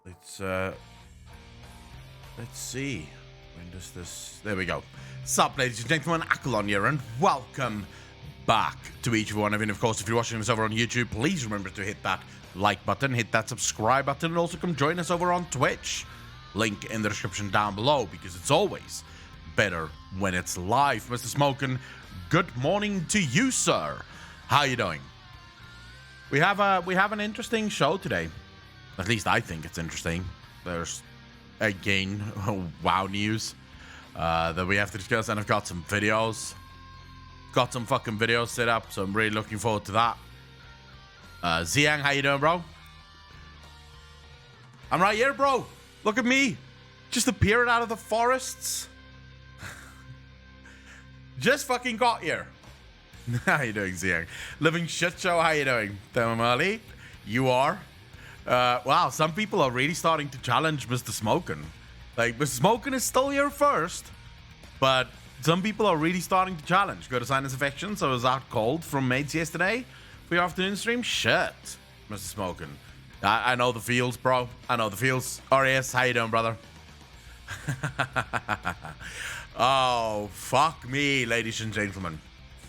Let's see. When does this... There we go. Sup, ladies and gentlemen, Accolon here, and welcome back to each one of you. And of course, if you're watching this over on YouTube, please remember to hit that like button, hit that subscribe button, and also come join us over on Twitch. Link in the description down below, because it's always better when it's live. Mr. Smokin, good morning to you, sir. How you doing? We have an interesting show today. At least I think it's interesting. There's, again, WoW news that we have to discuss, and I've got some videos. Got some fucking videos set up, so I'm really looking forward to that. Xiang, how you doing, bro? I'm right here, bro. Look at me. Just appeared out of the forests. Just fucking got here. How you doing, Xiang? Living shit show, how you doing? Tamamali, you are? Wow, some people are really starting to challenge Mr. Smokin. Like, Mr. Smokin is still here first, but some people are really starting to challenge. Go to Sinus Affections. I was out cold from mates yesterday for your afternoon stream. Shit, Mr. Smokin. I know the feels, bro. I know the feels. RAS, how you doing, brother? Oh, fuck me, ladies and gentlemen.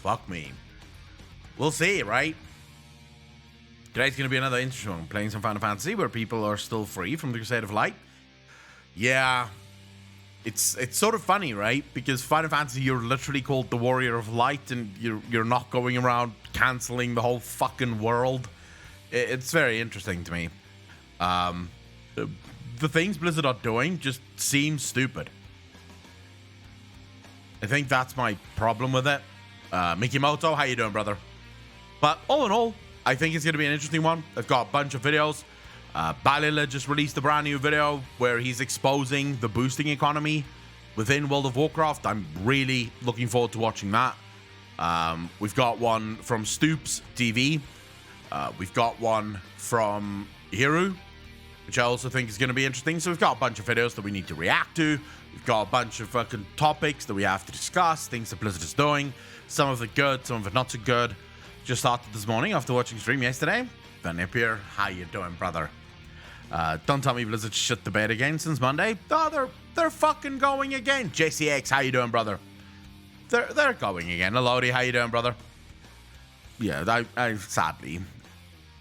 Fuck me. We'll see, right? Today's going to be another interesting one. Playing some Final Fantasy where people are still free from the Crusade of Light. Yeah. It's sort of funny, right? Because Final Fantasy, you're literally called the Warrior of Light, and you're not going around cancelling the whole fucking world. It's very interesting to me. The things Blizzard are doing just seem stupid. I think that's my problem with it. Mikimoto, how you doing, brother? But all in all, I think it's going to be an interesting one. I've got a bunch of videos. Balila just released a brand new video where he's exposing the boosting economy within World of Warcraft. I'm really looking forward to watching that. We've got one from Stoops TV. We've got one from Hiru, which I also think is going to be interesting. So we've got a bunch of videos that we need to react to. We've got a bunch of fucking topics that we have to discuss, things that Blizzard is doing. Some of it good, some of it not so good. Just started this morning after watching stream yesterday. Van Napier, how you doing, brother? Don't tell me Blizzard shit the bed again since Monday. Oh, they're fucking going again. JCX, how you doing, brother? They're going again. Elodie, how you doing, brother? Yeah, I sadly,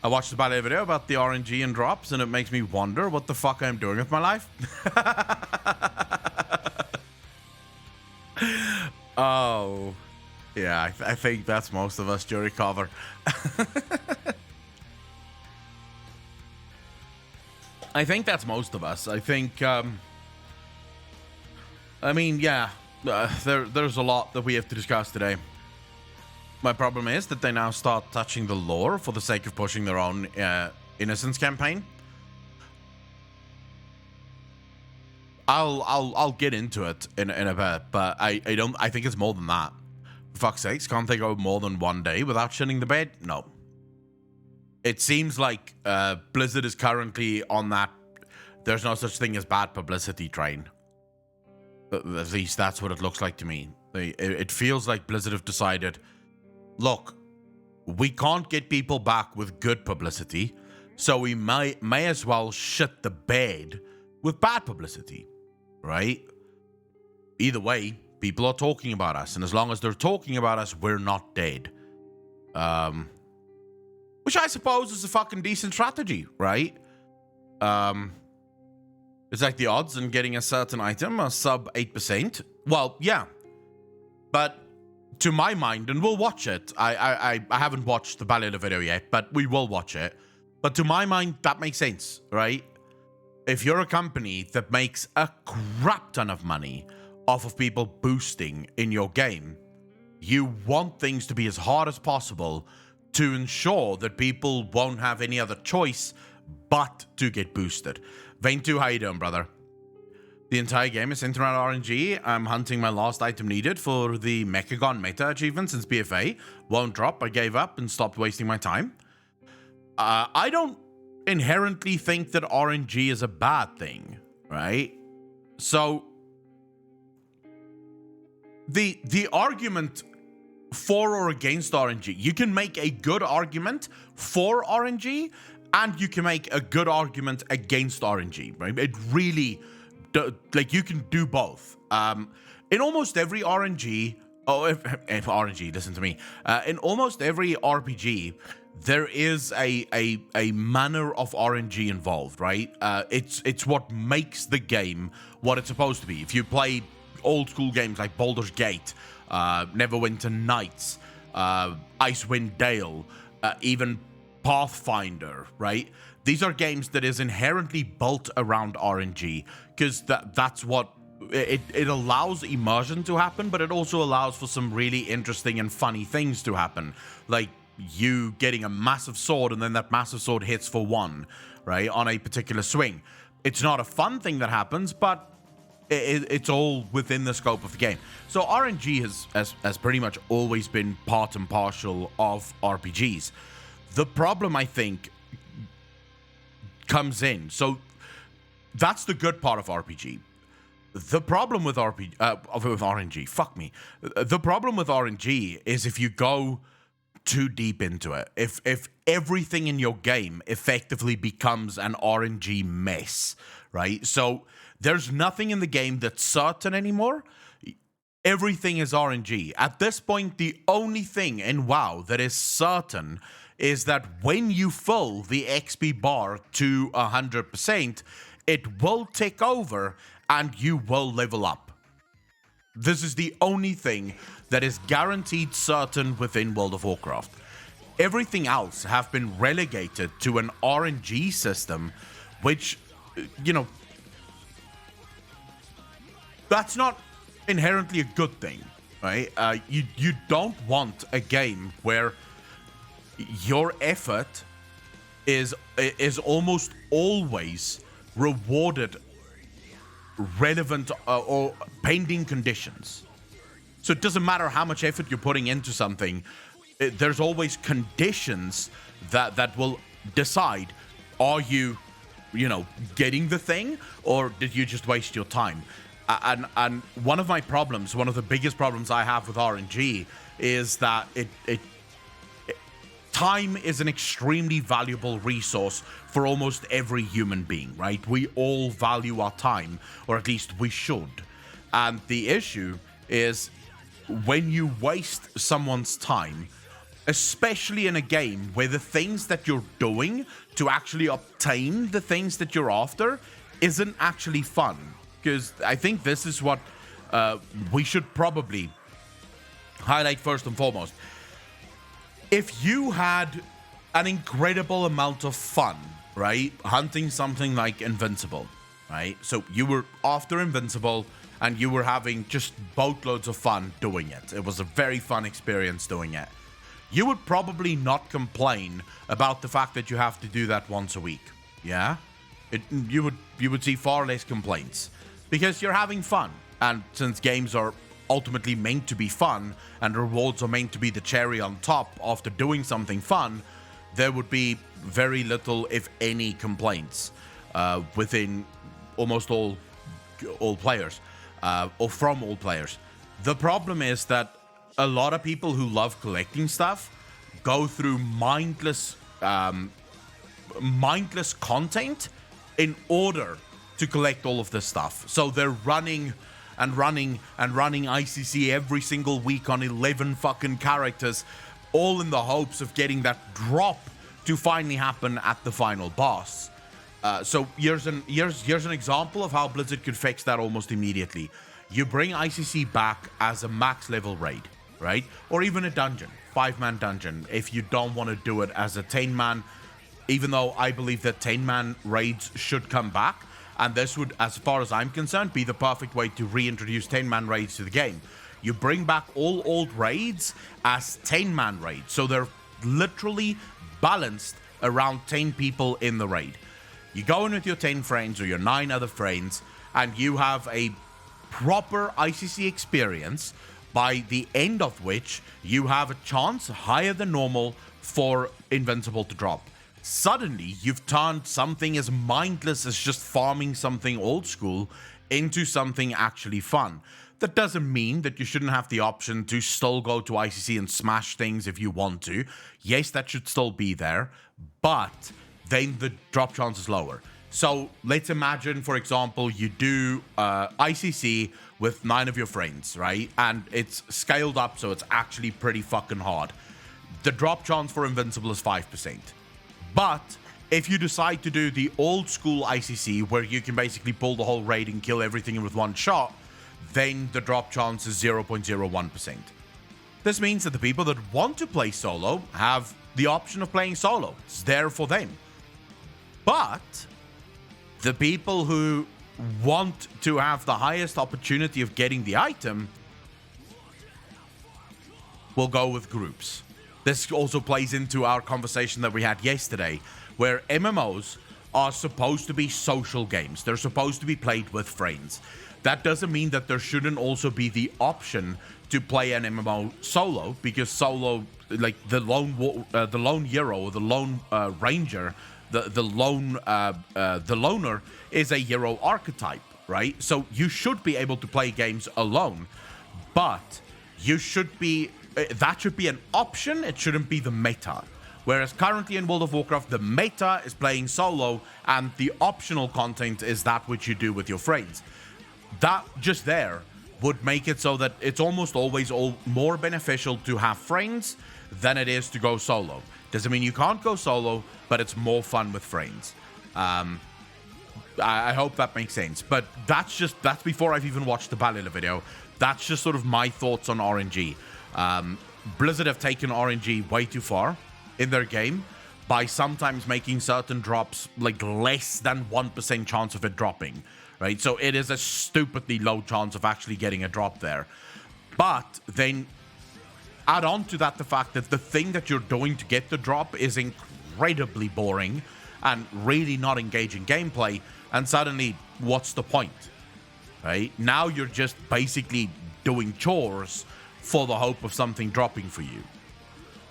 I watched the ballet video about the RNG and drops, and it makes me wonder what the fuck I'm doing with my life. Oh, yeah, I think that's most of us, Jury Cover. I think that's most of us. I think, I mean, yeah, there's a lot that we have to discuss today. My problem is that they now start touching the lore for the sake of pushing their own Innocence campaign. I'll get into it in a bit, but I think it's more than that. For fuck's sakes, can't they go more than one day without shitting the bed? No. It seems like Blizzard is currently on that there's no such thing as bad publicity train. At least that's what it looks like to me. It feels like Blizzard have decided, look, we can't get people back with good publicity, so we may as well shit the bed with bad publicity, right? Either way, people are talking about us, and as long as they're talking about us, we're not dead. Which I suppose is a fucking decent strategy, right? It's like the odds in getting a certain item are sub 8%. Well, yeah. But to my mind, and we'll watch it. I haven't watched the Balila video yet, but we will watch it. But to my mind, that makes sense, right? If you're a company that makes a crap ton of money off of people boosting in your game, you want things to be as hard as possible to ensure that people won't have any other choice but to get boosted. Vane2, how you doing, brother? The entire game is centered around RNG. I'm hunting my last item needed for the Mechagon meta achievement since BFA. Won't drop. I gave up and stopped wasting my time. I don't inherently think that RNG is a bad thing, right? So the argument for or against RNG, you can make a good argument for RNG And you can make a good argument against RNG, right? It really, like, you can do both. In almost every RNG, if RNG, listen to me. In almost every RPG, there is a manner of RNG involved, right? It's what makes the game what it's supposed to be. If you play old school games like Baldur's Gate, Neverwinter Nights, Icewind Dale, even Pathfinder, right? These are games that is inherently built around RNG because that's what it allows immersion to happen, but it also allows for some really interesting and funny things to happen, like you getting a massive sword and then that massive sword hits for one, right, on a particular swing. It's not a fun thing that happens, but it's all within the scope of the game. So RNG has pretty much always been part and parcel of RPGs. The problem, I think, comes in. So that's the good part of RPG. The problem with RNG, fuck me. The problem with RNG is if you go too deep into it. If everything in your game effectively becomes an RNG mess, right? So there's nothing in the game that's certain anymore. Everything is RNG. At this point, the only thing in WoW that is certain is that when you fill the XP bar to 100%, it will tick over and you will level up. This is the only thing that is guaranteed certain within World of Warcraft. Everything else have been relegated to an RNG system, which, you know, that's not inherently a good thing, right? You don't want a game where your effort is almost always rewarded relevant or pending conditions. So it doesn't matter how much effort you're putting into something, there's always conditions that will decide, are you getting the thing, or did you just waste your time? And one of the biggest problems I have with RNG is that time is an extremely valuable resource for almost every human being, right? We all value our time, or at least we should. And the issue is when you waste someone's time, especially in a game where the things that you're doing to actually obtain the things that you're after isn't actually fun. Because I think this is what we should probably highlight first and foremost. If you had an incredible amount of fun, right, hunting something like Invincible, right? So you were after Invincible and you were having just boatloads of fun doing it. It was a very fun experience doing it. You would probably not complain about the fact that you have to do that once a week. Yeah? You would see far less complaints because you're having fun. And since games are ultimately meant to be fun and rewards are meant to be the cherry on top after doing something fun, there would be very little, if any, complaints within almost all players, or from all players. The problem is that a lot of people who love collecting stuff go through mindless content in order to collect all of this stuff. So they're running ICC every single week on 11 fucking characters, all in the hopes of getting that drop to finally happen at the final boss. So here's an example of how Blizzard could fix that almost immediately. You bring ICC back as a max level raid, right? Or even a dungeon, 5-man dungeon, if you don't want to do it as a 10-man, even though I believe that 10-man raids should come back. And this would, as far as I'm concerned, be the perfect way to reintroduce 10-man raids to the game. You bring back all old raids as 10-man raids. So they're literally balanced around 10 people in the raid. You go in with your 10 friends or your 9 other friends, and you have a proper ICC experience, by the end of which you have a chance higher than normal for Invincible to drop. Suddenly, you've turned something as mindless as just farming something old school into something actually fun. That doesn't mean that you shouldn't have the option to still go to ICC and smash things if you want to. Yes, that should still be there, but then the drop chance is lower. So let's imagine, for example, you do ICC with 9 of your friends, right? And it's scaled up, so it's actually pretty fucking hard. The drop chance for Invincible is 5%. But if you decide to do the old school ICC, where you can basically pull the whole raid and kill everything with one shot, then the drop chance is 0.01%. This means that the people that want to play solo have the option of playing solo. It's there for them. But the people who want to have the highest opportunity of getting the item will go with groups. This also plays into our conversation that we had yesterday, where MMOs are supposed to be social games. They're supposed to be played with friends. That doesn't mean that there shouldn't also be the option to play an MMO solo, because solo, like the lone hero or the lone ranger, the loner is a hero archetype, right? So you should be able to play games alone, but you should be that should be an option. It shouldn't be the meta. Whereas currently in World of Warcraft, the meta is playing solo, and the optional content is that which you do with your friends. That just there would make it so that it's almost always more beneficial to have friends than it is to go solo. Doesn't mean you can't go solo, but it's more fun with friends. I hope that makes sense. But that's before I've even watched the Balila video. That's just sort of my thoughts on RNG. Blizzard have taken RNG way too far in their game by sometimes making certain drops like less than 1% chance of it dropping, right? So it is a stupidly low chance of actually getting a drop there. But then add on to that the fact that the thing that you're doing to get the drop is incredibly boring and really not engaging gameplay, and suddenly what's the point, right? Now you're just basically doing chores for the hope of something dropping for you,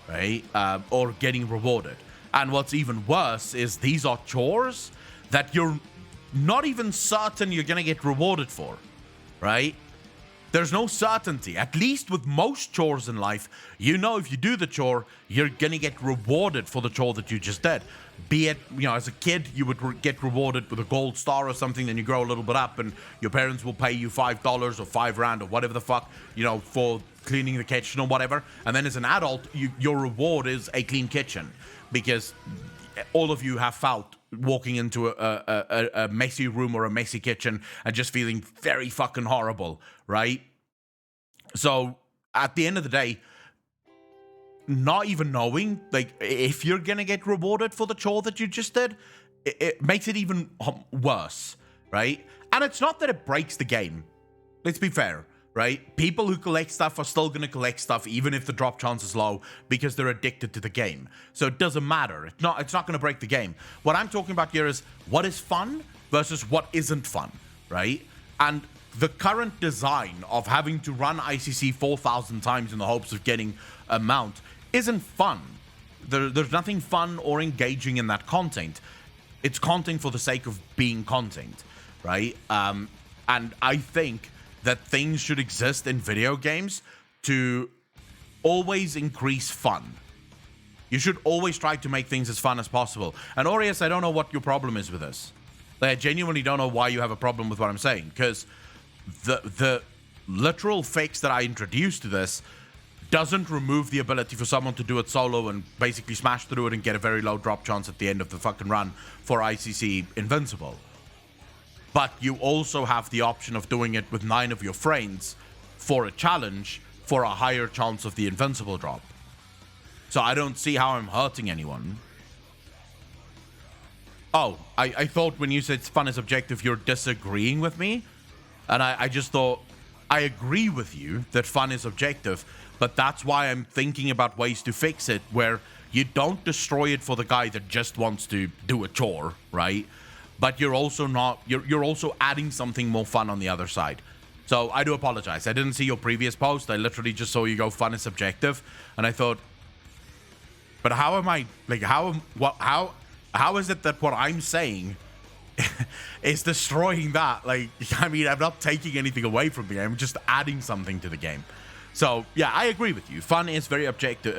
right? Or getting rewarded. And what's even worse is these are chores that you're not even certain you're gonna get rewarded for, right? There's no certainty. At least with most chores in life, you know if you do the chore, you're gonna get rewarded for the chore that you just did. Be it, as a kid, you would get rewarded with a gold star or something, then you grow a little bit up and your parents will pay you $5 or $5 or whatever the fuck, for cleaning the kitchen or whatever. And then as an adult, your reward is a clean kitchen, because all of you have felt walking into a messy room or a messy kitchen and just feeling very fucking horrible, right? So at the end of the day, not even knowing if you're gonna get rewarded for the chore that you just did, it makes it even worse, right? And it's not that it breaks the game. Let's be fair, right? People who collect stuff are still gonna collect stuff even if the drop chance is low, because they're addicted to the game. So it doesn't matter. It's not gonna break the game. What I'm talking about here is what is fun versus what isn't fun, right? And the current design of having to run ICC 4,000 times in the hopes of getting a mount isn't fun. There's nothing fun or engaging in that content. It's content for the sake of being content, right? And I think that things should exist in video games to always increase fun. You should always try to make things as fun as possible. And Aureus, I don't know what your problem is with this. I genuinely don't know why you have a problem with what I'm saying, because the literal fix that I introduced to this doesn't remove the ability for someone to do it solo and basically smash through it and get a very low drop chance at the end of the fucking run for ICC Invincible. But you also have the option of doing it with 9 of your friends for a challenge for a higher chance of the Invincible drop. So I don't see how I'm hurting anyone. Oh, I thought when you said fun is objective, you're disagreeing with me. And I just thought, I agree with you that fun is objective, but that's why I'm thinking about ways to fix it, where you don't destroy it for the guy that just wants to do a chore, right? But you're also you're also adding something more fun on the other side. So I do apologize. I didn't see your previous post. I literally just saw you go fun is subjective, and I thought, but how am I, how is it that what I'm saying is destroying that? I mean, I'm not taking anything away from the game. I'm just adding something to the game. So yeah, I agree with you. Fun is very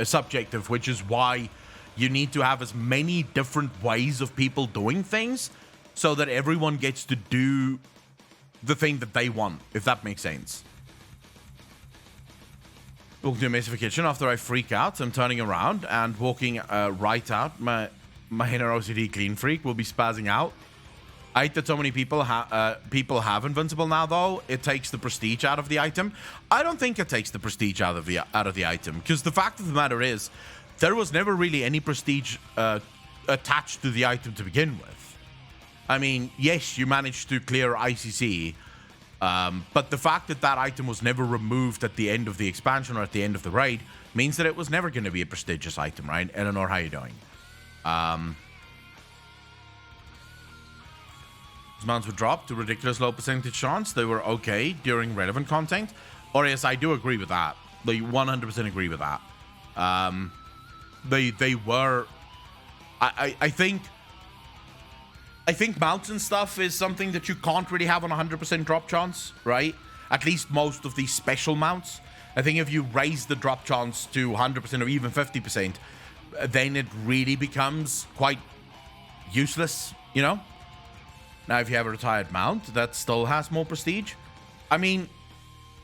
subjective, which is why you need to have as many different ways of people doing things so that everyone gets to do the thing that they want, if that makes sense. Walking to a mess of a kitchen after I freak out. I'm turning around and walking right out. My inner OCD clean freak will be spazzing out. I hate that so many people have Invincible now, though. It takes the prestige out of the item. I don't think it takes the prestige out of the item, because the fact of the matter is, there was never really any prestige attached to the item to begin with. I mean, yes, you managed to clear ICC, but the fact that that item was never removed at the end of the expansion or at the end of the raid means that it was never going to be a prestigious item, right? Eleanor, how you doing? These mounts were dropped to ridiculous low percentage chance. They were okay during relevant content. Or yes, I do agree with that. They 100% agree with that. They were... I think mountain stuff is something that you can't really have on 100% drop chance, right? At least most of these special mounts. I think if you raise the drop chance to 100% or even 50%, then it really becomes quite useless, you know? Now, if you have a retired mount that still has more prestige, I mean,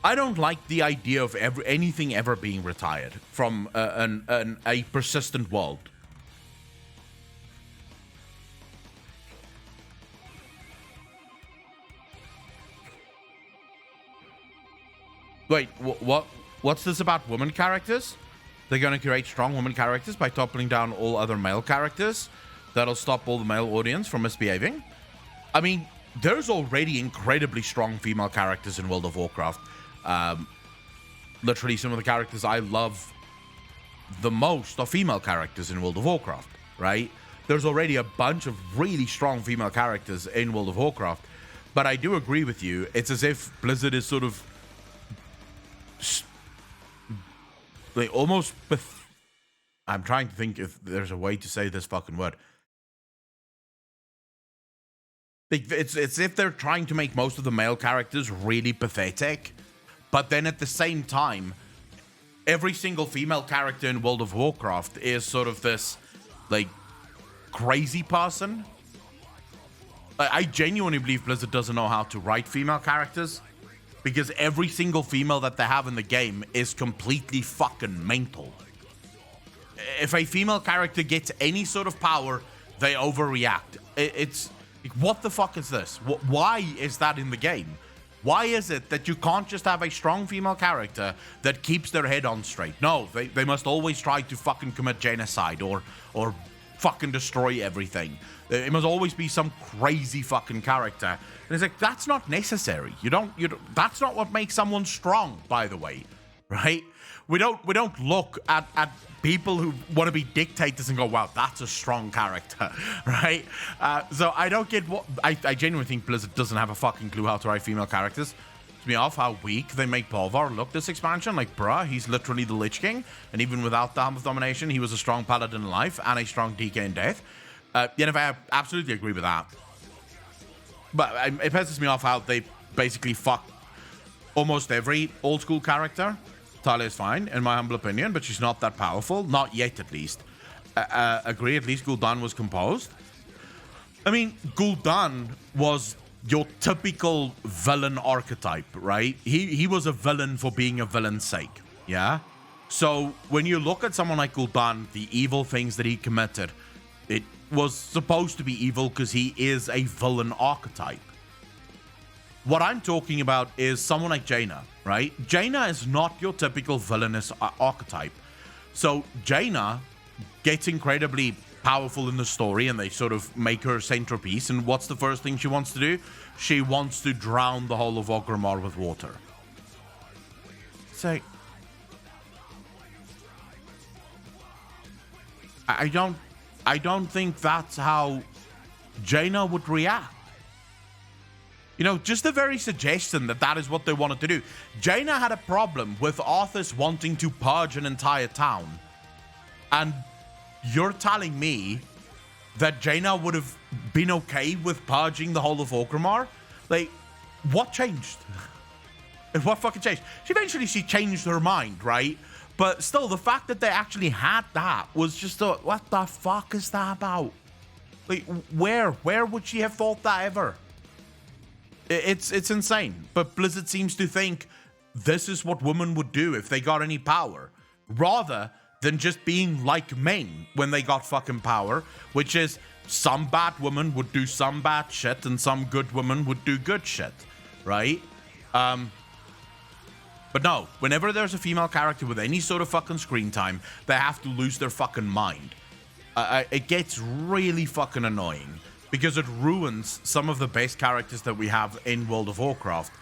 I don't like the idea of anything ever being retired from a persistent world. Wait, what's this about women characters? They're going to create strong women characters by toppling down all other male characters. That'll stop all the male audience from misbehaving. I mean, there's already incredibly strong female characters in World of Warcraft. Literally, some of the characters I love the most are female characters in World of Warcraft, right? There's already a bunch of really strong female characters in World of Warcraft. But I do agree with you. It's as if Blizzard is sort of... They almost... I'm trying to think if there's a way to say this fucking word. It's if they're trying to make most of the male characters really pathetic, but then at the same time, every single female character in World of Warcraft is sort of this, like, crazy person. I genuinely believe Blizzard doesn't know how to write female characters, because every single female that they have in the game is completely fucking mental. If a female character gets any sort of power, they overreact. It's... What the fuck is this? Why is that in the game? Why is it that you can't just have a strong female character that keeps their head on straight? No, they must always try to fucking commit genocide or fucking destroy everything. It must always be some crazy fucking character. And it's like, that's not necessary. You don't that's not what makes someone strong, by the way. Right? We don't look at people who want to be dictators and go, wow, that's a strong character, right? So I don't get what... I genuinely think Blizzard doesn't have a fucking clue how to write female characters. To me off how weak they make Bolvar look this expansion. Like, bruh, he's literally the Lich King. And even without the Helm of Domination, he was a strong paladin in life and a strong DK in death. Yennefer, I absolutely agree with that. But it pisses me off how they basically fuck almost every old school character. Talia is fine, in my humble opinion, but she's not that powerful. Not yet, at least. Agree, at least Gul'dan was composed. I mean, Gul'dan was your typical villain archetype, right? He was a villain for being a villain's sake, yeah? So, when you look at someone like Gul'dan, the evil things that he committed, it was supposed to be evil because he is a villain archetype. What I'm talking about is someone like Jaina, right? Jaina is not your typical villainous archetype. So Jaina gets incredibly powerful in the story and they sort of make her centerpiece. And what's the first thing she wants to do? She wants to drown the whole of Orgrimmar with water. So I don't think that's how Jaina would react. You know, just the very suggestion that that is what they wanted to do. Jaina had a problem with Arthas wanting to purge an entire town. And you're telling me that Jaina would have been okay with purging the whole of Orgrimmar? Like, what changed? What fucking changed? She changed her mind, right? But still, the fact that they actually had that was just what the fuck is that about? Like, where would she have thought that ever? It's insane. But Blizzard seems to think this is what women would do if they got any power, rather than just being like men when they got fucking power, which is some bad women would do some bad shit and some good women would do good shit, right? But no, whenever there's a female character with any sort of fucking screen time, they have to lose their fucking mind. It gets really fucking annoying because it ruins some of the best characters that we have in World of Warcraft.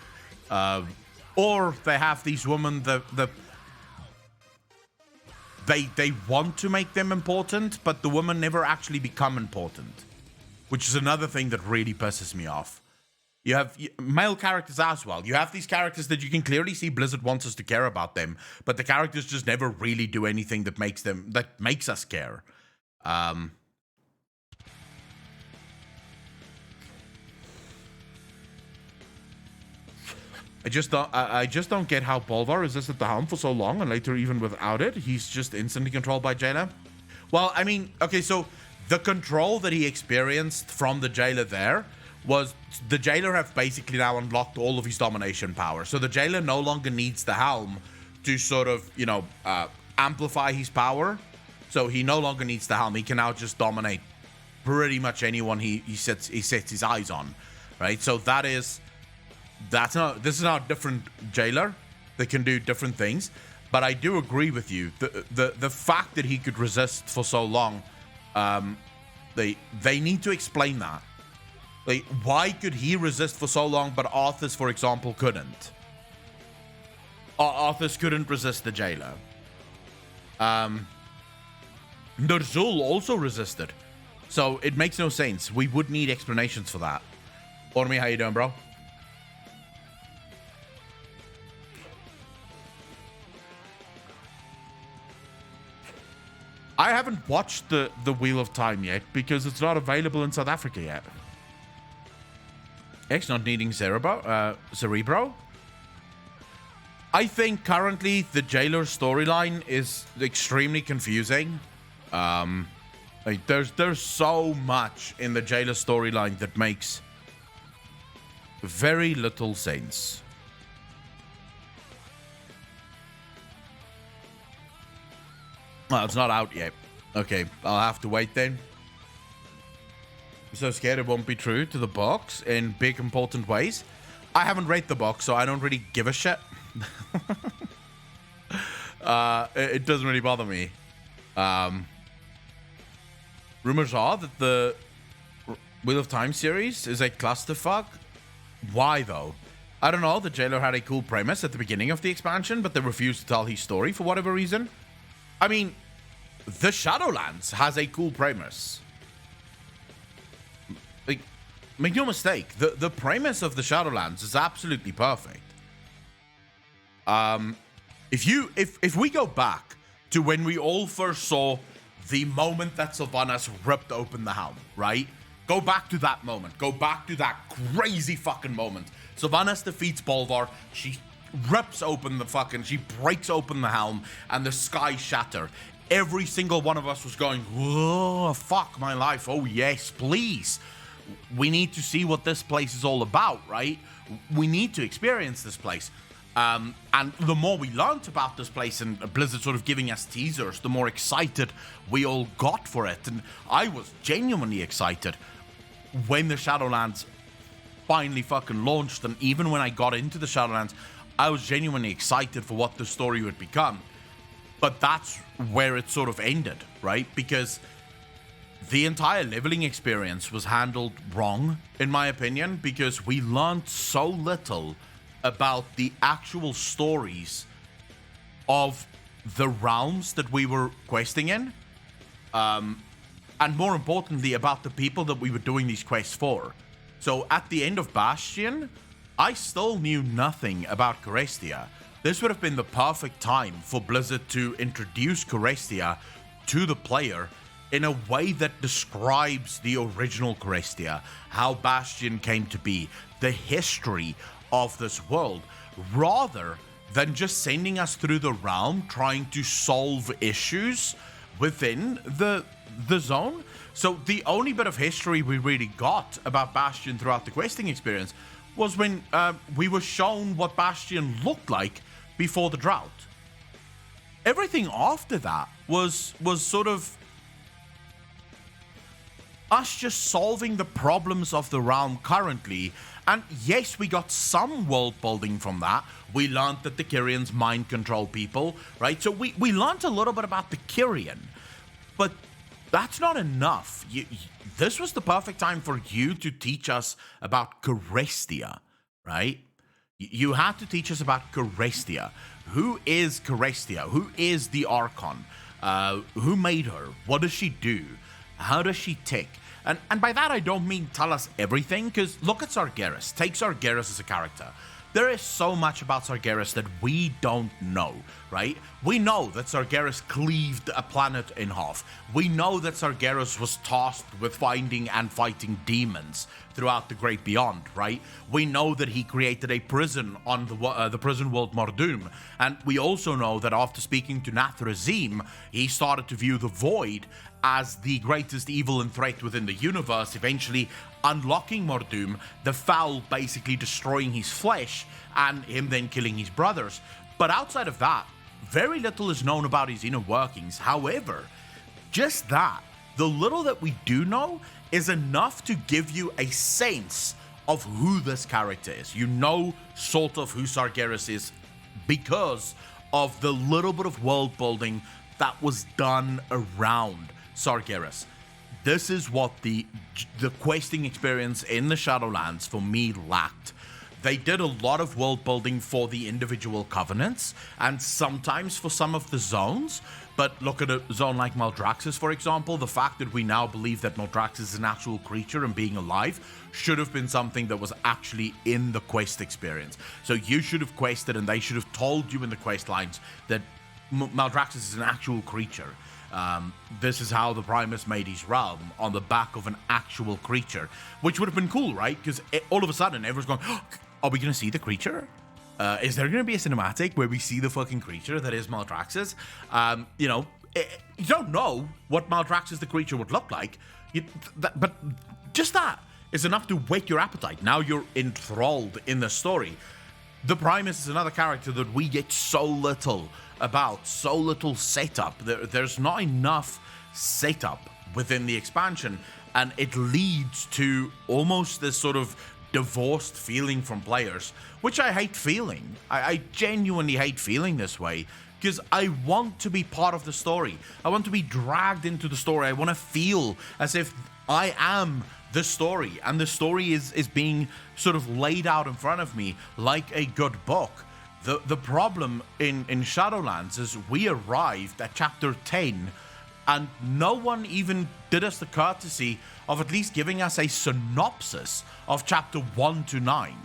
Or they have these women that they want to make them important, but the women never actually become important, which is another thing that really pisses me off. You have male characters as well. You have these characters that you can clearly see Blizzard wants us to care about them, but the characters just never really do anything that makes us care. I just don't get how Bolvar resisted the helm for so long, and later even without it, he's just instantly controlled by Jailer. Well, I mean, okay, so the control that he experienced from the Jailer there was the Jailer have basically now unlocked all of his domination power. So the Jailer no longer needs the helm to sort of, amplify his power. So he no longer needs the helm. He can now just dominate pretty much anyone he sets his eyes on, right? So this is now a different Jailer that can do different things. But I do agree with you. The fact that he could resist for so long, they need to explain that. Like, why could he resist for so long, but Arthas, for example, couldn't? Arthas couldn't resist the Jailer. Ner'zhul also resisted. So it makes no sense. We would need explanations for that. Ormi, how you doing, bro? I haven't watched the Wheel of Time yet because it's not available in South Africa yet. X not needing Cerebro. I think currently the Jailer storyline is extremely confusing. Like there's so much in the Jailer storyline that makes very little sense. Well, it's not out yet. Okay, I'll have to wait then. I'm so scared it won't be true to the box in big important ways. I haven't read the box, so I don't really give a shit. It doesn't really bother me. Rumors are that the Wheel of Time series is a clusterfuck. Why though? I don't know. The Jailer had a cool premise at the beginning of the expansion, but they refused to tell his story for whatever reason. I mean, the Shadowlands has a cool premise. Like, make no mistake, the premise of the Shadowlands is absolutely perfect. If we go back to when we all first saw the moment that Sylvanas ripped open the helm, right? Go back to that moment. Go back to that crazy fucking moment. Sylvanas defeats Bolvar. She rips open she breaks open the helm, and the sky shatter. Every single one of us was going, oh, fuck my life. Oh, yes, please. We need to see what this place is all about, right? We need to experience this place. And the more we learned about this place and Blizzard sort of giving us teasers, the more excited we all got for it. And I was genuinely excited when the Shadowlands finally fucking launched. And even when I got into the Shadowlands, I was genuinely excited for what the story would become. But that's where it sort of ended, right? Because the entire leveling experience was handled wrong, in my opinion, because we learned so little about the actual stories of the realms that we were questing in. And more importantly, about the people that we were doing these quests for. So at the end of Bastion, I still knew nothing about Carestia. This would have been the perfect time for Blizzard to introduce Carestia to the player in a way that describes the original Carestia, how Bastion came to be, the history of this world, rather than just sending us through the realm trying to solve issues within the zone. So the only bit of history we really got about Bastion throughout the questing experience was when we were shown what Bastion looked like before the drought. Everything after that was sort of us just solving the problems of the realm currently. And yes, we got some world building from that. We learned that the Kyrians mind control people, right? So we learned a little bit about the Kyrian, but that's not enough. This was the perfect time for you to teach us about Carestia, right? You had to teach us about Carestia. Who is Carestia? Who is the Archon? Who made her? What does she do? How does she tick? And by that I don't mean tell us everything, because look at Sargeras. Take Sargeras as a character. There is so much about Sargeras that we don't know, right? We know that Sargeras cleaved a planet in half. We know that Sargeras was tasked with finding and fighting demons throughout the Great Beyond, right? We know that he created a prison on the prison world Mardum. And we also know that after speaking to Nathrazim, he started to view the Void as the greatest evil and threat within the universe, eventually unlocking Mardum, the Foul basically destroying his flesh and him then killing his brothers. But outside of that, very little is known about his inner workings. However, just that, the little that we do know is enough to give you a sense of who this character is. You know sort of who Sargeras is because of the little bit of world building that was done around Sargeras. This is what the questing experience in the Shadowlands for me lacked. They did a lot of world building for the individual covenants and sometimes for some of the zones, but look at a zone like Maldraxxus, for example. The fact that we now believe that Maldraxxus is an actual creature and being alive should have been something that was actually in the quest experience. So you should have quested and they should have told you in the quest lines that Maldraxxus is an actual creature. This is how the Primus made his realm, on the back of an actual creature, which would have been cool, right? Because all of a sudden everyone's going, oh, are we going to see the creature? Is there going to be a cinematic where we see the fucking creature that is Maldraxxus? You don't know what Maldraxxus the creature would look like, but just that is enough to whet your appetite. Now you're enthralled in the story. The Primus is another character that we get so little about, so little setup. There's not enough setup within the expansion, and it leads to almost this sort of divorced feeling from players, which I hate feeling. I genuinely hate feeling this way, because I want to be part of the story. I want to be dragged into the story. I want to feel as if I am the story, and the story is being sort of laid out in front of me like a good book. The problem in Shadowlands is we arrived at chapter 10 and no one even did us the courtesy of at least giving us a synopsis of chapter 1 to 9,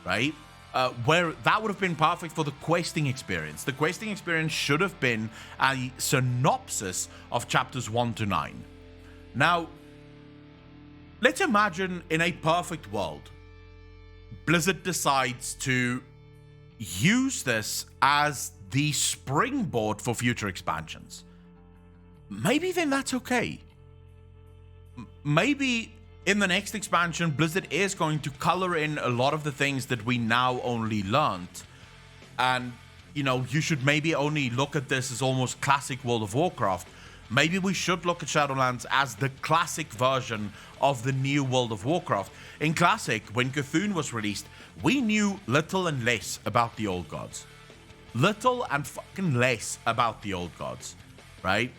right? Where that would have been perfect for the questing experience. The questing experience should have been a synopsis of chapters 1 to 9. Now, let's imagine in a perfect world, Blizzard decides to use this as the springboard for future expansions. Maybe then that's okay. Maybe in the next expansion, Blizzard is going to color in a lot of the things that we now only learned. And, you should maybe only look at this as almost classic World of Warcraft. Maybe we should look at Shadowlands as the classic version of the new World of Warcraft. In Classic, when Cthulhu was released, we knew little and less about the old gods. Little and fucking less about the old gods, right?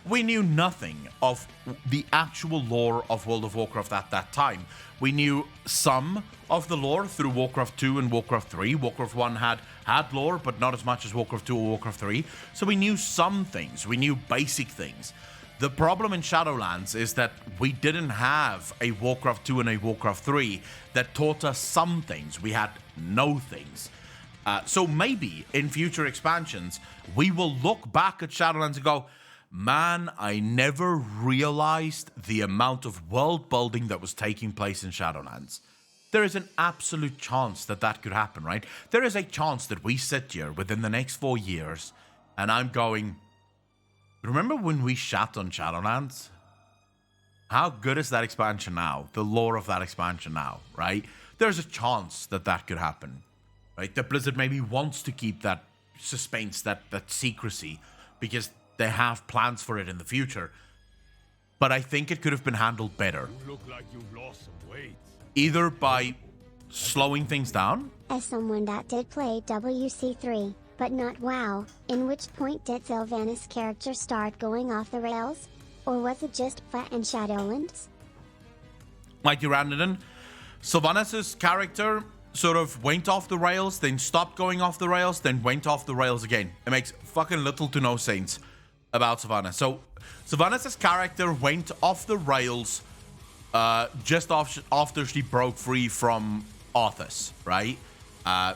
We knew nothing of the actual lore of World of Warcraft at that time. We knew some of the lore through Warcraft 2 and Warcraft 3. Warcraft 1 had lore, but not as much as Warcraft 2 or Warcraft 3. So we knew some things. We knew basic things. The problem in Shadowlands is that we didn't have a Warcraft 2 and a Warcraft 3 that taught us some things. We had no things. So maybe in future expansions, we will look back at Shadowlands and go, man, I never realized the amount of world building that was taking place in Shadowlands. there is an absolute chance that that could happen, right? There is a chance that we sit here within the next 4 years and I'm going, remember when we shat on Shadowlands? How good is that expansion now? The lore of that expansion now, right? There's a chance that that could happen, right? That Blizzard maybe wants to keep that suspense, that secrecy, because they have plans for it in the future. But I think it could have been handled better. You look like you've lost some weight. Either by slowing things down. As someone that did play WC3, but not WoW, in which point did Sylvanas' character start going off the rails? Or was it just Fat and Shadowlands? Mighty Randon, Sylvanas' character sort of went off the rails, then stopped going off the rails, then went off the rails again. It makes fucking little to no sense about Sylvanas. So, Sylvanas' character went off the rails just after she broke free from Arthas, right?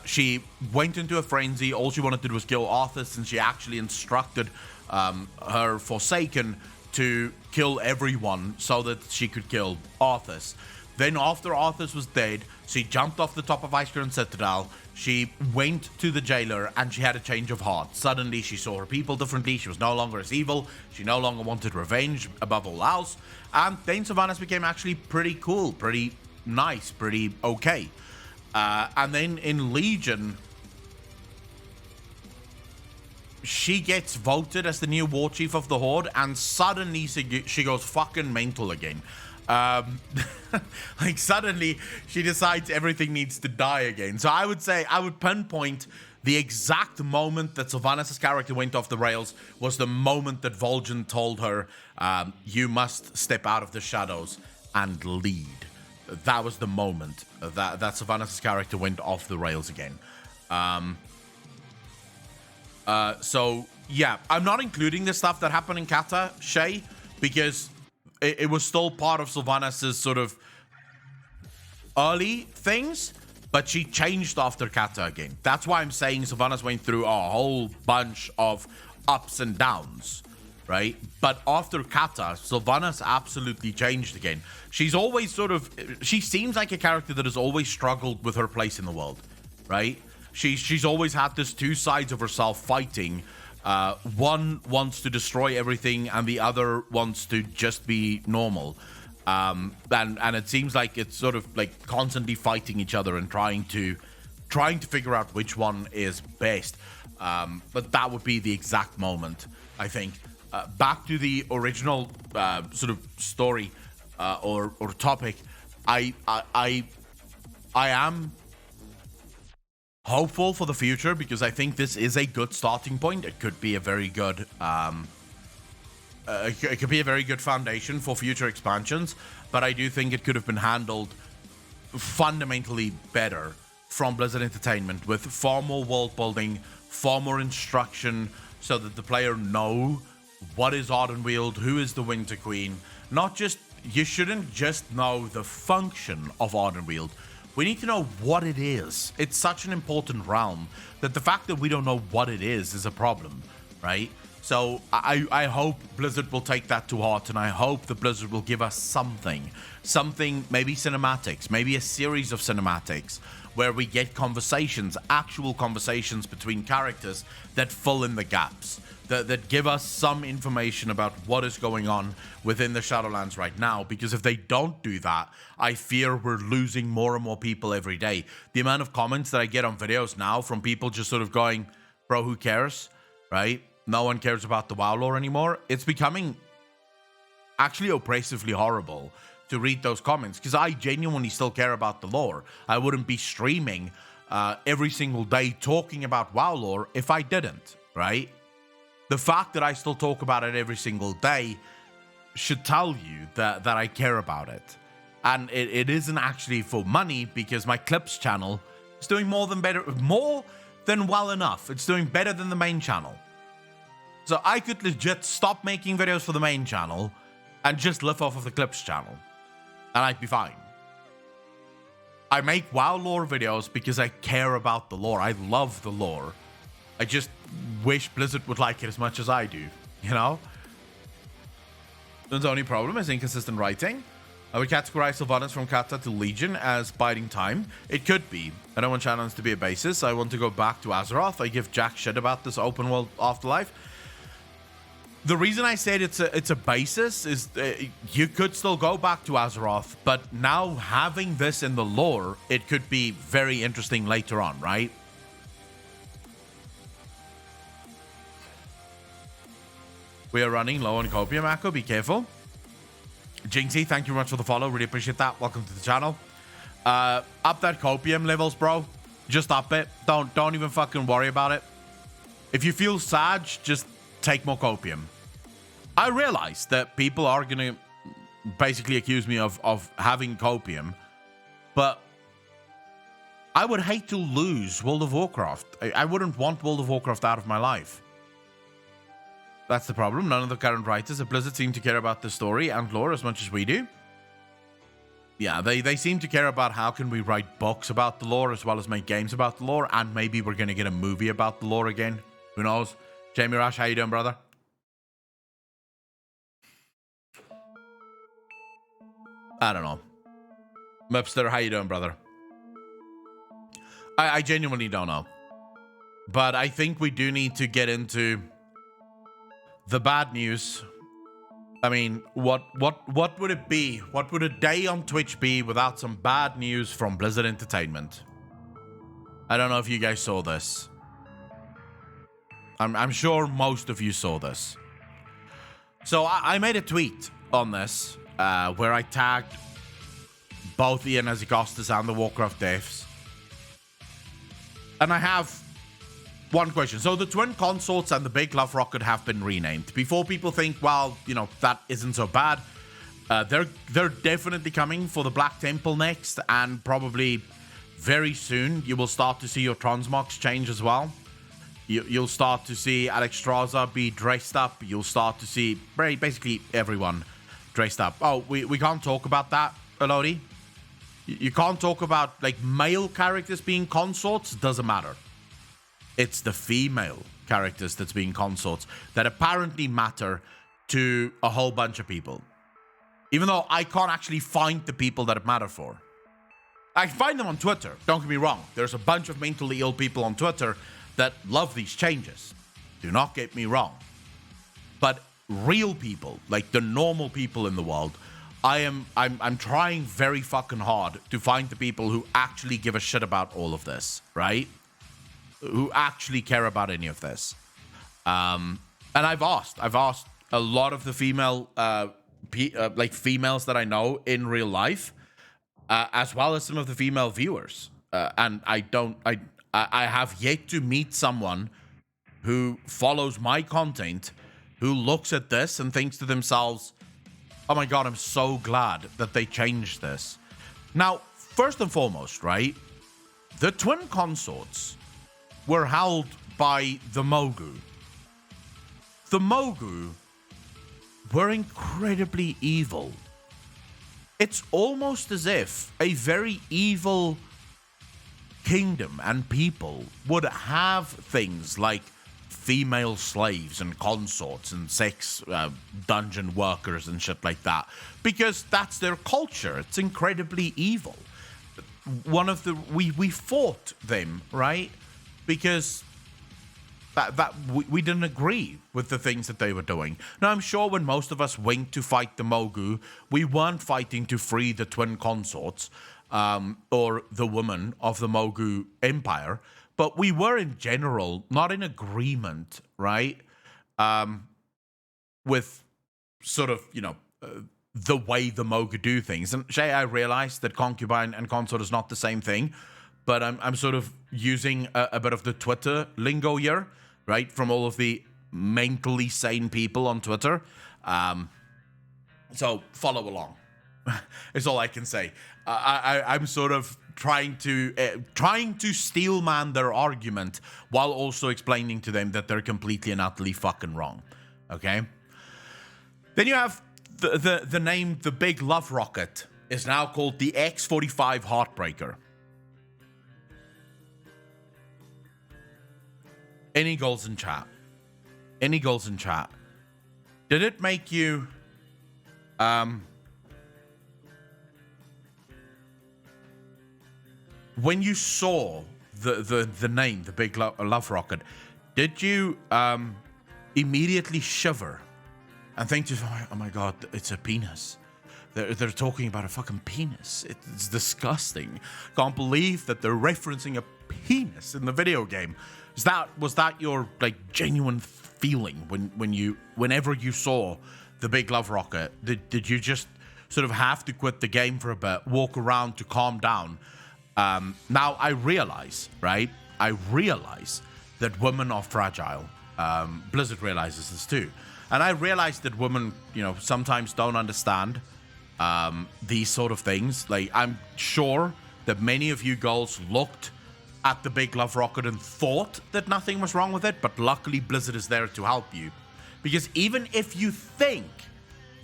She went into a frenzy. All she wanted to do was kill Arthas, and she actually instructed her Forsaken to kill everyone so that she could kill Arthas. Then after Arthas was dead, she jumped off the top of Icecrown Citadel. She went to the jailer and she had a change of heart. Suddenly she saw her people differently. She was no longer as evil. She no longer wanted revenge above all else. And then Sylvanas became actually pretty cool, pretty nice, pretty okay. And then in Legion, she gets voted as the new war chief of the Horde, and suddenly she goes fucking mental again. Like suddenly she decides everything needs to die again. So I would say I would pinpoint the exact moment that Sylvanas' character went off the rails was the moment that Vol'jin told her, you must step out of the shadows and lead. That was the moment that Sylvanas' character went off the rails again. So yeah, I'm not including the stuff that happened in Kata, Shay, because it was still part of Sylvanas' sort of early things, but she changed after Kata again. That's why I'm saying Sylvanas went through a whole bunch of ups and downs, right? But after Kata, Sylvanas absolutely changed again. She's always she seems like a character that has always struggled with her place in the world, right? She's always had this two sides of herself fighting. One wants to destroy everything and the other wants to just be normal. And it seems like it's sort of like constantly fighting each other and trying to figure out which one is best. But that would be the exact moment, I think. Back to the original sort of story or topic, I am hopeful for the future because I think this is a good starting point. It could be a very good it could be a very good foundation for future expansions, but I do think it could have been handled fundamentally better from Blizzard Entertainment with far more world building, far more instruction so that the player know what is Ardenweald, who is the Winter Queen. You shouldn't just know the function of Ardenweald. We need to know what it is. It's such an important realm that the fact that we don't know what it is a problem, right? So I hope Blizzard will take that to heart, and I hope that Blizzard will give us something, maybe cinematics, maybe a series of cinematics where we get conversations, actual conversations between characters that fill in the gaps, that give us some information about what is going on within the Shadowlands right now. Because if they don't do that, I fear we're losing more and more people every day. The amount of comments that I get on videos now from people just sort of going, bro, who cares, right? No one cares about the WoW lore anymore. It's becoming actually oppressively horrible to read those comments because I genuinely still care about the lore. I wouldn't be streaming every single day talking about WoW lore if I didn't, right? The fact that I still talk about it every single day should tell you that I care about it. And it isn't actually for money because my Clips channel is doing more than well enough. It's doing better than the main channel. So I could legit stop making videos for the main channel and just live off of the Clips channel. And I'd be fine. I make WoW lore videos because I care about the lore. I love the lore. I just wish Blizzard would like it as much as I do, you know? The only problem is inconsistent writing. I would categorize Sylvanas from Kata to Legion as biding time. It could be. I don't want Shannon's to be a basis. I want to go back to Azeroth. I give jack shit about this open world afterlife. The reason I said it's a basis is you could still go back to Azeroth, but now having this in the lore, it could be very interesting later on, right? We are running low on copium, Akko. Be careful. Jinxie, thank you very much for the follow. Really appreciate that. Welcome to the channel. Up that copium levels, bro. Just up it. Don't even fucking worry about it. If you feel sad, just take more copium. I realize that people are gonna basically accuse me of having copium, but I would hate to lose World of Warcraft. I wouldn't want World of Warcraft out of my life. That's the problem. None of the current writers at Blizzard seem to care about the story and lore as much as we do. Yeah, they seem to care about how can we write books about the lore as well as make games about the lore, and maybe we're going to get a movie about the lore again. Who knows? Jamie Rush, how you doing, brother? I don't know. Mipster, how you doing, brother? I genuinely don't know. But I think we do need to get into the bad news. I mean, what would it be? What would a day on Twitch be without some bad news from Blizzard Entertainment? I don't know if you guys saw this. I'm sure most of you saw this. So I made a tweet on this where I tagged both Ian Azacostas and the Warcraft devs. And I have one question. So the twin consorts and the big love rocket have been renamed. Before people think, well, you know, that isn't so bad. They're definitely coming for the Black Temple next, and probably very soon you will start to see your transmogs change as well. You'll start to see Alexstrasza be dressed up. You'll start to see basically everyone dressed up. Oh, we can't talk about that, Elodie. You can't talk about like male characters being consorts. Doesn't matter. It's the female characters that's being consorts that apparently matter to a whole bunch of people. Even though I can't actually find the people that it matter for. I can find them on Twitter. Don't get me wrong. There's a bunch of mentally ill people on Twitter that love these changes. Do not get me wrong. But real people, like the normal people in the world, I'm trying very fucking hard to find the people who actually give a shit about all of this, right? Who actually care about any of this. And I've asked a lot of the female females that I know in real life, as well as some of the female viewers. And I have yet to meet someone who follows my content who looks at this and thinks to themselves, oh my god, I'm so glad that they changed this. Now, first and foremost, right, the twin consorts were held by the Mogu. The Mogu were incredibly evil. It's almost as if a very evil kingdom and people would have things like female slaves and consorts and sex dungeon workers and shit like that, because that's their culture. It's incredibly evil. We fought them, right? Because we didn't agree with the things that they were doing. Now, I'm sure when most of us went to fight the Mogu, we weren't fighting to free the twin consorts or the women of the Mogu Empire, but we were in general not in agreement, right? With sort of, the way the Mogu do things. And Shay, I realized that concubine and consort is not the same thing, but I'm sort of using a bit of the Twitter lingo here, right? From all of the mentally sane people on Twitter. So follow along. Is all I can say. I'm sort of trying to steelman their argument while also explaining to them that they're completely and utterly fucking wrong. Okay? Then you have the name, the big love rocket is now called the X-45 Heartbreaker. Any goals in chat? Any goals in chat? Did it make you when you saw the name, the Big Love Rocket, did you immediately shiver and think to yourself, oh my god, it's a penis? They're talking about a fucking penis. It's disgusting. Can't believe that they're referencing a penis in the video game. Was that your like genuine feeling whenever you saw the Big Love Rocket? Did you just sort of have to quit the game for a bit, walk around to calm down? Now I realize, right? I realize that women are fragile. Blizzard realizes this too. And I realize that women, sometimes don't understand these sort of things. Like, I'm sure that many of you girls looked at the Big Love Rocket and thought that nothing was wrong with it, but luckily Blizzard is there to help you. Because even if you think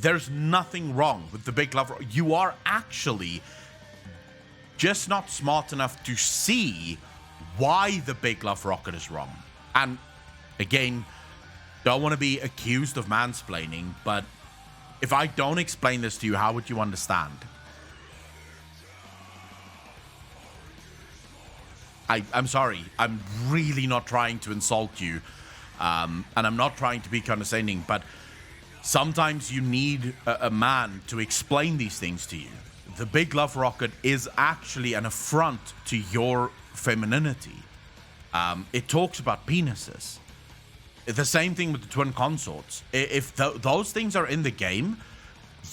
there's nothing wrong with the Big Love Rocket, you are actually just not smart enough to see why the Big Love Rocket is wrong. And again, don't want to be accused of mansplaining, but if I don't explain this to you, how would you understand? I'm sorry. I'm really not trying to insult you. And I'm not trying to be condescending, but sometimes you need a man to explain these things to you. The Big Love Rocket is actually an affront to your femininity. It talks about penises. The same thing with the twin consorts. If those things are in the game,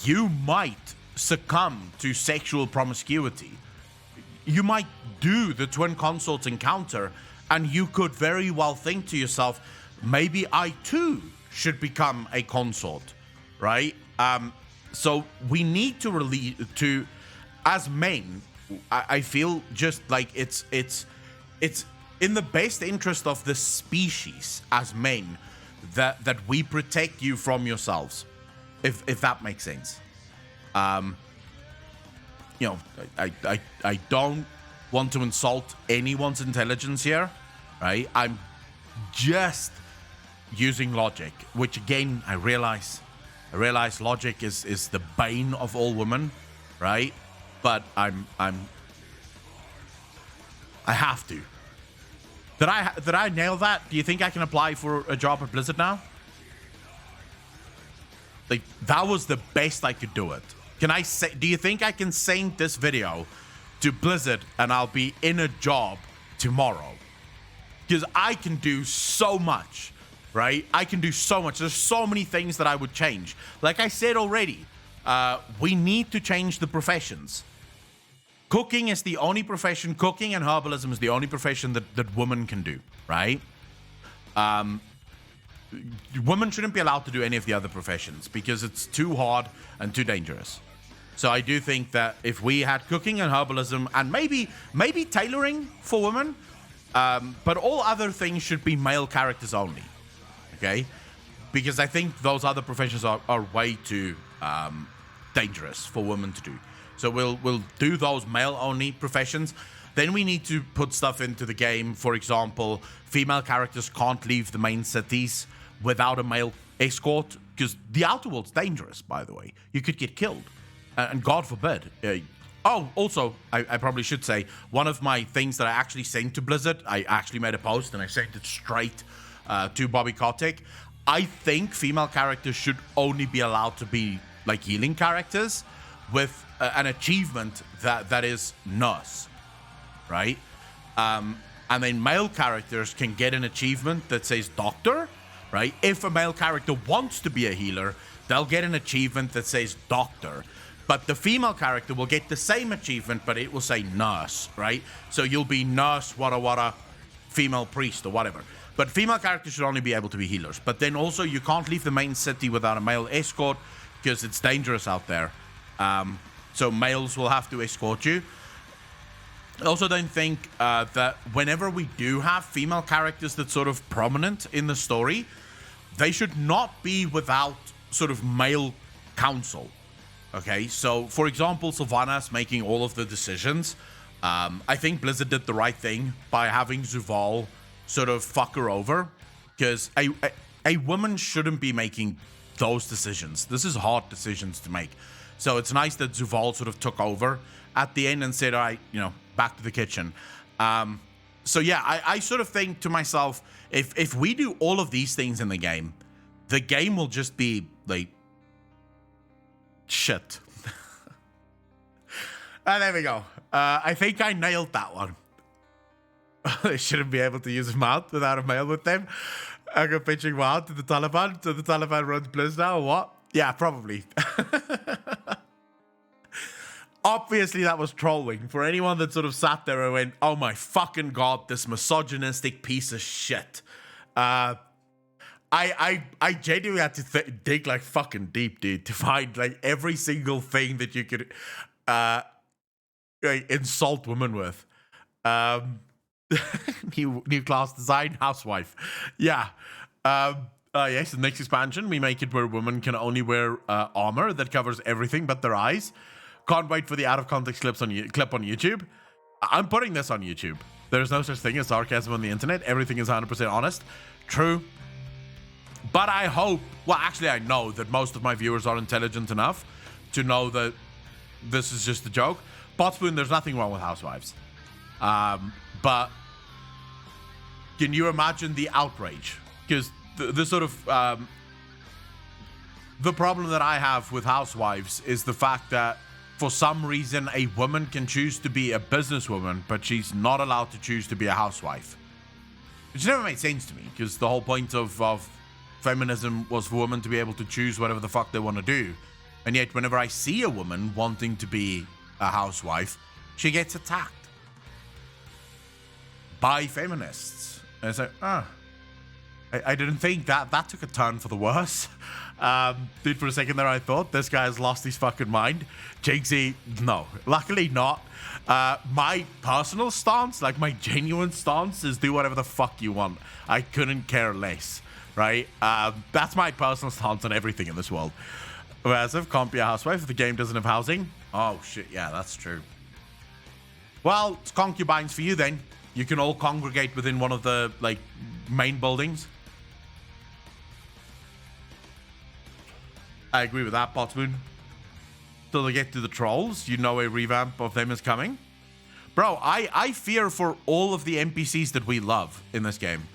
you might succumb to sexual promiscuity. You might do the twin consorts encounter, and you could very well think to yourself, maybe I too should become a consort, right? So we need to as men, I feel just like it's in the best interest of the species as men that we protect you from yourselves, if that makes sense. I don't want to insult anyone's intelligence here, right? I'm just using logic, which again, I realize logic is the bane of all women, right? But I have to. Did I nail that? Do you think I can apply for a job at Blizzard now? Like, that was the best I could do it. Do you think I can send this video to Blizzard and I'll be in a job tomorrow? Because I can do so much, right? I can do so much. There's so many things that I would change. Like I said already, we need to change the professions. Cooking is the only profession, cooking and herbalism is the only profession that women can do, right? Women shouldn't be allowed to do any of the other professions because it's too hard and too dangerous. So I do think that if we had cooking and herbalism and maybe tailoring for women, but all other things should be male characters only, okay? Because I think those other professions are way too dangerous for women to do. So we'll do those male-only professions. Then we need to put stuff into the game. For example, female characters can't leave the main cities without a male escort, because the Outer World's dangerous, by the way. You could get killed, and God forbid. Also, I probably should say, one of my things that I actually sent to Blizzard, I actually made a post, and I sent it straight to Bobby Kotick. I think female characters should only be allowed to be, like, healing characters with an achievement that is nurse, right? And then male characters can get an achievement that says doctor, right? If a male character wants to be a healer, they'll get an achievement that says doctor. But the female character will get the same achievement, but it will say nurse, right? So you'll be nurse, wada, female priest or whatever. But female characters should only be able to be healers. But then also you can't leave the main city without a male escort because it's dangerous out there. So males will have to escort you. I also don't think that whenever we do have female characters that's sort of prominent in the story, they should not be without sort of male counsel. Okay, so for example, Sylvanas making all of the decisions. I think Blizzard did the right thing by having Zuvul sort of fuck her over, because a woman shouldn't be making those decisions. This is hard decisions to make. So it's nice that Zuvul sort of took over at the end and said, all right, back to the kitchen. So yeah, I sort of think to myself, if we do all of these things in the game will just be like shit. There we go. I think I nailed that one. They shouldn't be able to use a mount without a mail with them. I go pitching wild to the Taliban. So the Taliban runs Blizz now, or what? Yeah, probably. Obviously, that was trolling. For anyone that sort of sat there and went, oh my fucking god, this misogynistic piece of shit. I genuinely had to dig like fucking deep, dude, to find like every single thing that you could insult women with. New class design, housewife. Yeah. Yes, the next expansion, we make it where women can only wear armor that covers everything but their eyes. Can't wait for the out-of-context clip on YouTube. I'm putting this on YouTube. There's no such thing as sarcasm on the internet. Everything is 100% honest. True. But I hope, well, actually, I know that most of my viewers are intelligent enough to know that this is just a joke. Potspoon, there's nothing wrong with housewives. But can you imagine the outrage? Because the sort of the problem that I have with housewives is the fact that for some reason a woman can choose to be a businesswoman, but she's not allowed to choose to be a housewife. Which never made sense to me, because the whole point of feminism was for women to be able to choose whatever the fuck they want to do. And yet whenever I see a woman wanting to be a housewife, she gets attacked by feminists. And it's like, I didn't think that took a turn for the worse. Dude, for a second there I thought this guy has lost his fucking mind. Jinxie, no, luckily not. My personal stance, like my genuine stance, is do whatever the fuck you want. I couldn't care less, right? That's my personal stance on everything in this world. Whereas if can't be a housewife if the game doesn't have housing. Oh shit, yeah, that's true. Well, it's concubines for you then. You can all congregate within one of the like main buildings. I agree with that, Potspoon. Till they get to the trolls, you know a revamp of them is coming. Bro, I fear for all of the NPCs that we love in this game.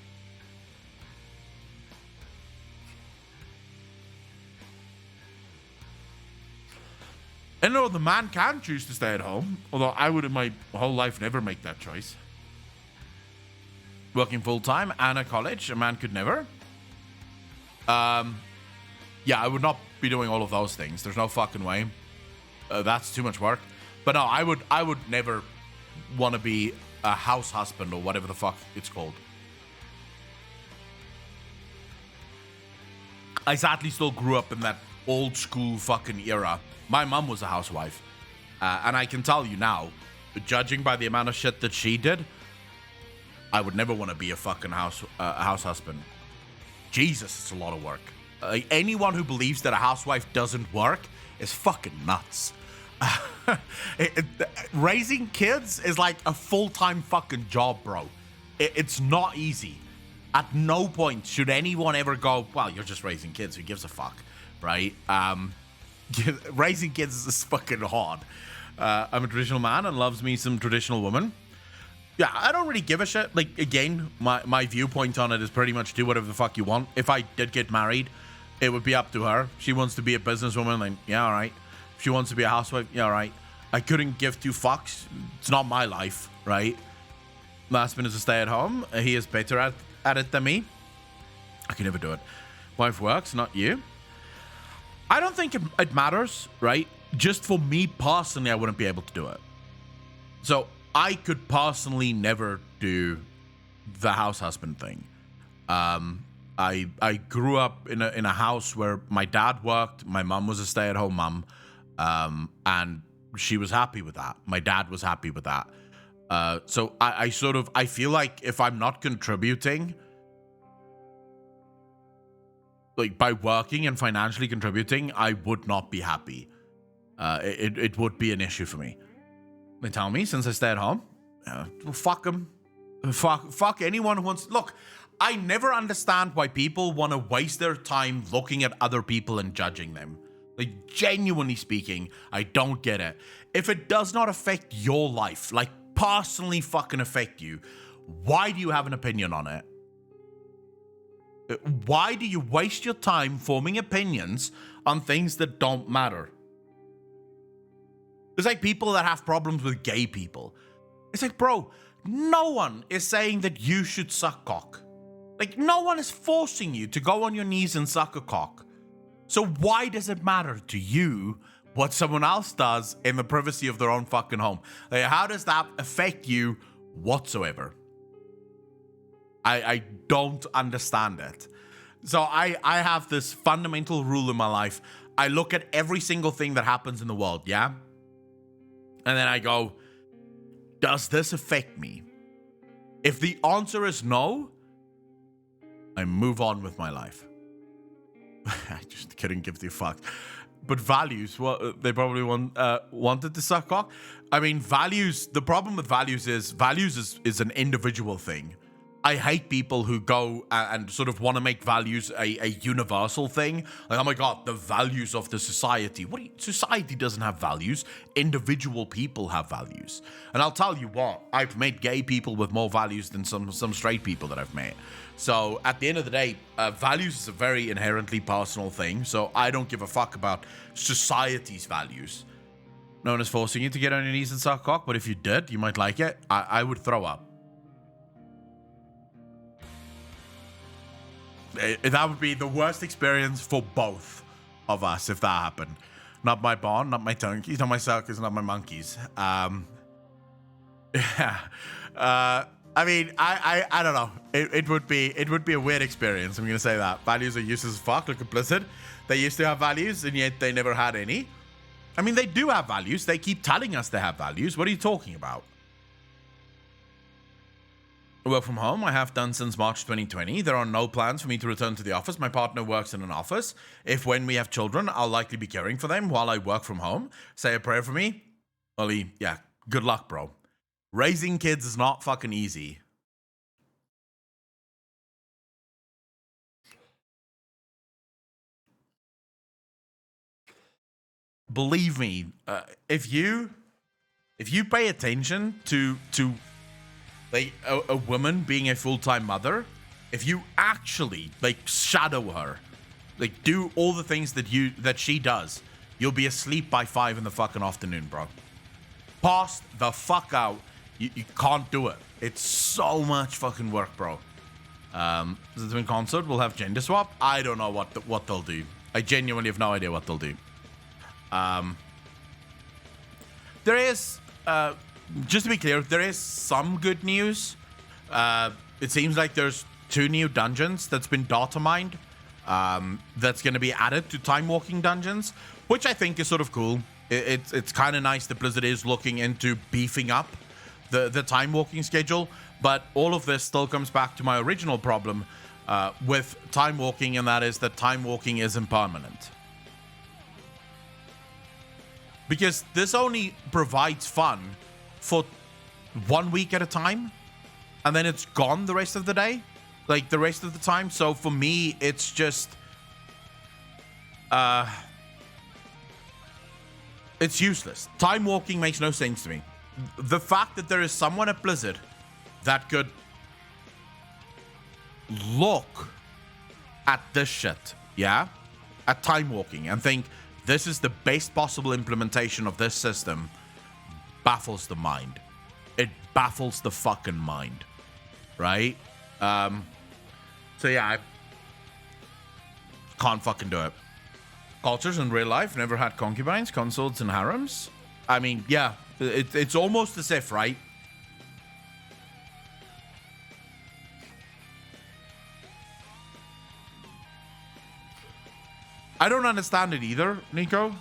And no, the man can choose to stay at home, although I would in my whole life never make that choice. Working full-time and at college, a man could never. Yeah, I would not be doing all of those things. There's no fucking way. That's too much work. But no, I would never want to be a house husband or whatever the fuck it's called. I sadly still grew up in that old school fucking era. My mum was a housewife. And I can tell you now, judging by the amount of shit that she did, I would never want to be a fucking house husband. Jesus, it's a lot of work. Anyone who believes that a housewife doesn't work is fucking nuts. Raising kids is like a full-time fucking job, bro. It's not easy. At no point should anyone ever go, well, you're just raising kids. Who gives a fuck, right? Raising kids is fucking hard. I'm a traditional man and loves me some traditional woman. Yeah, I don't really give a shit. Like, again, my viewpoint on it is pretty much do whatever the fuck you want. If I did get married, it would be up to her. She wants to be a businesswoman, then yeah, all right. If she wants to be a housewife, yeah, all right. I couldn't give two fucks. It's not my life, right? My husband is a stay-at-home. He is better at it than me. I can never do it. Wife works, not you. I don't think it matters, right? Just for me personally, I wouldn't be able to do it. So I could personally never do the house husband thing. I grew up in a house where my dad worked, my mum was a stay-at-home mum, and she was happy with that. My dad was happy with that. So I feel like if I'm not contributing, like by working and financially contributing, I would not be happy. It would be an issue for me. They tell me since I stay at home, well, fuck them. Fuck anyone who wants. Look, I never understand why people want to waste their time looking at other people and judging them. Like, genuinely speaking, I don't get it. If it does not affect your life, like personally fucking affect you, why do you have an opinion on it? Why do you waste your time forming opinions on things that don't matter? It's like people that have problems with gay people. It's like, bro, no one is saying that you should suck cock. Like, no one is forcing you to go on your knees and suck a cock. So why does it matter to you what someone else does in the privacy of their own fucking home? Like, how does that affect you whatsoever? I don't understand it. So I have this fundamental rule in my life. I look at every single thing that happens in the world, yeah? And then I go, does this affect me? If the answer is no, I move on with my life. I just couldn't give a fuck. But values, well, they probably wanted to suck cock. I mean, values, the problem with values is an individual thing. I hate people who go and sort of want to make values a universal thing. Like, oh my God, the values of the society. Society doesn't have values. Individual people have values. And I'll tell you what, I've met gay people with more values than some straight people that I've met. So at the end of the day, values is a very inherently personal thing. So I don't give a fuck about society's values. No one is forcing you to get on your knees and suck cock, but if you did, you might like it. I would throw up. That would be the worst experience for both of us if that happened. Not my barn, not my turkeys, not my circus, not my monkeys. Yeah. I mean, I don't know. It would be a weird experience. I'm gonna say that. Values are useless as fuck. Look at Blizzard. They used to have values, and yet they never had any. I mean, they do have values. They keep telling us they have values. What are you talking about? Work from home, I have done since March 2020. There are no plans for me to return to the office. My partner works in an office. If when we have children, I'll likely be caring for them while I work from home. Say a prayer for me. Ollie, yeah, good luck, bro. Raising kids is not fucking easy. Believe me, if you pay attention to like a woman being a full-time mother, if you actually like shadow her, like do all the things that she does, you'll be asleep by 5 in the fucking afternoon, bro. Pass the fuck out. You can't do it. It's so much fucking work, bro. The Twin Consort will have gender swap. I don't know what they'll do. I genuinely have no idea what they'll do. There is just to be clear, there is some good news. It seems like there's 2 new dungeons that's been data mined. That's going to be added to time walking dungeons, which I think is sort of cool. It's kind of nice that Blizzard is looking into beefing up the time walking schedule, but all of this still comes back to my original problem with time walking, and that is that time walking isn't permanent. Because this only provides fun for 1 week at a time, and then it's gone the rest of the day, like the rest of the time. So for me, it's just it's useless. Time walking makes no sense to me. The fact that there is someone at Blizzard that could look at this shit, yeah, at time walking, and think this is the best possible implementation of this system, baffles the mind. It baffles the fucking mind, right? So yeah, I can't fucking do it. Cultures in real life never had concubines, consorts, and harems. I mean, yeah, it's almost as if, right? I don't understand it either, Nico.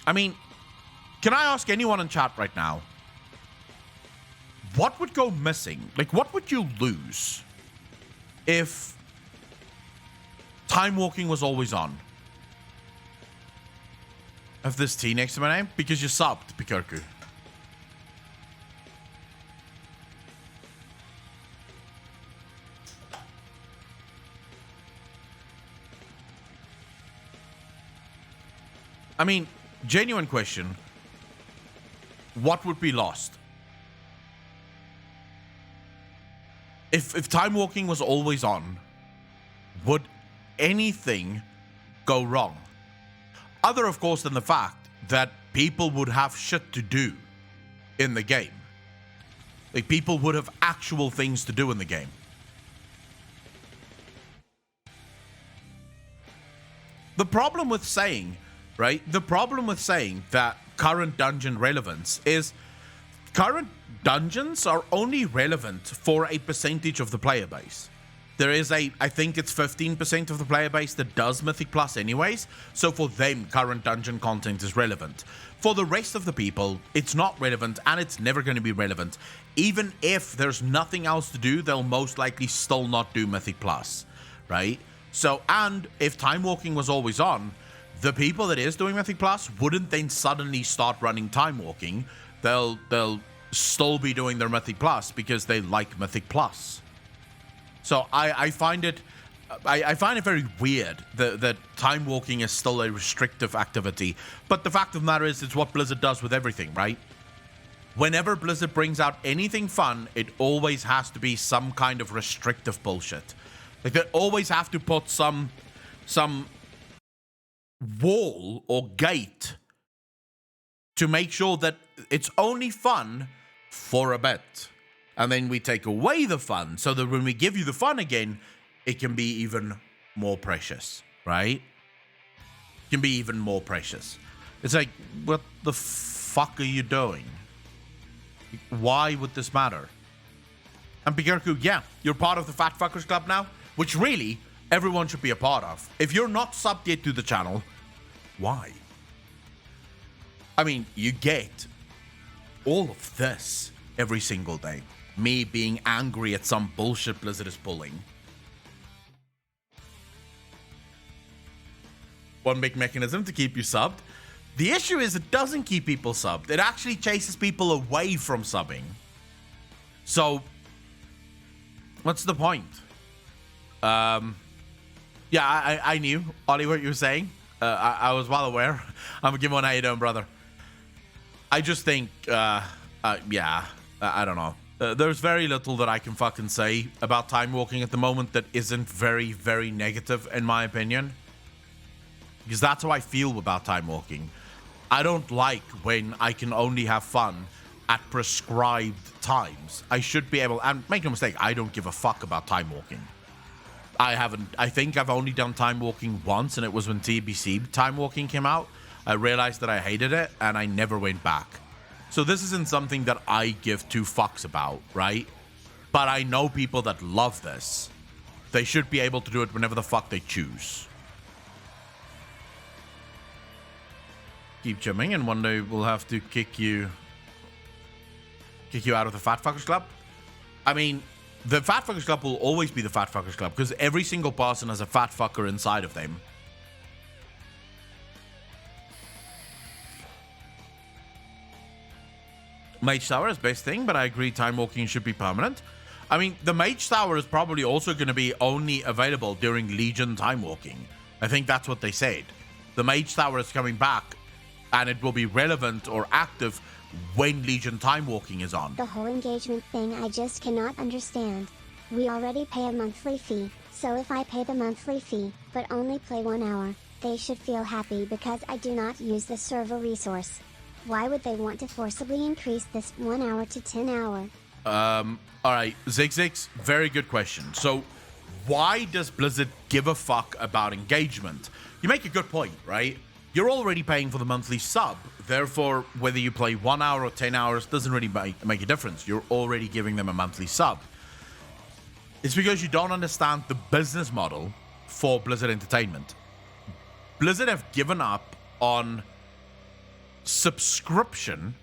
I mean, can I ask anyone in chat right now? What would go missing? Like, what would you lose if time walking was always on? Have this T next to my name? Because you subbed, Pikarku. I mean, genuine question. what would be lost? If time walking was always on, would anything go wrong? Other, of course, than the fact that people would have shit to do in the game. Like, people would have actual things to do in the game. The problem with saying, right? The problem with saying that current dungeon relevance is current dungeons are only relevant for a percentage of the player base. There is I think it's 15% of the player base that does Mythic Plus anyways, so for them, current dungeon content is relevant. For the rest of the people, it's not relevant, and it's never going to be relevant. Even if there's nothing else to do, they'll most likely still not do Mythic Plus, right? So, and if time walking was always on, the people that is doing Mythic Plus wouldn't then suddenly start running time walking. They'll still be doing their Mythic Plus because they like Mythic Plus. So I find it very weird that time walking is still a restrictive activity. But the fact of the matter is, it's what Blizzard does with everything, right? Whenever Blizzard brings out anything fun, it always has to be some kind of restrictive bullshit. Like, they always have to put some wall or gate to make sure that it's only fun for a bit. And then we take away the fun so that when we give you the fun again, it can be even more precious, right? It can be even more precious. It's like, what the fuck are you doing? Why would this matter? And Pigerku, yeah, you're part of the Fat Fuckers Club now, which really everyone should be a part of. If you're not subbed yet to the channel, why? I mean, you get all of this every single day. Me being angry at some bullshit Blizzard is pulling. One big mechanism to keep you subbed. The issue is it doesn't keep people subbed. It actually chases people away from subbing. So, what's the point? Yeah, I knew, Ollie, what you were saying. I was well aware. I'm a give one. How you doing, brother? I just think, yeah, I don't know. There's very little that I can fucking say about time walking at the moment that isn't very, very negative, in my opinion. Because that's how I feel about time walking. I don't like when I can only have fun at prescribed times. I should be able, and make no mistake, I don't give a fuck about time walking. I think I've only done time walking once, and it was when TBC time walking came out. I realized that I hated it, and I never went back. So this isn't something that I give two fucks about, right? But I know people that love this. They should be able to do it whenever the fuck they choose. Keep gymming, and one day we'll have to kick you out of the Fat Fuckers Club. I mean, the Fat Fuckers Club will always be the Fat Fuckers Club because every single person has a fat fucker inside of them. Mage Tower is best thing, but I agree time walking should be permanent. I mean, the Mage Tower is probably also going to be only available during Legion time walking. I think that's what they said. The Mage Tower is coming back, and it will be relevant or active when Legion time walking is on. The whole engagement thing I just cannot understand. We already pay a monthly fee, so if I pay the monthly fee, but only play 1 hour, they should feel happy because I do not use the server resource. Why would they want to forcibly increase this 1 hour to 10 hour? Alright, Zigzix, very good question. So, why does Blizzard give a fuck about engagement? You make a good point, right? You're already paying for the monthly sub. Therefore, whether you play 1 hour or 10 hours doesn't really make a difference. You're already giving them a monthly sub. It's because you don't understand the business model for Blizzard Entertainment. Blizzard have given up on subscription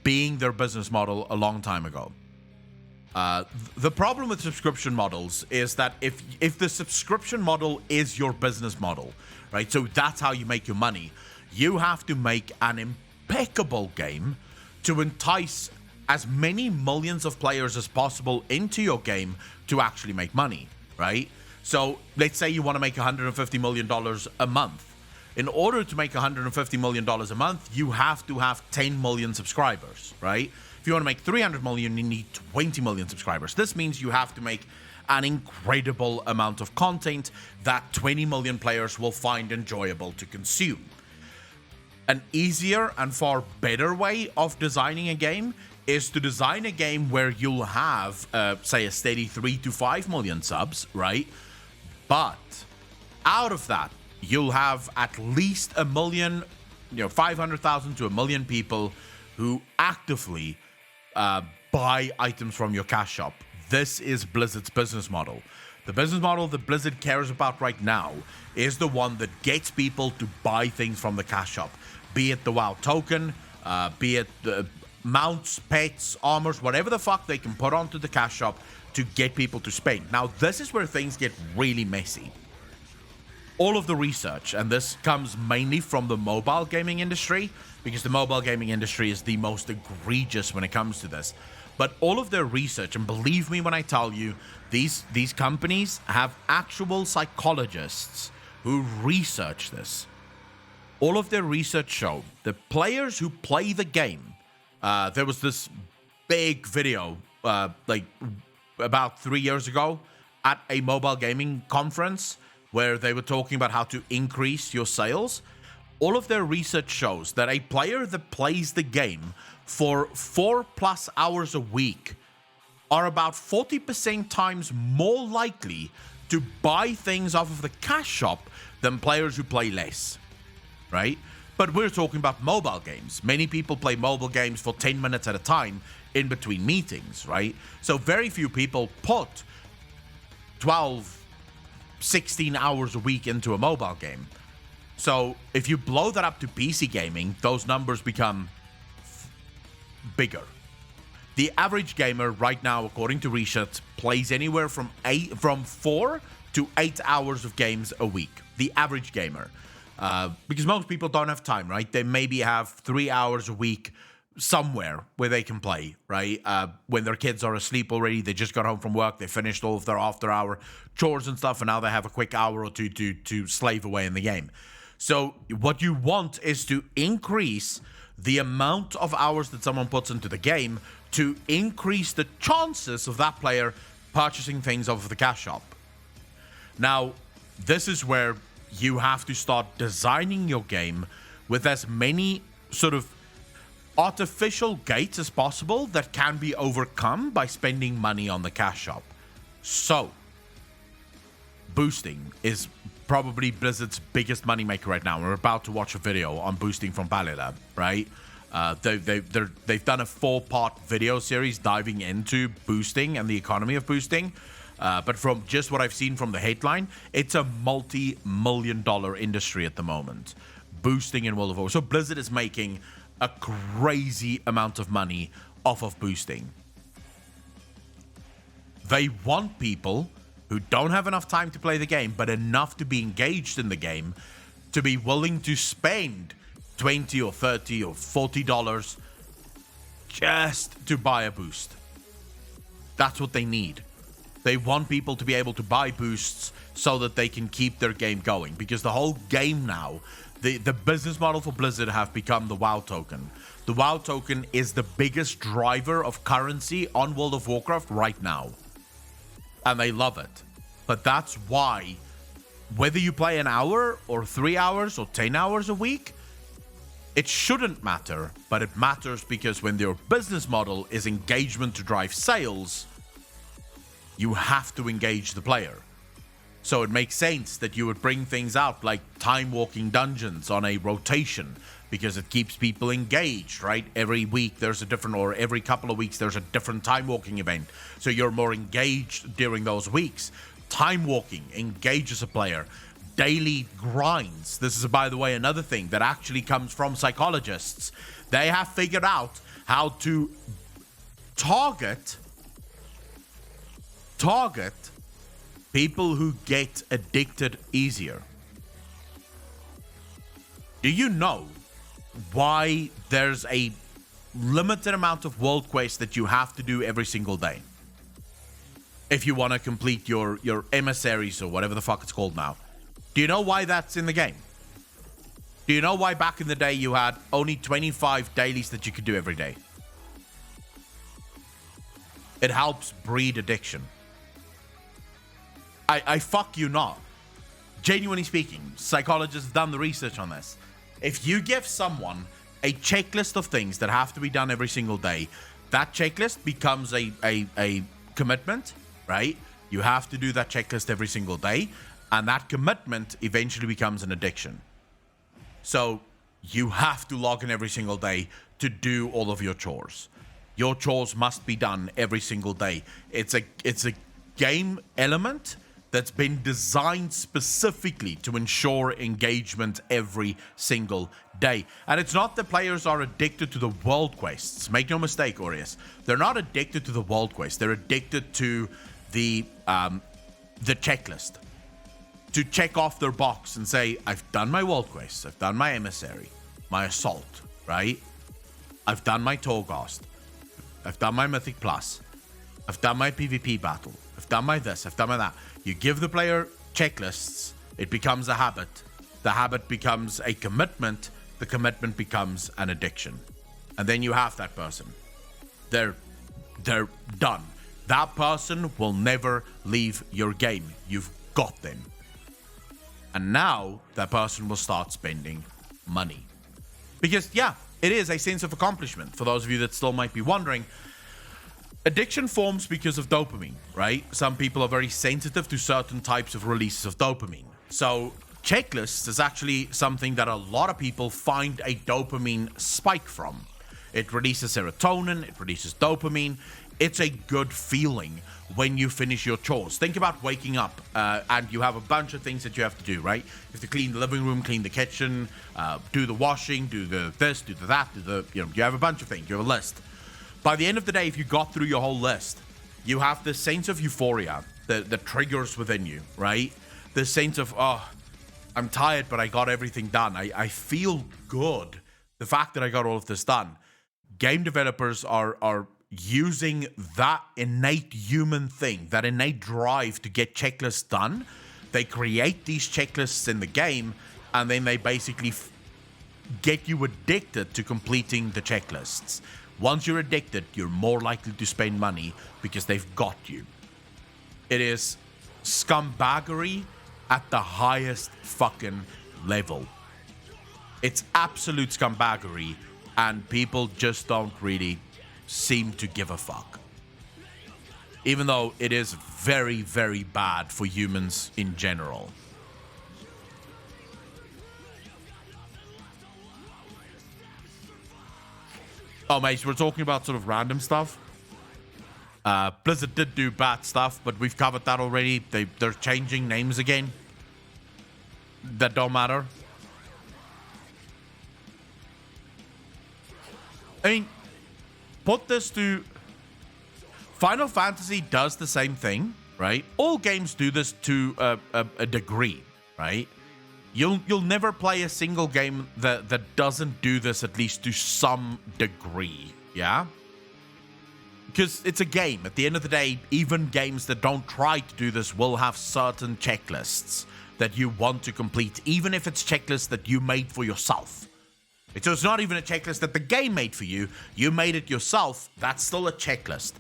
being their business model a long time ago. The problem with subscription models is that if the subscription model is your business model, right, so that's how you make your money, you have to make an impeccable game to entice as many millions of players as possible into your game to actually make money, right? So let's say you want to make $150 million a month. In order to make $150 million a month, you have to have 10 million subscribers, right? If you want to make 300 million, you need 20 million subscribers. This means you have to make an incredible amount of content that 20 million players will find enjoyable to consume. An easier and far better way of designing a game is to design a game where you'll have, say, a steady 3 to 5 million subs, right? But out of that, you'll have at least a million, 500,000 to a million people who actively buy items from your cash shop. This is Blizzard's business model. The business model that Blizzard cares about right now is the one that gets people to buy things from the cash shop, be it the WoW token, be it the mounts, pets, armors, whatever the fuck they can put onto the cash shop to get people to spend. Now, this is where things get really messy. All of the research, and this comes mainly from the mobile gaming industry, because the mobile gaming industry is the most egregious when it comes to this. But all of their research, and believe me when I tell you, these companies have actual psychologists who research this. All of their research show the players who play the game. There was this big video, like about 3 years ago, at a mobile gaming conference where they were talking about how to increase your sales. All of their research shows that a player that plays the game for 4+ hours a week are about 40% times more likely to buy things off of the cash shop than players who play less, right? But we're talking about mobile games. Many people play mobile games for 10 minutes at a time in between meetings, right? So very few people put 12, 16 hours a week into a mobile game. So if you blow that up to PC gaming, those numbers become bigger. The average gamer right now, according to research, plays anywhere from 4 to 8 hours of games a week. The average gamer. Because most people don't have time, right? They maybe have 3 hours a week somewhere where they can play, right? When their kids are asleep already, they just got home from work, they finished all of their after-hour chores and stuff, and now they have a quick hour or two to slave away in the game. So what you want is to increase the amount of hours that someone puts into the game to increase the chances of that player purchasing things off of the cash shop. Now, this is where you have to start designing your game with as many sort of artificial gates as possible that can be overcome by spending money on the cash shop. So, boosting is probably Blizzard's biggest moneymaker right now. We're about to watch a video on boosting from Balilab, right? They've done a 4-part video series diving into boosting and the economy of boosting. But from just what I've seen from the headline, it's a multi-million-dollar industry at the moment. Boosting in World of Warcraft. So Blizzard is making a crazy amount of money off of boosting. They want people who don't have enough time to play the game, but enough to be engaged in the game, to be willing to spend $20 or $30 or $40 just to buy a boost. That's what they need. They want people to be able to buy boosts so that they can keep their game going. Because the whole game now, the business model for Blizzard have become the WoW token. The WoW token is the biggest driver of currency on World of Warcraft right now. And they love it. But that's why, whether you play an hour or 3 hours or 10 hours a week, it shouldn't matter. But it matters because when your business model is engagement to drive sales, you have to engage the player. So it makes sense that you would bring things out like time-walking dungeons on a rotation, because it keeps people engaged, right? Every week there's a different, or every couple of weeks there's a different time-walking event. So you're more engaged during those weeks. Time-walking engages a player. Daily grinds. This is, by the way, another thing that actually comes from psychologists. They have figured out how to target people who get addicted easier. Do you know why there's a limited amount of world quests that you have to do every single day if you want to complete your emissaries or whatever the fuck it's called now? Do you know why that's in the game? Do you know why back in the day you had only 25 dailies that you could do every day? It helps breed addiction. I fuck you not. Genuinely speaking, psychologists have done the research on this. If you give someone a checklist of things that have to be done every single day, that checklist becomes a commitment, right? You have to do that checklist every single day, and that commitment eventually becomes an addiction. So you have to log in every single day to do all of your chores. Your chores must be done every single day. It's a game element that's been designed specifically to ensure engagement every single day. And it's not that players are addicted to the world quests. Make no mistake, Aureus. They're not addicted to the world quest. They're addicted to the checklist. To check off their box and say, I've done my world quests. I've done my emissary, my assault, right? I've done my Torghast. I've done my Mythic Plus. I've done my PvP battle. I've done my this. I've done my that. You give the player checklists, it becomes a habit. The habit becomes a commitment. The commitment becomes an addiction. And then you have that person. They're done. That person will never leave your game. You've got them. And now that person will start spending money. Because, yeah, it is a sense of accomplishment. For those of you that still might be wondering, addiction forms because of dopamine, right? Some people are very sensitive to certain types of releases of dopamine. So checklists is actually something that a lot of people find a dopamine spike from. It releases serotonin, it releases dopamine. It's a good feeling when you finish your chores. Think about waking up and you have a bunch of things that you have to do, right? You have to clean the living room, clean the kitchen, do the washing, do the this, do the that, you have a bunch of things. You have a list. By the end of the day, if you got through your whole list, you have this sense of euphoria that triggers within you, right? This sense of, oh, I'm tired, but I got everything done. I feel good. The fact that I got all of this done. Game developers are using that innate human thing, that innate drive to get checklists done. They create these checklists in the game, and then they basically get you addicted to completing the checklists. Once you're addicted, you're more likely to spend money because they've got you. It is scumbaggery at the highest fucking level. It's absolute scumbaggery, and people just don't really seem to give a fuck. Even though it is very, very bad for humans in general. Oh, mate, we're talking about sort of random stuff. Blizzard did do bad stuff, but we've covered that already. They're changing names again. That don't matter. I mean, put this to... Final Fantasy does the same thing, right? All games do this to a degree, right? You'll never play a single game that doesn't do this at least to some degree, yeah? Because it's a game. At the end of the day, even games that don't try to do this will have certain checklists that you want to complete, even if it's checklists that you made for yourself. So it's not even a checklist that the game made for you. You made it yourself. That's still a checklist.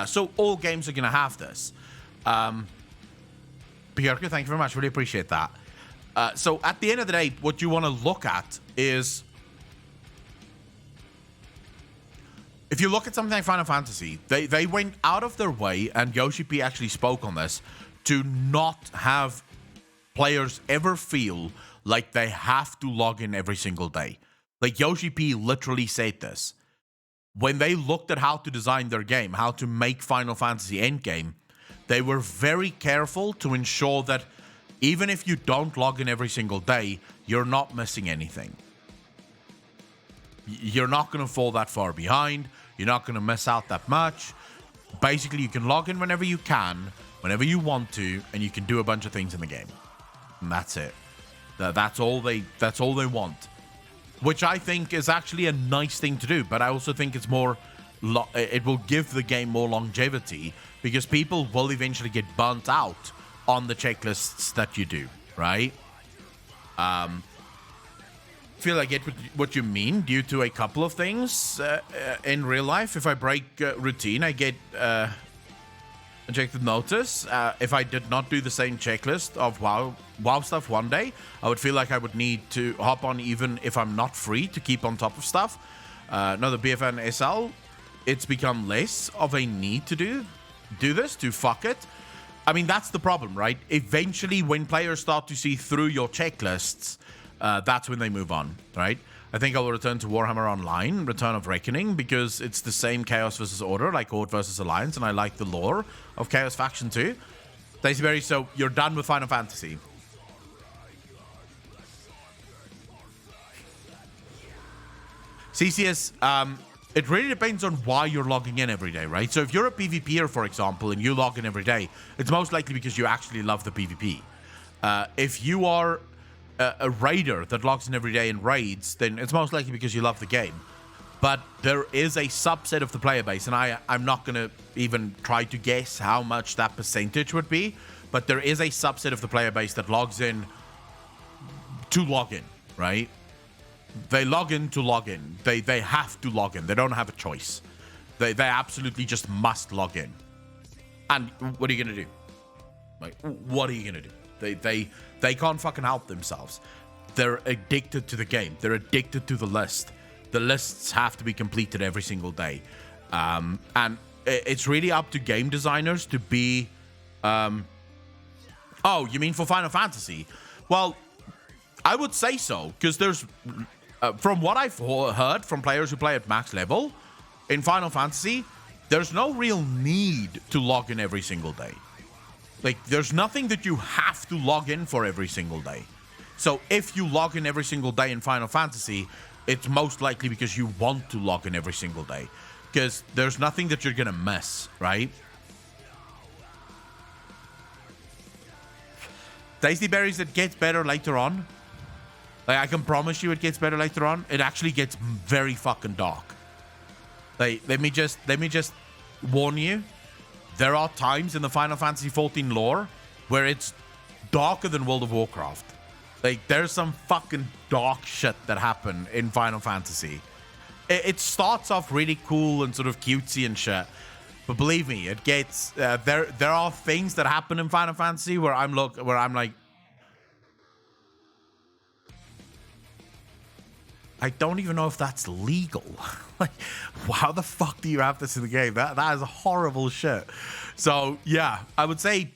So all games are going to have this. Björk, thank you very much. Really appreciate that. So at the end of the day, what you want to look at is... If you look at something like Final Fantasy, they went out of their way, and Yoshi P actually spoke on this, to not have players ever feel like they have to log in every single day. Like, Yoshi P literally said this. When they looked at how to design their game, how to make Final Fantasy Endgame, they were very careful to ensure that even if you don't log in every single day, you're not missing anything. You're not going to fall that far behind. You're not going to miss out that much. Basically, you can log in whenever you can, whenever you want to, and you can do a bunch of things in the game. And that's it. That's all they want. Which I think is actually a nice thing to do, but I also think it's more... it will give the game more longevity, because people will eventually get burnt out on the checklists that you do, right? feel I get what you mean due to a couple of things in real life. If I break routine, I get ejected notice. If I did not do the same checklist of WoW stuff one day, I would feel like I would need to hop on even if I'm not free to keep on top of stuff. No, the BFN SL, it's become less of a need to do this, to fuck it. I mean, that's the problem, right? Eventually, when players start to see through your checklists, that's when they move on, right? I think I will return to Warhammer Online, Return of Reckoning, because it's the same Chaos versus Order, like Horde versus Alliance, and I like the lore of Chaos Faction 2. Stacyberry, so you're done with Final Fantasy. CCS, it really depends on why you're logging in every day, right? So if you're a PvPer, for example, and you log in every day, it's most likely because you actually love the PvP. If you are a raider that logs in every day and raids, then it's most likely because you love the game. But there is a subset of the player base, and I'm not going to even try to guess how much that percentage would be, but there is a subset of the player base that logs in to log in, right? They log in to log in. They have to log in. They don't have a choice. They absolutely just must log in. And what are you going to do? Like, what are you going to do? They can't fucking help themselves. They're addicted to the game. They're addicted to the list. The lists have to be completed every single day. And it's really up to game designers to be... Oh, you mean for Final Fantasy? Well, I would say so, because there's... from what I've heard from players who play at max level, in Final Fantasy, there's no real need to log in every single day. Like, there's nothing that you have to log in for every single day. So if you log in every single day in Final Fantasy, it's most likely because you want to log in every single day. Because there's nothing that you're gonna miss, right? Tasty Berries, it gets better later on. Like, I can promise you it gets better later on. It actually gets very fucking dark. Like, let me just warn you. There are times in the Final Fantasy XIV lore where it's darker than World of Warcraft. Like, there's some fucking dark shit that happen in Final Fantasy. It starts off really cool and sort of cutesy and shit. But believe me, it gets... there are things that happen in Final Fantasy where I'm like... I don't even know if that's legal. Like, how the fuck do you have this in the game? That is horrible shit. So, yeah, I would say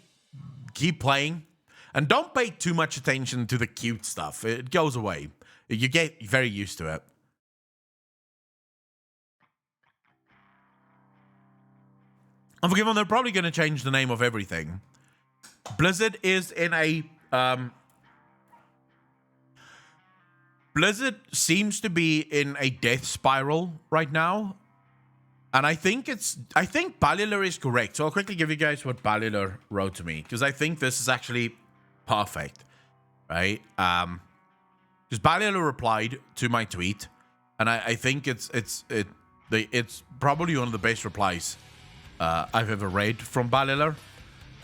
keep playing. And don't pay too much attention to the cute stuff. It goes away. You get very used to it. Unforgiven, they're probably going to change the name of everything. Blizzard is in a... Blizzard seems to be in a death spiral right now. And I think Ballilar is correct. So I'll quickly give you guys what Ballilar wrote to me, because I think this is actually perfect, right? Because Ballilar replied to my tweet, and I think it's probably one of the best replies I've ever read from Ballilar.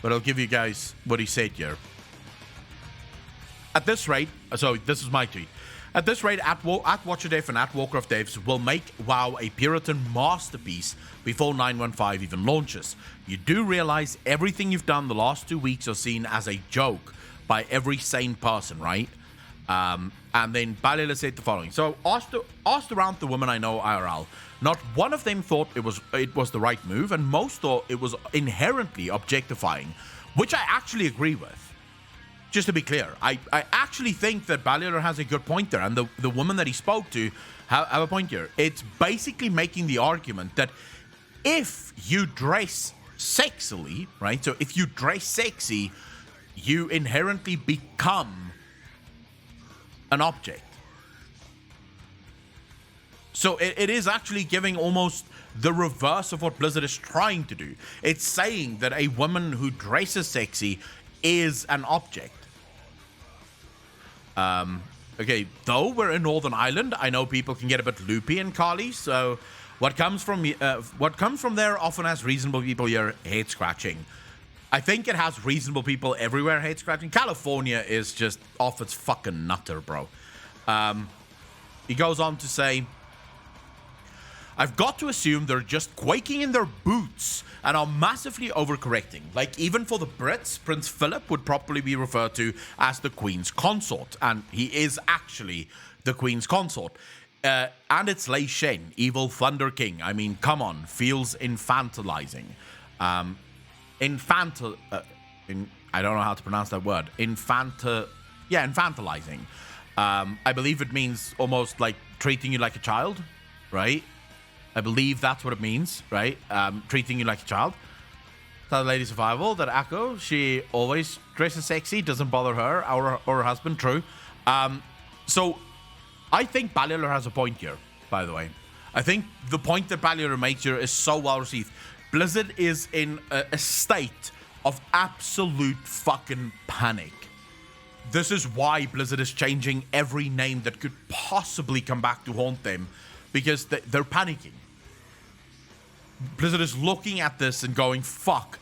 But I'll give you guys what he said here. At this rate, so this is my tweet. At this rate, at WatcherDev and at Warcraft Devs will make WoW a Puritan masterpiece before 915 even launches. You do realize everything you've done the last 2 weeks are seen as a joke by every sane person, right? And then Balila said the following. So asked around the women I know IRL. Not one of them thought it was the right move, and most thought it was inherently objectifying, which I actually agree with. Just to be clear, I actually think that Ballilar has a good point there, and the woman that he spoke to have a point here. It's basically making the argument that if you dress sexily, right? So if you dress sexy, you inherently become an object. So it is actually giving almost the reverse of what Blizzard is trying to do. It's saying that a woman who dresses sexy is an object. Okay, though we're in Northern Ireland, I know people can get a bit loopy in Kali, so what comes from there often has reasonable people here hate scratching. I think it has reasonable people everywhere hate scratching. California is just off its fucking nutter, bro. He goes on to say, I've got to assume they're just quaking in their boots and are massively overcorrecting. Like, even for the Brits, Prince Philip would probably be referred to as the Queen's consort. And he is actually the Queen's consort. And it's Lei Shen, evil Thunder King. I mean, come on, feels infantilizing. I don't know how to pronounce that word. Infantilizing. I believe it means almost like treating you like a child, right? I believe that's what it means, right? Treating you like a child. That Lady Survival, that Akko, she always dresses sexy, doesn't bother her or her husband, true. So I think Balliol has a point here, by the way. I think the point that Balliol makes here is so well received. Blizzard is in a state of absolute fucking panic. This is why Blizzard is changing every name that could possibly come back to haunt them, because they're panicking. Blizzard is looking at this and going, fuck,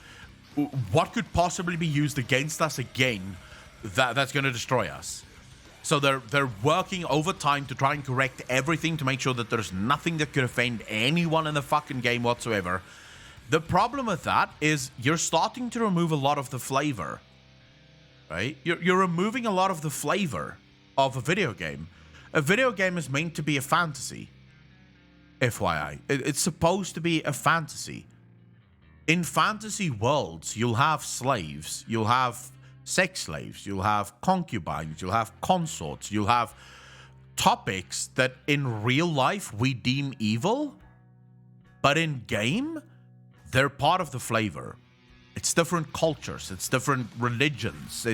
what could possibly be used against us again that's going to destroy us? So they're working overtime to try and correct everything to make sure that there's nothing that could offend anyone in the fucking game whatsoever. The problem with that is you're starting to remove a lot of the flavor, right? You're removing a lot of the flavor of a video game. A video game is meant to be a fantasy. FYI. It's supposed to be a fantasy. In fantasy worlds, you'll have slaves, you'll have sex slaves, you'll have concubines, you'll have consorts, you'll have topics that in real life we deem evil, but in game, they're part of the flavor. It's different cultures, it's different religions,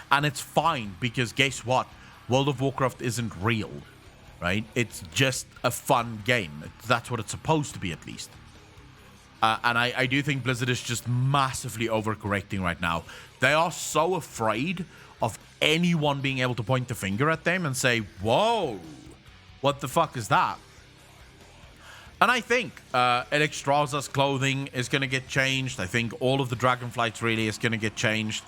and it's fine, because guess what? World of Warcraft isn't real. Right? It's just a fun game. That's what it's supposed to be, at least. And I do think Blizzard is just massively overcorrecting right now. They are so afraid of anyone being able to point the finger at them and say, whoa, what the fuck is that? And I think Electraza's clothing is going to get changed. I think all of the Dragonflights really is going to get changed.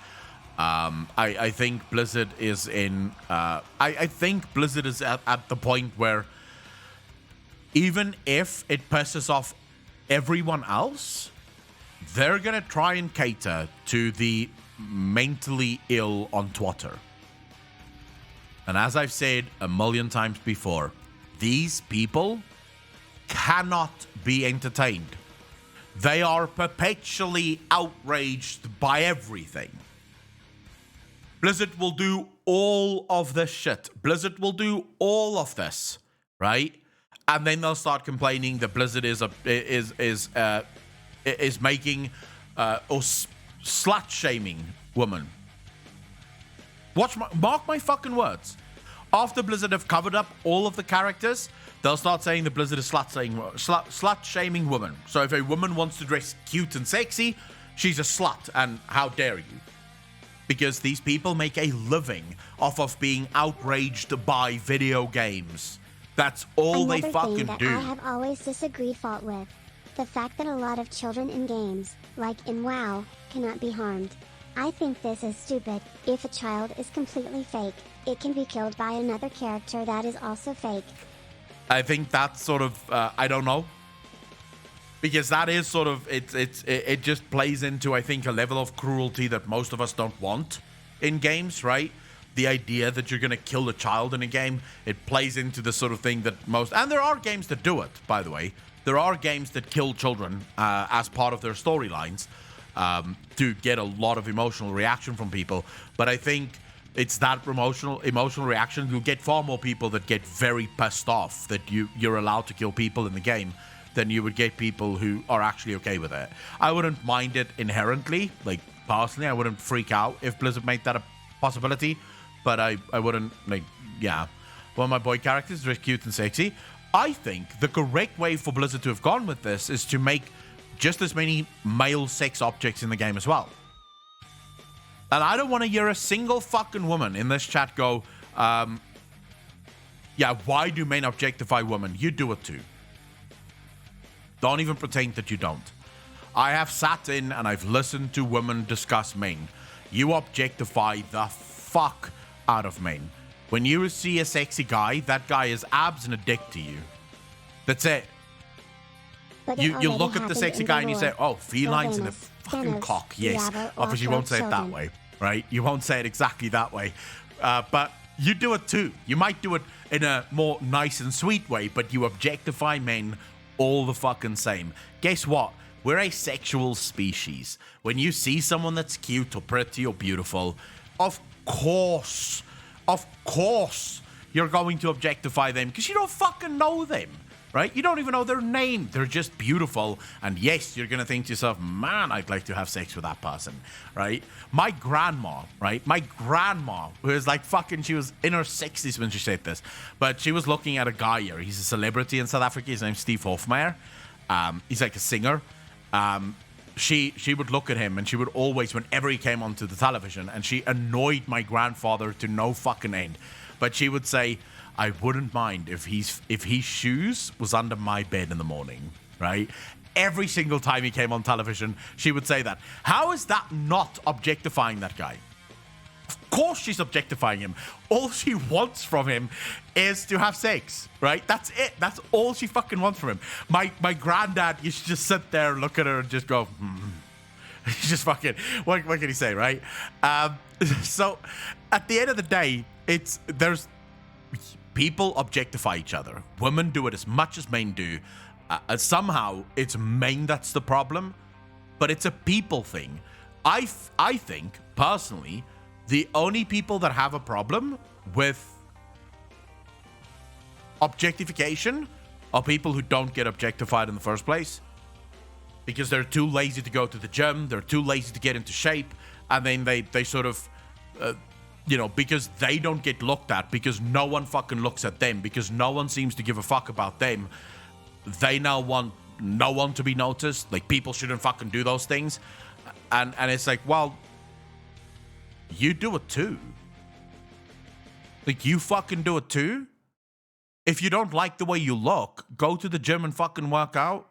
I think Blizzard is in... I think Blizzard is at the point where even if it pisses off everyone else, they're going to try and cater to the mentally ill on Twitter. And as I've said a million times before, these people cannot be entertained. They are perpetually outraged by everything. Blizzard will do all of this shit. Blizzard will do all of this, right? And then they'll start complaining that Blizzard is making or slut shaming women. Mark my fucking words. After Blizzard have covered up all of the characters, they'll start saying that Blizzard is slut shaming women. So if a woman wants to dress cute and sexy, she's a slut, and how dare you? Because these people make a living off of being outraged by video games. That's all they fucking do. I have always disagreed fault with the fact that a lot of children in games, like in WoW, cannot be harmed. I think this is stupid. If a child is completely fake, it can be killed by another character that is also fake. I think that's sort of I don't know. Because that is sort of, it just plays into, I think, a level of cruelty that most of us don't want in games, right? The idea that you're going to kill a child in a game, it plays into the sort of thing that most, and there are games that do it, by the way. There are games that kill children as part of their storylines to get a lot of emotional reaction from people. But I think it's that emotional reaction. You'll get far more people that get very pissed off that you're allowed to kill people in the game than you would get people who are actually okay with it. I wouldn't mind it inherently, like personally, I wouldn't freak out if Blizzard made that a possibility, but I wouldn't, like, yeah. One of my boy characters is very cute and sexy. I think the correct way for Blizzard to have gone with this is to make just as many male sex objects in the game as well. And I don't want to hear a single fucking woman in this chat go, yeah, why do men objectify women? You do it too. Don't even pretend that you don't. I have sat in and I've listened to women discuss men. You objectify the fuck out of men. When you see a sexy guy, that guy is abs and a dick to you. That's it. But You it look already at the happened sexy in guy the and you say, war. oh, felines and a famous. fucking Thanos, cock. Yes. Diablo, Obviously, you or won't say it that children. way, right? You won't say it exactly that way. But you do it too. You might do it in a more nice and sweet way, but you objectify men all the fucking same. Guess what? We're a sexual species. When you see someone that's cute or pretty or beautiful, of course, you're going to objectify them because you don't fucking know them, right? You don't even know their name. They're just beautiful. And yes, you're going to think to yourself, man, I'd like to have sex with that person, right? My grandma, right? My grandma, who is like fucking, she was in her 60s when she said this, but she was looking at a guy here. He's a celebrity in South Africa. His name's Steve Hofmeyer. He's like a singer. She would look at him and she would always, whenever he came onto the television, and she annoyed my grandfather to no fucking end. But she would say, I wouldn't mind if his shoes was under my bed in the morning, right? Every single time he came on television, she would say that. How is that not objectifying that guy? Of course she's objectifying him. All she wants from him is to have sex, right? That's it. That's all she fucking wants from him. My granddad used to just sit there, look at her, and just go, just fucking, what can he say, right? So at the end of the day, there's people objectify each other. Women do it as much as men do. Somehow it's men that's the problem, but it's a people thing. I think personally, the only people that have a problem with objectification are people who don't get objectified in the first place because they're too lazy to go to the gym, they're too lazy to get into shape, and then they sort of, because they don't get looked at, because no one fucking looks at them, because no one seems to give a fuck about them, they now want no one to be noticed. Like, people shouldn't fucking do those things. And it's like, well, you do it too. Like, you fucking do it too. If you don't like the way you look, go to the gym and fucking work out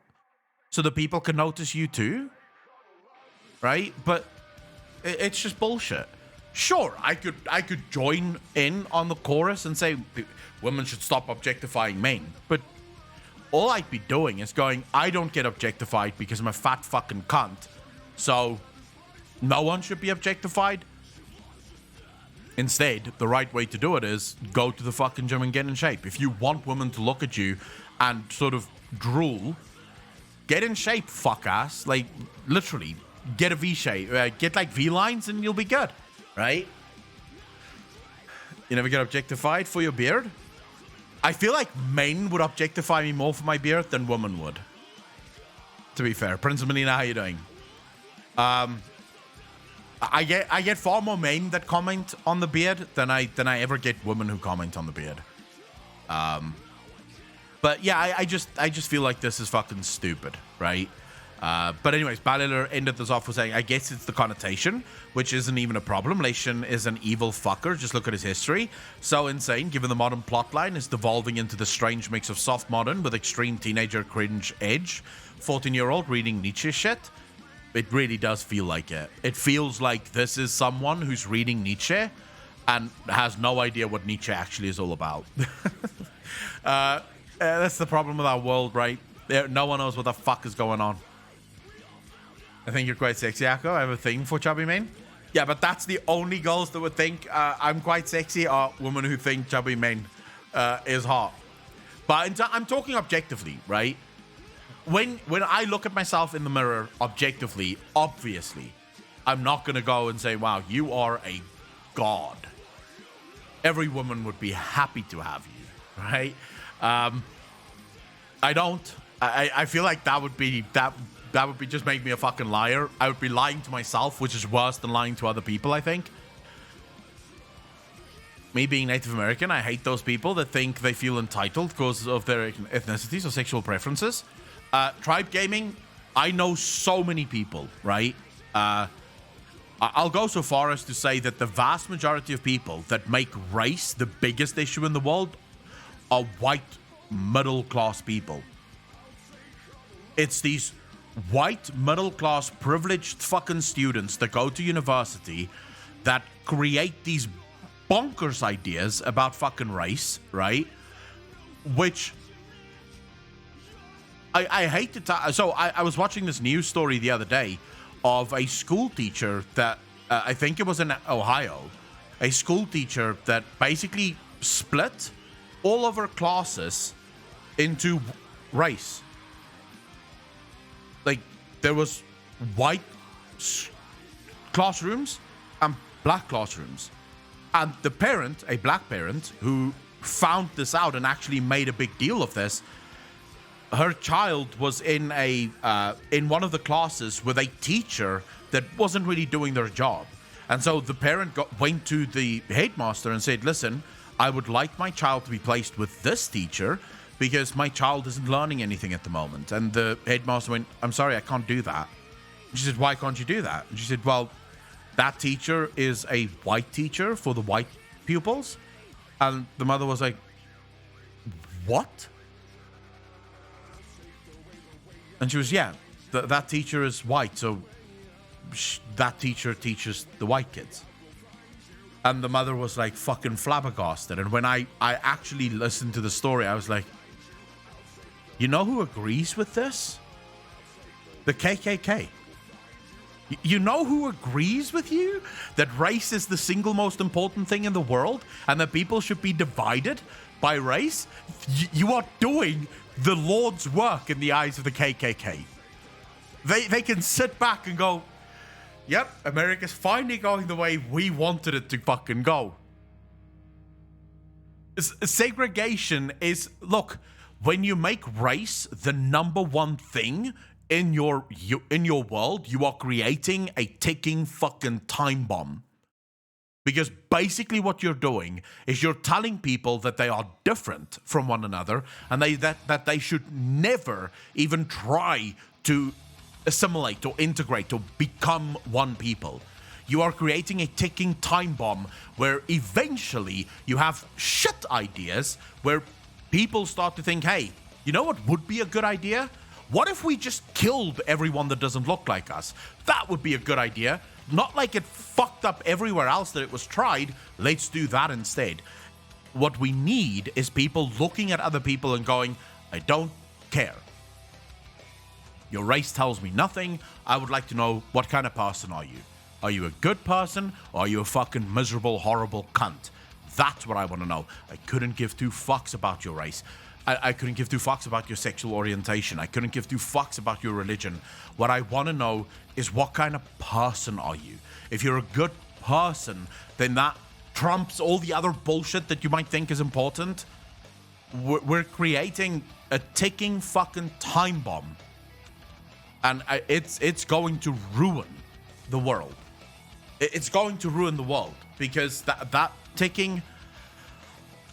so that people can notice you too. Right? But it's just bullshit. Sure, I could join in on the chorus and say women should stop objectifying men. But all I'd be doing is going, I don't get objectified because I'm a fat fucking cunt. So no one should be objectified. Instead, the right way to do it is go to the fucking gym and get in shape. If you want women to look at you and sort of drool, get in shape, fuck ass. Like, literally, get a V shape. Get like V lines and you'll be good, right? You never get objectified for your beard? I feel like men would objectify me more for my beard than women would. To be fair. Prince Melina, how you doing? I get far more men that comment on the beard than I ever get women who comment on the beard. But yeah, I just feel like this is fucking stupid, right? But anyways, Balliler ended this off with saying, I guess it's the connotation, which isn't even a problem. Leishan is an evil fucker. Just look at his history. So insane, given the modern plotline is devolving into the strange mix of soft modern with extreme teenager cringe edge. 14-year-old reading Nietzsche shit. It really does feel like it. It feels like this is someone who's reading Nietzsche and has no idea what Nietzsche actually is all about. That's the problem with our world, right? No one knows what the fuck is going on. I think you're quite sexy, Akko. I have a thing for chubby men. Yeah, but that's the only girls that would think I'm quite sexy are women who think chubby men is hot. But I'm talking objectively, right? When I look at myself in the mirror objectively, obviously, I'm not going to go and say, wow, you are a god. Every woman would be happy to have you, right? I don't. I feel like that would be just make me a fucking liar. I would be lying to myself, which is worse than lying to other people, I think. Me being Native American, I hate those people that think they feel entitled because of their ethnicities or sexual preferences. Tribe gaming, I know so many people, right? I'll go so far as to say that the vast majority of people that make race the biggest issue in the world are white middle-class people. It's these white middle-class privileged fucking students that go to university that create these bonkers ideas about fucking race, right? Which I hate to tell. So I was watching this news story the other day of a school teacher that I think it was in Ohio, a school teacher that basically split all of her classes into race. Like, there was white classrooms and black classrooms. And the parent, a black parent, who found this out and actually made a big deal of this, her child was in one of the classes with a teacher that wasn't really doing their job. And so the parent went to the headmaster and said, listen, I would like my child to be placed with this teacher because my child isn't learning anything at the moment. And the headmaster went, I'm sorry, I can't do that. She said, why can't you do that? And she said, well, that teacher is a white teacher for the white pupils. And the mother was like, what? And she was, yeah, that teacher is white, so that teacher teaches the white kids. And the mother was like fucking flabbergasted. And when I actually listened to the story, I was like, you know who agrees with this? The KKK. You know who agrees with you that race is the single most important thing in the world and that people should be divided by race? You are doing the Lord's work in the eyes of the KKK. They can sit back and go, yep, America's finally going the way we wanted it to fucking go. Segregation is, look, when you make race the number one thing in your world, you are creating a ticking fucking time bomb. Because basically what you're doing is you're telling people that they are different from one another and that they should never even try to assimilate or integrate or become one people. You are creating a ticking time bomb where eventually you have shit ideas where people start to think, hey, you know what would be a good idea? What if we just killed everyone that doesn't look like us? That would be a good idea. Not like it fucked up everywhere else that it was tried. Let's do that instead. What we need is people looking at other people and going, I don't care. Your race tells me nothing. I would like to know, what kind of person are you? Are you a good person or are you a fucking miserable, horrible cunt? That's what I want to know. I couldn't give two fucks about your race. I couldn't give two fucks about your sexual orientation. I couldn't give two fucks about your religion. What I want to know is what kind of person are you? If you're a good person, then that trumps all the other bullshit that you might think is important. We're creating a ticking fucking time bomb. And it's going to ruin the world. It's going to ruin the world because that ticking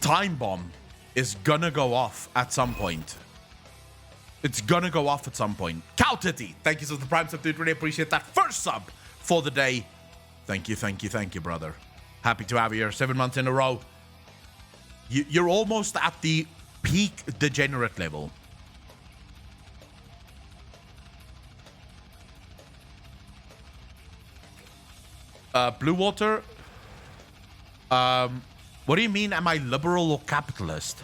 time bomb is gonna go off at some point. It's gonna go off at some point. Cow Titty, thank you so much for the Prime sub, dude. Really appreciate that first sub for the day. Thank you, brother. Happy to have you here. 7 months in a row. You're almost at the peak degenerate level. Blue Water. What do you mean, am I liberal or capitalist?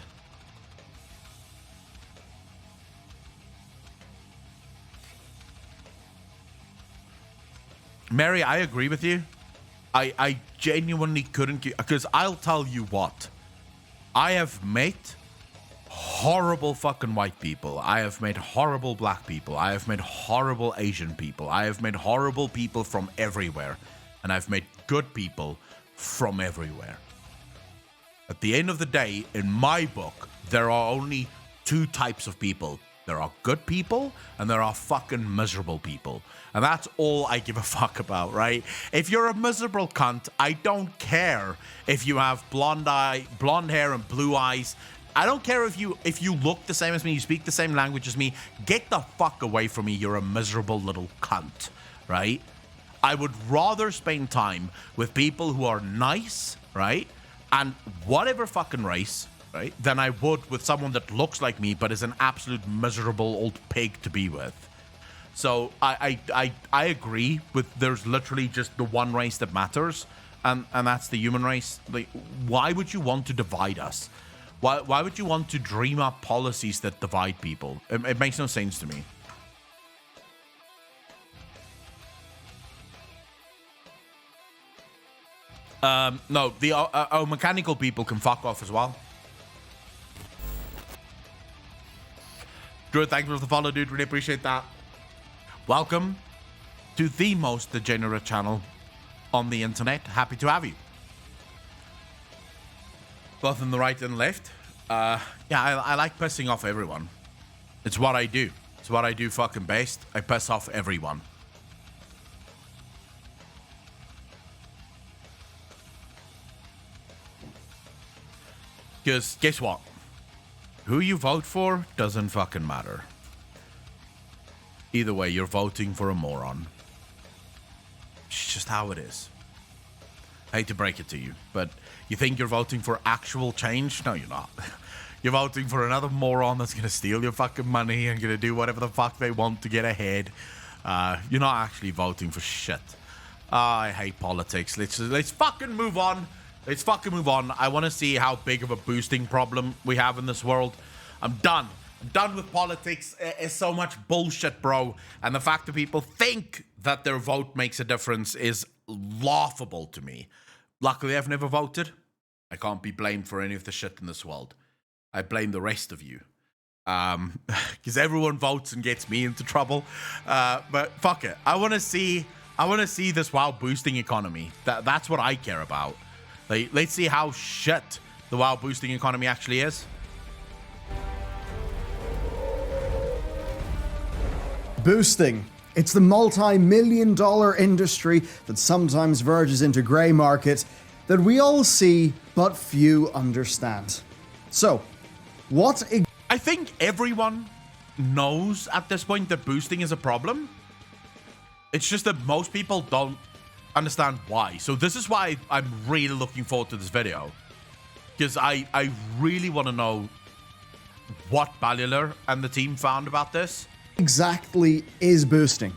Mary, I agree with you. I genuinely couldn't, because I'll tell you what. I have met horrible fucking white people. I have met horrible black people. I have met horrible Asian people. I have met horrible people from everywhere. And I've met good people from everywhere. At the end of the day, in my book, there are only two types of people. There are good people and there are fucking miserable people. And that's all I give a fuck about, right? If you're a miserable cunt, I don't care if you have blonde hair and blue eyes. I don't care if you look the same as me, you speak the same language as me. Get the fuck away from me. You're a miserable little cunt, right? I would rather spend time with people who are nice, right? And whatever fucking race, right? Than I would with someone that looks like me but is an absolute miserable old pig to be with. So I agree with there's literally just the one race that matters. and that's the human race. Like, why would you want to divide us? Why would you want to dream up policies that divide people? It makes no sense to me. No, the mechanical people can fuck off as well. Drew, thank you for the follow, dude. Really appreciate that. Welcome to the most degenerate channel on the internet. Happy to have you. Both on the right and left. Yeah, I like pissing off everyone. It's what I do. It's what I do fucking best. I piss off everyone. Because guess what? Who you vote for doesn't fucking matter. Either way, you're voting for a moron. It's just how it is. I hate to break it to you, but you think you're voting for actual change? No, you're not. You're voting for another moron that's going to steal your fucking money and going to do whatever the fuck they want to get ahead. You're not actually voting for shit. I hate politics. Let's fucking move on. Let's fucking move on. I want to see how big of a boosting problem we have in this world. I'm done. I'm done with politics. It's so much bullshit, bro. And the fact that people think that their vote makes a difference is laughable to me. Luckily, I've never voted. I can't be blamed for any of the shit in this world. I blame the rest of you. Because everyone votes and gets me into trouble. But fuck it. I want to see this WoW boosting economy. That's what I care about. Like, let's see how shit the WoW boosting economy actually is. Boosting. It's the multi-million-dollar industry that sometimes verges into grey market that we all see but few understand. So, I think everyone knows at this point that boosting is a problem. It's just that most people don't understand why. So this is why I'm really looking forward to this video. Because I really want to know what Ballilar and the team found about this. exactly is boosting?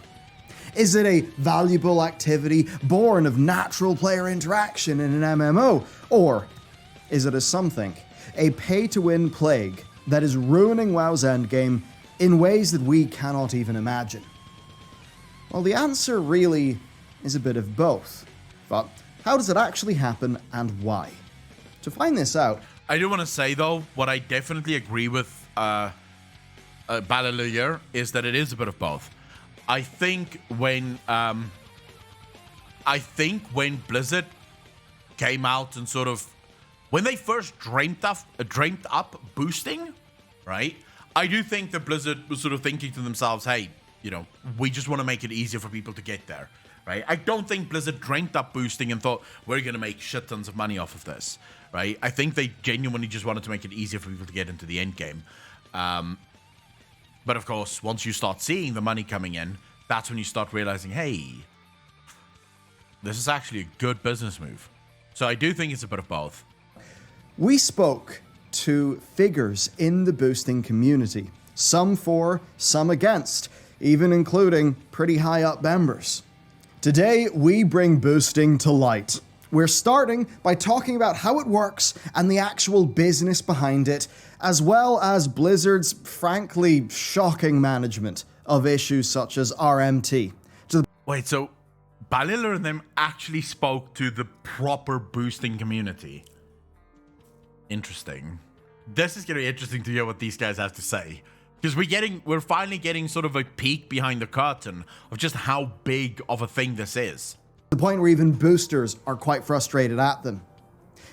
Is it a valuable activity born of natural player interaction in an MMO? Or is it a pay-to-win plague that is ruining WoW's endgame in ways that we cannot even imagine? Well, the answer really is a bit of both. But how does it actually happen and why? To find this out, I do want to say, though, what I definitely agree with Ballilar is that it is a bit of both. I think when Blizzard came out and sort of when they first dreamt up boosting, right? I do think that Blizzard was sort of thinking to themselves, hey, you know, we just want to make it easier for people to get there, right? I don't think Blizzard dreamt up boosting and thought we're going to make shit tons of money off of this, right? I think they genuinely just wanted to make it easier for people to get into the end game. But of course, once you start seeing the money coming in, that's when you start realizing, hey, this is actually a good business move. So I do think it's a bit of both. we spoke to figures in the boosting community, some for, some against, even including pretty high up members. Today, we bring boosting to light. We're starting by talking about how it works and the actual business behind it, as well as Blizzard's frankly shocking management of issues such as RMT. Wait, so Ballilar and them actually spoke to the proper boosting community? Interesting. This is going to be interesting to hear what these guys have to say. Because we're finally getting sort of a peek behind the curtain of just how big of a thing this is. The point where even boosters are quite frustrated at them.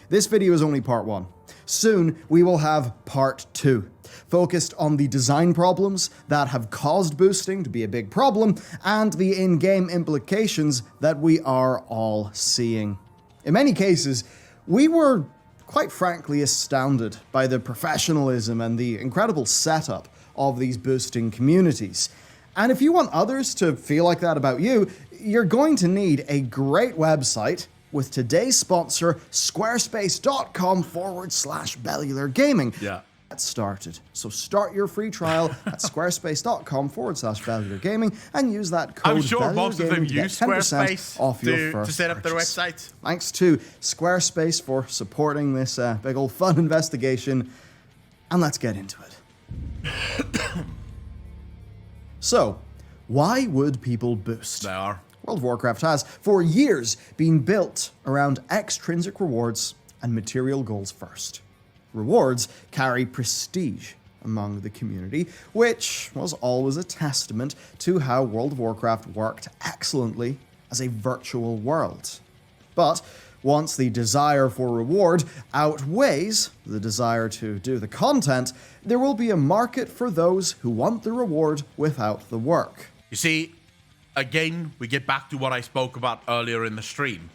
This video is only part 1. Soon, we will have part 2, focused on the design problems that have caused boosting to be a big problem, and the in-game implications that we are all seeing. In many cases, we were, quite frankly, astounded by the professionalism and the incredible setup of these boosting communities. And if you want others to feel like that about you, you're going to need a great website with today's sponsor, squarespace.com/Bellular Gaming. Yeah. started. So start your free trial at squarespace.com/ValueGaming and use that code. I'm sure most of them use Squarespace off your first to set up their purchase. websites. Thanks to Squarespace for supporting this big old fun investigation. And let's get into it. So, why would people boost? They are. World of Warcraft has, for years, been built around extrinsic rewards and material goals first. Rewards carry prestige among the community, which was always a testament to how World of Warcraft worked excellently as a virtual world. But once the desire for reward outweighs the desire to do the content, there will be a market for those who want the reward without the work. You see, again, we get back to what I spoke about earlier in the stream.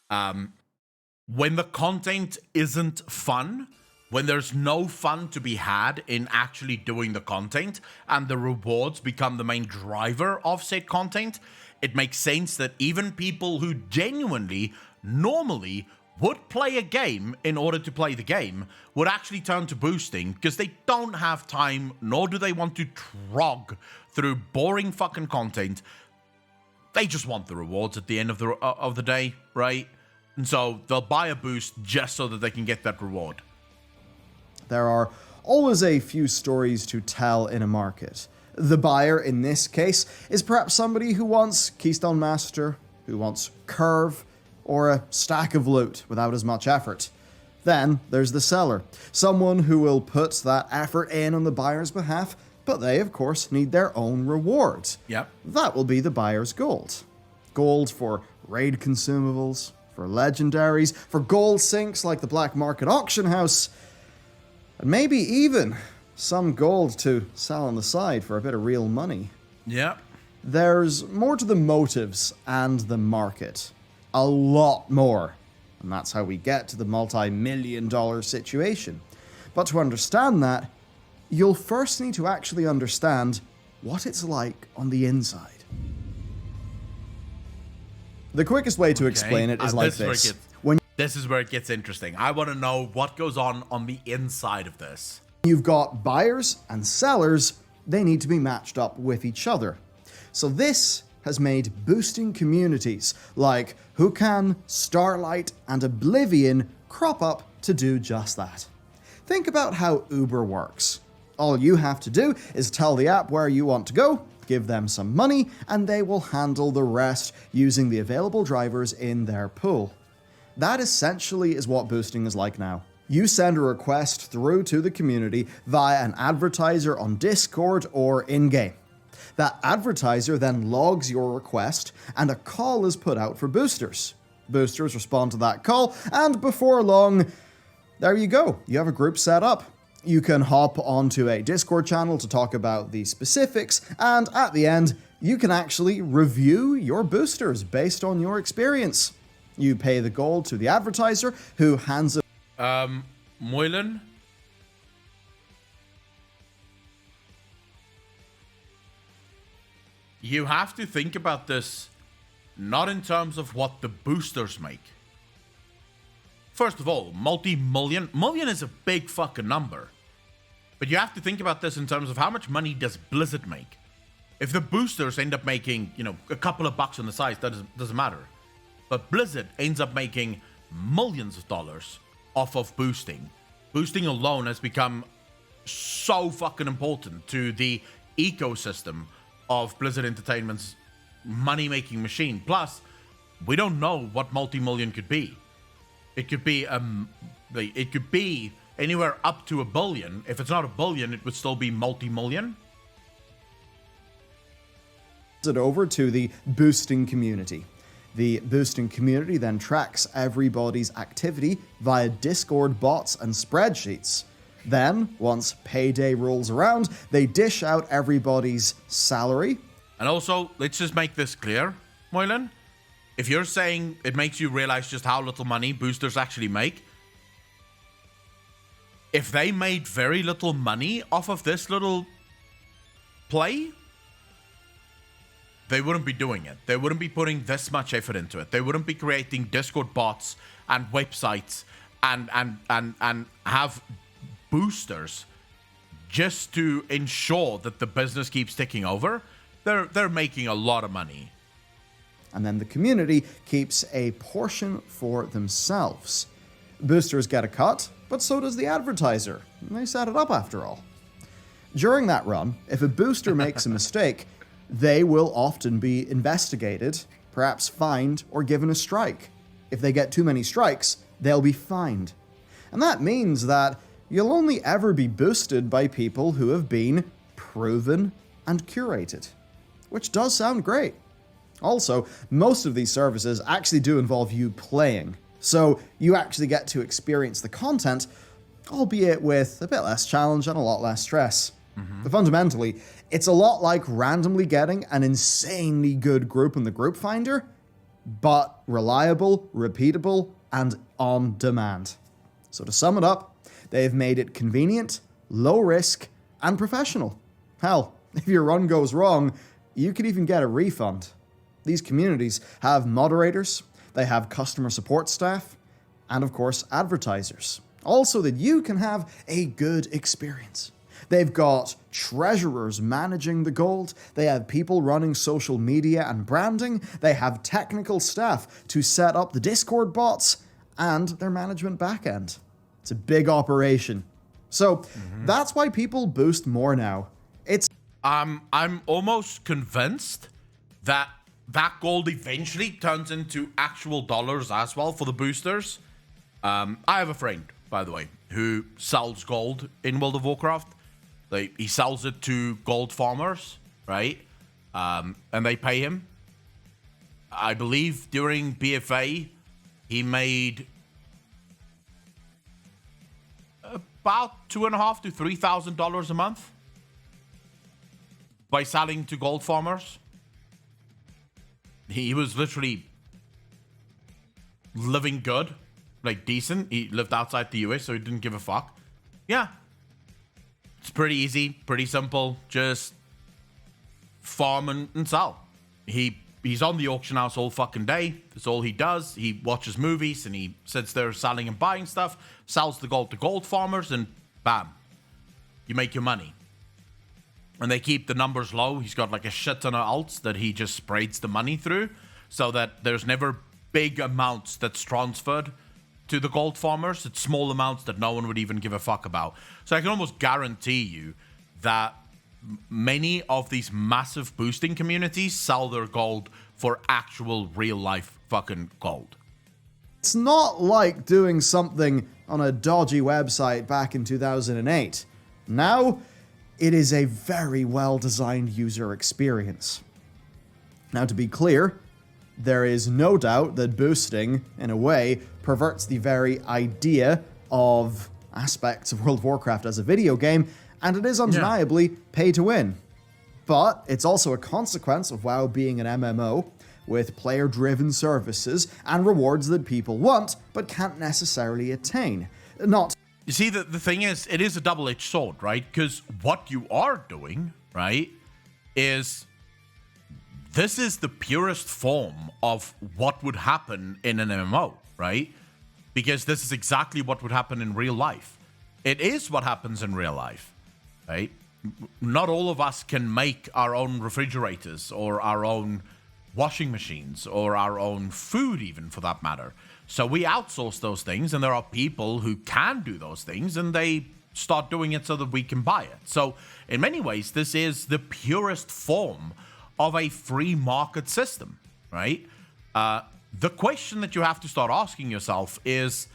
When the content isn't fun, when there's no fun to be had in actually doing the content, and the rewards become the main driver of said content, it makes sense that even people who genuinely, normally, would play a game in order to play the game would actually turn to boosting because they don't have time, nor do they want to trog through boring fucking content. They just want the rewards at the end of the day, right? And so they'll buy a boost just so that they can get that reward. There are always a few stories to tell in a market. The buyer, in this case, is perhaps somebody who wants Keystone Master, who wants Curve, or a stack of loot without as much effort. Then there's the seller, someone who will put that effort in on the buyer's behalf, but they, of course, need their own reward. Yep. That will be the buyer's gold. Gold for raid consumables, for legendaries, for gold sinks like the Black Market Auction House, and maybe even some gold to sell on the side for a bit of real money. Yeah. There's more to the motives and the market. A lot more. And that's how we get to the multi-million-dollar situation. But to understand that, you'll first need to actually understand what it's like on the inside. The quickest way to explain it is like this. This is where it gets interesting. I want to know what goes on the inside of this. You've got buyers and sellers, they need to be matched up with each other. So this has made boosting communities like Hukan, Starlight, and Oblivion crop up to do just that. Think about how Uber works. All you have to do is tell the app where you want to go, give them some money, and they will handle the rest using the available drivers in their pool. That essentially is what boosting is like now. You send a request through to the community via an advertiser on Discord or in-game. That advertiser then logs your request, and a call is put out for boosters. Boosters respond to that call, and before long, there you go. You have a group set up. You can hop onto a Discord channel to talk about the specifics, and at the end, you can actually review your boosters based on your experience. You pay the gold to the advertiser, who hands it. Moylan? You have to think about this not in terms of what the boosters make. First of all, multi-million is a big fucking number. But you have to think about this in terms of how much money does Blizzard make? If the boosters end up making, a couple of bucks on the side, that doesn't matter. But Blizzard ends up making millions of dollars off of boosting. Boosting alone has become so fucking important to the ecosystem of Blizzard Entertainment's money-making machine. Plus, we don't know what multi-million could be. It could be anywhere up to $1 billion. If it's not $1 billion, it would still be multi-million. It over to the boosting community. The boosting community then tracks everybody's activity via Discord bots and spreadsheets. Then, once payday rolls around, they dish out everybody's salary. And also, let's just make this clear, Moylan. If you're saying it makes you realize just how little money boosters actually make, if they made very little money off of this little play, they wouldn't be doing it. They wouldn't be putting this much effort into it. They wouldn't be creating Discord bots and websites and have boosters just to ensure that the business keeps ticking over, they're making a lot of money. And then the community keeps a portion for themselves. Boosters get a cut, but so does the advertiser. They set it up after all. During that run, if a booster makes a mistake, they will often be investigated, perhaps fined, or given a strike. If they get too many strikes, they'll be fined. And that means that you'll only ever be boosted by people who have been proven and curated, which does sound great. Also, most of these services actually do involve you playing, so you actually get to experience the content, albeit with a bit less challenge and a lot less stress. But fundamentally, it's a lot like randomly getting an insanely good group in the group finder, but reliable, repeatable, and on demand. So to sum it up, they've made it convenient, low risk, and professional. Hell, if your run goes wrong, you could even get a refund. These communities have moderators, they have customer support staff, and of course advertisers, all so that you can have a good experience. They've got treasurers managing the gold, they have people running social media and branding, they have technical staff to set up the Discord bots, and their management backend. It's a big operation. So that's why people boost more now. I'm almost convinced that that gold eventually turns into actual dollars as well for the boosters. I have a friend, by the way, who sells gold in World of Warcraft. He sells it to gold farmers, right? And they pay him. I believe during BFA, he made about $2,500 to $3,000 a month by selling to gold farmers. He was literally living good, like decent. He lived outside the US, so he didn't give a fuck. Yeah. It's pretty easy, pretty simple. Just farm and sell. He's on the auction house all fucking day. That's all he does. He watches movies and he sits there selling and buying stuff, sells the gold to gold farmers, and bam, you make your money. And they keep the numbers low. He's got like a shit ton of alts that he just spreads the money through so that there's never big amounts that's transferred to the gold farmers. It's small amounts that no one would even give a fuck about. So I can almost guarantee you that many of these massive boosting communities sell their gold for actual real life fucking gold. It's not like doing something on a dodgy website back in 2008. Now, it is a very well-designed user experience. Now, to be clear, there is no doubt that boosting, in a way, perverts the very idea of aspects of World of Warcraft as a video game, and it is undeniably pay to win. But it's also a consequence of WoW being an MMO, with player-driven services and rewards that people want, but can't necessarily attain. You see, the thing is, it is a double-edged sword, right? Because what you are doing, right, is this is the purest form of what would happen in an MMO, right? Because this is exactly what would happen in real life. It is what happens in real life, right? Not all of us can make our own refrigerators or our own washing machines or our own food, even, for that matter. So we outsource those things, and there are people who can do those things, and they start doing it so that we can buy it. So in many ways, this is the purest form of a free market system, right? The question that you have to start asking yourself is,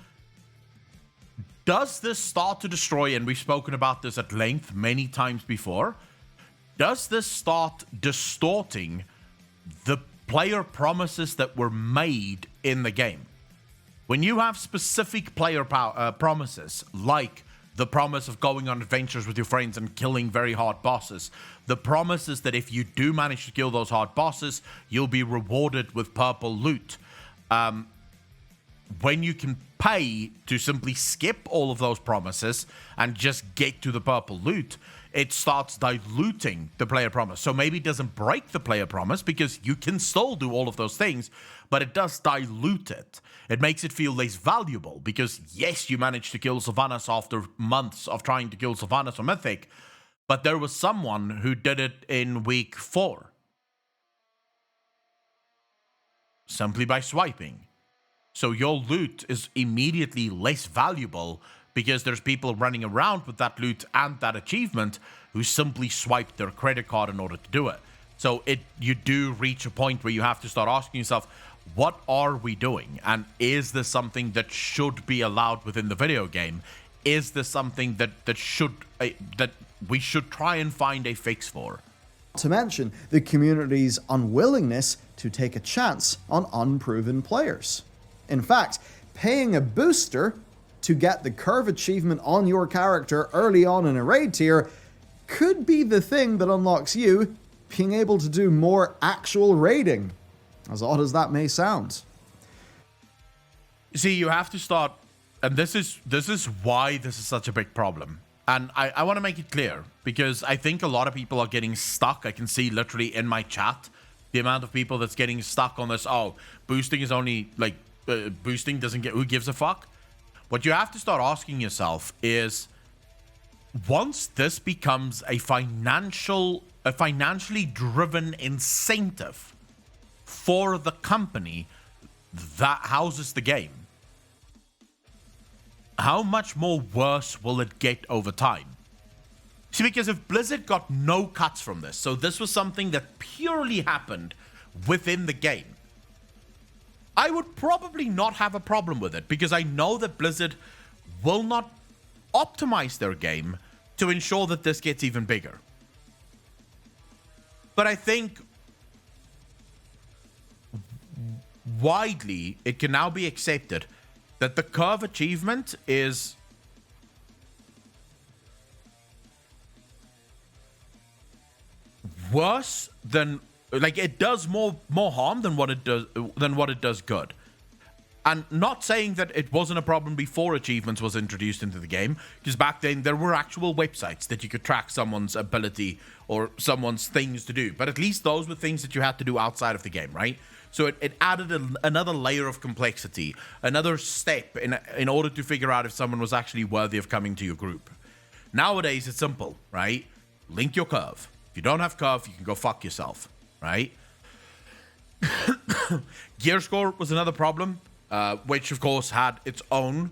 does this start to destroy, and we've spoken about this at length many times before, does this start distorting the player promises that were made in the game? When you have specific player promises, like the promise of going on adventures with your friends and killing very hard bosses, the promise is that if you do manage to kill those hard bosses, you'll be rewarded with purple loot. When you can pay to simply skip all of those promises and just get to the purple loot, it starts diluting the player promise. So maybe it doesn't break the player promise because you can still do all of those things, but it does dilute it. It makes it feel less valuable because, yes, you managed to kill Sylvanas after months of trying to kill Sylvanas on Mythic, but there was someone who did it in week 4. Simply by swiping. So your loot is immediately less valuable because there's people running around with that loot and that achievement who simply swiped their credit card in order to do it. So you do reach a point where you have to start asking yourself, what are we doing? And is this something that should be allowed within the video game? Is this something that we should try and find a fix for? To mention the community's unwillingness to take a chance on unproven players. In fact, paying a booster to get the curve achievement on your character early on in a raid tier could be the thing that unlocks you being able to do more actual raiding, as odd as that may sound. See, you have to start, and this is why this is such a big problem. And I want to make it clear, because I think a lot of people are getting stuck. I can see literally in my chat the amount of people that's getting stuck on this. Oh, boosting is only like boosting doesn't get, who gives a fuck? What you have to start asking yourself is, once this becomes a financially driven incentive for the company that houses the game, how much more worse will it get over time? See, because if Blizzard got no cuts from this, so this was something that purely happened within the game, I would probably not have a problem with it, because I know that Blizzard will not optimize their game to ensure that this gets even bigger. But I think widely it can now be accepted that the curve achievement is worse than, like, it does more harm than what it does good. And not saying that it wasn't a problem before achievements was introduced into the game, because back then there were actual websites that you could track someone's ability or someone's things to do, but at least those were things that you had to do outside of the game, right? So it added another layer of complexity, another step in order to figure out if someone was actually worthy of coming to your group. Nowadays, it's simple, right? Link your curve. If you don't have curve, you can go fuck yourself, right? Gear score was another problem, which of course had its own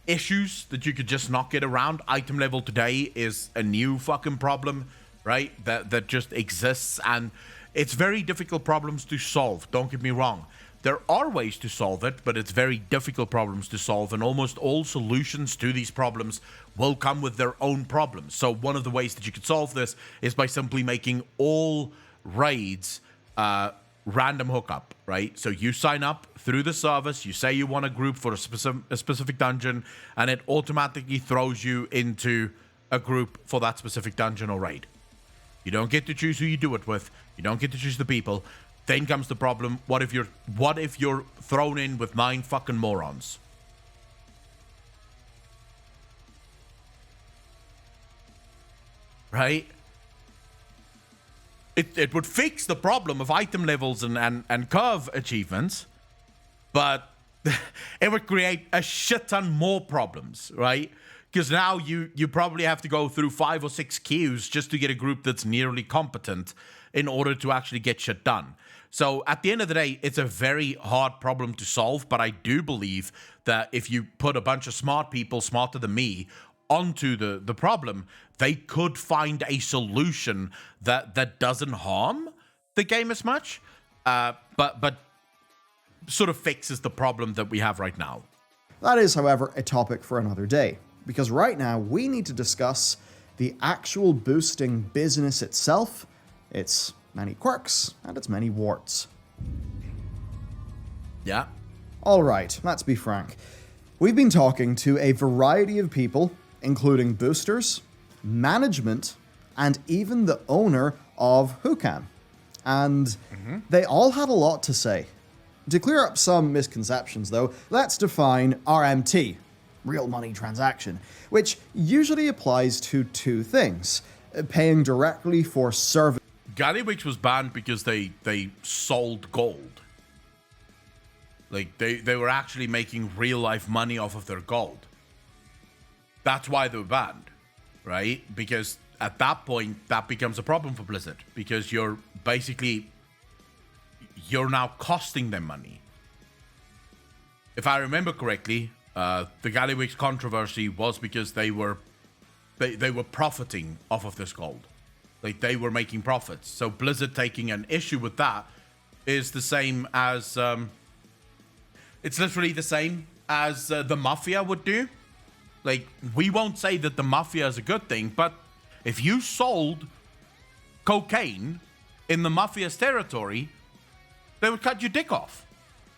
issues that you could just not get around. Item level today is a new fucking problem, right? That just exists, and it's very difficult problems to solve, don't get me wrong. There are ways to solve it, but it's very difficult problems to solve, and almost all solutions to these problems will come with their own problems. So one of the ways that you could solve this is by simply making all raids random hookup, right? So you sign up through the service, you say you want a group for a specific dungeon, and it automatically throws you into a group for that specific dungeon or raid. You don't get to choose who you do it with. You don't get to choose the people. Then comes the problem. What if you're thrown in with 9 fucking morons? Right? It would fix the problem of item levels and curve achievements, but it would create a shit ton more problems, right? Because now you probably have to go through 5 or 6 queues just to get a group that's nearly competent in order to actually get shit done. So at the end of the day, it's a very hard problem to solve, but I do believe that if you put a bunch of smart people, smarter than me, onto the problem, they could find a solution that doesn't harm the game as much, but sort of fixes the problem that we have right now. That is, however, a topic for another day, because right now we need to discuss the actual boosting business itself, its many quirks, and its many warts. Yeah. Alright, let's be frank. We've been talking to a variety of people, including boosters, management, and even the owner of Hukan. And they all had a lot to say. To clear up some misconceptions, though, let's define RMT. real money transaction, which usually applies to two things: paying directly for service. Gallywix was banned because they sold gold. Like, they were actually making real life money off of their gold. That's why they were banned, right? Because at that point, that becomes a problem for Blizzard, because you're now costing them money. If I remember correctly, the Gallywix controversy was because they were profiting off of this gold. Like, they were making profits. So Blizzard taking an issue with that is the same as it's literally the same as the Mafia would do. Like, we won't say that the Mafia is a good thing, but if you sold cocaine in the Mafia's territory, they would cut your dick off.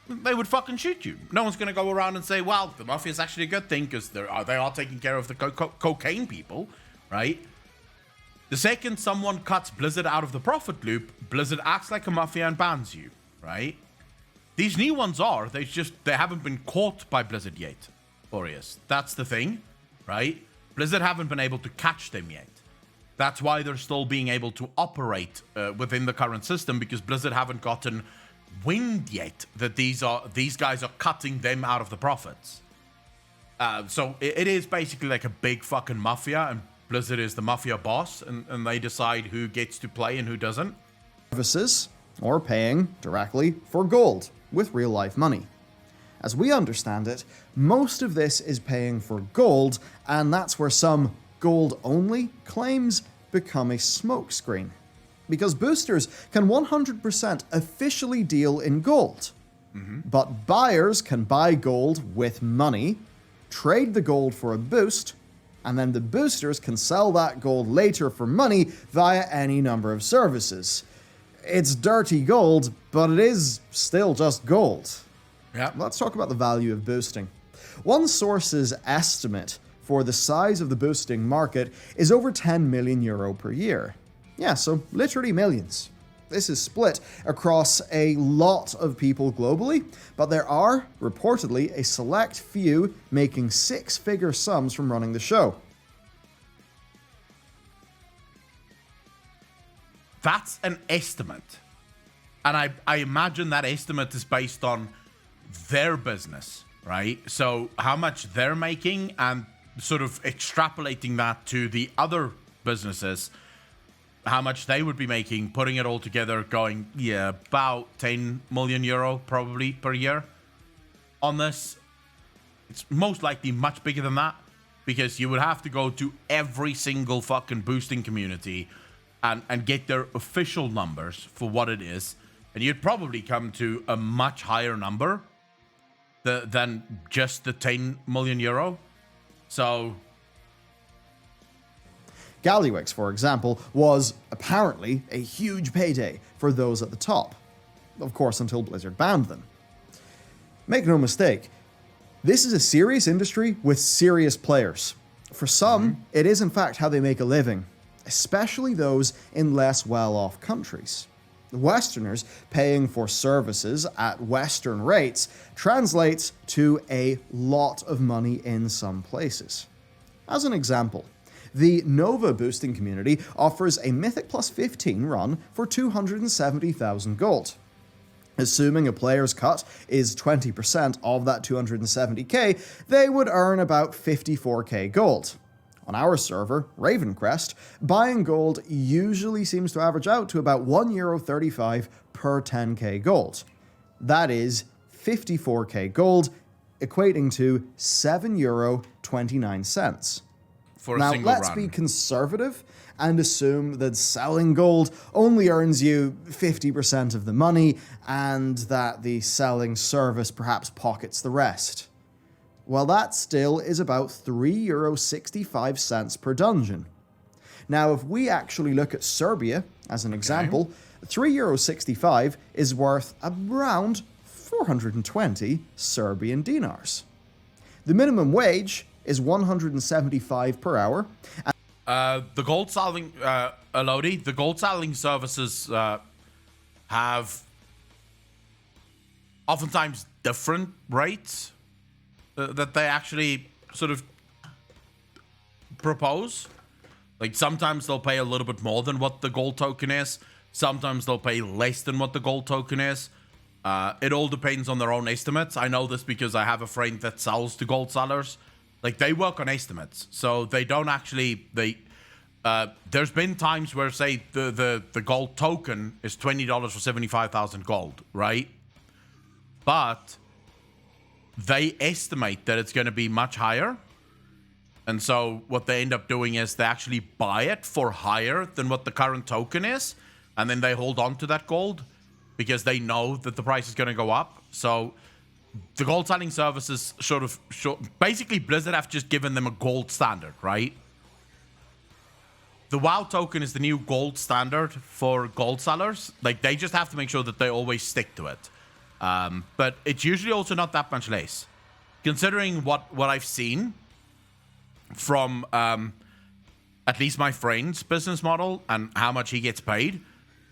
They would fucking shoot you. No one's going to go around and say, well, the Mafia is actually a good thing because they are taking care of the cocaine people, right? The second someone cuts Blizzard out of the profit loop, Blizzard acts like a Mafia and bans you, right? These new ones they haven't been caught by Blizzard yet, Aureus. That's the thing, right? Blizzard haven't been able to catch them yet. That's why they're still being able to operate within the current system, because Blizzard haven't gotten wind yet that these guys are cutting them out of the profits. So it is basically like a big fucking Mafia, and Blizzard is the Mafia boss, and they decide who gets to play and who doesn't. Services, or paying directly for gold with real life money. As we understand it, most of this is paying for gold, and that's where some gold-only claims become a smokescreen. Because boosters can 100% officially deal in gold. But buyers can buy gold with money, trade the gold for a boost, and then the boosters can sell that gold later for money via any number of services. It's dirty gold, but it is still just gold. Yeah. Let's talk about the value of boosting. One source's estimate for the size of the boosting market is over 10 million euro per year. Yeah, so literally millions. This is split across a lot of people globally, but there are, reportedly, a select few making six-figure sums from running the show. That's an estimate. And I imagine that estimate is based on their business, right? So how much they're making and sort of extrapolating that to the other businesses, how much they would be making, putting it all together, going, yeah, about 10 million euro probably per year on this. It's most likely much bigger than that, because you would have to go to every single fucking boosting community and get their official numbers for what it is. And you'd probably come to a much higher number than just the 10 million euro. So Gallywix, for example, was apparently a huge payday for those at the top. Of course, until Blizzard banned them. Make no mistake, this is a serious industry with serious players. For some, it is in fact how they make a living, especially those in less well-off countries. The Westerners paying for services at Western rates translates to a lot of money in some places. As an example, the Nova boosting community offers a Mythic Plus 15 run for 270,000 gold. Assuming a player's cut is 20% of that 270k, they would earn about 54k gold. On our server, Ravencrest, buying gold usually seems to average out to about €1.35 per 10k gold. That is 54k gold, equating to €7.29. for a Now, single let's run. be conservative and assume that selling gold only earns you 50% of the money and that the selling service perhaps pockets the rest. Well, that still is about €3.65 per dungeon. Now, if we actually look at Serbia as an example, €3.65 is worth around 420 Serbian dinars. The minimum wage is 175 per hour. The gold selling, Elodie, the gold selling services have oftentimes different rates that they actually sort of propose. Like, sometimes they'll pay a little bit more than what the gold token is. Sometimes they'll pay less than what the gold token is. It all depends on their own estimates. I know this because I have a friend that sells to gold sellers. Like, they work on estimates. So they don't actually... there's been times where, say, the gold token is $20 for 75,000 gold, right? But they estimate that it's going to be much higher. And so what they end up doing is they actually buy it for higher than what the current token is. And then they hold on to that gold because they know that the price is going to go up. So the gold selling services basically Blizzard have just given them a gold standard, right? The WoW token is the new gold standard for gold sellers. Like, they just have to make sure that they always stick to it. But it's usually also not that much less. Considering what I've seen from at least my friend's business model and how much he gets paid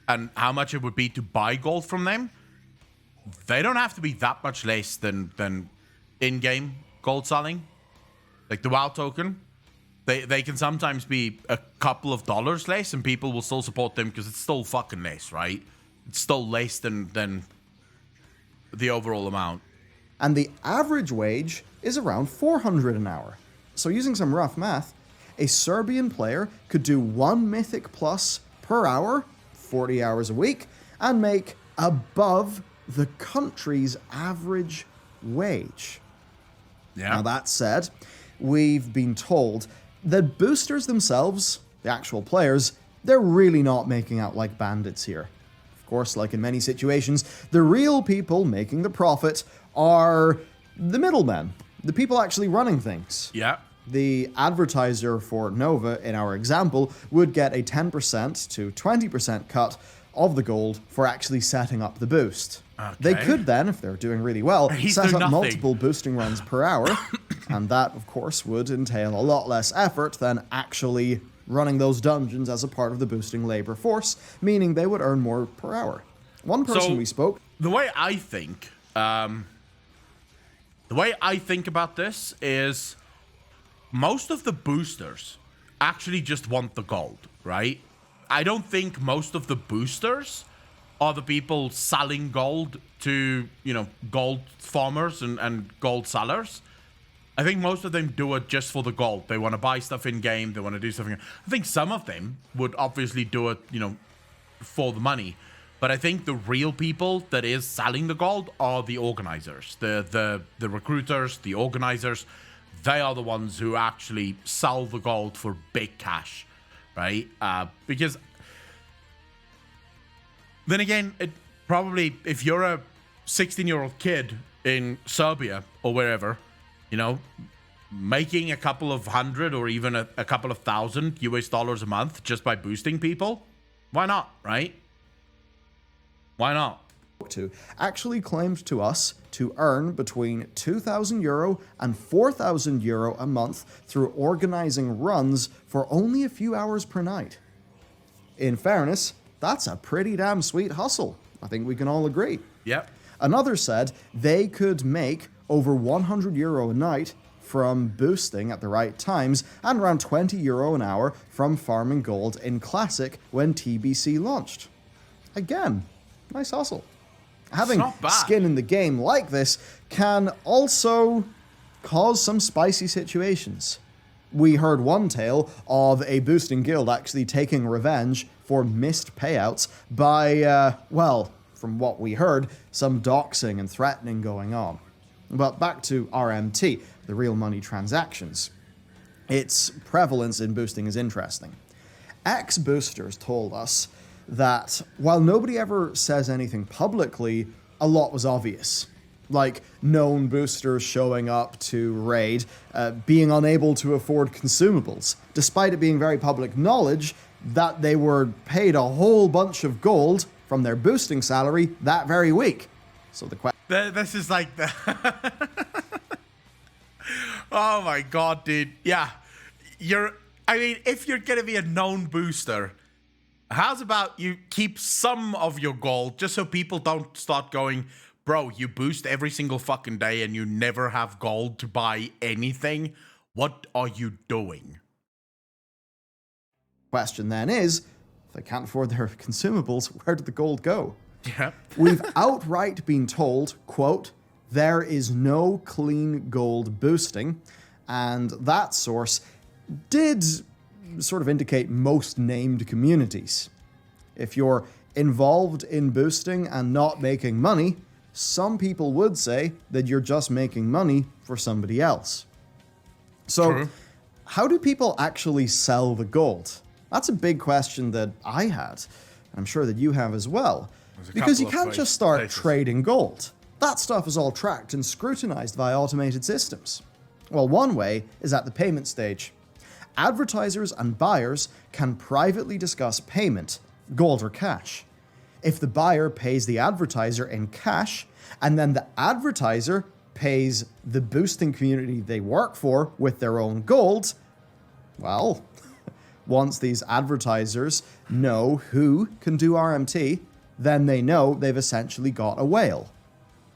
and how much it would be to buy gold from them, they don't have to be that much less than in-game gold selling. Like the WoW token, they can sometimes be a couple of dollars less and people will still support them because it's still fucking less, right? It's still less than the overall amount. And the average wage is around 400 an hour. So using some rough math, a Serbian player could do 1 Mythic Plus per hour, 40 hours a week, and make above the country's average wage. Yeah. Now that said, we've been told that boosters themselves, the actual players, they're really not making out like bandits here. Of course, like in many situations, the real people making the profit are the middlemen, the people actually running things. Yeah. The advertiser for Nova, in our example, would get a 10% to 20% cut of the gold for actually setting up the boost. Okay. They could then, if they're doing really well, set up nothing. multiple boosting runs per hour, and that, of course, would entail a lot less effort than actually running those dungeons as a part of the boosting labor force, meaning they would earn more per hour. One person we spoke... The way I think about this is most of the boosters actually just want the gold, right? I don't think most of the boosters are the people selling gold to, gold farmers and gold sellers. I think most of them do it just for the gold. They want to buy stuff in-game. They want to do something. I think some of them would obviously do it, for the money. But I think the real people that is selling the gold are the organizers. The recruiters, the organizers. They are the ones who actually sell the gold for big cash, right? Because then again, it probably, if you're a 16-year-old kid in Serbia or wherever, making a couple of hundred or even a couple of thousand US dollars a month just by boosting people, why not, right? Why not? To actually claimed to us to earn between €2,000 and €4,000 a month through organizing runs for only a few hours per night. In fairness, that's a pretty damn sweet hustle. I think we can all agree. Yep. Another said they could make over €100 a night from boosting at the right times and around €20 an hour from farming gold in Classic when TBC launched. Again, nice hustle. Having skin in the game like this can also cause some spicy situations. We heard one tale of a boosting guild actually taking revenge for missed payouts by, from what we heard, some doxing and threatening going on. But back to RMT, the real money transactions. Its prevalence in boosting is interesting. Ex-boosters told us that while nobody ever says anything publicly, a lot was obvious. Like known boosters showing up to raid, being unable to afford consumables, despite it being very public knowledge that they were paid a whole bunch of gold from their boosting salary that very week. So the question... This is like the... Oh my god, dude. Yeah. If you're gonna be a known booster... How's about you keep some of your gold just so people don't start going bro, you boost every single fucking day and you never have gold to buy anything. What are you doing? Question then is, if they can't afford their consumables, where did the gold go? Yeah. We've outright been told, quote, there is no clean gold boosting, and that source did sort of indicate most named communities. If you're involved in boosting and not making money, some people would say that you're just making money for somebody else. So, True. How do people actually sell the gold? That's a big question that I had. I'm sure that you have as well. Because you can't just start trading gold. That stuff is all tracked and scrutinized via automated systems. Well, one way is at the payment stage. Advertisers and buyers can privately discuss payment, gold or cash. If the buyer pays the advertiser in cash, and then the advertiser pays the boosting community they work for with their own gold, well, once these advertisers know who can do RMT, then they know they've essentially got a whale.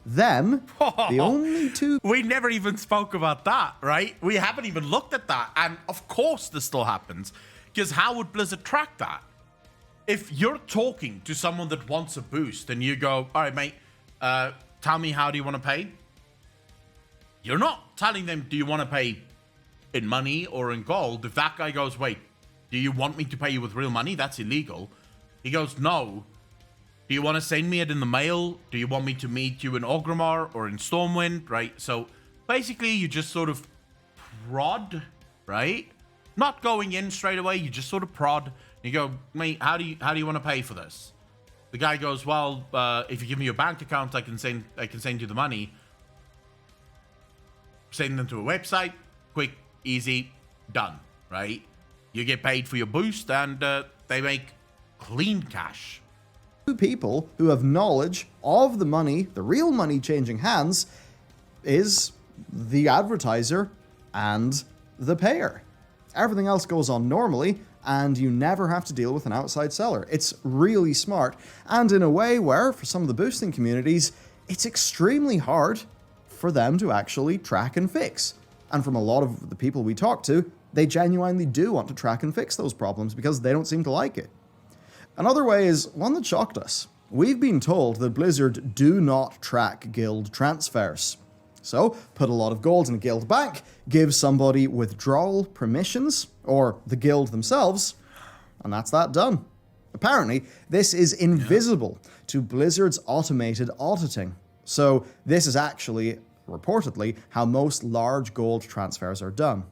Then, the only two... We never even spoke about that, right? We haven't even looked at that. And of course this still happens. Because how would Blizzard track that? If you're talking to someone that wants a boost and you go, all right, mate, tell me, how do you want to pay? You're not telling them, do you want to pay in money or in gold? If that guy goes, wait, do you want me to pay you with real money? That's illegal. He goes, no. Do you want to send me it in the mail? Do you want me to meet you in Orgrimmar or in Stormwind? Right? So basically you just sort of prod, right? Not going in straight away. You just sort of prod. You go, mate, how do you want to pay for this? The guy goes, well, if you give me your bank account, I can send you the money. Send them to a website. Quick, easy, done. Right? You get paid for your boost, and they make clean cash. Two people who have knowledge of the money, the real money changing hands, is the advertiser and the payer. Everything else goes on normally, and you never have to deal with an outside seller. It's really smart, and in a way where, for some of the boosting communities, it's extremely hard for them to actually track and fix. And from a lot of the people we talk to, they genuinely do want to track and fix those problems because they don't seem to like it. Another way is one that shocked us. We've been told that Blizzard do not track guild transfers. So, put a lot of gold in a guild bank, give somebody withdrawal permissions, or the guild themselves, and that's that done. Apparently, this is invisible to Blizzard's automated auditing. So, this is actually, reportedly, how most large gold transfers are done.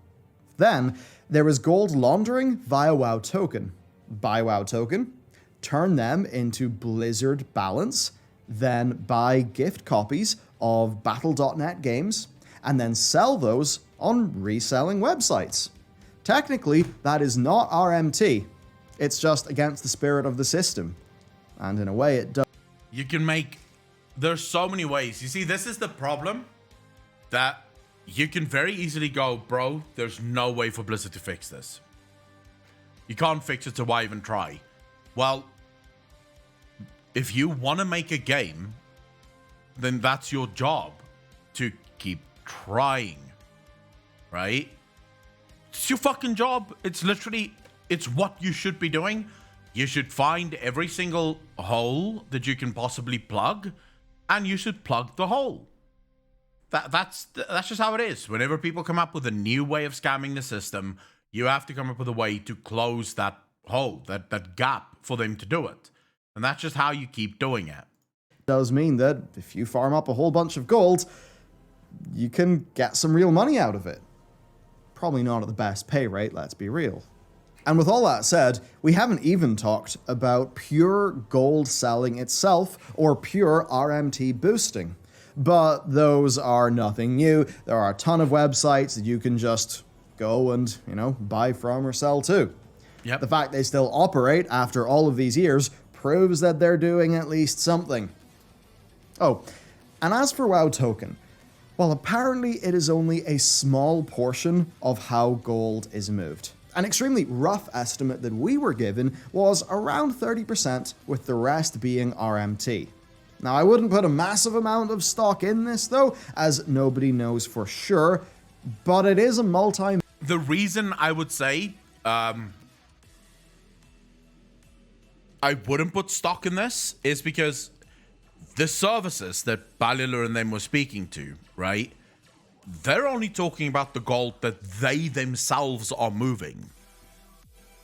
Then, there is gold laundering via WoW Token. Buy WoW Token, turn them into Blizzard balance, then buy gift copies of Battle.net games, and then sell those on reselling websites. Technically, that is not RMT. It's just against the spirit of the system. And in a way, it does. You can make... There's so many ways. You see, this is the problem, that you can very easily go, bro, there's no way for Blizzard to fix this. You can't fix it, so why even try? Well, if you want to make a game, then that's your job, to keep trying, right? It's your fucking job. It's literally, it's what you should be doing. You should find every single hole that you can possibly plug, and you should plug the hole. That's just how it is. Whenever people come up with a new way of scamming the system, you have to come up with a way to close that hole, that gap for them to do it. And that's just how you keep doing it. Does mean that if you farm up a whole bunch of gold, you can get some real money out of it. Probably not at the best pay rate, let's be real. And with all that said, we haven't even talked about pure gold selling itself or pure RMT boosting. But those are nothing new. There are a ton of websites that you can just go and, buy from or sell to. Yep. The fact they still operate after all of these years proves that they're doing at least something. Oh, and as for WoW Token, well, apparently it is only a small portion of how gold is moved. An extremely rough estimate that we were given was around 30%, with the rest being RMT. Now, I wouldn't put a massive amount of stock in this, though, as nobody knows for sure, but it is a multi... The reason I would say I wouldn't put stock in this is because the services that Balila and them were speaking to, right? They're only talking about the gold that they themselves are moving.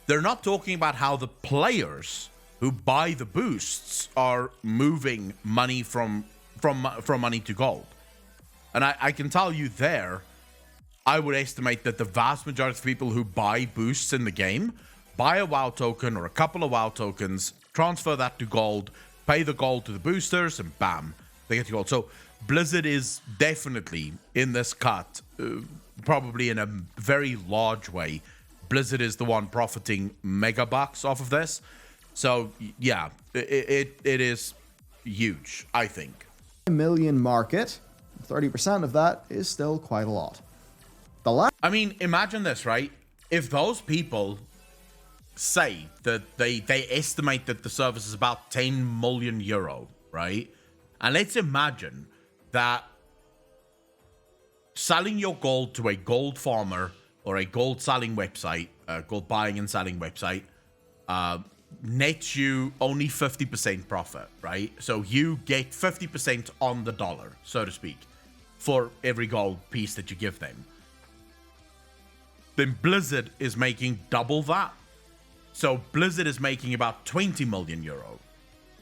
They're not talking about how the players who buy the boosts are moving money from money to gold. And I can tell you there, I would estimate that the vast majority of people who buy boosts in the game buy a WoW token or a couple of WoW tokens, transfer that to gold, pay the gold to the boosters, and bam, they get the gold. So Blizzard is definitely in this cut, probably in a very large way. Blizzard is the one profiting mega bucks off of this. So yeah, it is huge, I think. million market, 30% of that is still quite a lot. I mean, imagine this, right? If those people say that they estimate that the service is about 10 million euro, right? And let's imagine that selling your gold to a gold farmer or a gold selling website, gold buying and selling website, nets you only 50% profit, right? So you get 50% on the dollar, so to speak, for every gold piece that you give them. Then Blizzard is making double that. So Blizzard is making about 20 million euro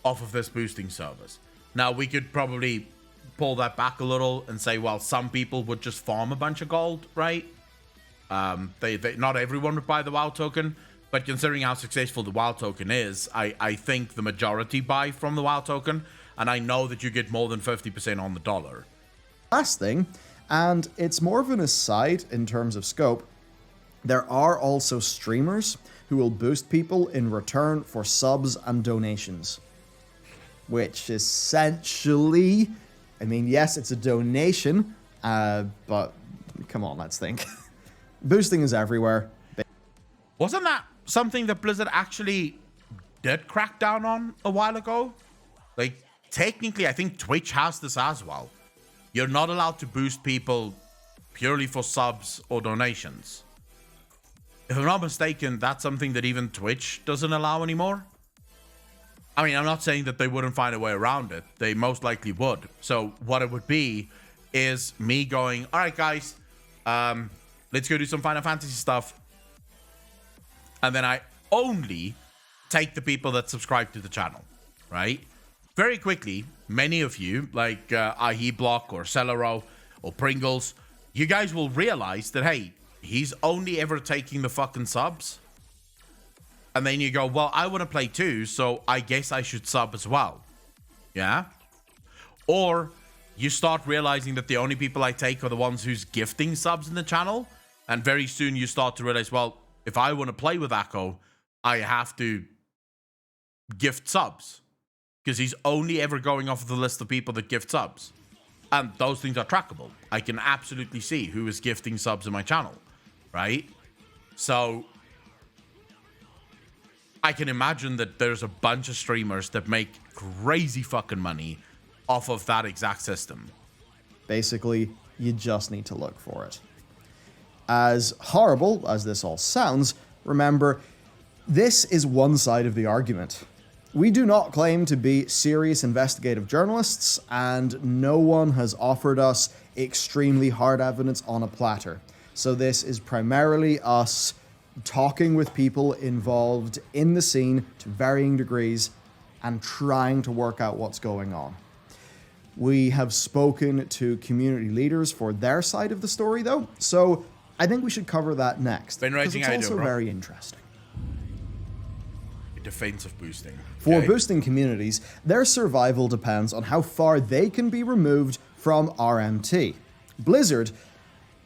off of this boosting service. Now, we could probably pull that back a little and say, well, some people would just farm a bunch of gold, right? Not everyone would buy the WoW token, but considering how successful the WoW token is, I think the majority buy from the WoW token, and I know that you get more than 50% on the dollar. Last thing, and it's more of an aside in terms of scope, there are also streamers who will boost people in return for subs and donations. Which essentially, I mean, yes, it's a donation, but come on, let's think. Boosting is everywhere. Wasn't that something that Blizzard actually did crack down on a while ago? Like, technically, I think Twitch has this as well. You're not allowed to boost people purely for subs or donations. If I'm not mistaken, that's something that even Twitch doesn't allow anymore. I mean, I'm not saying that they wouldn't find a way around it. They most likely would. So what it would be is me going, all right, guys, let's go do some Final Fantasy stuff. And then I only take the people that subscribe to the channel, right? Very quickly, many of you, like Block or Celero or Pringles, you guys will realize that, hey, he's only ever taking the fucking subs. And then you go, well, I want to play too, so I guess I should sub as well. Yeah? Or you start realizing that the only people I take are the ones who's gifting subs in the channel. And very soon you start to realize, well, if I want to play with Akko, I have to gift subs. Because he's only ever going off of the list of people that gift subs. And those things are trackable. I can absolutely see who is gifting subs in my channel. Right? So I can imagine that there's a bunch of streamers that make crazy fucking money off of that exact system. Basically, you just need to look for it. As horrible as this all sounds, remember, this is one side of the argument. We do not claim to be serious investigative journalists, and no one has offered us extremely hard evidence on a platter. So this is primarily us talking with people involved in the scene to varying degrees and trying to work out what's going on. We have spoken to community leaders for their side of the story, though, so I think we should cover that next, because it's also very interesting. Defensive boosting. For boosting communities, their survival depends on how far they can be removed from RMT. Blizzard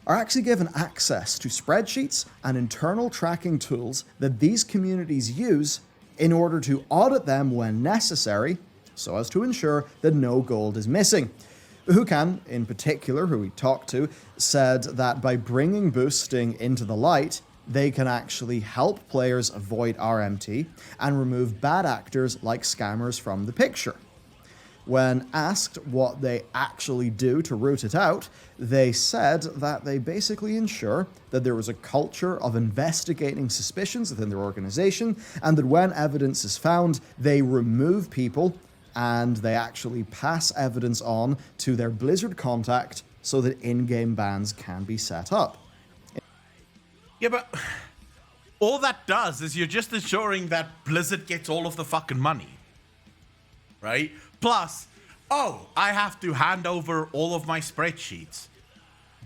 are actually given access to spreadsheets and internal tracking tools that these communities use in order to audit them when necessary, so as to ensure that no gold is missing. Hukan, in particular, who we talked to, said that by bringing boosting into the light, they can actually help players avoid RMT and remove bad actors like scammers from the picture. When asked what they actually do to root it out, they said that they basically ensure that there is a culture of investigating suspicions within their organization, and that when evidence is found, they remove people and they actually pass evidence on to their Blizzard contact so that in-game bans can be set up. Yeah, but all that does is you're just ensuring that Blizzard gets all of the fucking money. Right? Plus, oh, I have to hand over all of my spreadsheets.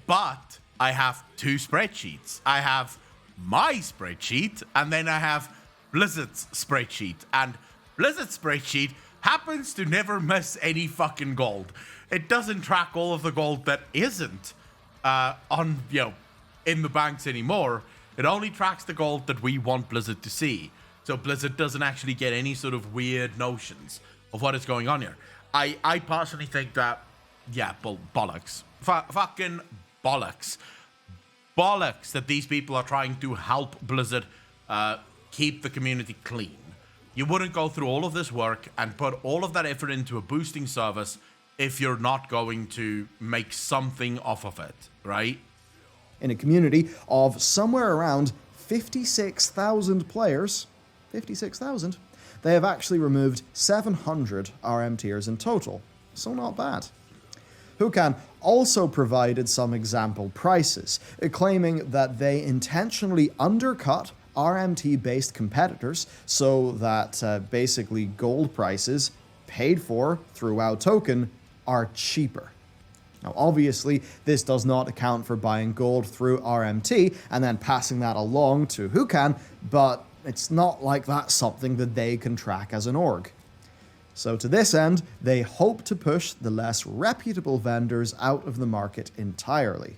But I have two spreadsheets. I have my spreadsheet, and then I have Blizzard's spreadsheet. And Blizzard's spreadsheet happens to never miss any fucking gold. It doesn't track all of the gold that isn't on, in the banks anymore. It only tracks the gold that we want Blizzard to see. So Blizzard doesn't actually get any sort of weird notions of what is going on here. I personally think that, bollocks. Fucking bollocks. Bollocks that these people are trying to help Blizzard keep the community clean. You wouldn't go through all of this work and put all of that effort into a boosting service if you're not going to make something off of it, right? In a community of somewhere around 56,000 players, 56,000, they have actually removed 700 RM tiers in total, so not bad. Hukan also provided some example prices, claiming that they intentionally undercut RMT-based competitors so that basically gold prices paid for through WoW Token are cheaper. Now, obviously, this does not account for buying gold through RMT and then passing that along to Hukan, but it's not like that's something that they can track as an org. So to this end, they hope to push the less reputable vendors out of the market entirely.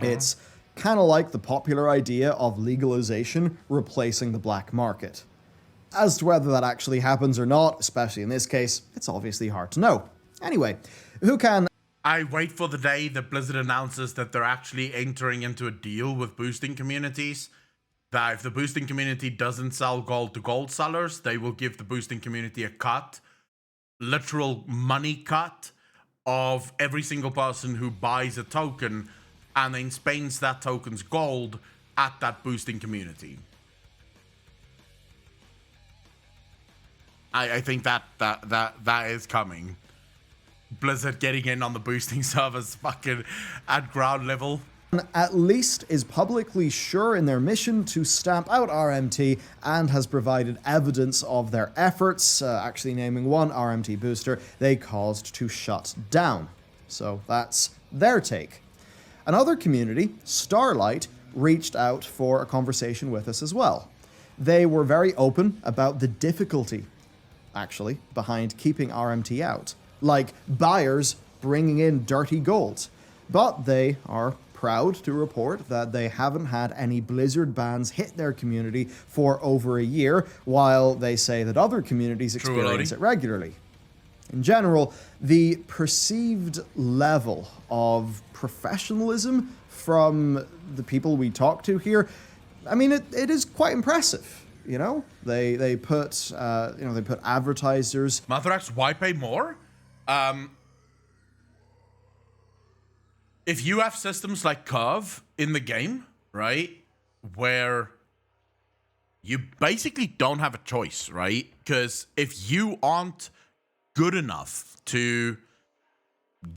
It's kind of like the popular idea of legalization replacing the black market. As to whether that actually happens or not, especially in this case, it's obviously hard to know. Anyway, Hukan... I wait for the day that Blizzard announces that they're actually entering into a deal with boosting communities. That if the boosting community doesn't sell gold to gold sellers, they will give the boosting community a cut, literal money cut, of every single person who buys a token and then spends that token's gold at that boosting community. I think that is coming. Blizzard getting in on the boosting servers fucking at ground level. At least is publicly sure in their mission to stamp out RMT and has provided evidence of their efforts, actually naming one RMT booster they caused to shut down. So that's their take. Another community, Starlight, reached out for a conversation with us as well. They were very open about the difficulty, actually, behind keeping RMT out, like buyers bringing in dirty gold. But they are proud to report that they haven't had any Blizzard bans hit their community for over a year, while they say that other communities experience it regularly. In general, the perceived level of professionalism from the people we talk to here, I mean, it is quite impressive. You know, they put advertisers. Mathrax, why pay more? If you have systems like Curve in the game, right, where you basically don't have a choice, right? Because if you aren't good enough to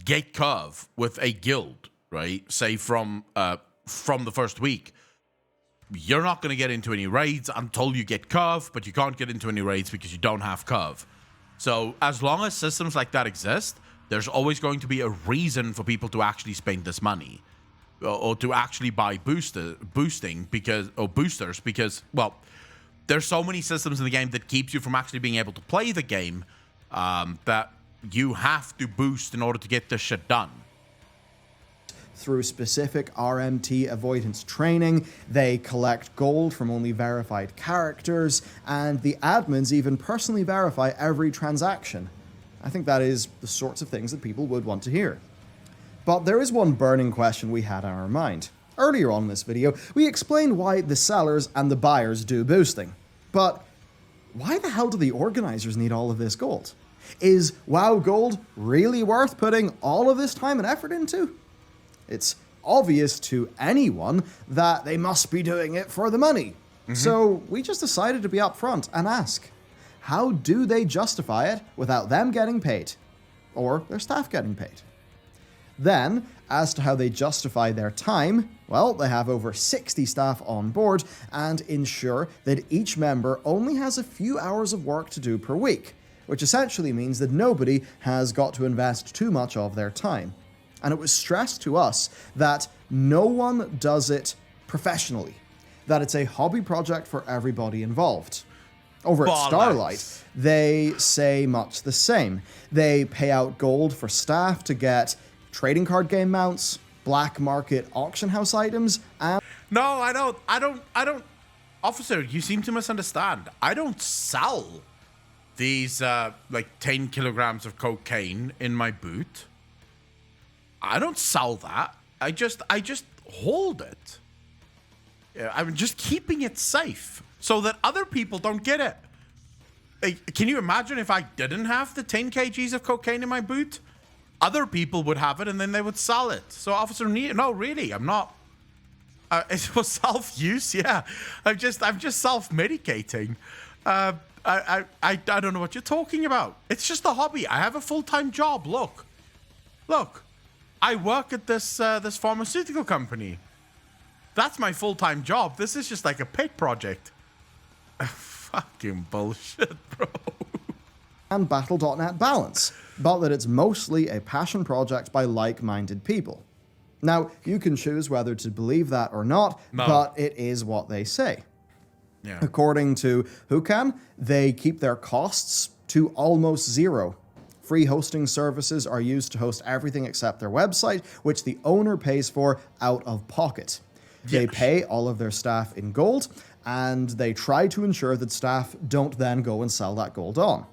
get Curve with a guild, right, say from the first week, you're not going to get into any raids until you get Curve, but you can't get into any raids because you don't have Curve. So as long as systems like that exist, there's always going to be a reason for people to actually spend this money or to actually buy boosters because, well, there's so many systems in the game that keeps you from actually being able to play the game that you have to boost in order to get this shit done. Through specific RMT avoidance training, they collect gold from only verified characters, and the admins even personally verify every transaction. I think that is the sorts of things that people would want to hear. But there is one burning question we had on our mind. Earlier on in this video, we explained why the sellers and the buyers do boosting. But why the hell do the organizers need all of this gold? Is WoW Gold really worth putting all of this time and effort into? It's obvious to anyone that they must be doing it for the money. So we just decided to be upfront and ask, how do they justify it without them getting paid? Or their staff getting paid? Then, as to how they justify their time, well, they have over 60 staff on board and ensure that each member only has a few hours of work to do per week, which essentially means that nobody has got to invest too much of their time. And it was stressed to us that no one does it professionally, that it's a hobby project for everybody involved. Over at Starlight, they say much the same. They pay out gold for staff to get trading card game mounts, black market auction house items, and... No, I don't. Officer, you seem to misunderstand. I don't sell these, like 10 kilograms of cocaine in my boot. I don't sell that. I just hold it. I'm just keeping it safe so that other people don't get it. Can you imagine if I didn't have the 10 kgs of cocaine in my boot? Other people would have it and then they would sell it. So, Officer, no, really, I'm not. It was self-use, yeah. I'm just self-medicating. I don't know what you're talking about. It's just a hobby. I have a full-time job. Look, I work at this pharmaceutical company. That's my full-time job. This is just like a pet project. Fucking bullshit, bro. And Battle.net Balance, but that it's mostly a passion project by like-minded people. Now, you can choose whether to believe that or not, but it is what they say. Yeah. According to Hukan, they keep their costs to almost zero. Free hosting services are used to host everything except their website, which the owner pays for out of pocket. They pay all of their staff in gold, and they try to ensure that staff don't then go and sell that gold on.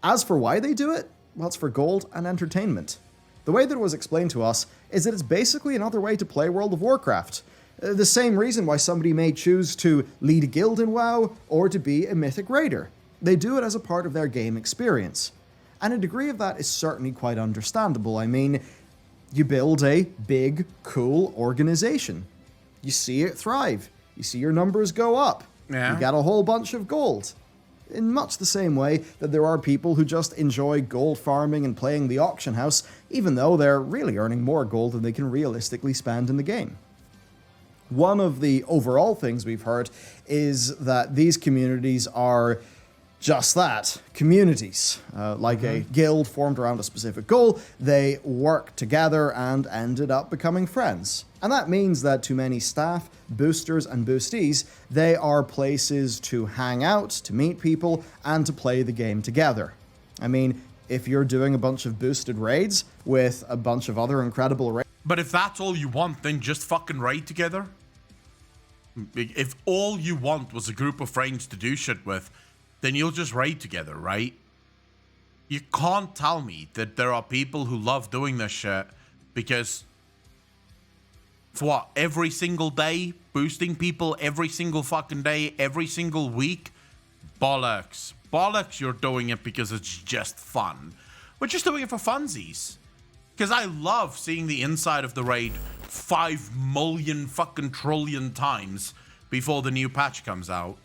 As for why they do it, well, it's for gold and entertainment. The way that it was explained to us is that it's basically another way to play World of Warcraft. The same reason why somebody may choose to lead a guild in WoW or to be a mythic raider. They do it as a part of their game experience. And a degree of that is certainly quite understandable. I mean, you build a big, cool organization. You see it thrive. You see your numbers go up. Yeah. You get a whole bunch of gold. In much the same way that there are people who just enjoy gold farming and playing the auction house, even though they're really earning more gold than they can realistically spend in the game. One of the overall things we've heard is that these communities are just that, communities. Like a guild formed around a specific goal, they work together and ended up becoming friends. And that means that to many staff, boosters, and boostees, they are places to hang out, to meet people, and to play the game together. I mean, if you're doing a bunch of boosted raids with a bunch of other incredible raids... But if that's all you want, then just fucking raid together. If all you want was a group of friends to do shit with, then you'll just raid together, right? You can't tell me that there are people who love doing this shit because, for what, every single day, boosting people every single fucking day, every single week? Bollocks. Bollocks, you're doing it because it's just fun. We're just doing it for funsies. Because I love seeing the inside of the raid 5 million fucking trillion times before the new patch comes out.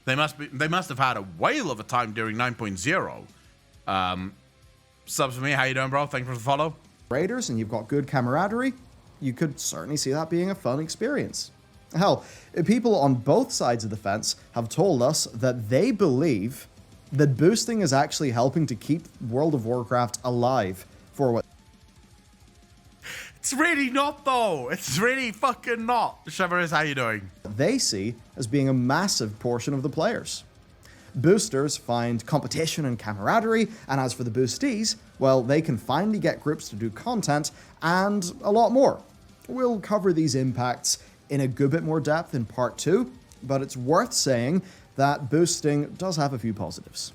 They must have had a whale of a time during 9.0. Subs for me, how you doing, bro? Thanks for the follow. Raiders, and you've got good camaraderie, you could certainly see that being a fun experience. Hell, people on both sides of the fence have told us that they believe that boosting is actually helping to keep World of Warcraft alive for what... It's really not, though. It's really fucking not. Shivers, how you doing? They see as being a massive portion of the players. Boosters find competition and camaraderie, and as for the boostees, well, they can finally get groups to do content and a lot more. We'll cover these impacts in a good bit more depth in part 2, but it's worth saying that boosting does have a few positives.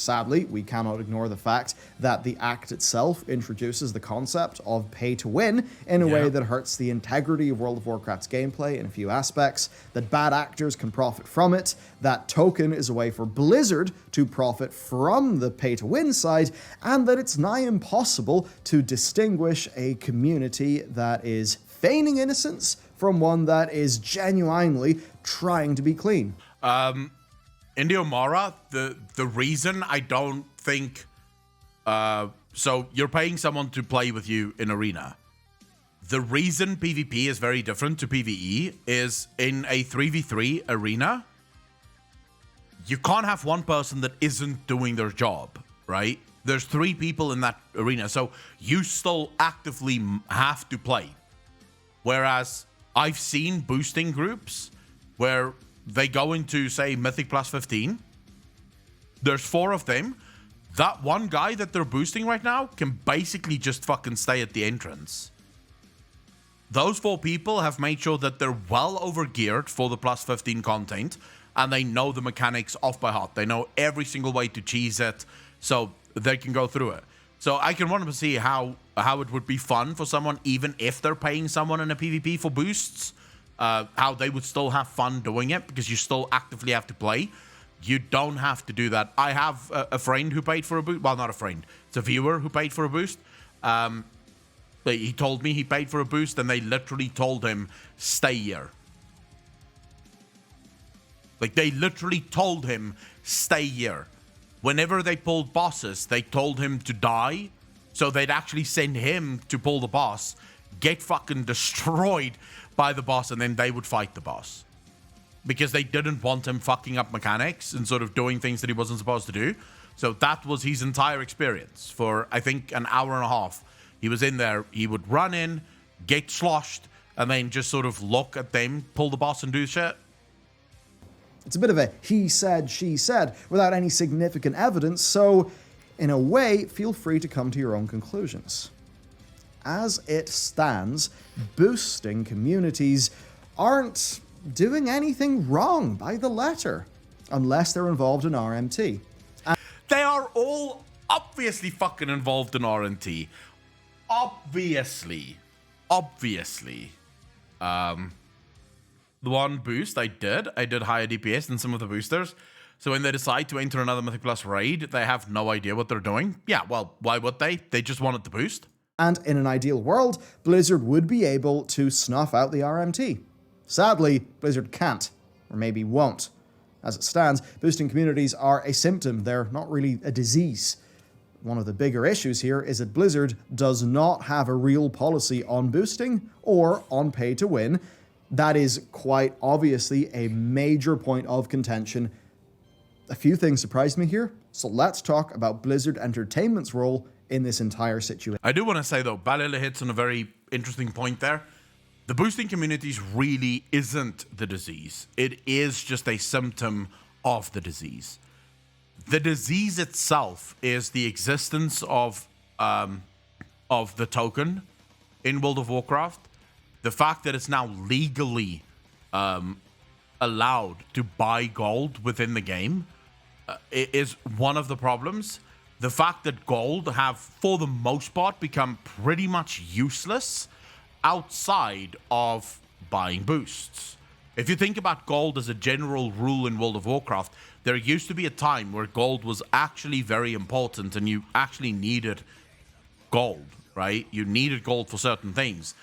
Sadly, we cannot ignore the fact that the act itself introduces the concept of pay to win in a way that hurts the integrity of World of Warcraft's gameplay in a few aspects, that bad actors can profit from it, that token is a way for Blizzard to profit from the pay to win side, and that it's nigh impossible to distinguish a community that is feigning innocence from one that is genuinely trying to be clean. Indiomara, the reason I don't think... so you're paying someone to play with you in Arena. The reason PvP is very different to PvE is in a 3v3 arena, you can't have one person that isn't doing their job, right? There's 3 people in that arena, so you still actively have to play. Whereas I've seen boosting groups where they go into, say, Mythic plus 15. There's 4 of them. That one guy that they're boosting right now can basically just fucking stay at the entrance. Those 4 people have made sure that they're well over-geared for the plus 15 content, and they know the mechanics off by heart. They know every single way to cheese it, so they can go through it. So I can want to see how it would be fun for someone, even if they're paying someone in a PvP for boosts, how they would still have fun doing it, because you still actively have to play. You don't have to do that. I have a friend who paid for a boost. Well, not a friend. It's a viewer who paid for a boost. He told me he paid for a boost, and they literally told him, stay here. Like, they literally told him, stay here. Whenever they pulled bosses, they told him to die. So they'd actually send him to pull the boss, get fucking destroyed by the boss, and then they would fight the boss. Because they didn't want him fucking up mechanics and sort of doing things that he wasn't supposed to do. So that was his entire experience for, I think, an hour and a half. He was in there, he would run in, get sloshed, and then just sort of look at them, pull the boss and do shit. It's a bit of a he said, she said, without any significant evidence, so in a way, feel free to come to your own conclusions. As it stands, boosting communities aren't doing anything wrong by the letter, unless they're involved in RMT. They are all obviously fucking involved in RMT. Obviously. The one boost I did higher DPS than some of the boosters. So when they decide to enter another Mythic Plus raid, they have no idea what they're doing. Yeah, well, why would they? They just wanted the boost. And in an ideal world, Blizzard would be able to snuff out the RMT. Sadly, Blizzard can't, or maybe won't. As it stands, boosting communities are a symptom. They're not really a disease. One of the bigger issues here is that Blizzard does not have a real policy on boosting or on pay to win. That is quite obviously a major point of contention. A few things surprised me here, so let's talk about Blizzard Entertainment's role in this entire situation. I do want to say though, Balilla hits on a very interesting point there. The boosting communities really isn't the disease. It is just a symptom of the disease. The disease itself is the existence of the token in World of Warcraft. The fact that it's now legally allowed to buy gold within the game is one of the problems. The fact that gold have, for the most part, become pretty much useless outside of buying boosts. If you think about gold as a general rule in World of Warcraft, there used to be a time where gold was actually very important and you actually needed gold, right? You needed gold for certain things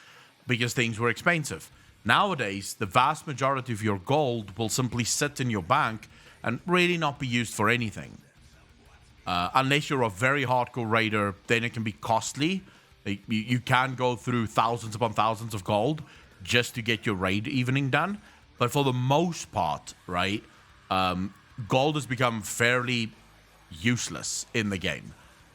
because things were expensive. Nowadays, the vast majority of your gold will simply sit in your bank and really not be used for anything. Unless you're a very hardcore raider, then it can be costly. You can go through thousands upon thousands of gold just to get your raid evening done. But for the most part, right, gold has become fairly useless in the game.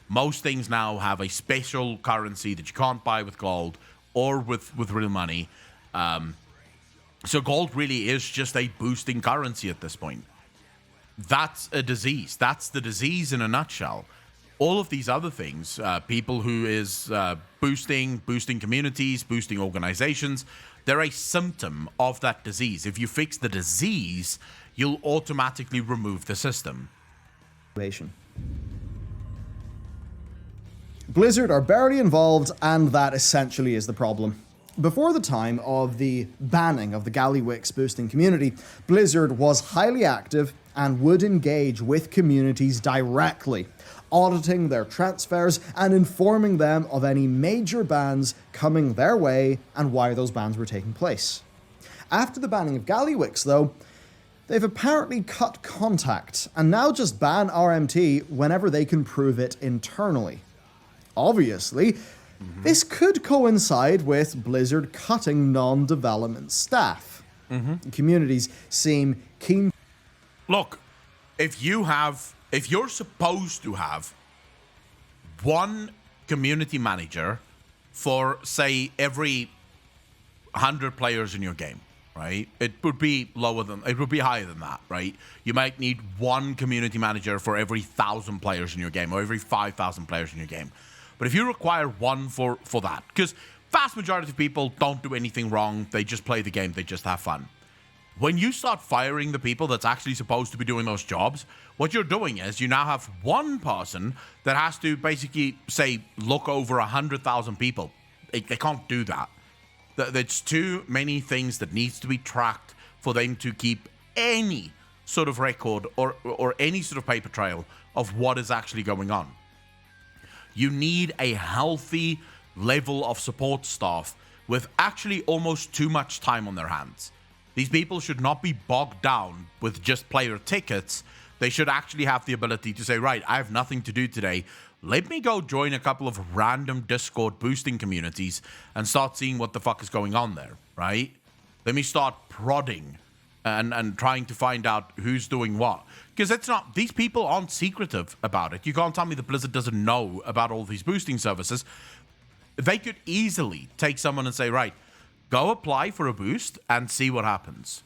Most things now have a special currency that you can't buy with gold or with real money. So gold really is just a boosting currency at this point. That's a disease. That's the disease in a nutshell. All of these other things, people who is boosting communities, boosting organizations, they're a symptom of that disease. If you fix the disease, you'll automatically remove the system. Blizzard are barely involved, and that essentially is the problem. Before the time of the banning of the Gallywix boosting community, Blizzard was highly active and would engage with communities directly, auditing their transfers and informing them of any major bans coming their way and why those bans were taking place. After the banning of Gallywix, though, they've apparently cut contact and now just ban RMT whenever they can prove it internally. Obviously, this could coincide with Blizzard cutting non-development staff. Communities seem keen. Look, if you're supposed to have one community manager for, say, every 100 players in your game, right? It would be higher than that, right? You might need one community manager for every 1,000 players in your game or every 5,000 players in your game. But if you require one for that, because vast majority of people don't do anything wrong, they just play the game, they just have fun. When you start firing the people that's actually supposed to be doing those jobs, what you're doing is you now have one person that has to basically, say, look over 100,000 people. They can't do that. There's too many things that needs to be tracked for them to keep any sort of record or any sort of paper trail of what is actually going on. You need a healthy level of support staff with actually almost too much time on their hands. These people should not be bogged down with just player tickets. They should actually have the ability to say, right, I have nothing to do today. Let me go join a couple of random Discord boosting communities and start seeing what the fuck is going on there, right? Let me start prodding and trying to find out who's doing what. Because these people aren't secretive about it. You can't tell me that Blizzard doesn't know about all these boosting services. They could easily take someone and say, right, go apply for a boost and see what happens.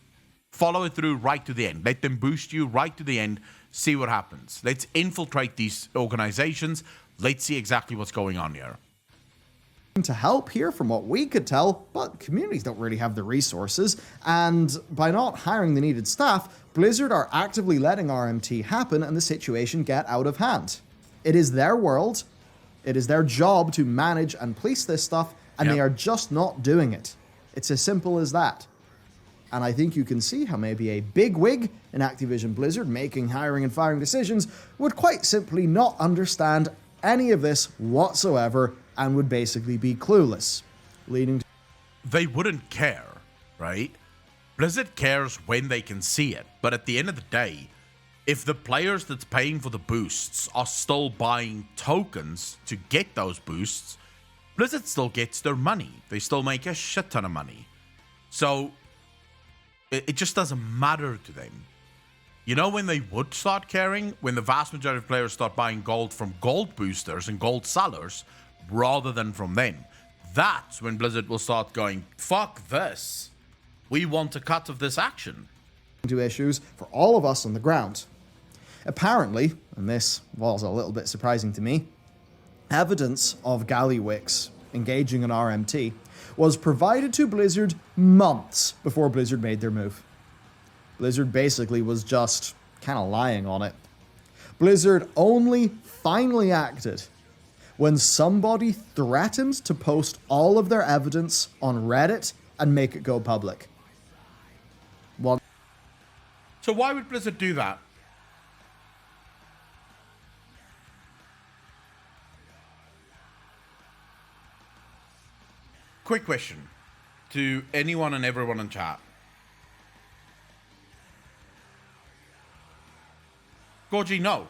Follow it through right to the end. Let them boost you right to the end. See what happens. Let's infiltrate these organizations. Let's see exactly what's going on here. To help here from what we could tell, but communities don't really have the resources, and by not hiring the needed staff, Blizzard are actively letting RMT happen and the situation get out of hand. It is their world, it is their job to manage and police this stuff, and they are just not doing it. It's as simple as that. And I think you can see how maybe a big wig in Activision Blizzard making hiring and firing decisions would quite simply not understand any of this whatsoever and would basically be clueless, leading to... They wouldn't care, right? Blizzard cares when they can see it, but at the end of the day, if the players that's paying for the boosts are still buying tokens to get those boosts, Blizzard still gets their money. They still make a shit ton of money. So it just doesn't matter to them. You know when they would start caring? When the vast majority of players start buying gold from gold boosters and gold sellers rather than from them. That's when Blizzard will start going, fuck this. We want a cut of this action. To issues for all of us on the ground. Apparently, and this was a little bit surprising to me, evidence of Gallywix engaging in RMT was provided to Blizzard months before Blizzard made their move. Blizzard basically was just kind of lying on it. Blizzard only finally acted when somebody threatened to post all of their evidence on Reddit and make it go public. Well, so why would Blizzard do that? Quick question to anyone and everyone in chat. Gorgie, no.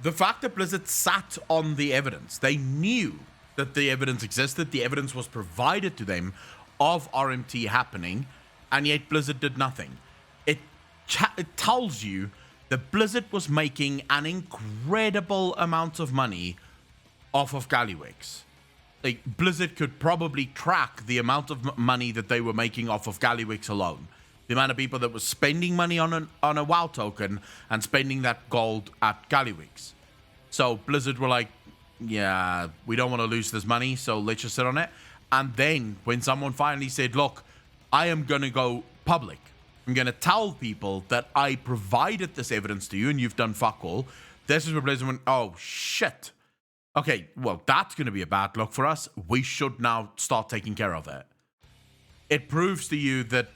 The fact that Blizzard sat on the evidence, they knew that the evidence existed, the evidence was provided to them of RMT happening, and yet Blizzard did nothing. It tells you that Blizzard was making an incredible amount of money off of Gallywix. Like, Blizzard could probably track the amount of money that they were making off of Gallywix alone. The amount of people that were spending money on a WoW token and spending that gold at Gallywix. So Blizzard were like, yeah, we don't want to lose this money, so let's just sit on it. And then when someone finally said, look, I am going to go public. I'm going to tell people that I provided this evidence to you and you've done fuck all. this is where Blizzard went, oh, shit. Okay, well, that's going to be a bad look for us. We should now start taking care of it. It proves to you that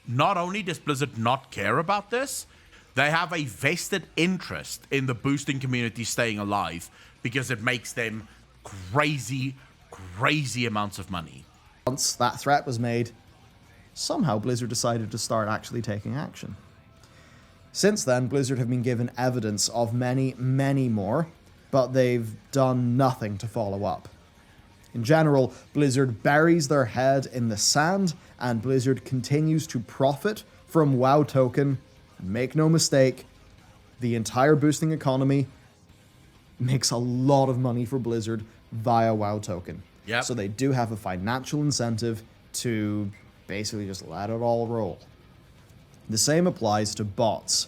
not only does Blizzard not care about this, they have a vested interest in the boosting community staying alive because it makes them crazy, crazy amounts of money. Once that threat was made, somehow Blizzard decided to start actually taking action. Since then, Blizzard have been given evidence of many, many more, but they've done nothing to follow up. In general, Blizzard buries their head in the sand, and Blizzard continues to profit from WoW token. Make no mistake, the entire boosting economy makes a lot of money for Blizzard via WoW token. Yep. So they do have a financial incentive to basically just let it all roll. The same applies to bots.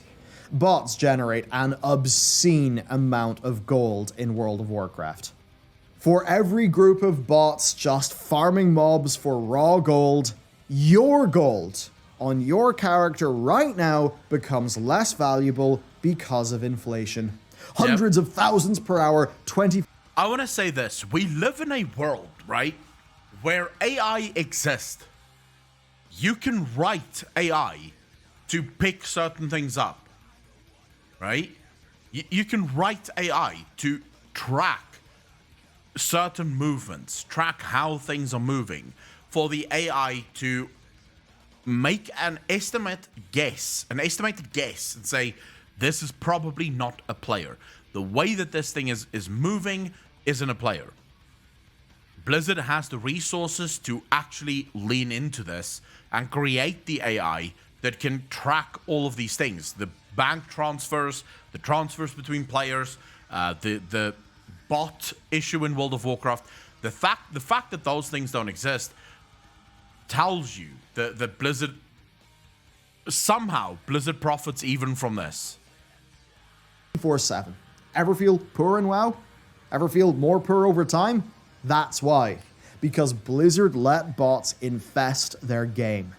Bots generate an obscene amount of gold in World of Warcraft. For every group of bots just farming mobs for raw gold, your gold on your character right now becomes less valuable because of inflation. Hundreds of thousands per hour, 20... I want to say this. We live in a world, right, where AI exists. You can write AI to pick certain things up, right? You can write AI to track certain movements, track how things are moving, for the AI to make an estimated guess and say, this is probably not a player. The way that this thing is moving isn't a player. Blizzard has the resources to actually lean into this and create the AI that can track all of these things. The bank transfers, the transfers between players, the bot issue in World of Warcraft. The fact that those things don't exist tells you that Blizzard profits even from this. 24/7. Ever feel poor in WoW? Ever feel more poor over time? That's why. Because Blizzard let bots infest their game.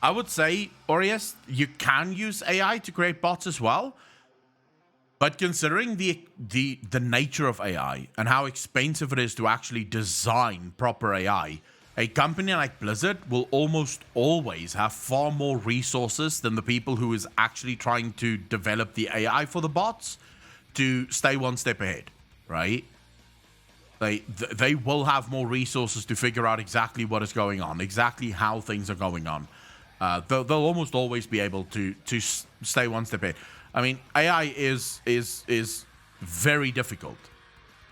I would say, Aureus, you can use AI to create bots as well. But considering the nature of AI and how expensive it is to actually design proper AI, a company like Blizzard will almost always have far more resources than the people who is actually trying to develop the AI for the bots to stay one step ahead, right? They will have more resources to figure out exactly what is going on, exactly how things are going on. They'll almost always be able to stay one step ahead. I mean, AI is very difficult.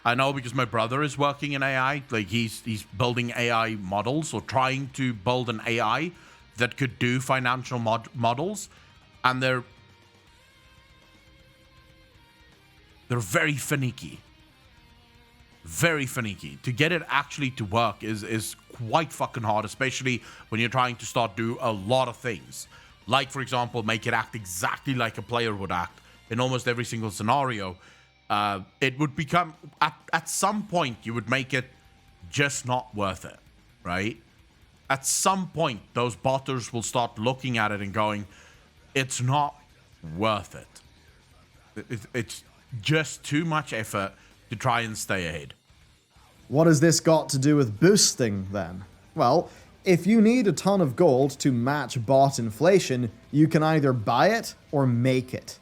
I know because my brother is working in AI. Like he's building AI models or trying to build an AI that could do financial models, and they're very finicky. Very finicky. To get it actually to work is quite fucking hard, especially when you're trying to start do a lot of things. Like, for example, make it act exactly like a player would act in almost every single scenario. It would become, at some point, you would make it just not worth it, right? At some point, those botters will start looking at it and going, it's not worth it. It's just too much effort to try and stay ahead. What has this got to do with boosting, then? Well, if you need a ton of gold to match bot inflation, you can either buy it or make it.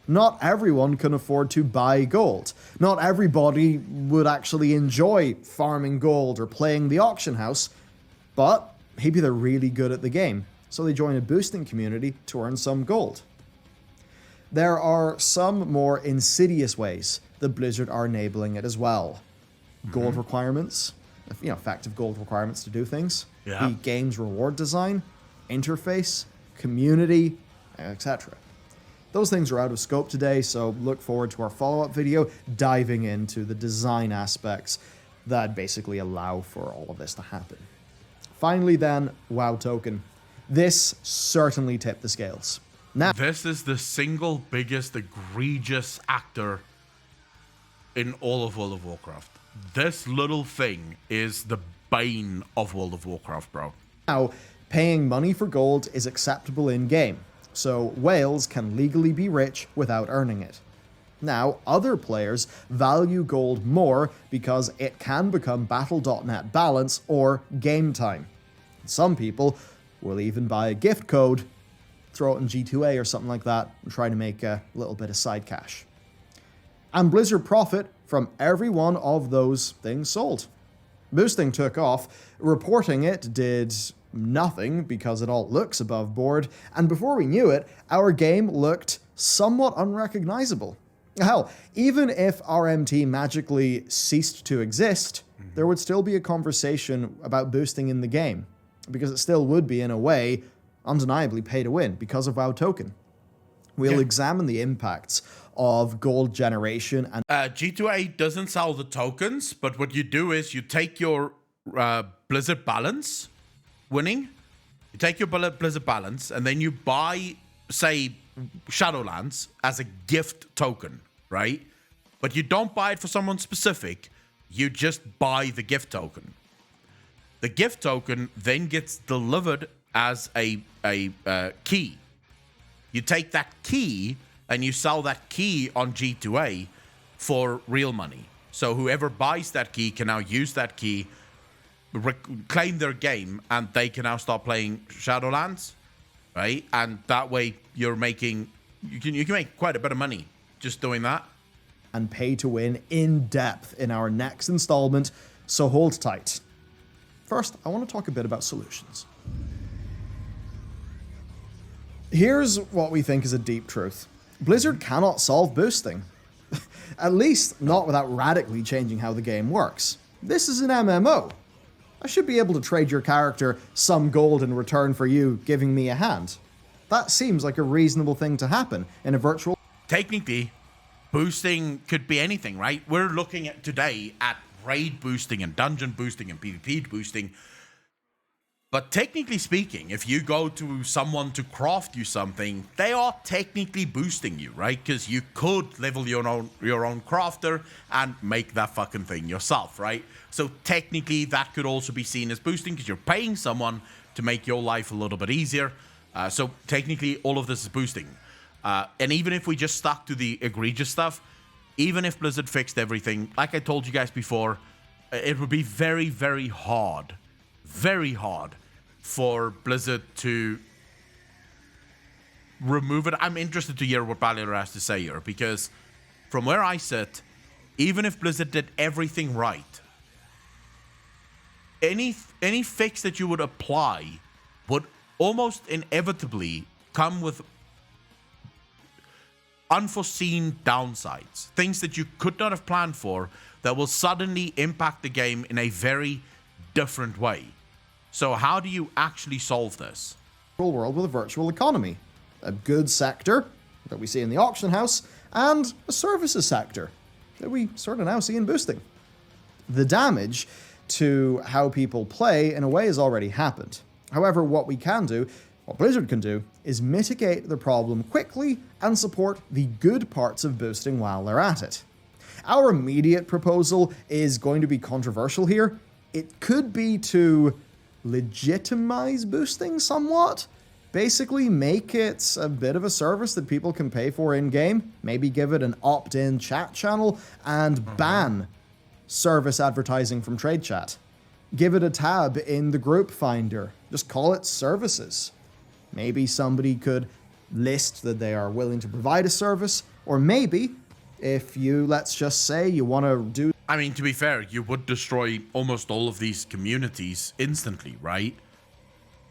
Not everyone can afford to buy gold. Not everybody would actually enjoy farming gold or playing the auction house, but maybe they're really good at the game, so they join a boosting community to earn some gold. There are some more insidious ways that Blizzard are enabling it as well. Gold requirements, effective gold requirements to do things, Yeah. the game's reward design, interface, community, etc. Those things are out of scope today, so look forward to our follow-up video diving into the design aspects that basically allow for all of this to happen. Finally then, WoW token. This certainly tipped the scales. Now, This is the single biggest egregious actor in all of World of Warcraft. This little thing is the bane of World of Warcraft, bro. now, paying money for gold is acceptable in-game, so whales can legally be rich without earning it. Now, other players value gold more because it can become Battle.net balance or game time. Some people will even buy a gift code, throw it in G2A or something like that, and try to make a little bit of side cash. And Blizzard profit from every one of those things sold. Boosting took off. Reporting it did nothing because it all looks above board, and before we knew it, our game looked somewhat unrecognizable. Hell, even if RMT magically ceased to exist, there would still be a conversation about boosting in the game, because it still would be, in a way, undeniably pay to win because of WoW Token. We'll examine the impacts of gold generation and G2A doesn't sell the tokens, but what you do is you take your Blizzard balance winning, you take your Blizzard balance, and then you buy, say, Shadowlands as a gift token, right? But you don't buy it for someone specific, you just buy the gift token. The gift token then gets delivered as a key. You take that key and you sell that key on G2A for real money. So whoever buys that key can now use that key, claim their game, and they can now start playing Shadowlands, right? And that way you can make quite a bit of money just doing that. And pay to win in depth in our next installment, so hold tight. First, I want to talk a bit about solutions. Here's what we think is a deep truth. Blizzard cannot solve boosting. At least not without radically changing how the game works. This is an MMO. I should be able to trade your character some gold in return for you giving me a hand. That seems like a reasonable thing to happen in a virtual... Technically, boosting could be anything, right? We're looking at today at raid boosting and dungeon boosting and PvP boosting. But technically speaking, if you go to someone to craft you something, they are technically boosting you, right? Because you could level your own crafter and make that fucking thing yourself, right? So technically that could also be seen as boosting because you're paying someone to make your life a little bit easier. So technically all of this is boosting. And even if we just stuck to the egregious stuff, even if Blizzard fixed everything, like I told you guys before, it would be very, very hard for Blizzard to remove it. I'm interested to hear what Balor has to say here, because from where I sit, even if Blizzard did everything right, any fix that you would apply would almost inevitably come with unforeseen downsides, things that you could not have planned for that will suddenly impact the game in a very different way. So how do you actually solve this? World with a virtual economy, a goods sector that we see in the auction house, and a services sector that we sort of now see in boosting. The damage to how people play in a way has already happened. However, what Blizzard can do, is mitigate the problem quickly and support the good parts of boosting while they're at it. Our immediate proposal is going to be controversial here. It could be to legitimize boosting somewhat. Basically make it a bit of a service that people can pay for in-game. Maybe give it an opt-in chat channel and ban service advertising from trade chat. Give it a tab in the group finder. Just call it services. Maybe somebody could list that they are willing to provide a service, or maybe if you, let's just say, you want to do... I mean, to be fair, you would destroy almost all of these communities instantly, right?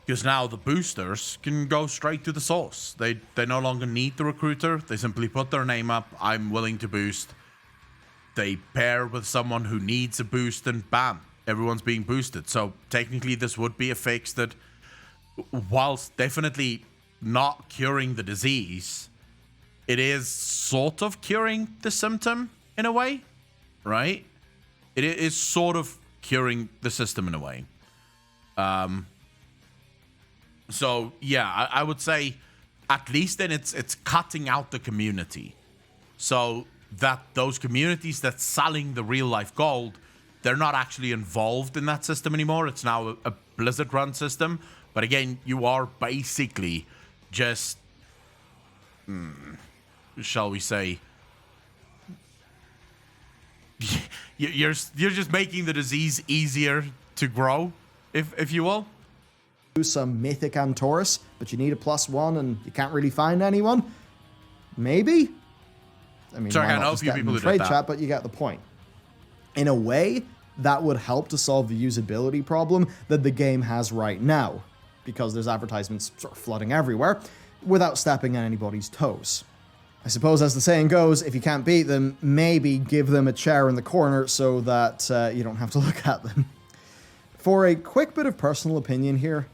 Because now the boosters can go straight to the source. They no longer need the recruiter. They simply put their name up, I'm willing to boost. They pair with someone who needs a boost, and bam, everyone's being boosted. So technically this would be a fix that, whilst definitely not curing the disease, it is sort of curing the symptom in a way, right? It is sort of curing the system in a way. So yeah, I would say at least then it's cutting out the community, so that those communities that's selling the real life gold, they're not actually involved in that system anymore. It's now a Blizzard run system. But again, you are basically just, shall we say, you're just making the disease easier to grow, if you will. Do some Mythic Antorus, but you need a +1 and you can't really find anyone. Maybe? I mean, Sorry, why I not know a just few get them people in who did trade that. chat, but you get the point. In a way, that would help to solve the usability problem that the game has right now, because there's advertisements sort of flooding everywhere, without stepping on anybody's toes. I suppose, as the saying goes, if you can't beat them, maybe give them a chair in the corner so that you don't have to look at them. For a quick bit of personal opinion here,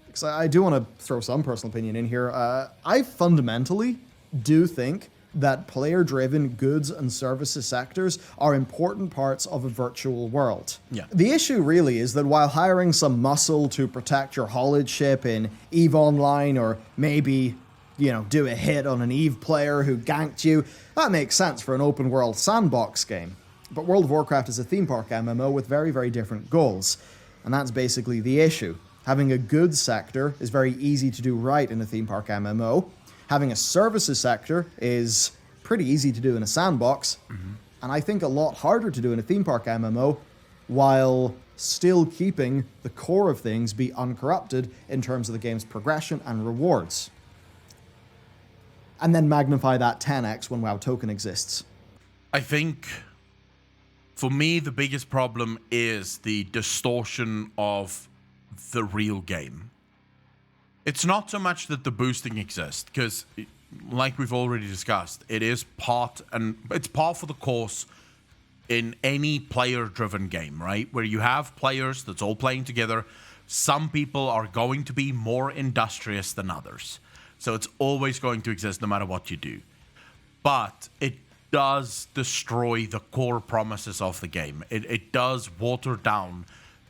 because I do want to throw some personal opinion in here, I fundamentally do think that player-driven goods and services sectors are important parts of a virtual world. Yeah. The issue really is that while hiring some muscle to protect your haulage ship in EVE Online, or maybe, do a hit on an EVE player who ganked you, that makes sense for an open world sandbox game. But World of Warcraft is a theme park MMO with very, very different goals. And that's basically the issue. Having a goods sector is very easy to do right in a theme park MMO. Having a services sector is pretty easy to do in a sandbox, and I think a lot harder to do in a theme park MMO, while still keeping the core of things be uncorrupted in terms of the game's progression and rewards. And then magnify that 10x when WoW Token exists. I think, for me, the biggest problem is the distortion of the real game. It's not so much that the boosting exists, because, like we've already discussed, it's par for the course in any player-driven game, right? Where you have players that's all playing together. Some people are going to be more industrious than others. So it's always going to exist no matter what you do. But it does destroy the core promises of the game. It does water down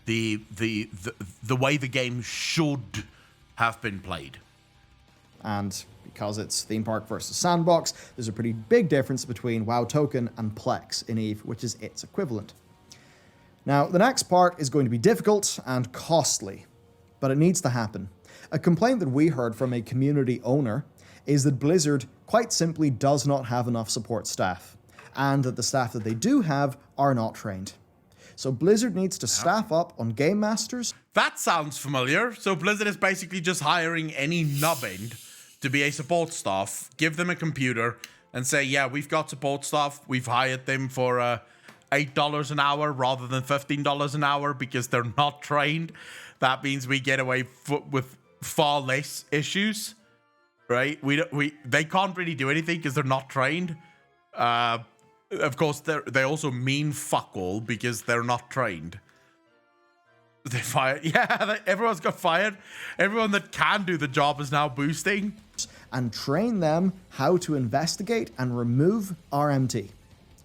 the way the game should have been played. And because it's theme park versus sandbox, there's a pretty big difference between WoW Token and Plex in EVE, which is its equivalent. Now, the next part is going to be difficult and costly, but it needs to happen. A complaint that we heard from a community owner is that Blizzard quite simply does not have enough support staff, and that the staff that they do have are not trained. So Blizzard needs to staff up on game masters. That sounds familiar. So Blizzard is basically just hiring any nubbin to be a support staff, give them a computer, and say, yeah, we've got support staff. We've hired them for $8 an hour rather than $15 an hour because they're not trained. That means we get away with far less issues, right? They can't really do anything because they're not trained. Of course, they also mean fuck all because they're not trained. They fired. Yeah, everyone's got fired. Everyone that can do the job is now boosting. And train them how to investigate and remove RMT.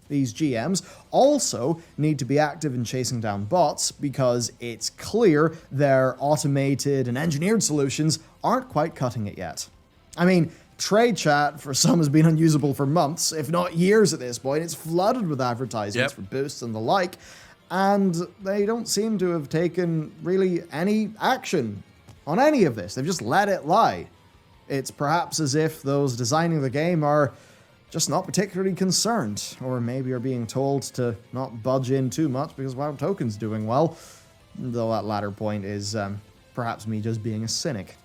These GMs also need to be active in chasing down bots because it's clear their automated and engineered solutions aren't quite cutting it yet. I mean, trade chat for some has been unusable for months, if not years at this point. It's flooded with advertisements for boosts and the like, and they don't seem to have taken really any action on any of this. They've just let it lie. It's perhaps as if those designing the game are just not particularly concerned, or maybe are being told to not budge in too much because WoW Token's doing well, though that latter point is perhaps me just being a cynic.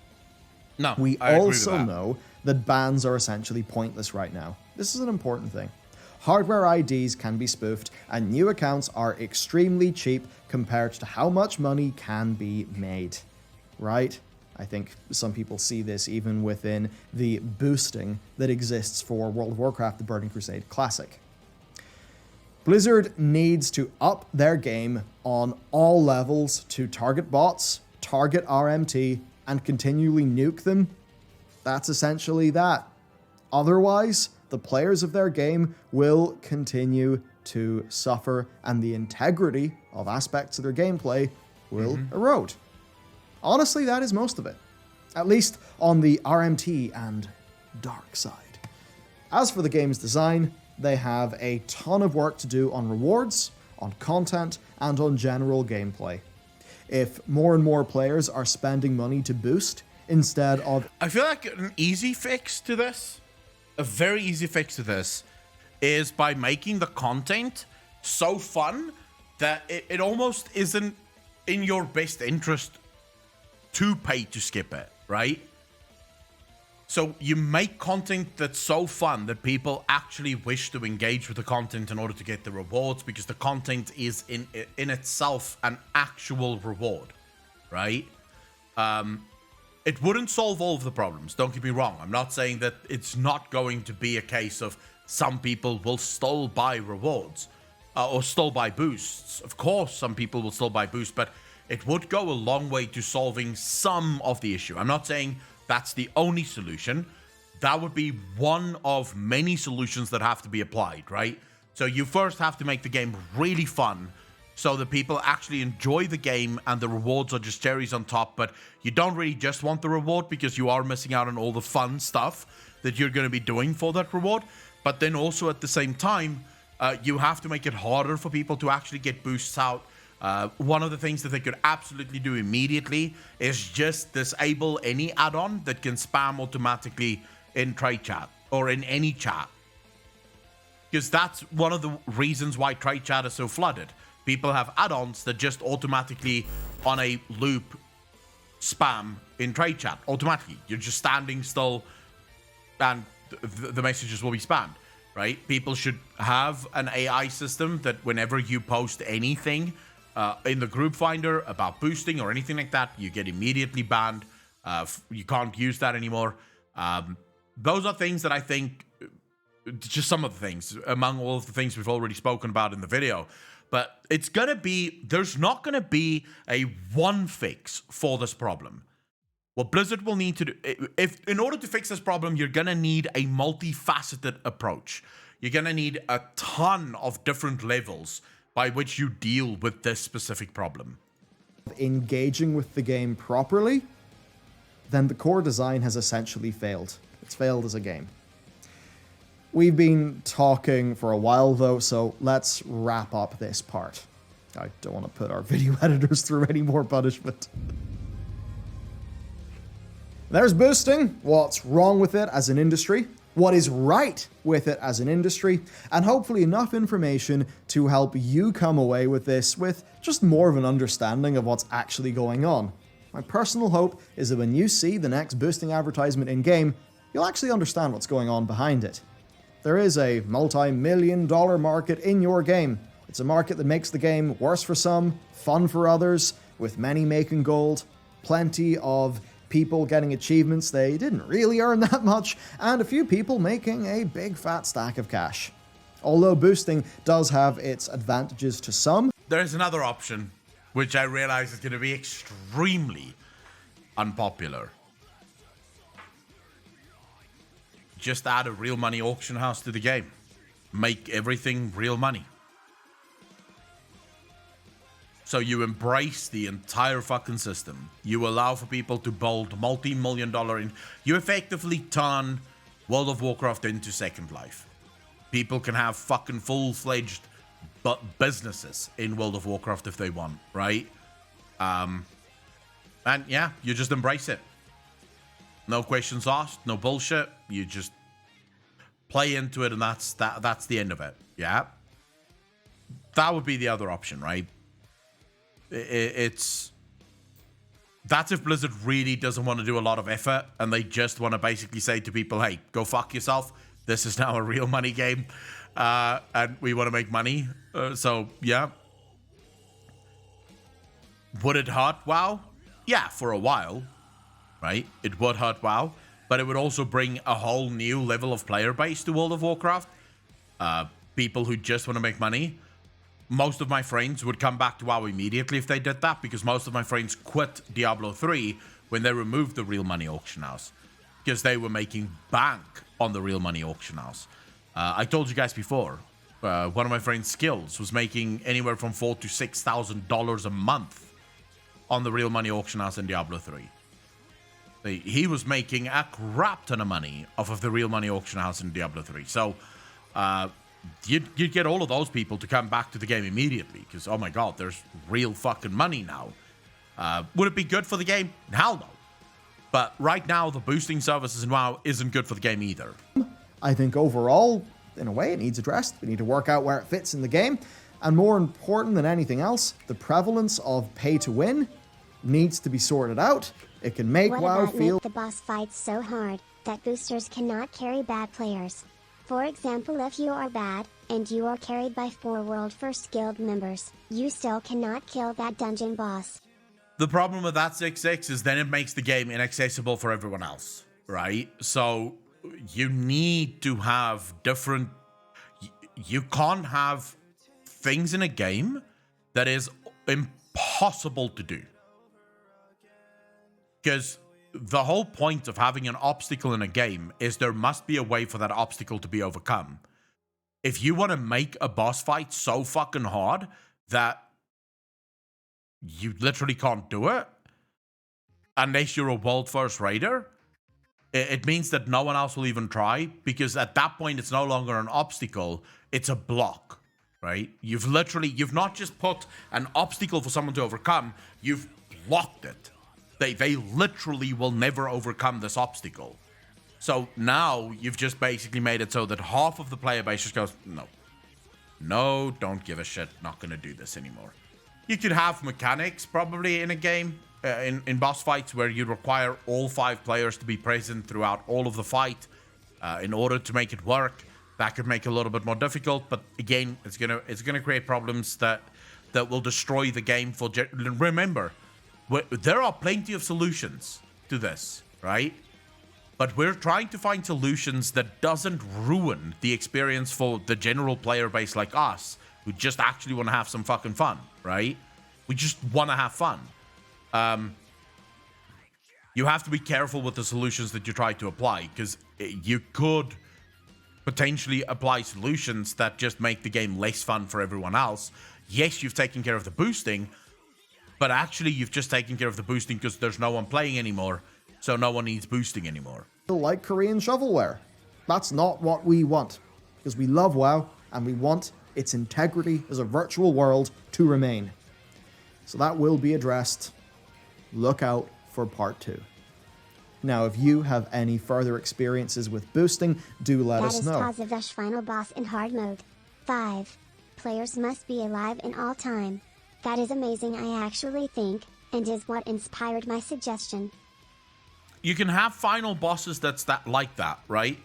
No, We I agree with also that. know that bans are essentially pointless right now. This is an important thing. Hardware IDs can be spoofed, and new accounts are extremely cheap compared to how much money can be made. Right? I think some people see this even within the boosting that exists for World of Warcraft: The Burning Crusade Classic. Blizzard needs to up their game on all levels to target bots, target RMT, and continually nuke them. That's essentially that. Otherwise, the players of their game will continue to suffer, and the integrity of aspects of their gameplay will erode. Honestly, that is most of it. At least on the RMT and dark side. As for the game's design, they have a ton of work to do on rewards, on content, and on general gameplay. If more and more players are spending money to boost instead of... I feel like an easy fix to this, a very easy fix to this, is by making the content so fun that it almost isn't in your best interest to pay to skip it, right? So you make content that's so fun that people actually wish to engage with the content in order to get the rewards, because the content is in itself an actual reward, right? It wouldn't solve all of the problems, don't get me wrong. I'm not saying that it's not going to be a case of some people will still buy rewards or still buy boosts. Of course, some people will still buy boosts, but it would go a long way to solving some of the issue. I'm not saying that's the only solution. That would be one of many solutions that have to be applied, right? So you first have to make the game really fun so that people actually enjoy the game and the rewards are just cherries on top, but you don't really just want the reward because you are missing out on all the fun stuff that you're going to be doing for that reward. But then also at the same time, you have to make it harder for people to actually get boosts out. One of the things that they could absolutely do immediately is just disable any add-on that can spam automatically in trade chat or in any chat. Because that's one of the reasons why trade chat is so flooded. People have add-ons that just automatically on a loop spam in trade chat automatically. You're just standing still and the messages will be spammed, right? People should have an AI system that whenever you post anything in the group finder about boosting or anything like that, you get immediately banned. You can't use that anymore. Those are things that I think, just some of the things among all of the things we've already spoken about in the video. But it's going to be, there's not going to be a one fix for this problem. What Blizzard will need to do, in order to fix this problem, you're going to need a multifaceted approach. You're going to need a ton of different levels by which you deal with this specific problem. Engaging with the game properly, then the core design has essentially failed. It's failed as a game. We've been talking for a while though, so let's wrap up this part. I don't want to put our video editors through any more punishment. There's boosting, what's wrong with it as an industry, what is right with it as an industry, and hopefully enough information to help you come away with this with just more of an understanding of what's actually going on. My personal hope is that when you see the next boosting advertisement in-game, you'll actually understand what's going on behind it. There is a multi-million-dollar market in your game. It's a market that makes the game worse for some, fun for others, with many making gold, plenty of people getting achievements they didn't really earn that much, and a few people making a big fat stack of cash. Although boosting does have its advantages to some, There's another option, which I realize is going to be extremely unpopular. Just add a real money auction house to the game. Make everything real money. So you embrace the entire fucking system. You allow for people to build multi-million-dollar in. You effectively turn World of Warcraft into Second Life. People can have fucking full-fledged businesses in World of Warcraft if they want, right? And yeah, you just embrace it. No questions asked, no bullshit. You just play into it, and that's the end of it. Yeah, that would be the other option, right? That's if Blizzard really doesn't want to do a lot of effort, and they just want to basically say to people, "Hey, go fuck yourself. This is now a real money game, and we want to make money." So yeah, would it hurt WoW? Yeah, for a while. Right? It would hurt WoW, but it would also bring a whole new level of player base to World of Warcraft. People who just want to make money. Most of my friends would come back to WoW immediately if they did that, because most of my friends quit Diablo 3 when they removed the real money auction house, because they were making bank on the real money auction house. I told you guys before, one of my friends' skills was making anywhere from $4,000 to $6,000 a month on the real money auction house in Diablo 3. He was making a crap ton of money off of the real money auction house in Diablo 3. So you'd get all of those people to come back to the game immediately because, oh my god, there's real fucking money now. Would it be good for the game? Hell no. But right now, the boosting services in WoW isn't good for the game either. I think overall, in a way, it needs addressed. We need to work out where it fits in the game. And more important than anything else, the prevalence of pay to win needs to be sorted out. It can make What WoW about feel make the boss fights so hard that boosters cannot carry bad players? For example, if you are bad, and you are carried by 4 World First Guild members, you still cannot kill that dungeon boss. The problem with that 6-6 is then it makes the game inaccessible for everyone else, right? So you need to have different... You can't have things in a game that is impossible to do. Because the whole point of having an obstacle in a game is there must be a way for that obstacle to be overcome. If you want to make a boss fight so fucking hard that you literally can't do it, unless you're a world first raider, it means that no one else will even try, because at that point it's no longer an obstacle, it's a block, right? You've not just put an obstacle for someone to overcome, you've blocked it. They literally will never overcome this obstacle. So now you've just basically made it so that half of the player base just goes, no, don't give a shit, not gonna do this anymore. You could have mechanics probably in a game, in boss fights, where you require all 5 players to be present throughout all of the fight in order to make it work. That could make it a little bit more difficult, but again, it's gonna create problems that will destroy the game. Remember, there are plenty of solutions to this, right? But we're trying to find solutions that doesn't ruin the experience for the general player base like us, who just actually want to have some fucking fun, right? We just want to have fun. You have to be careful with the solutions that you try to apply, because you could potentially apply solutions that just make the game less fun for everyone else. Yes, you've taken care of the boosting, but actually you've just taken care of the boosting because there's no one playing anymore, so no one needs boosting anymore. like Korean shovelware. That's not what we want, because we love WoW and we want its integrity as a virtual world to remain. So that will be addressed. Look out for part 2. Now, if you have any further experiences with boosting, do let us know. That is Kazavesh final boss in hard mode. 5. Players must be alive in all time. That is amazing, I actually think, and is what inspired my suggestion. You can have final bosses that's like that, right?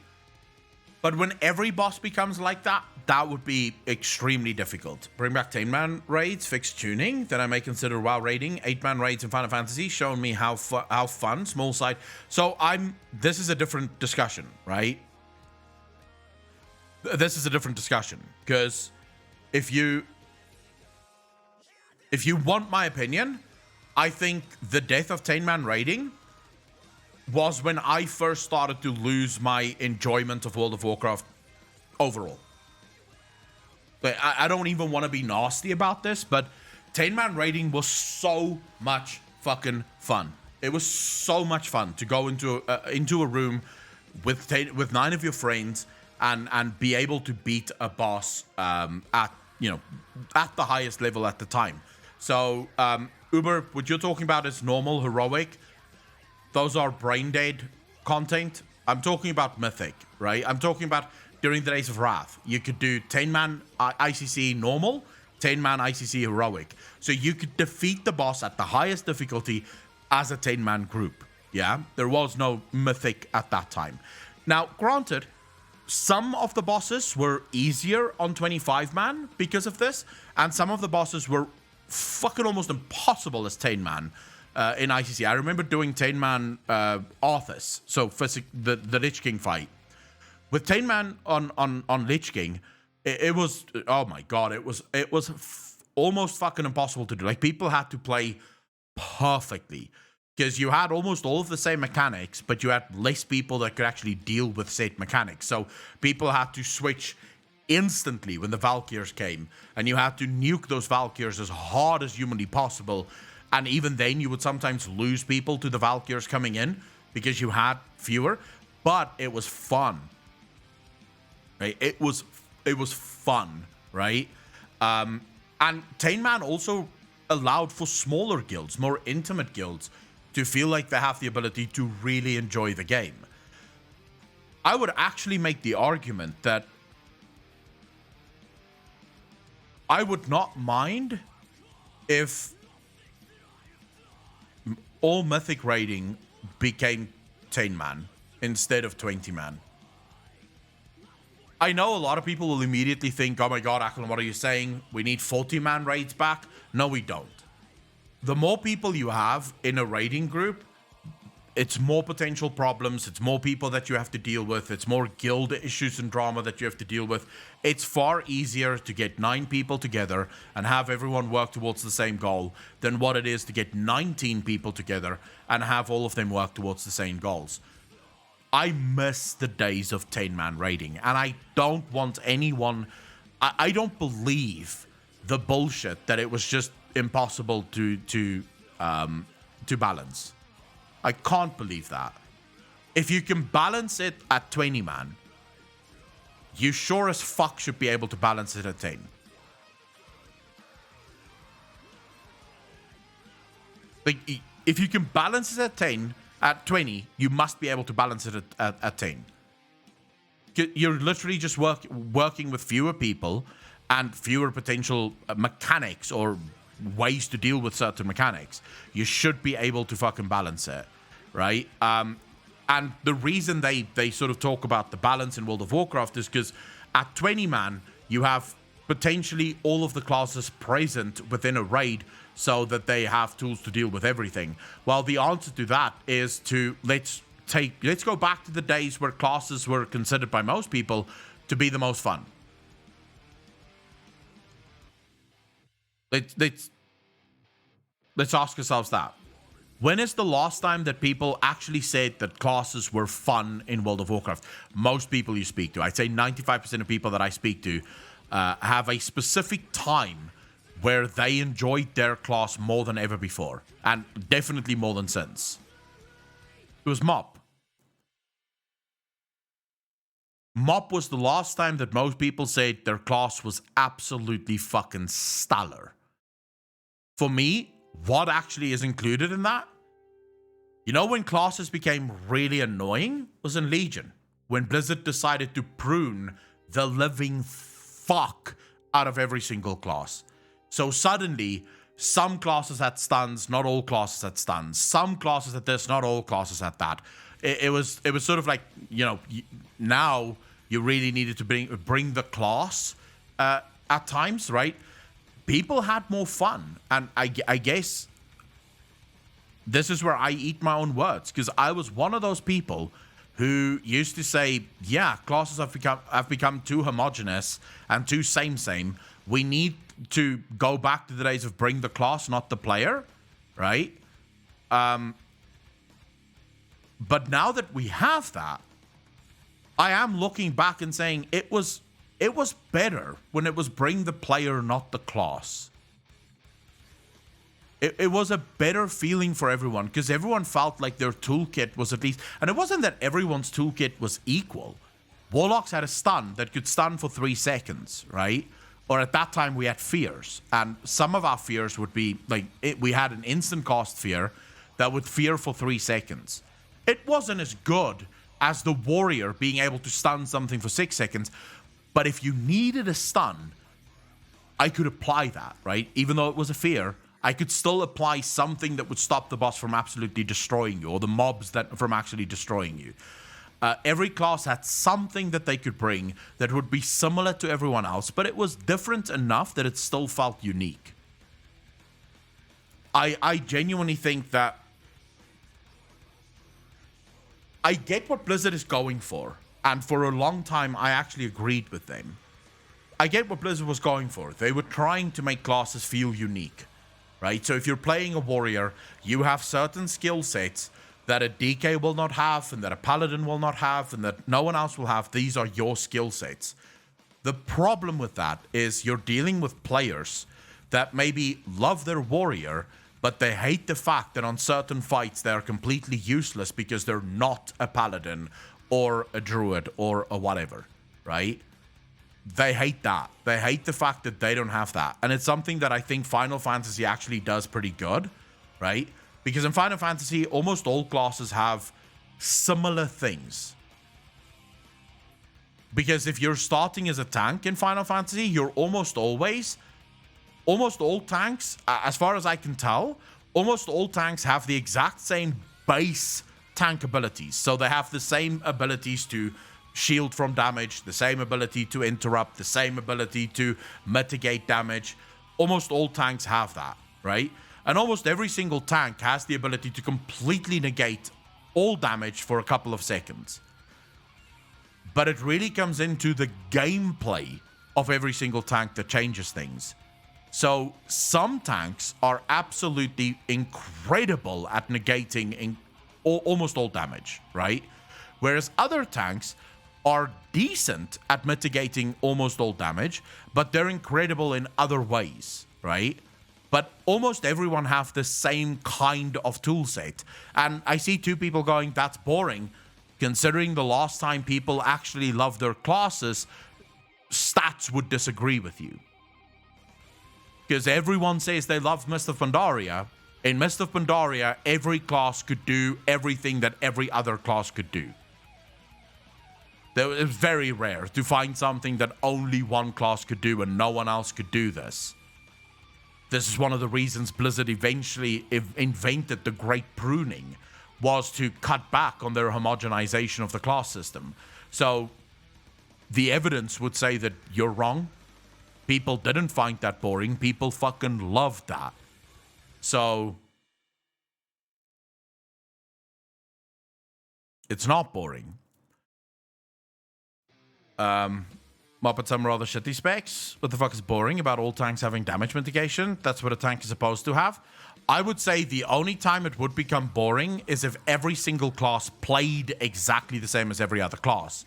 But when every boss becomes like that, that would be extremely difficult. Bring back 10-man raids, fix tuning, then I may consider WoW raiding. 8-man raids in Final Fantasy, showing me how fun, small side. So this is a different discussion, right? This is a different discussion, because if you want my opinion, I think the death of 10-man raiding was when I first started to lose my enjoyment of World of Warcraft overall. But I don't even want to be nasty about this, but 10-man raiding was so much fucking fun. It was so much fun to go into a room with 9 of your friends and be able to beat a boss at the highest level at the time. So Uber, what you're talking about is normal, heroic. Those are brain dead content. I'm talking about mythic, right? I'm talking about during the Days of Wrath. You could do 10-man ICC normal, 10-man ICC heroic. So you could defeat the boss at the highest difficulty as a 10-man group. Yeah, there was no mythic at that time. Now, granted, some of the bosses were easier on 25-man because of this, and some of the bosses were fucking almost impossible as 10-man. In ICC, I remember doing 10-man Arthas, so the Lich King fight. With 10-man on Lich King, it was, oh my god, it was almost fucking impossible to do. Like, people had to play perfectly, because you had almost all of the same mechanics, but you had less people that could actually deal with said mechanics. So people had to switch instantly when the Valkyrs came, and you had to nuke those Valkyrs as hard as humanly possible. And even then, you would sometimes lose people to the Valkyrs coming in because you had fewer. But it was fun, right? It was fun, right? And 10-man also allowed for smaller guilds, more intimate guilds, to feel like they have the ability to really enjoy the game. I would actually make the argument that I would not mind if all mythic raiding became 10-man instead of 20-man. I know a lot of people will immediately think, oh my god, Ackland, what are you saying? We need 40-man raids back? No, we don't. The more people you have in a raiding group, it's more potential problems, it's more people that you have to deal with, it's more guild issues and drama that you have to deal with. It's far easier to get 9 people together and have everyone work towards the same goal than what it is to get 19 people together and have all of them work towards the same goals. I miss the days of 10-man raiding, and I don't want anyone... I don't believe the bullshit that it was just impossible to balance. I can't believe that. If you can balance it at 20-man, you sure as fuck should be able to balance it at 10. Like, if you can balance it at 10, at 20, you must be able to balance it at 10. You're literally just working with fewer people and fewer potential mechanics or ways to deal with certain mechanics. You should be able to fucking balance it, right? And the reason they sort of talk about the balance in World of Warcraft is because at 20-man, you have potentially all of the classes present within a raid so that they have tools to deal with everything. Well, the answer to that is to let's go back to the days where classes were considered by most people to be the most fun. Let's ask ourselves that. When is the last time that people actually said that classes were fun in World of Warcraft? Most people you speak to, I'd say 95% of people that I speak to have a specific time where they enjoyed their class more than ever before. And definitely more than since. It was MoP. MoP was the last time that most people said their class was absolutely fucking stellar. For me, what actually is included in that? You know when classes became really annoying? Was in Legion. When Blizzard decided to prune the living fuck out of every single class. So suddenly, some classes had stuns, not all classes had stuns. Some classes had this, not all classes had that. It was sort of like, you know, now you really needed to bring the class at times, right? People had more fun, and I guess this is where I eat my own words, because I was one of those people who used to say, yeah, classes have become too homogenous and too same. We need to go back to the days of bring the class, not the player, right? But now that we have that, I am looking back and saying it was better when it was bring the player, not the class. It was a better feeling for everyone because everyone felt like their toolkit was at least... And it wasn't that everyone's toolkit was equal. Warlocks had a stun that could stun for 3 seconds, right? Or at that time we had fears. And some of our fears would be... like we had an instant cast fear that would fear for 3 seconds. It wasn't as good as the warrior being able to stun something for 6 seconds. But if you needed a stun, I could apply that, right? Even though it was a fear, I could still apply something that would stop the boss from absolutely destroying you, or the mobs from actually destroying you. Every class had something that they could bring that would be similar to everyone else, but it was different enough that it still felt unique. I genuinely think that I get what Blizzard is going for. And for a long time, I actually agreed with them. I get what Blizzard was going for. They were trying to make classes feel unique, right? So if you're playing a warrior, you have certain skill sets that a DK will not have, and that a paladin will not have, and that no one else will have. These are your skill sets. The problem with that is you're dealing with players that maybe love their warrior, but they hate the fact that on certain fights they're completely useless because they're not a paladin or a druid or a whatever, right? They hate that. They hate the fact that they don't have that. And it's something that I think Final Fantasy actually does pretty good, right? Because in Final Fantasy, almost all classes have similar things. Because if you're starting as a tank in Final Fantasy, you're almost always almost all tanks, as far as I can tell, almost all tanks have the exact same base tank abilities. So they have the same abilities to shield from damage, the same ability to interrupt, the same ability to mitigate damage. Almost all tanks have that, right? And almost every single tank has the ability to completely negate all damage for a couple of seconds. But it really comes into the gameplay of every single tank that changes things. So some tanks are absolutely incredible at negating almost all damage, right? Whereas other tanks are decent at mitigating almost all damage, but they're incredible in other ways, right? But almost everyone have the same kind of tool set. And I see two people going, that's boring. Considering the last time people actually loved their classes, stats would disagree with you. Because everyone says they love Mist of Pandaria. In Mist of Pandaria, every class could do everything that every other class could do. It's very rare to find something that only one class could do and no one else could do this. This is one of the reasons Blizzard eventually invented the Great Pruning, was to cut back on their homogenization of the class system. So the evidence would say that you're wrong. People didn't find that boring. People fucking loved that. So it's not boring. Muppets some rather shitty specs. What the fuck is boring about all tanks having damage mitigation? That's what a tank is supposed to have. I would say the only time it would become boring is if every single class played exactly the same as every other class.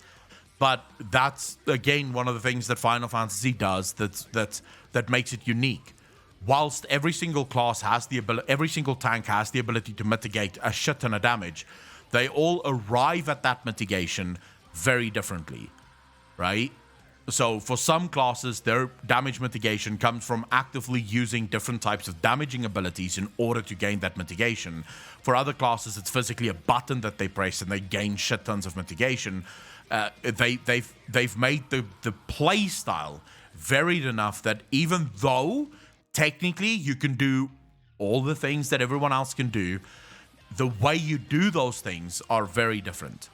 But that's, again, one of the things that Final Fantasy does that makes it unique. Whilst every single class has the ability, every single tank has the ability to mitigate a shit ton of damage, they all arrive at that mitigation very differently, right? So for some classes, their damage mitigation comes from actively using different types of damaging abilities in order to gain that mitigation. For other classes, it's physically a button that they press and they gain shit tons of mitigation. They've made the play style varied enough that even though technically you can do all the things that everyone else can do, the way you do those things are very different.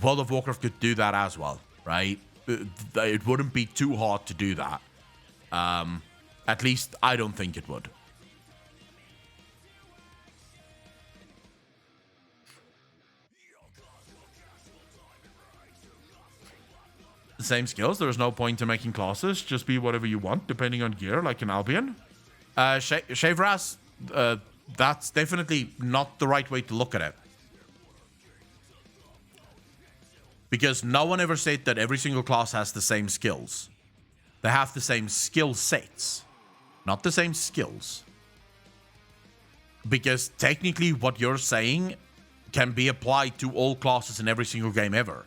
World of Warcraft could do that as well, right? It wouldn't be too hard to do that. At least I don't think it would. The same skills. There is no point in making classes. Just be whatever you want, depending on gear, like in Albion. Shavras, that's definitely not the right way to look at it. Because no one ever said that every single class has the same skills. They have the same skill sets, not the same skills. Because technically what you're saying can be applied to all classes in every single game ever.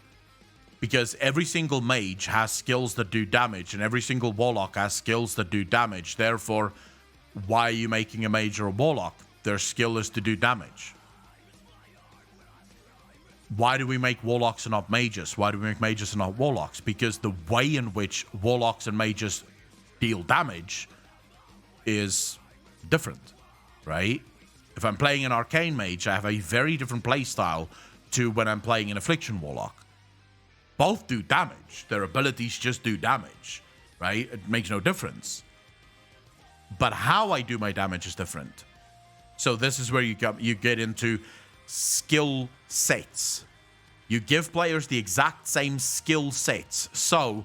Because every single mage has skills that do damage, and every single warlock has skills that do damage. Therefore, why are you making a mage or a warlock? Their skill is to do damage. Why do we make warlocks and not mages? Why do we make mages and not warlocks? Because the way in which warlocks and mages deal damage is different, right? If I'm playing an arcane mage, I have a very different playstyle to when I'm playing an affliction warlock. Both do damage. Their abilities just do damage, right? It makes no difference. But how I do my damage is different. So this is where you get into skill sets. You give players the exact same skill sets. So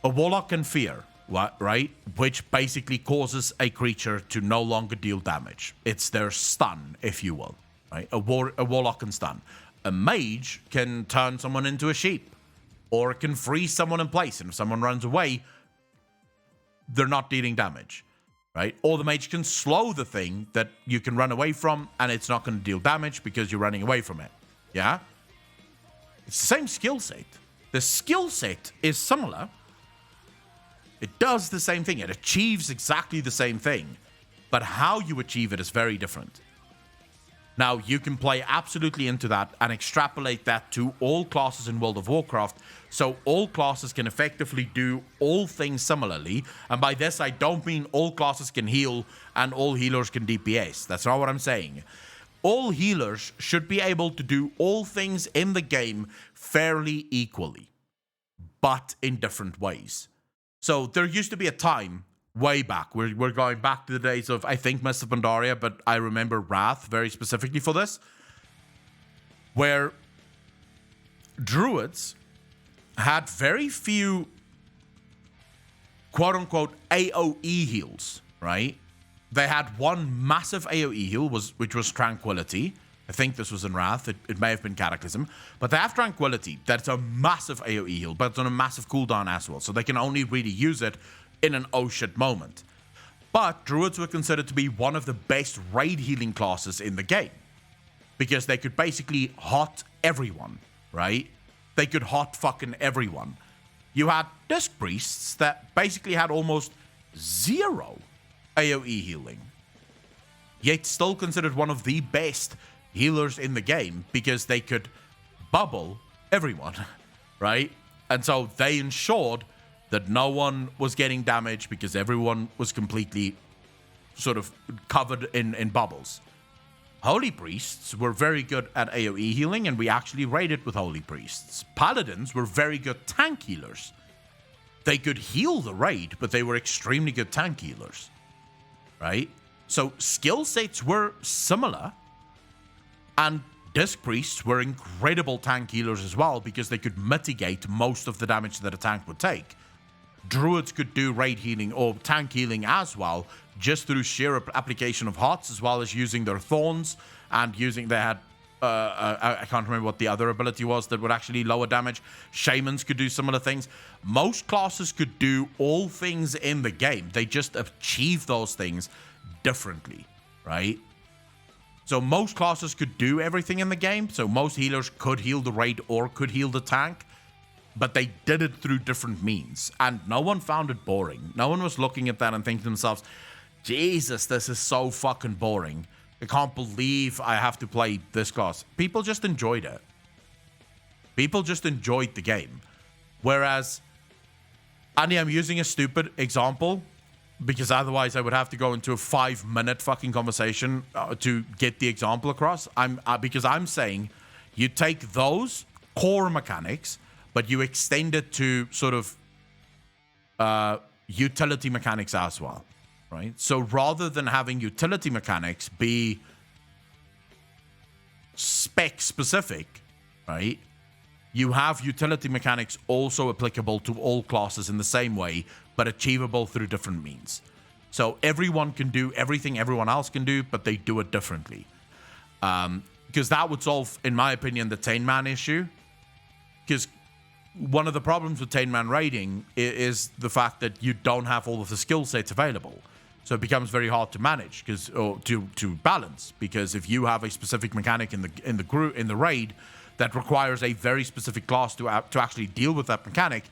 a warlock can fear, right? Which basically causes a creature to no longer deal damage. It's their stun, if you will, right? A warlock can stun. A mage can turn someone into a sheep, or can freeze someone in place, and if someone runs away, they're not dealing damage, right? Or the mage can slow the thing that you can run away from, and it's not going to deal damage because you're running away from it, yeah? It's the same skill set. The skill set is similar. It does the same thing. It achieves exactly the same thing, but how you achieve it is very different. Now, you can play absolutely into that and extrapolate that to all classes in World of Warcraft, so all classes can effectively do all things similarly. And by this, I don't mean all classes can heal and all healers can DPS. That's not what I'm saying. All healers should be able to do all things in the game fairly equally, but in different ways. So there used to be a time way back. We're going back to the days of, I think, Mists of Pandaria, but I remember Wrath very specifically for this, where druids had very few quote-unquote AoE heals, right? They had one massive AoE heal, which was Tranquility. I think this was in Wrath. It may have been Cataclysm. But they have Tranquility. That's a massive AoE heal, but it's on a massive cooldown as well. So they can only really use it in an oh shit moment. But druids were considered to be one of the best raid healing classes in the game, because they could basically hot everyone, right? They could hot fucking everyone. You had Disc Priests that basically had almost zero AoE healing, yet still considered one of the best healers in the game because they could bubble everyone, right? And so they ensured that no one was getting damage because everyone was completely sort of covered in bubbles. Holy Priests were very good at AoE healing, and we actually raided with Holy Priests. Paladins were very good tank healers. They could heal the raid, but they were extremely good tank healers, right? So skill sets were similar, and Disc Priests were incredible tank healers as well because they could mitigate most of the damage that a tank would take. Druids could do raid healing or tank healing as well, just through sheer application of hots, as well as using their thorns and using, they had, I can't remember what the other ability was that would actually lower damage. Shamans could do similar things. Most classes could do all things in the game. They just achieve those things differently, right? So most classes could do everything in the game. So most healers could heal the raid or could heal the tank, but they did it through different means, and no one found it boring. No one was looking at that and thinking to themselves, Jesus, this is so fucking boring. I can't believe I have to play this class. People just enjoyed it. People just enjoyed the game. Whereas, Andy, I'm using a stupid example because otherwise I would have to go into a 5-minute fucking conversation to get the example across. Because I'm saying you take those core mechanics, but you extend it to sort of utility mechanics as well, right? So rather than having utility mechanics be spec specific, right? You have utility mechanics also applicable to all classes in the same way, but achievable through different means. So everyone can do everything everyone else can do, but they do it differently. Because that would solve, in my opinion, the 10-man issue. Because one of the problems with 10-man raiding is the fact that you don't have all of the skill sets available. So it becomes very hard to manage or to balance, because if you have a specific mechanic in the raid that requires a very specific class to actually deal with that mechanic,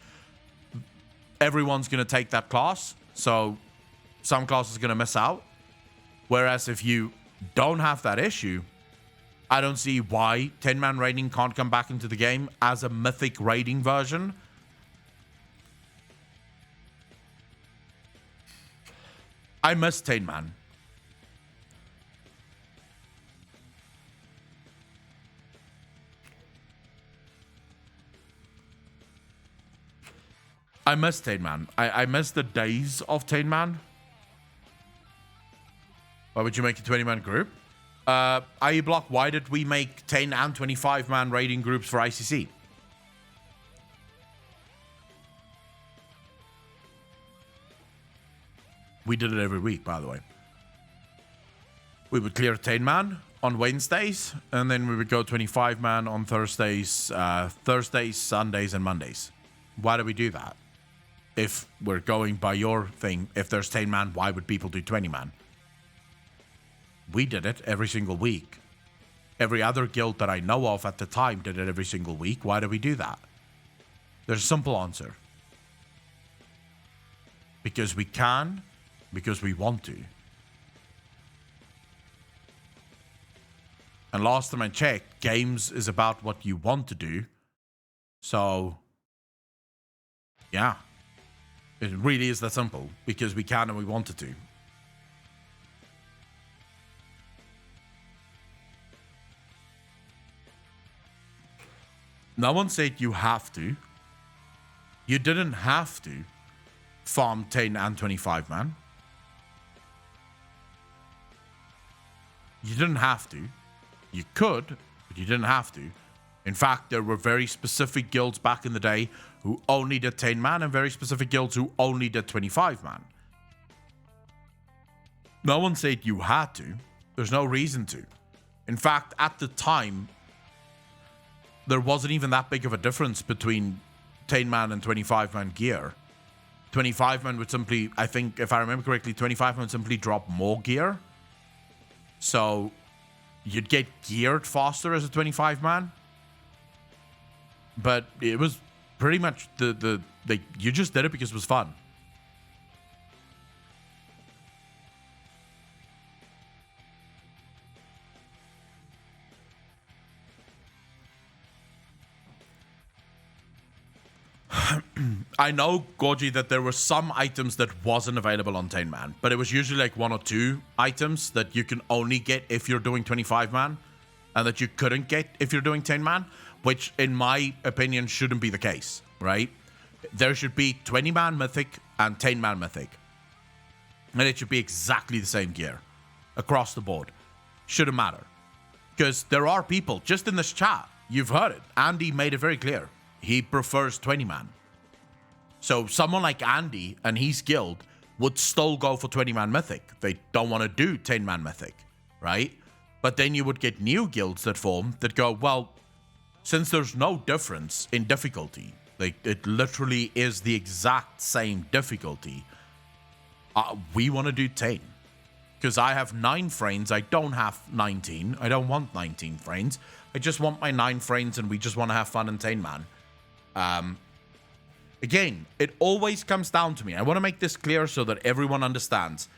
everyone's going to take that class. So some classes are going to miss out. Whereas if you don't have that issue, I don't see why 10-man raiding can't come back into the game as a mythic raiding version. I miss 10-man. I miss 10-man. I miss the days of 10-man. Why would you make a 20-man group? IE Block, why did we make 10 and 25-man raiding groups for ICC? We did it every week, by the way. We would clear 10-man on Wednesdays, and then we would go 25-man on Thursdays, Sundays, and Mondays. Why do we do that? If we're going by your thing, if there's 10-man, why would people do 20-man? We did it every single week. Every other guild that I know of at the time did it every single week. Why do we do that? There's a simple answer. Because we can, because we want to. And last time I checked, games is about what you want to do. So, yeah. It really is that simple, because we can and we wanted to. No one said you have to. You didn't have to farm 10 and 25 man. You didn't have to. You could, but you didn't have to. In fact, there were very specific guilds back in the day who only did 10 man and very specific guilds who only did 25 man. No one said you had to. There's no reason to. In fact, at the time, there wasn't even that big of a difference between 10 man and 25 man gear. 25 man would simply, I think, if I remember correctly, 25 man would simply drop more gear. So you'd get geared faster as a 25 man. But it was pretty much you just did it because it was fun. I know, Gorgie, that there were some items that wasn't available on 10 man, but it was usually like 1 or 2 items that you can only get if you're doing 25 man and that you couldn't get if you're doing 10 man, which in my opinion shouldn't be the case, right? There should be 20 man mythic and 10 man mythic. And it should be exactly the same gear across the board. Shouldn't matter. Because there are people just in this chat, you've heard it. Andy made it very clear. He prefers 20 man. So someone like Andy and his guild would still go for 20 man mythic. They don't want to do 10 man mythic, right? But then you would get new guilds that form that go, well, since there's no difference in difficulty, like it literally is the exact same difficulty, we want to do 10. Because I have 9 friends, I don't have 19. I don't want 19 friends. I just want my 9 friends and we just want to have fun in 10 man. Again, it always comes down to me. I want to make this clear so that everyone understands.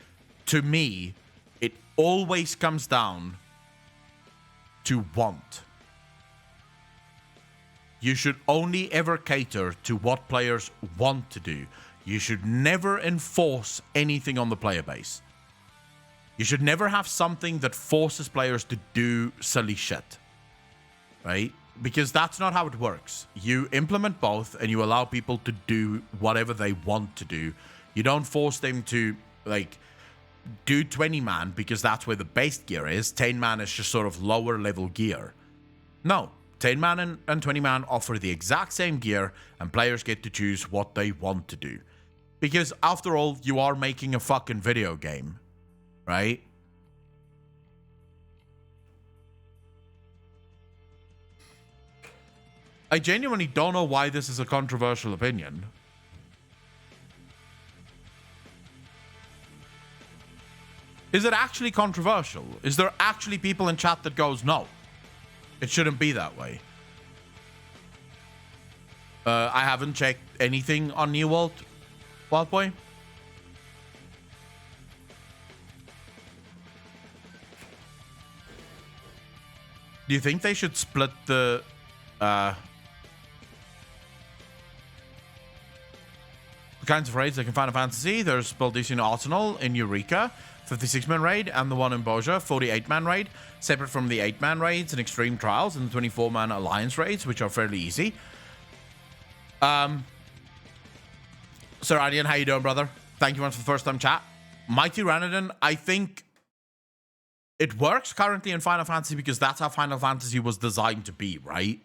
To me, it always comes down to want. You should only ever cater to what players want to do. You should never enforce anything on the player base. You should never have something that forces players to do silly shit. Right? Because that's not how it works. You implement both and you allow people to do whatever they want to do. You don't force them to, like, do 20 man because that's where the base gear is. 10 man is just sort of lower level gear. No. 10 man and 20 man offer the exact same gear and players get to choose what they want to do. Because after all, you are making a fucking video game. Right? I genuinely don't know why this is a controversial opinion. Is it actually controversial? Is there actually people in chat that goes, no, it shouldn't be that way? I haven't checked anything on New World, Wild Boy. Do you think they should split the kinds of raids like in Final Fantasy? There's Balduccian Arsenal in Eureka, 56-man raid, and the one in Boja, 48-man raid, separate from the 8-man raids and Extreme Trials and the 24-man Alliance raids, which are fairly easy. Sir Adian, how you doing, brother? Thank you much for the first time chat. Mighty Ranadin, I think it works currently in Final Fantasy because that's how Final Fantasy was designed to be, right?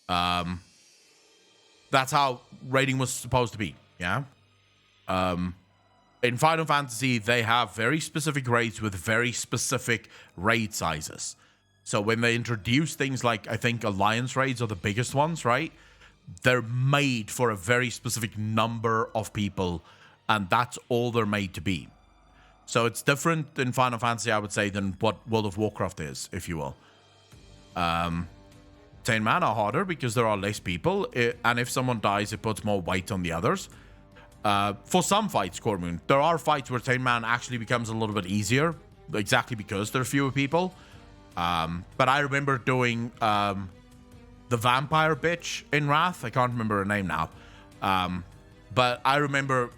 That's how raiding was supposed to be, yeah? In Final Fantasy, they have very specific raids with very specific raid sizes. So when they introduce things like, I think Alliance raids are the biggest ones, right? They're made for a very specific number of people, and that's all they're made to be. So it's different in Final Fantasy, I would say, than what World of Warcraft is, if you will. 10 man are harder because there are less people, and if someone dies, it puts more weight on the others. For some fights, Cormoon, there are fights where 10 man actually becomes a little bit easier, exactly because there are fewer people. But I remember doing the vampire bitch in Wrath. I can't remember her name now. But I remember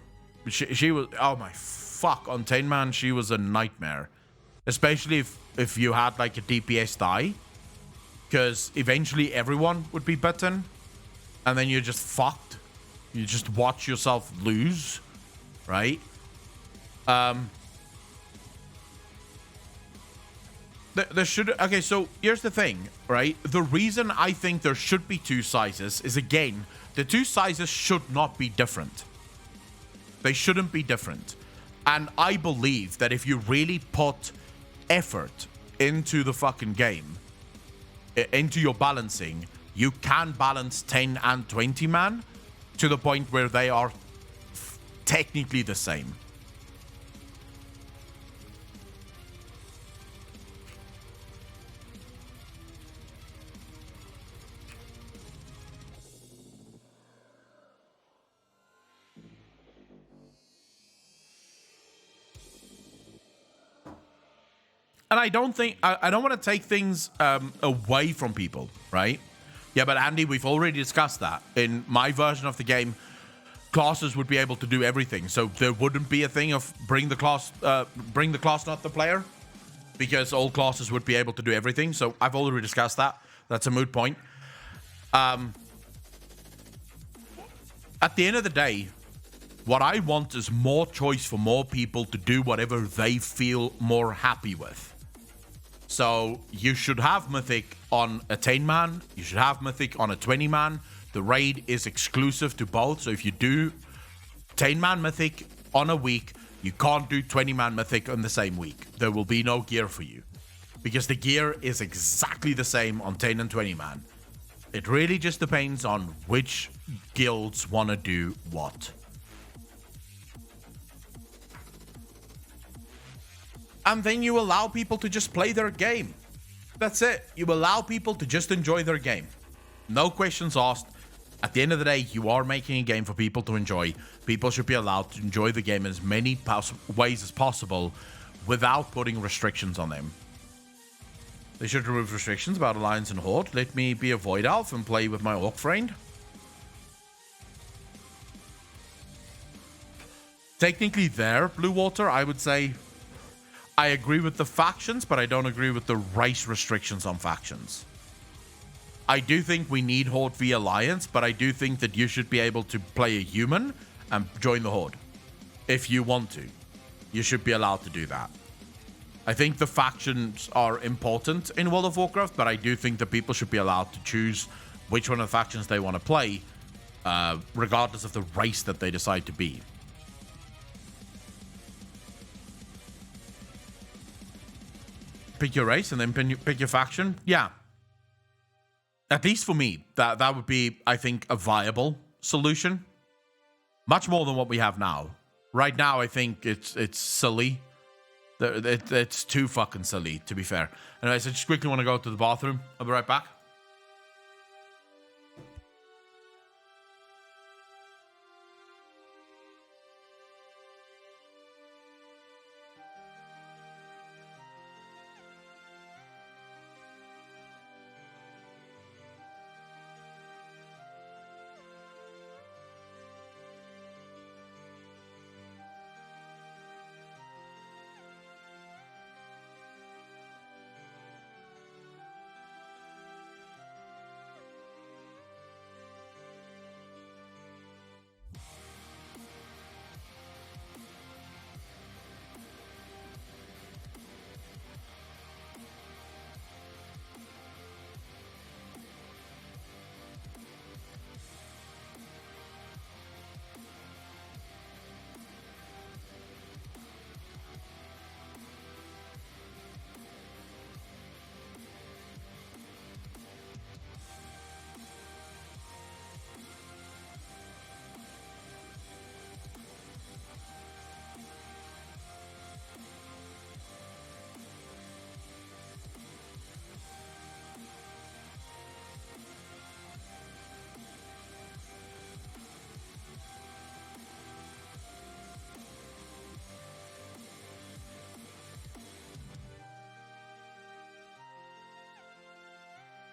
she was, oh my fuck, on Tin Man, she was a nightmare. Especially if you had like a DPS die. Because eventually everyone would be bitten. And then you're just fucked. You just watch yourself lose. Right? There should... Okay, so here's the thing, right? The reason I think there should be two sizes is, again, the two sizes should not be different. They shouldn't be different. And I believe that if you really put effort into the fucking game, into your balancing, you can balance 10 and 20 man to the point where they are technically the same. And I don't think, I don't want to take things away from people, right? Yeah, but Andy, we've already discussed that. In my version of the game, classes would be able to do everything. So there wouldn't be a thing of bring the class, not the player. Because all classes would be able to do everything. So I've already discussed that. That's a moot point. At the end of the day, what I want is more choice for more people to do whatever they feel more happy with. So you should have Mythic on a 10-man. You should have Mythic on a 20-man. The raid is exclusive to both. So if you do 10-man Mythic on a week, you can't do 20-man Mythic on the same week. There will be no gear for you. Because the gear is exactly the same on 10 and 20-man. It really just depends on which guilds want to do what. And then you allow people to just play their game. That's it. You allow people to just enjoy their game. No questions asked. At the end of the day, you are making a game for people to enjoy. People should be allowed to enjoy the game in as many ways as possible without putting restrictions on them. They should remove restrictions about Alliance and Horde. Let me be a Void Elf and play with my Orc friend. Technically there, Blue Water, I would say I agree with the factions, but I don't agree with the race restrictions on factions. I do think we need Horde v Alliance, but I do think that you should be able to play a human and join the Horde. If you want to. You should be allowed to do that. I think the factions are important in World of Warcraft, but I do think that people should be allowed to choose which one of the factions they want to play, regardless of the race that they decide to be. Pick your race and then pick your faction. Yeah. At least for me, that would be, I think, a viable solution. Much more than what we have now. Right now, I think it's silly. It's too fucking silly, to be fair. Anyways, I just quickly want to go to the bathroom. I'll be right back.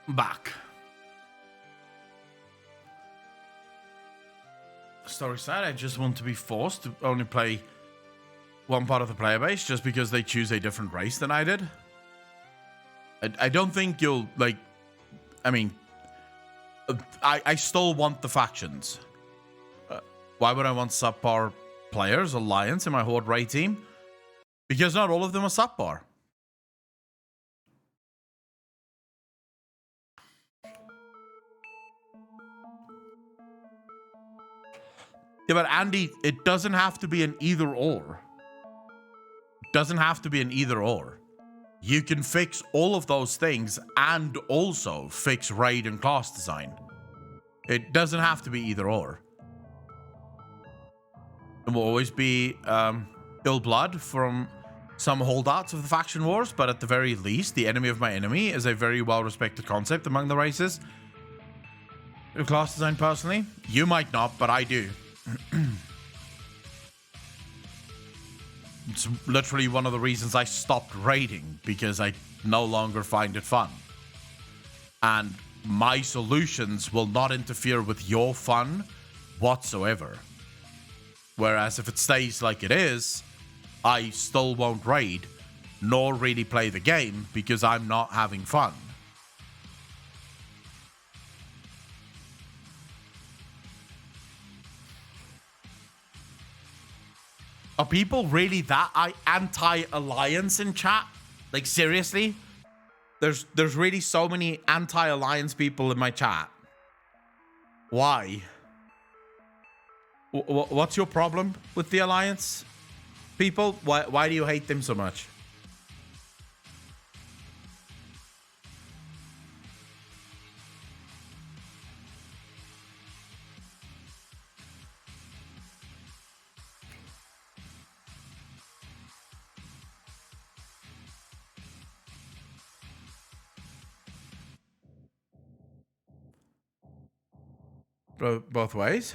back. Story side, I just want to be forced to only play one part of the player base just because they choose a different race than I did. I don't think you'll, like, I mean, I still want the factions. Why would I want subpar players, Alliance, in my Horde raid team? Because not all of them are subpar. Yeah, but Andy, it doesn't have to be an either or. It doesn't have to be an either or. You can fix all of those things and also fix raid and class design. It doesn't have to be either or. There will always be ill blood from some holdouts of the faction wars, but at the very least, the enemy of my enemy is a very well-respected concept among the races. Class design, personally, you might not, but I do. It's literally one of the reasons I stopped raiding, because I no longer find it fun. And my solutions will not interfere with your fun whatsoever. Whereas if it stays like it is, I still won't raid, nor really play the game, because I'm not having fun. Are people really that anti-alliance in chat? Like, seriously? There's really so many anti-alliance people in my chat. Why? What's your problem with the alliance people? Why do you hate them so much? Both ways.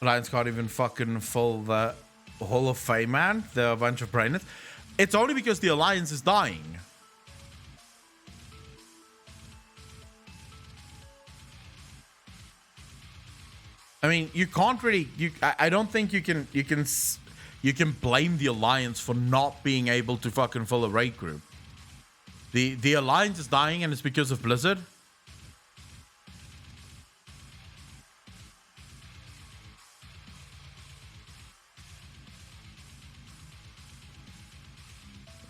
Alliance can't even fucking fill the Hall of Fame, man. They're a bunch of brainless. It's only because the Alliance is dying. I mean, you can't really. I don't think you can blame the Alliance for not being able to fucking fill a raid group. The Alliance is dying, and it's because of Blizzard.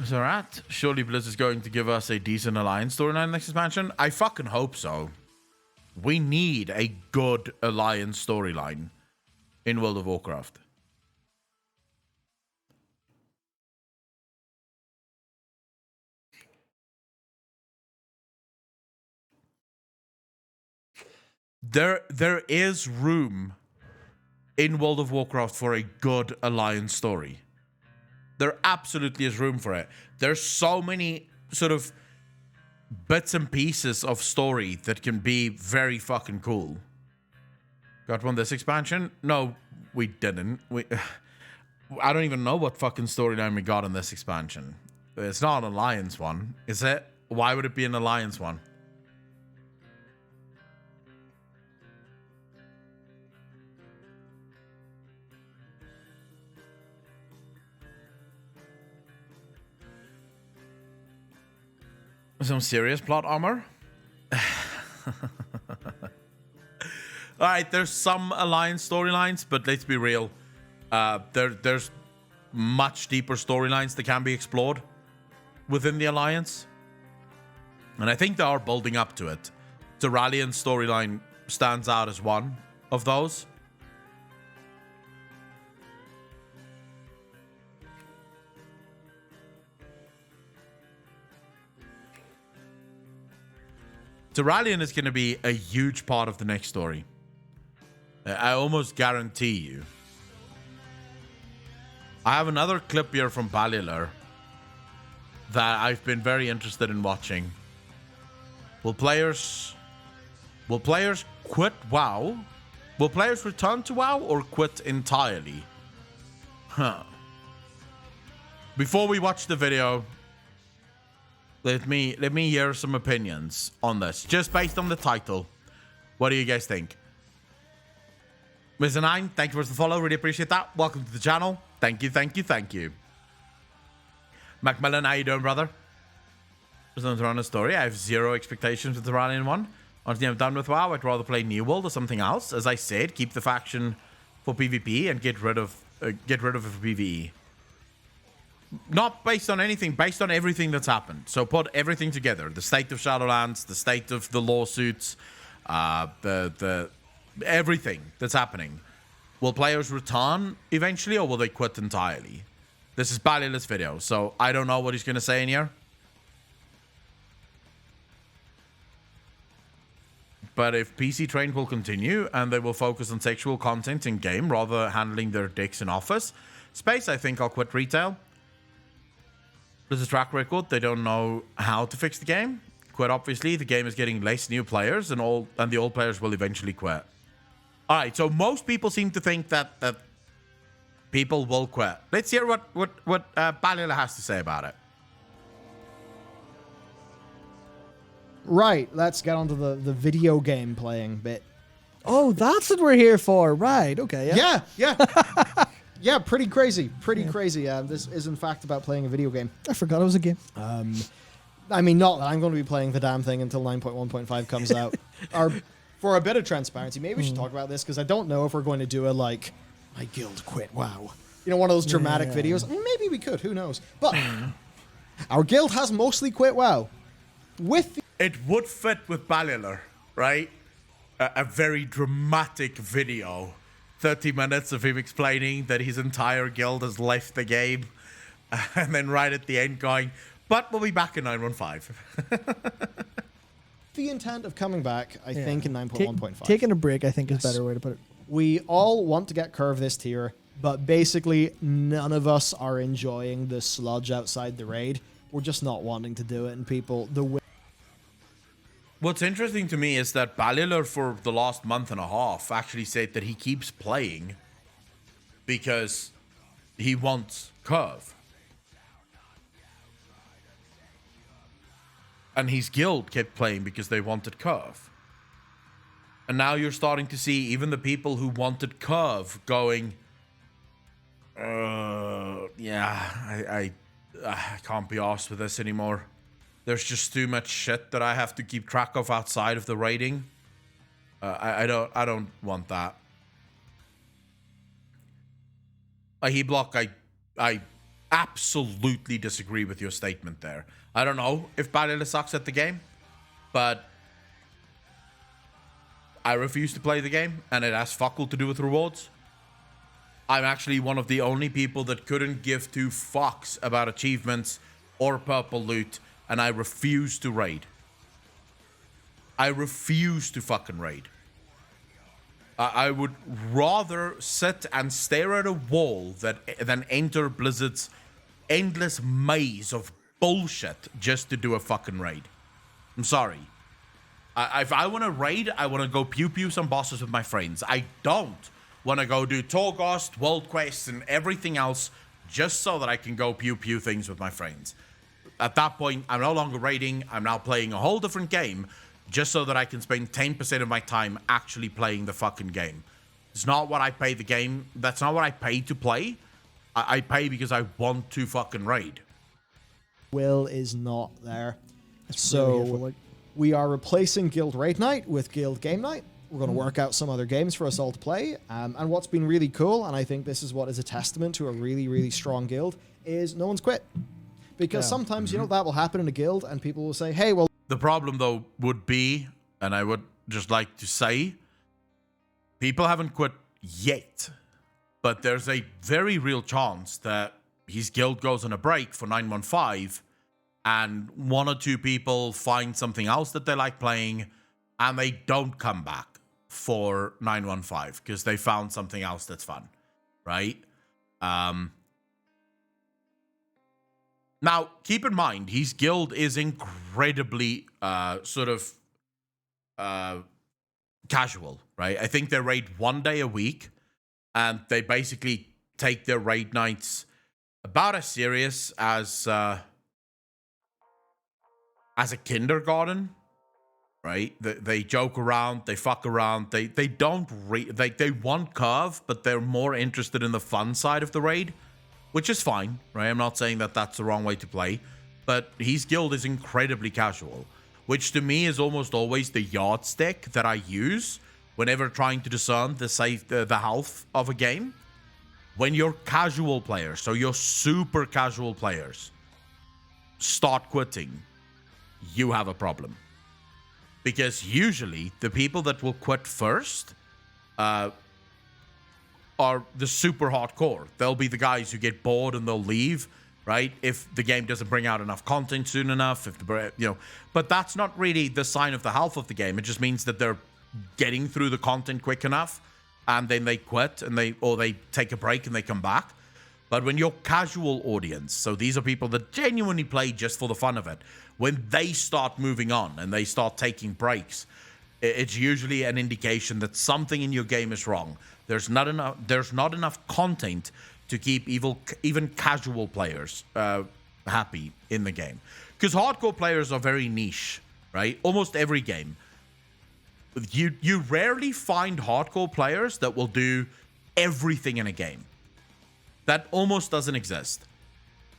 Alright, surely Blizzard's going to give us a decent Alliance storyline next expansion. I fucking hope so. We need a good Alliance storyline in World of Warcraft. There is room in World of Warcraft for a good Alliance story. There absolutely is room for it. There's so many sort of bits and pieces of story that can be very fucking cool. Got one this expansion? No, we didn't. I don't even know what fucking storyline we got in this expansion. It's not an Alliance one, is it? Why would it be an Alliance one? Some serious plot armor. Alright, there's some Alliance storylines, but let's be real. There's much deeper storylines that can be explored within the Alliance. And I think they are building up to it. Tyrallion storyline stands out as one of those. Tyrallion is going to be a huge part of the next story. I almost guarantee you. I have another clip here from Ballilar that I've been very interested in watching. Will players quit WoW? Will players return to WoW or quit entirely? Huh. Before we watch the video, let me hear some opinions on this, just based on the title. What do you guys think? Mr. Nine, thank you for the follow. Really appreciate that. Welcome to the channel. Thank you, thank you, thank you. Macmillan, how you doing, brother? There's no Tyrannian story. I have zero expectations with the Tyrannian one. Honestly, I'm done with WoW. I'd rather play New World or something else. As I said, keep the faction for PvP and get rid of it for PvE. Not based on anything, based on everything that's happened. So put everything together: the state of Shadowlands, the state of the lawsuits, the everything that's happening. Will players return eventually, or will they quit entirely? This is Bally's video, so I don't know what he's gonna say in here. But if PC Train will continue and they will focus on sexual content in game rather than handling their dicks in office space, I think I'll quit retail. There's a track record. They don't know how to fix the game. Quite obviously, the game is getting less new players, and the old players will eventually quit. All right, so most people seem to think that people will quit. Let's hear what Balila has to say about it. Right, let's get onto the video game playing bit. Oh, that's what we're here for. Right, okay. Yeah. Yeah, pretty crazy. Crazy. This is, in fact, about playing a video game. I forgot it was a game. I mean, not that I'm going to be playing the damn thing until 9.1.5 comes out. Or for a bit of transparency, maybe we should talk about this, because I don't know if we're going to do a, like, my guild quit, wow. You know, one of those dramatic videos. Maybe we could, who knows. But our guild has mostly quit WoW. It would fit with Ballilar, right? A very dramatic video. 30 minutes of him explaining that his entire guild has left the game. And then right at the end going, but we'll be back in 9.15. The intent of coming back, I think, in 9.1.5. Taking a break, I think, is a better way to put it. We all want to get curve this tier, but basically none of us are enjoying the sludge outside the raid. We're just not wanting to do it, and people... What's interesting to me is that Ballilar for the last month and a half actually said that he keeps playing because he wants curve. And his guild kept playing because they wanted curve. And now you're starting to see even the people who wanted curve going, I can't be arsed with this anymore. There's just too much shit that I have to keep track of outside of the raiding. I don't want that. Heblock, I absolutely disagree with your statement there. I don't know if Ballilar sucks at the game, but I refuse to play the game, and it has fuck all to do with rewards. I'm actually one of the only people that couldn't give two fucks about achievements or purple loot, and I refuse to raid. I refuse to fucking raid. I would rather sit and stare at a wall than enter Blizzard's endless maze of bullshit just to do a fucking raid. I'm sorry. If I want to raid, I want to go pew-pew some bosses with my friends. I don't want to go do Torghast, World Quests, and everything else just so that I can go pew-pew things with my friends. At that point, I'm no longer raiding. I'm now playing a whole different game just so that I can spend 10% of my time actually playing the fucking game. It's not what I pay the game. That's not what I pay to play. I pay because I want to fucking raid. Will is not there. So we are replacing Guild Raid Night with Guild Game Night. We're going to work out some other games for us all to play. And what's been really cool, and I think this is what is a testament to a really, really strong guild, is no one's quit. Because sometimes, you know, that will happen in a guild and people will say, hey, well... The problem, though, would be, and I would just like to say, people haven't quit yet. But there's a very real chance that his guild goes on a break for 9.15 and one or two people find something else that they like playing and they don't come back for 9.15 because they found something else that's fun, right? Now, keep in mind, his guild is incredibly incredibly casual, right? I think they raid 1 day a week, and they basically take their raid nights about as serious as a kindergarten, right? They joke around, they fuck around, they don't they want curve, but they're more interested in the fun side of the raid, which is fine, right? I'm not saying that that's the wrong way to play, but his guild is incredibly casual, which to me is almost always the yardstick that I use whenever trying to discern the health of a game. When your casual players, so your super casual players, start quitting, you have a problem. Because usually the people that will quit first are the super hardcore. They'll be the guys who get bored and they'll leave, right? If the game doesn't bring out enough content soon enough, but that's not really the sign of the health of the game. It just means that they're getting through the content quick enough, and then they quit and they take a break and they come back. But when your casual audience, so these are people that genuinely play just for the fun of it, when they start moving on and they start taking breaks, it's usually an indication that something in your game is wrong. There's not enough content to keep even casual players happy in the game. Because hardcore players are very niche, right? Almost every game. You rarely find hardcore players that will do everything in a game. That almost doesn't exist.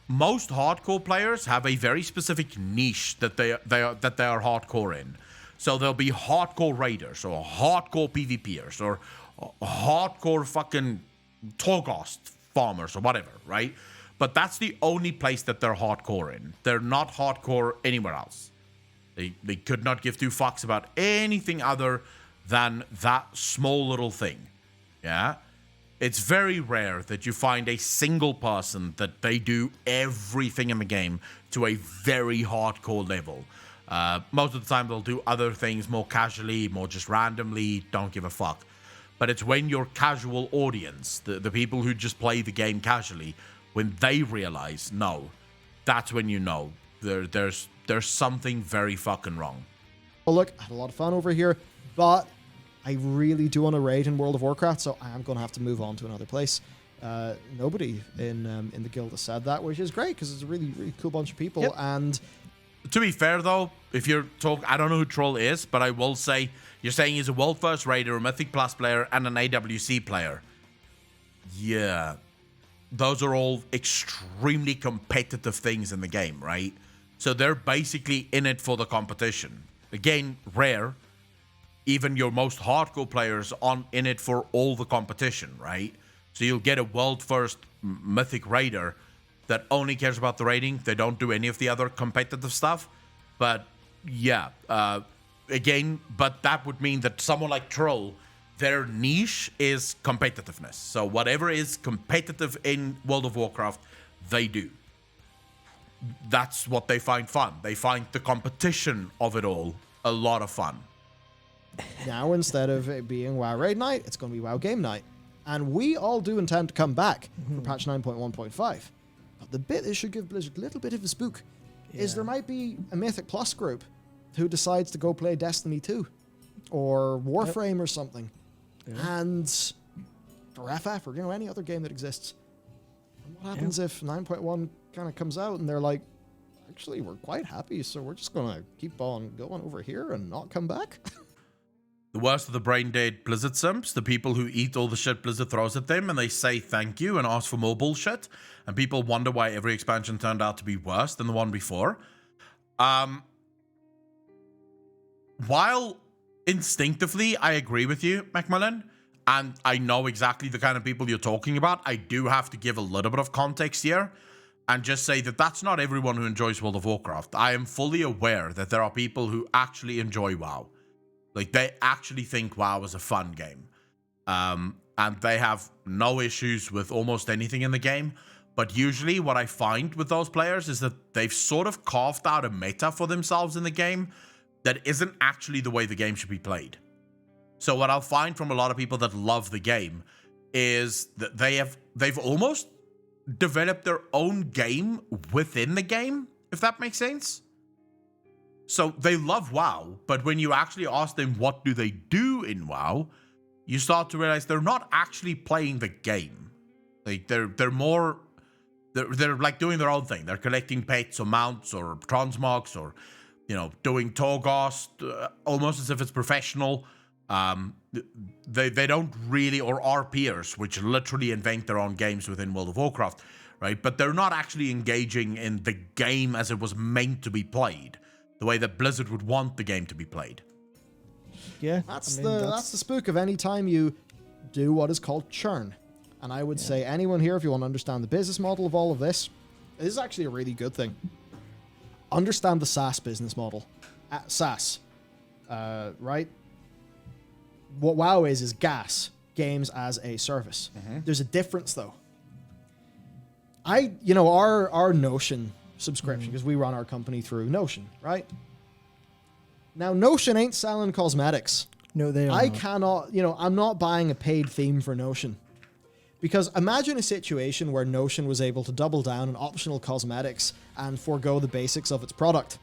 Most hardcore players have a very specific niche that they are hardcore in. So there'll be hardcore raiders or hardcore PvPers or hardcore fucking Torghast farmers or whatever, right? But that's the only place that they're hardcore in. They're not hardcore anywhere else. They could not give two fucks about anything other than that small little thing. Yeah? It's very rare that you find a single person that they do everything in the game to a very hardcore level. Most of the time they'll do other things more casually, more just randomly, don't give a fuck. But it's when your casual audience, the people who just play the game casually, when they realize, no, that's when you know there's something very fucking wrong. Well, look, I had a lot of fun over here, but I really do want to raid in World of Warcraft, so I am going to have to move on to another place. Nobody in the guild has said that, which is great because it's a really, really cool bunch of people. Yep. And to be fair, though, if you're talking, I don't know who Troll is, but I will say you're saying he's a World First Raider, a Mythic Plus player, and an AWC player. Yeah, those are all extremely competitive things in the game, right? So they're basically in it for the competition. Again, rare. Even your most hardcore players aren't in it for all the competition, right? So you'll get a world first Mythic Raider that only cares about the raiding. They don't do any of the other competitive stuff. But yeah, again, but that would mean that someone like Troll, their niche is competitiveness. So whatever is competitive in World of Warcraft, they do. That's what they find fun. They find the competition of it all a lot of fun. now instead of it being WoW Raid Night, it's going to be WoW Game Night. And we all do intend to come back for patch 9.1.5. But the bit that should give Blizzard a little bit of a spook is there might be a Mythic Plus group who decides to go play Destiny 2 or Warframe or something. And or FF or any other game that exists. And what happens if 9.1 kind of comes out and they're like, actually, we're quite happy, so we're just going to keep on going over here and not come back? The worst of the brain dead Blizzard simps, the people who eat all the shit Blizzard throws at them and they say thank you and ask for more bullshit, and people wonder why every expansion turned out to be worse than the one before. While instinctively I agree with you, Macmillan, and I know exactly the kind of people you're talking about, I do have to give a little bit of context here and just say that that's not everyone who enjoys World of Warcraft. I am fully aware that there are people who actually enjoy WoW. Like, they actually think WoW is a fun game. And they have no issues with almost anything in the game. But usually what I find with those players is that they've sort of carved out a meta for themselves in the game that isn't actually the way the game should be played. So what I'll find from a lot of people that love the game is that they've almost developed their own game within the game, if that makes sense. So they love WoW, but when you actually ask them what do they do in WoW, you start to realize they're not actually playing the game. Like they're more they're like doing their own thing. They're collecting pets or mounts or transmogs or doing Torghast almost as if it's professional. They don't really, or RPers, which literally invent their own games within World of Warcraft, right? But they're not actually engaging in the game as it was meant to be played, the way that Blizzard would want the game to be played. Yeah, That's the spook of any time you do what is called churn. And I would say anyone here, if you want to understand the business model of all of this is actually a really good thing. Understand the SaaS business model. SaaS, right? What WoW is GaaS, games as a service. There's a difference though. Our Notion subscription, because we run our company through Notion, right? Now, Notion ain't selling cosmetics. No, they are I not. cannot, I'm not buying a paid theme for Notion. Because imagine a situation where Notion was able to double down on optional cosmetics and forego the basics of its product.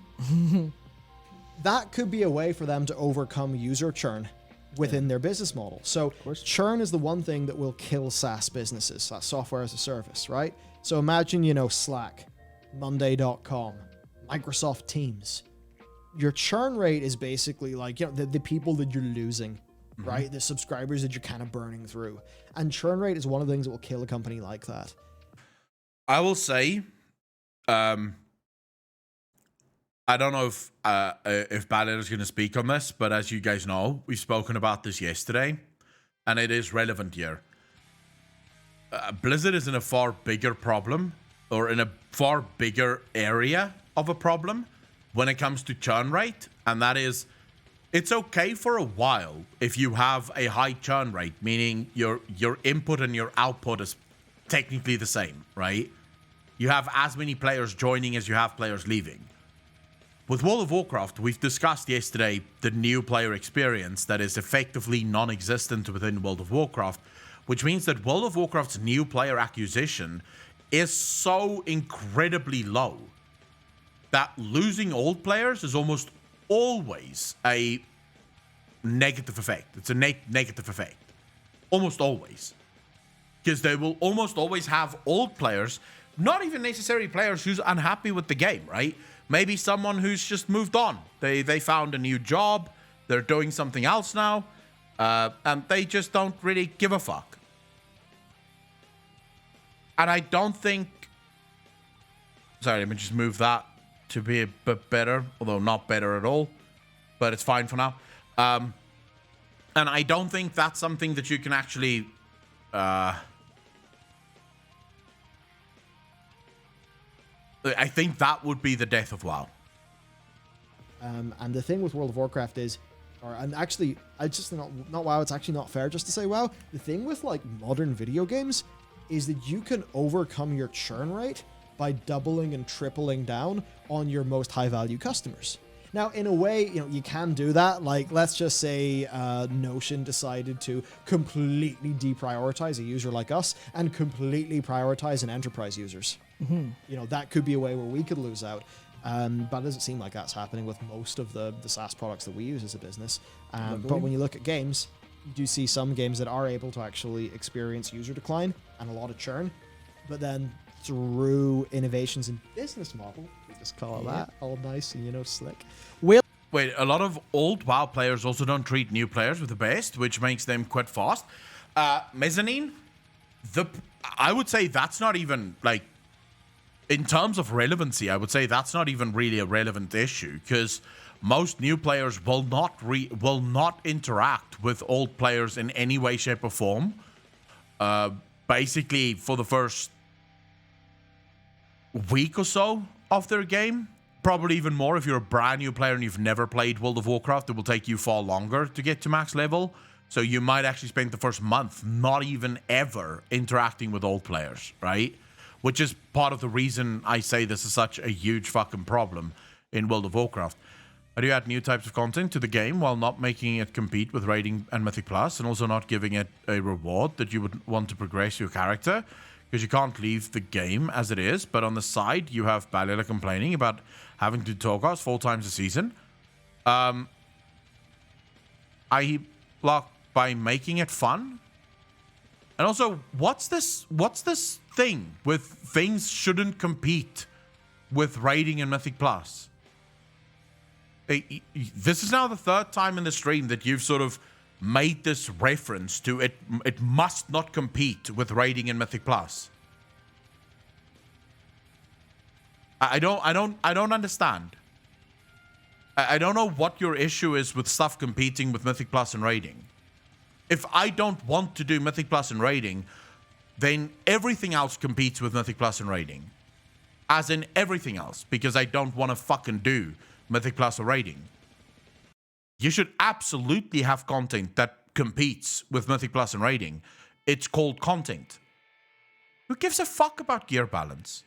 That could be a way for them to overcome user churn within their business model. So churn is the one thing that will kill SaaS businesses, that's software as a service, right? So imagine, Slack, Monday.com, Microsoft Teams. Your churn rate is basically like, the people that you're losing, right? The subscribers that you're kind of burning through. And churn rate is one of the things that will kill a company like that. I will say, I don't know if Ballet is going to speak on this, but as you guys know, we've spoken about this yesterday, and it is relevant here. Blizzard is in a far bigger problem, or in a far bigger area of a problem when it comes to churn rate, and that is, it's okay for a while if you have a high churn rate, meaning your input and your output is technically the same, right? You have as many players joining as you have players leaving. With World of Warcraft, we've discussed yesterday the new player experience that is effectively non-existent within World of Warcraft, which means that World of Warcraft's new player acquisition is so incredibly low that losing old players is almost always a negative effect. It's a negative effect. Almost always. Because they will almost always have old players, not even necessarily players who's unhappy with the game, right? Maybe someone who's just moved on. They found a new job. They're doing something else now. And they just don't really give a fuck. And I don't think... Sorry, let me just move that to be a bit better. Although not better at all. But it's fine for now. And I don't think that's something that you can actually... I think that would be the death of WoW. And the thing with World of Warcraft is, and actually, I just not WoW. It's actually not fair just to say WoW. The thing with like modern video games is that you can overcome your churn rate by doubling and tripling down on your most high value customers. Now, in a way, you can do that. Like, let's just say Notion decided to completely deprioritize a user like us and completely prioritize an enterprise users. That could be a way where we could lose out. But it doesn't seem like that's happening with most of the SaaS products that we use as a business. But when you look at games, you do see some games that are able to actually experience user decline and a lot of churn. But then through innovations in business model, we just call it that, all nice and slick. Wait, a lot of old WoW players also don't treat new players with the best, which makes them quit fast. Mezzanine, I would say that's not even like, in terms of relevancy, I would say that's not even really a relevant issue, because most new players will not interact with old players in any way, shape, or form. Basically, for the first week or so of their game, probably even more if you're a brand new player and you've never played World of Warcraft. It will take you far longer to get to max level. So you might actually spend the first month not even ever interacting with old players, right? Which is part of the reason I say this is such a huge fucking problem in World of Warcraft. How do you add new types of content to the game while not making it compete with Raiding and Mythic Plus, and also not giving it a reward that you would want to progress your character? because you can't leave the game as it is. But on the side, you have Balila complaining about having to do Torghast 4 times a season. I block by making it fun. And also, what's this thing with things shouldn't compete with raiding and Mythic Plus? This is now the 3rd time in the stream that you've sort of made this reference to it. It must not compete with raiding and Mythic Plus. I don't understand. I don't know what your issue is with stuff competing with Mythic Plus and raiding. If I don't want to do Mythic Plus and raiding, then everything else competes with Mythic Plus and raiding. As in everything else, because I don't want to fucking do Mythic Plus or raiding. You should absolutely have content that competes with Mythic Plus and raiding. It's called content. Who gives a fuck about gear balance?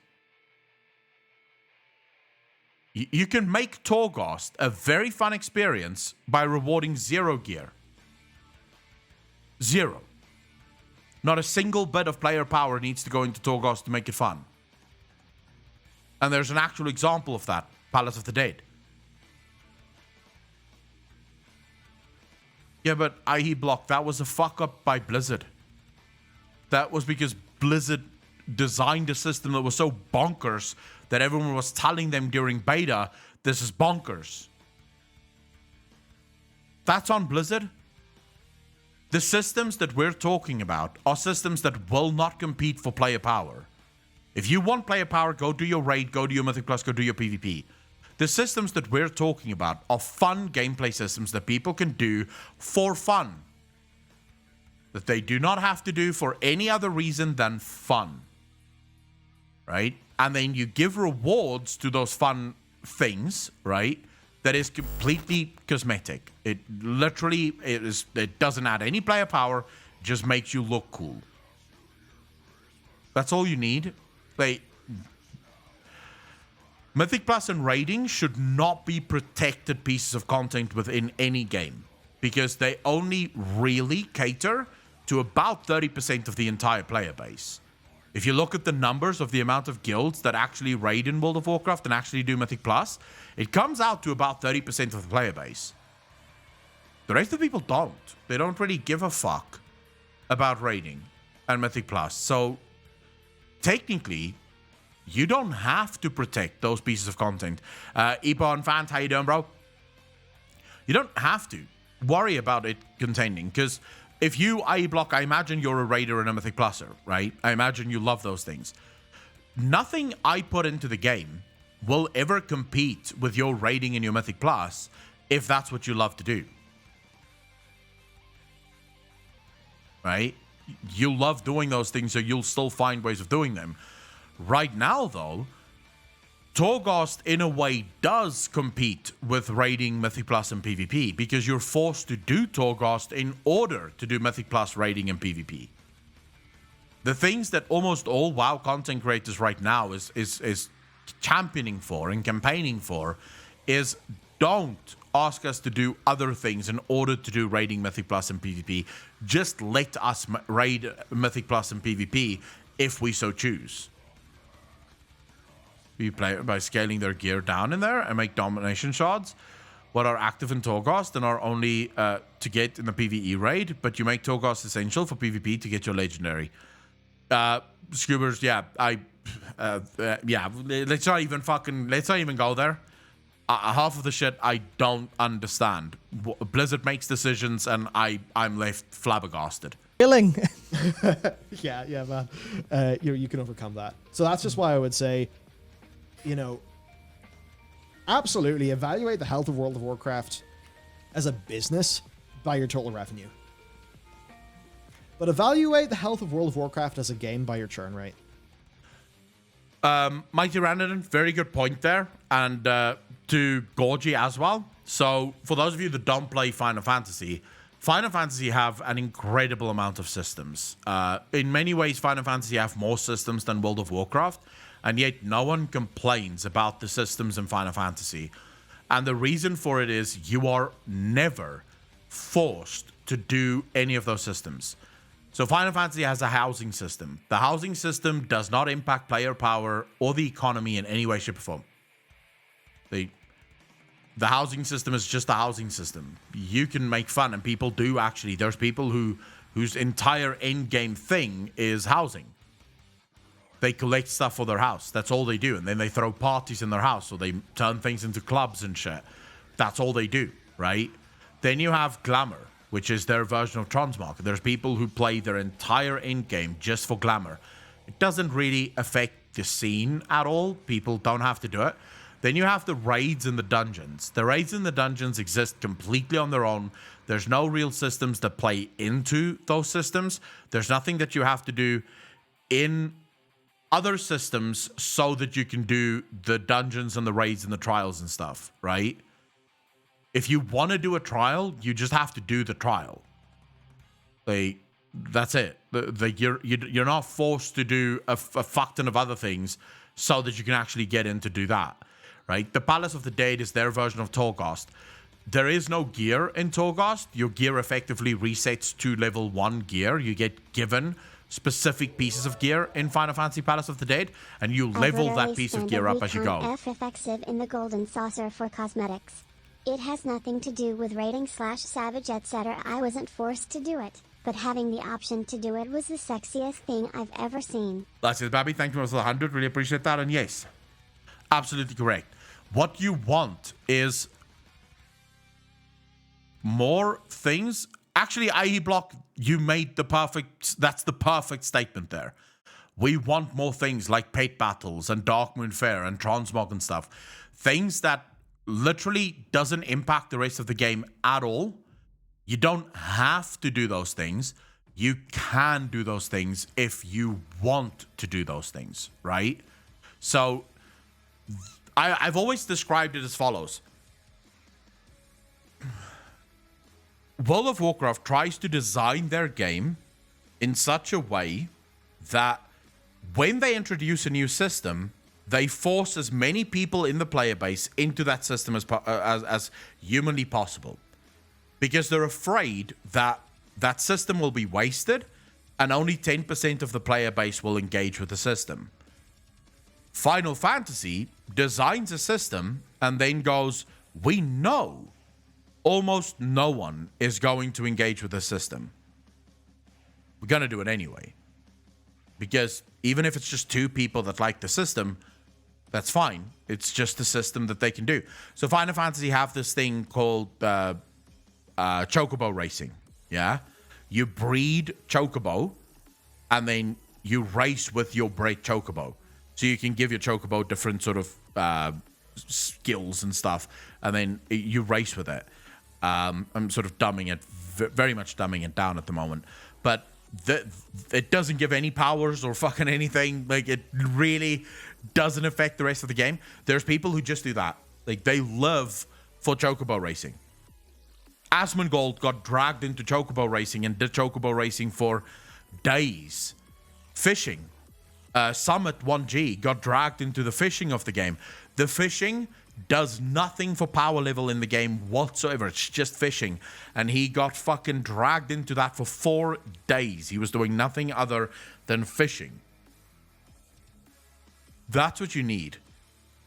You can make Torghast a very fun experience by rewarding 0 gear. 0. Not a single bit of player power needs to go into Torghast to make it fun. And there's an actual example of that, Palace of the Dead. Yeah, but IE Block, that was a fuck up by Blizzard. That was because Blizzard designed a system that was so bonkers that everyone was telling them during beta, this is bonkers. That's on Blizzard. The systems that we're talking about are systems that will not compete for player power. If you want player power, go do your raid, go do your Mythic Plus, go do your PvP. The systems that we're talking about are fun gameplay systems that people can do for fun. That they do not have to do for any other reason than fun. Right? And then you give rewards to those fun things, right? That is completely cosmetic. It literally it doesn't add any player power, just makes you look cool. That's all you need. Like, Mythic Plus and raiding should not be protected pieces of content within any game, because they only really cater to about 30% of the entire player base. If you look at the numbers of the amount of guilds that actually raid in World of Warcraft and actually do Mythic Plus, it comes out to about 30% of the player base. The rest of the people don't. They don't really give a fuck about raiding and Mythic Plus. So, technically, you don't have to protect those pieces of content. Epon fans, how you doing, bro? You don't have to worry about it containing, because if you IE Block, I imagine you're a raider and a Mythic Pluser, right? I imagine you love those things. Nothing I put into the game will ever compete with your raiding and your Mythic Plus if that's what you love to do. Right? You love doing those things, so you'll still find ways of doing them. Right now, though, Torghast, in a way, does compete with raiding, Mythic Plus, and PvP, because you're forced to do Torghast in order to do Mythic Plus, raiding, and PvP. The things that almost all WoW content creators right now is championing for and campaigning for is don't ask us to do other things in order to do raiding, Mythic Plus, and PvP. Just let us raid Mythic Plus and PvP if we so choose. We play by scaling their gear down in there and make domination shards, what are active in Torghast and are only to get in the PvE raid, but you make Torghast essential for PvP to get your legendary. Scoobers, yeah, yeah, let's not even go there. Half of the shit I don't understand. Blizzard makes decisions and I'm left flabbergasted. Killing. Yeah, man. You can overcome that. So that's just why I would say, absolutely evaluate the health of World of Warcraft as a business by your total revenue. But evaluate the health of World of Warcraft as a game by your churn rate. Mighty Randon, very good point there. And to Gorgie as well. So for those of you that don't play Final Fantasy have an incredible amount of systems. In many ways, Final Fantasy have more systems than World of Warcraft. And yet no one complains about the systems in Final Fantasy. And the reason for it is you are never forced to do any of those systems. So Final Fantasy has a housing system. The housing system does not impact player power or the economy in any way, shape, or form. The housing system is just a housing system. You can make fun, and people do actually. There's people whose entire end game thing is housing. They collect stuff for their house. That's all they do. And then they throw parties in their house, or they turn things into clubs and shit. That's all they do, right? Then you have Glamour, which is their version of Transmog. There's people who play their entire end game just for Glamour. It doesn't really affect the scene at all. People don't have to do it. Then you have the raids and the dungeons. The raids and the dungeons exist completely on their own. There's no real systems that play into those systems. There's nothing that you have to do in other systems so that you can do the dungeons and the raids and the trials and stuff, right? If you want to do a trial, you just have to do the trial. That's it. You're not forced to do a fuck ton of other things so that you can actually get in to do that. Right? The Palace of the Dead is their version of Torghast. There is no gear in Torghast. Your gear effectively resets to level 1 gear. You get given specific pieces of gear in Final Fantasy Palace of the Dead, and you level that piece of gear up as you go. F effective in the Golden Saucer for cosmetics. It has nothing to do with rating / savage etc. I wasn't forced to do it, but having the option to do it was the sexiest thing I've ever seen. That's it, Babby. Thank you for the 100. Really appreciate that. And yes, absolutely correct. What you want is more things. Actually, IE Block, you made that's the perfect statement there. We want more things like Pet Battles and Darkmoon Faire and Transmog and stuff. Things that literally doesn't impact the rest of the game at all. You don't have to do those things. You can do those things if you want to do those things, right? So I've always described it as follows. World of Warcraft tries to design their game in such a way that when they introduce a new system, they force as many people in the player base into that system as humanly possible. Because they're afraid that that system will be wasted and only 10% of the player base will engage with the system. Final Fantasy designs a system and then goes, we know almost no one is going to engage with the system. We're going to do it anyway. Because even if it's just 2 people that like the system, that's fine. It's just a system that they can do. So Final Fantasy have this thing called Chocobo Racing. Yeah? You breed Chocobo and then you race with your bred Chocobo. So you can give your Chocobo different sort of skills and stuff, and then you race with it. I'm sort of dumbing it, very much dumbing it down at the moment. But it doesn't give any powers or fucking anything. Like, it really doesn't affect the rest of the game. There's people who just do that. Like, they live for Chocobo Racing. Asmongold got dragged into Chocobo Racing and did Chocobo Racing for days. Fishing. Summit 1G got dragged into the fishing of the game. The fishing does nothing for power level in the game whatsoever. It's just fishing. And he got fucking dragged into that for 4 days. He was doing nothing other than fishing. That's what you need.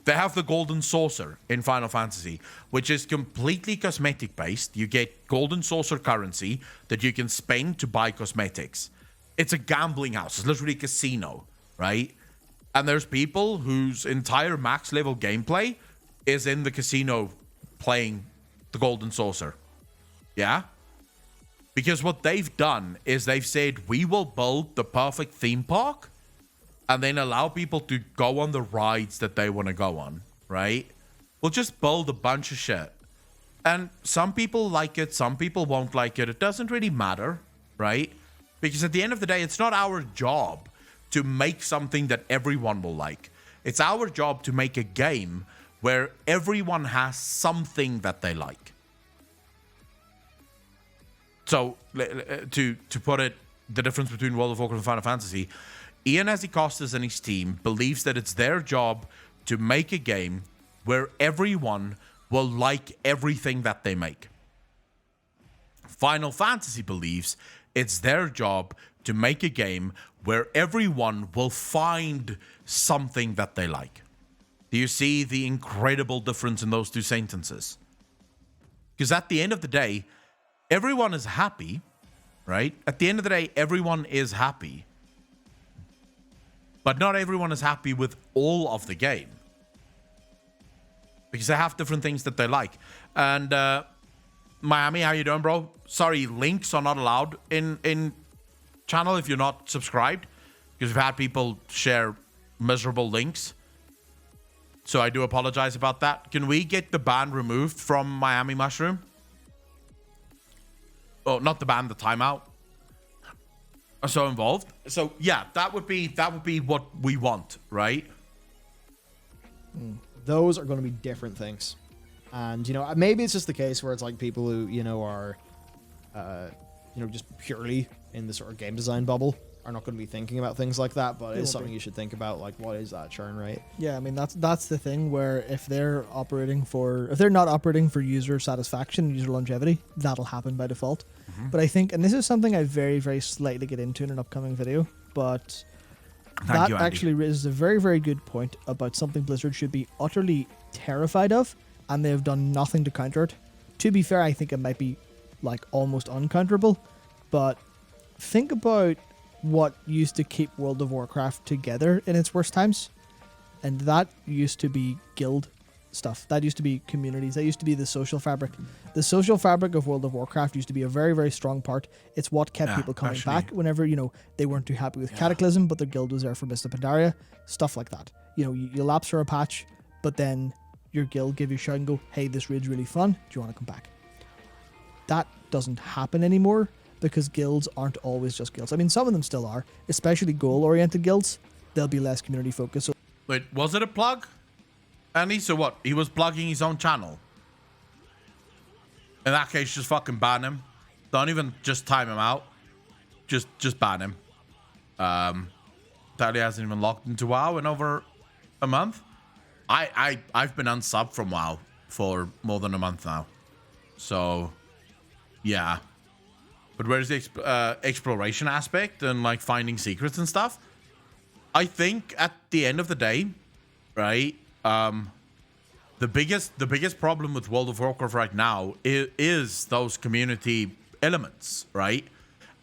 They have the Golden Saucer in Final Fantasy, which is completely cosmetic based. You get Golden Saucer currency that you can spend to buy cosmetics. It's a gambling house. It's literally a casino, right? And there's people whose entire max level gameplay is in the casino playing the Golden Saucer. Yeah? Because what they've done is they've said, we will build the perfect theme park and then allow people to go on the rides that they want to go on, right? We'll just build a bunch of shit. And some people like it, some people won't like it. It doesn't really matter, right? Because at the end of the day, it's not our job to make something that everyone will like. It's our job to make a game where everyone has something that they like. So, to put it, the difference between World of Warcraft and Final Fantasy, Ian Azikostas and his team believes that it's their job to make a game where everyone will like everything that they make. Final Fantasy believes It's their job to make a game where everyone will find something that they like. Do you see the incredible difference in those two sentences? Because at the end of the day, everyone is happy, right? At the end of the day, everyone is happy. But not everyone is happy with all of the game. Because they have different things that they like. And Miami, how you doing, bro? Sorry, links are not allowed in channel if you're not subscribed. Because we've had people share miserable links. So I do apologize about that. Can we get the ban removed from Miami Mushroom? Oh, not the ban, the timeout. Are so involved. So yeah, that would be what we want, right? Those are going to be different things. And, you know, maybe it's just the case where it's like people who, you know, are, you know, just purely in the sort of game design bubble are not going to be thinking about things like that, but it's something you should think about, like, what is that churn rate? Yeah, I mean, that's the thing where if they're not operating for user satisfaction, user longevity, that'll happen by default. But I think, and this is something I very, very slightly get into in an upcoming video, but that actually raises a very, very good point about something Blizzard should be utterly terrified of, and they have done nothing to counter it. To be fair, I think it might be like almost uncounterable, but think about what used to keep World of Warcraft together in its worst times, and that used to be guild stuff. That used to be communities. That used to be the social fabric. The social fabric of World of Warcraft used to be a very, very strong part. It's what kept people coming back whenever, you know, they weren't too happy with Cataclysm, but their guild was there for Mists of Pandaria, stuff like that. You know, you lapse for a patch, but then your guild give you a shout and go, hey, this raid's really fun, do you want to come back? That doesn't happen anymore because guilds aren't always just guilds. I mean, some of them still are, especially goal-oriented guilds. They'll be less community-focused. So wait, was it a plug? Andy, so what? He was plugging his own channel. In that case, just fucking ban him. Don't even just time him out. Just ban him. Tally hasn't even logged into WoW in over a month. I've been unsubbed from WoW for more than a month now. So, yeah. But where's the exploration aspect and like finding secrets and stuff? I think at the end of the day, right? The biggest problem with World of Warcraft right now is those community elements, right?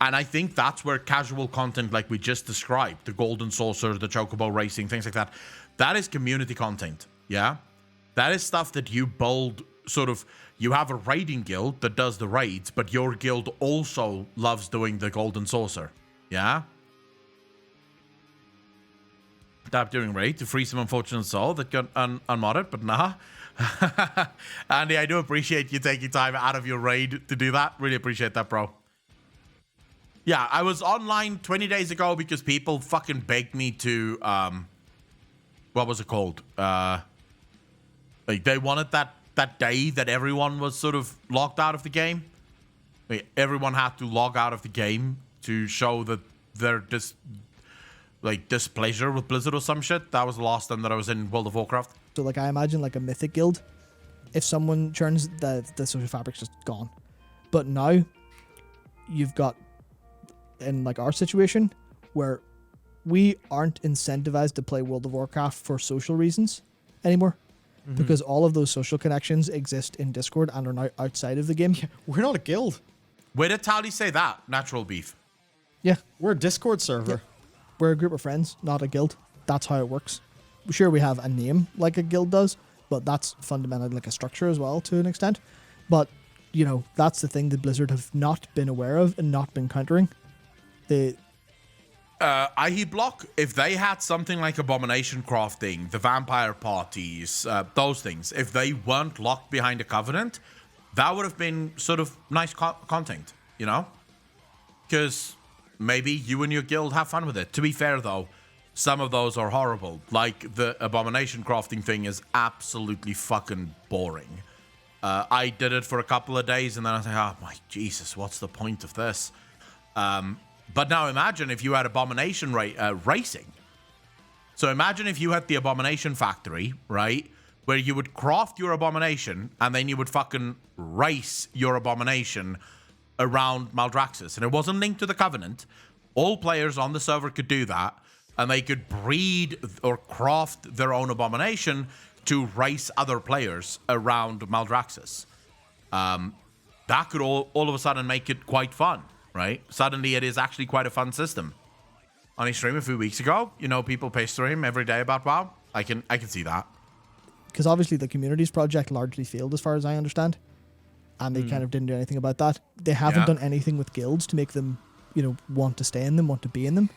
And I think that's where casual content like we just described, the Golden Saucer, the Chocobo Racing, things like that, that is community content, yeah? That is stuff that you build sort of, you have a raiding guild that does the raids, but your guild also loves doing the Golden Saucer, yeah? Tap during raid to free some unfortunate soul that got unmodded, but nah. Andy, I do appreciate you taking time out of your raid to do that. Really appreciate that, bro. Yeah, I was online 20 days ago because people fucking begged me to, what was it called? Like they wanted that day that everyone was sort of locked out of the game. Like, everyone had to log out of the game to show that they're just displeasure with Blizzard or some shit. That was the last time that I was in World of Warcraft. So like I imagine like a mythic guild, if someone churns, the social fabric's just gone. But now you've got, in like our situation, where we aren't incentivized to play World of Warcraft for social reasons anymore. Because all of those social connections exist in Discord and are now outside of the game. Yeah, we're not a guild. Where did Tally say that? Natural beef. Yeah. We're a Discord server. Yeah. We're a group of friends, not a guild. That's how it works. Sure, we have a name like a guild does, but that's fundamentally like a structure as well to an extent. But, you know, that's the thing that Blizzard have not been aware of and not been countering. IE Block, if they had something like Abomination Crafting, the Vampire Parties, those things, if they weren't locked behind a Covenant, that would have been sort of nice content, you know? Because maybe you and your guild have fun with it. To be fair, though, some of those are horrible. Like, the Abomination Crafting thing is absolutely fucking boring. I did it for a couple of days, and then I was like, oh my Jesus, what's the point of this? But now imagine if you had Abomination Racing. So imagine if you had the Abomination Factory, right? Where you would craft your Abomination, and then you would fucking race your Abomination around Maldraxxus, and it wasn't linked to the Covenant. All players on the server could do that, and they could breed or craft their own abomination to race other players around Maldraxxus. That could all of a sudden make it quite fun, right? Suddenly it is actually quite a fun system. On his stream a few weeks ago, you know, people pester him every day about WoW. I can see that. Because obviously the communities project largely failed as far as I understand. And they kind of didn't do anything about that. They haven't done anything with guilds to make them, you know, want to stay in them, want to be in them.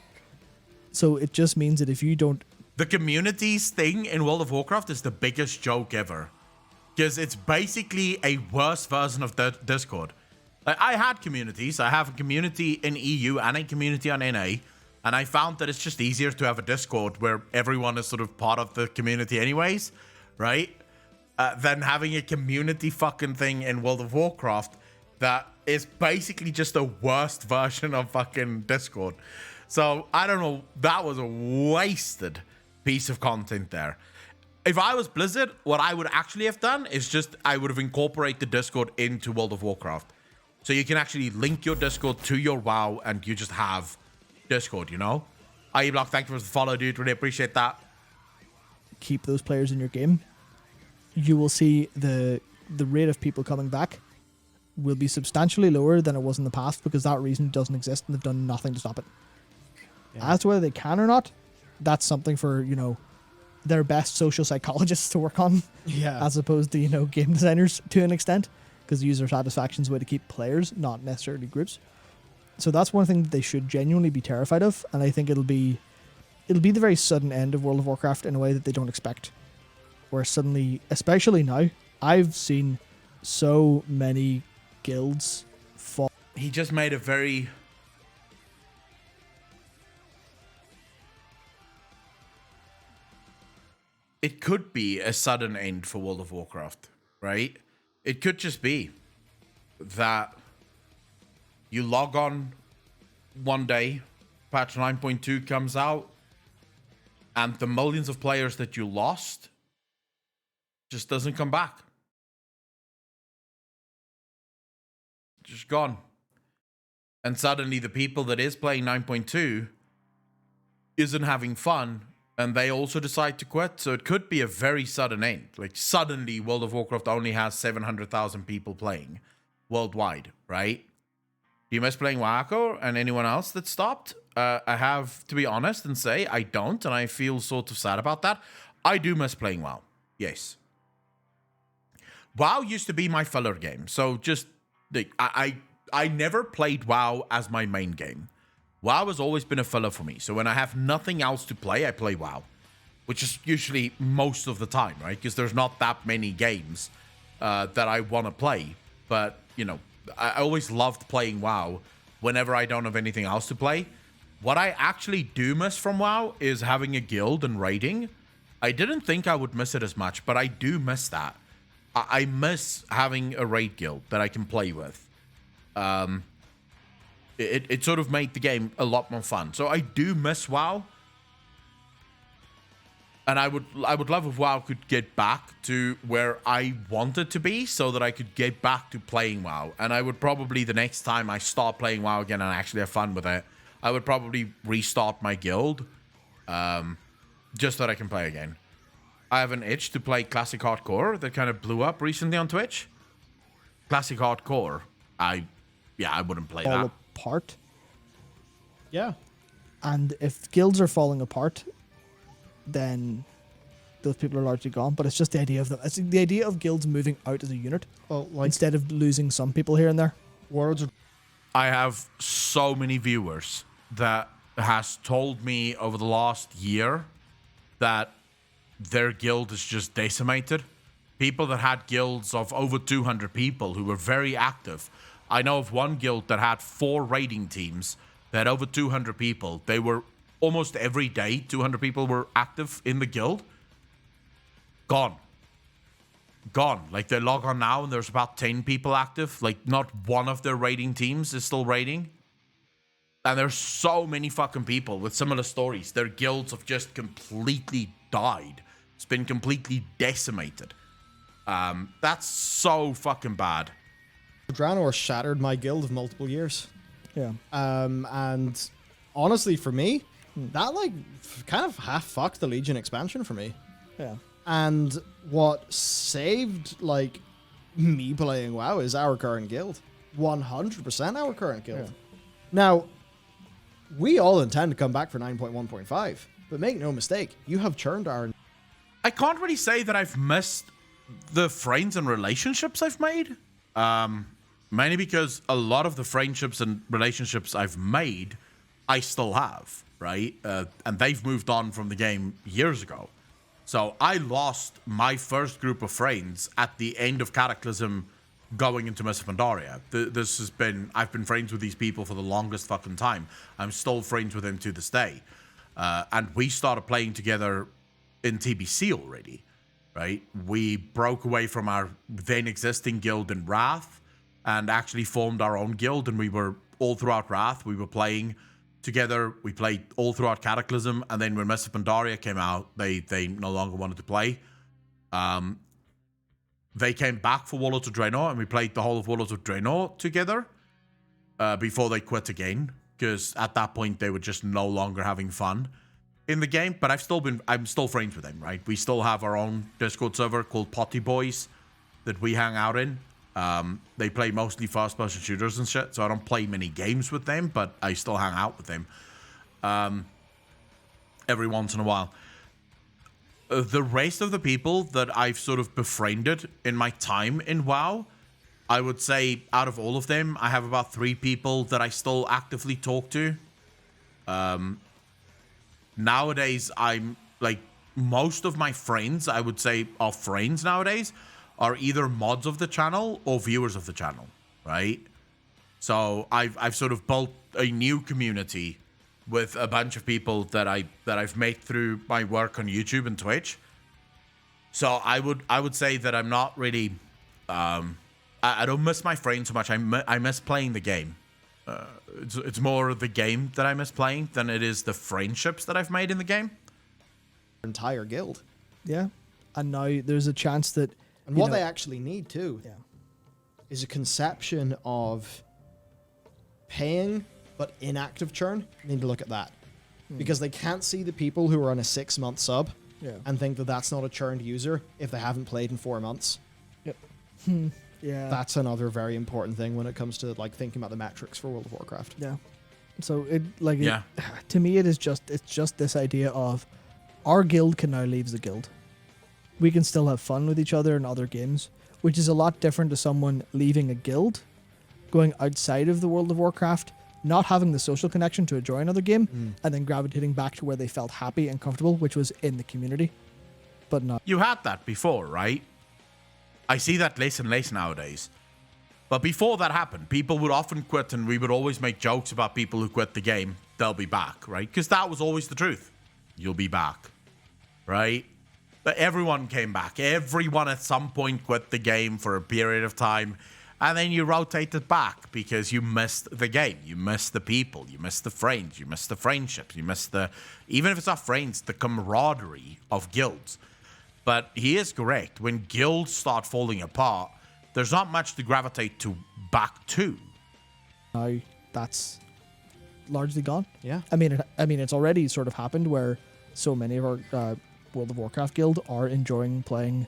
So it just means that if you don't... The communities thing in World of Warcraft is the biggest joke ever. Because it's basically a worse version of the Discord. Like, I had communities. I have a community in EU and a community on NA. And I found that it's just easier to have a Discord where everyone is sort of part of the community anyways, right? Than having a community fucking thing in World of Warcraft that is basically just the worst version of fucking Discord. So, I don't know. That was a wasted piece of content there. If I was Blizzard, what I would actually have done is just, I would have incorporated Discord into World of Warcraft. So you can actually link your Discord to your WoW and you just have Discord, you know? IEBlock, thank you for the follow, dude. Really appreciate that. keep those players in your game, you will see the rate of people coming back will be substantially lower than it was in the past because that reason doesn't exist and they've done nothing to stop it. Yeah. As to whether they can or not, that's something for, you know, their best social psychologists to work on, as opposed to, you know, game designers to an extent, because user satisfaction is a way to keep players, not necessarily groups. So that's one thing that they should genuinely be terrified of, and I think it'll be the very sudden end of World of Warcraft in a way that they don't expect. Where suddenly, especially now, I've seen so many guilds fall. He just made a very... It could be a sudden end for World of Warcraft, right? It could just be that you log on one day, patch 9.2 comes out, and the millions of players that you lost just doesn't come back. Just gone. And suddenly the people that is playing 9.2 isn't having fun, and they also decide to quit. So it could be a very sudden end. Like, suddenly World of Warcraft only has 700,000 people playing worldwide, right? Do you miss playing WoW and anyone else that stopped? I have to be honest and say I don't, and I feel sort of sad about that. I do miss playing WoW. Yes. WoW used to be my filler game. So just, like, I never played WoW as my main game. WoW has always been a filler for me. So when I have nothing else to play, I play WoW. Which is usually most of the time, right? Because there's not that many games that I want to play. But, you know, I always loved playing WoW whenever I don't have anything else to play. What I actually do miss from WoW is having a guild and raiding. I didn't think I would miss it as much, but I do miss that. I miss having a raid guild that I can play with. It sort of made the game a lot more fun. So I do miss WoW. And I would love if WoW could get back to where I wanted to be so that I could get back to playing WoW. And I would probably, the next time I start playing WoW again and actually have fun with it, I would probably restart my guild just so that I can play again. I have an itch to play Classic Hardcore that kind of blew up recently on Twitch. Classic Hardcore, I wouldn't play that. Apart. Yeah. And if guilds are falling apart, then those people are largely gone. But it's just the idea of them. It's the idea of guilds moving out as a unit, instead of losing some people here and there. Worlds. I have so many viewers that has told me over the last year that their guild is just decimated. People that had guilds of over 200 people who were very active. I know of one guild that had 4 raiding teams that had over 200 people. They were almost every day, 200 people were active in the guild. Gone. Like, they log on now and there's about 10 people active. Like, not one of their raiding teams is still raiding. And there's so many fucking people with similar stories. Their guilds have just completely died. It's been completely decimated. That's so fucking bad. Draenor shattered my guild of multiple years. Yeah. And honestly, for me, that like kind of half fucked the Legion expansion for me. Yeah. And what saved like me playing WoW is our current guild. 100% our current guild. Yeah. Now, we all intend to come back for 9.1.5, but make no mistake, you have churned our... I can't really say that I've missed the friends and relationships I've made. Mainly because a lot of the friendships and relationships I've made, I still have, right? And they've moved on from the game years ago. So I lost my first group of friends at the end of Cataclysm going into Mists of Pandaria. I've been friends with these people for the longest fucking time. I'm still friends with them to this day. And we started playing together in TBC already, right? We broke away from our then existing guild in Wrath and actually formed our own guild, and we were all throughout Wrath. We were playing together. We played all throughout Cataclysm, and then when Mists of Pandaria came out, they no longer wanted to play. They came back for Warlords of Draenor, and we played the whole of Warlords of Draenor together before they quit again, because at that point they were just no longer having fun in the game. But I'm still friends with them, right? We still have our own Discord server called Potty Boys that we hang out in. They play mostly first-person shooters and shit, so I don't play many games with them, but I still hang out with them every once in a while. The rest of the people that I've sort of befriended in my time in WoW, I would say out of all of them, I have about 3 people that I still actively talk to. Nowadays, I'm like, most of my friends, I would say, are friends nowadays, are either mods of the channel or viewers of the channel, right? So I've sort of built a new community with a bunch of people that I've met through my work on YouTube and Twitch. So I would say that I'm not really I don't miss my friends so much. I miss playing the game. It's more the game that I miss playing than it is the friendships that I've made in the game. entire guild. Yeah. And now there's a chance that... And what they actually need, too, Yeah. is a conception of paying but inactive churn. You need to look at that. Because they can't see the people who are on a 6-month sub Yeah. and think that that's not a churned user if they haven't played in 4 months. Yep. Yeah. That's another very important thing when it comes to like thinking about the metrics for World of Warcraft. Yeah. So it Yeah. To me it's just this idea of our guild can now leave the guild. We can still have fun with each other in other games, which is a lot different to someone leaving a guild, going outside of the World of Warcraft, not having the social connection to enjoy another game, and then gravitating back to where they felt happy and comfortable, which was in the community. But not. You had that before, right? I see that less and less nowadays. But before that happened, people would often quit, and we would always make jokes about people who quit the game. They'll be back, right? Because that was always the truth. You'll be back, right? But everyone came back. Everyone at some point quit the game for a period of time, and then you rotated back because you missed the game. You missed the people. You missed the friends. You missed the friendships. You missed the, even if it's not friends, the camaraderie of guilds. But he is correct. When guilds start falling apart, there's not much to gravitate to back to. Now that's largely gone. Yeah. I mean, it's already sort of happened where so many of our World of Warcraft guild are enjoying playing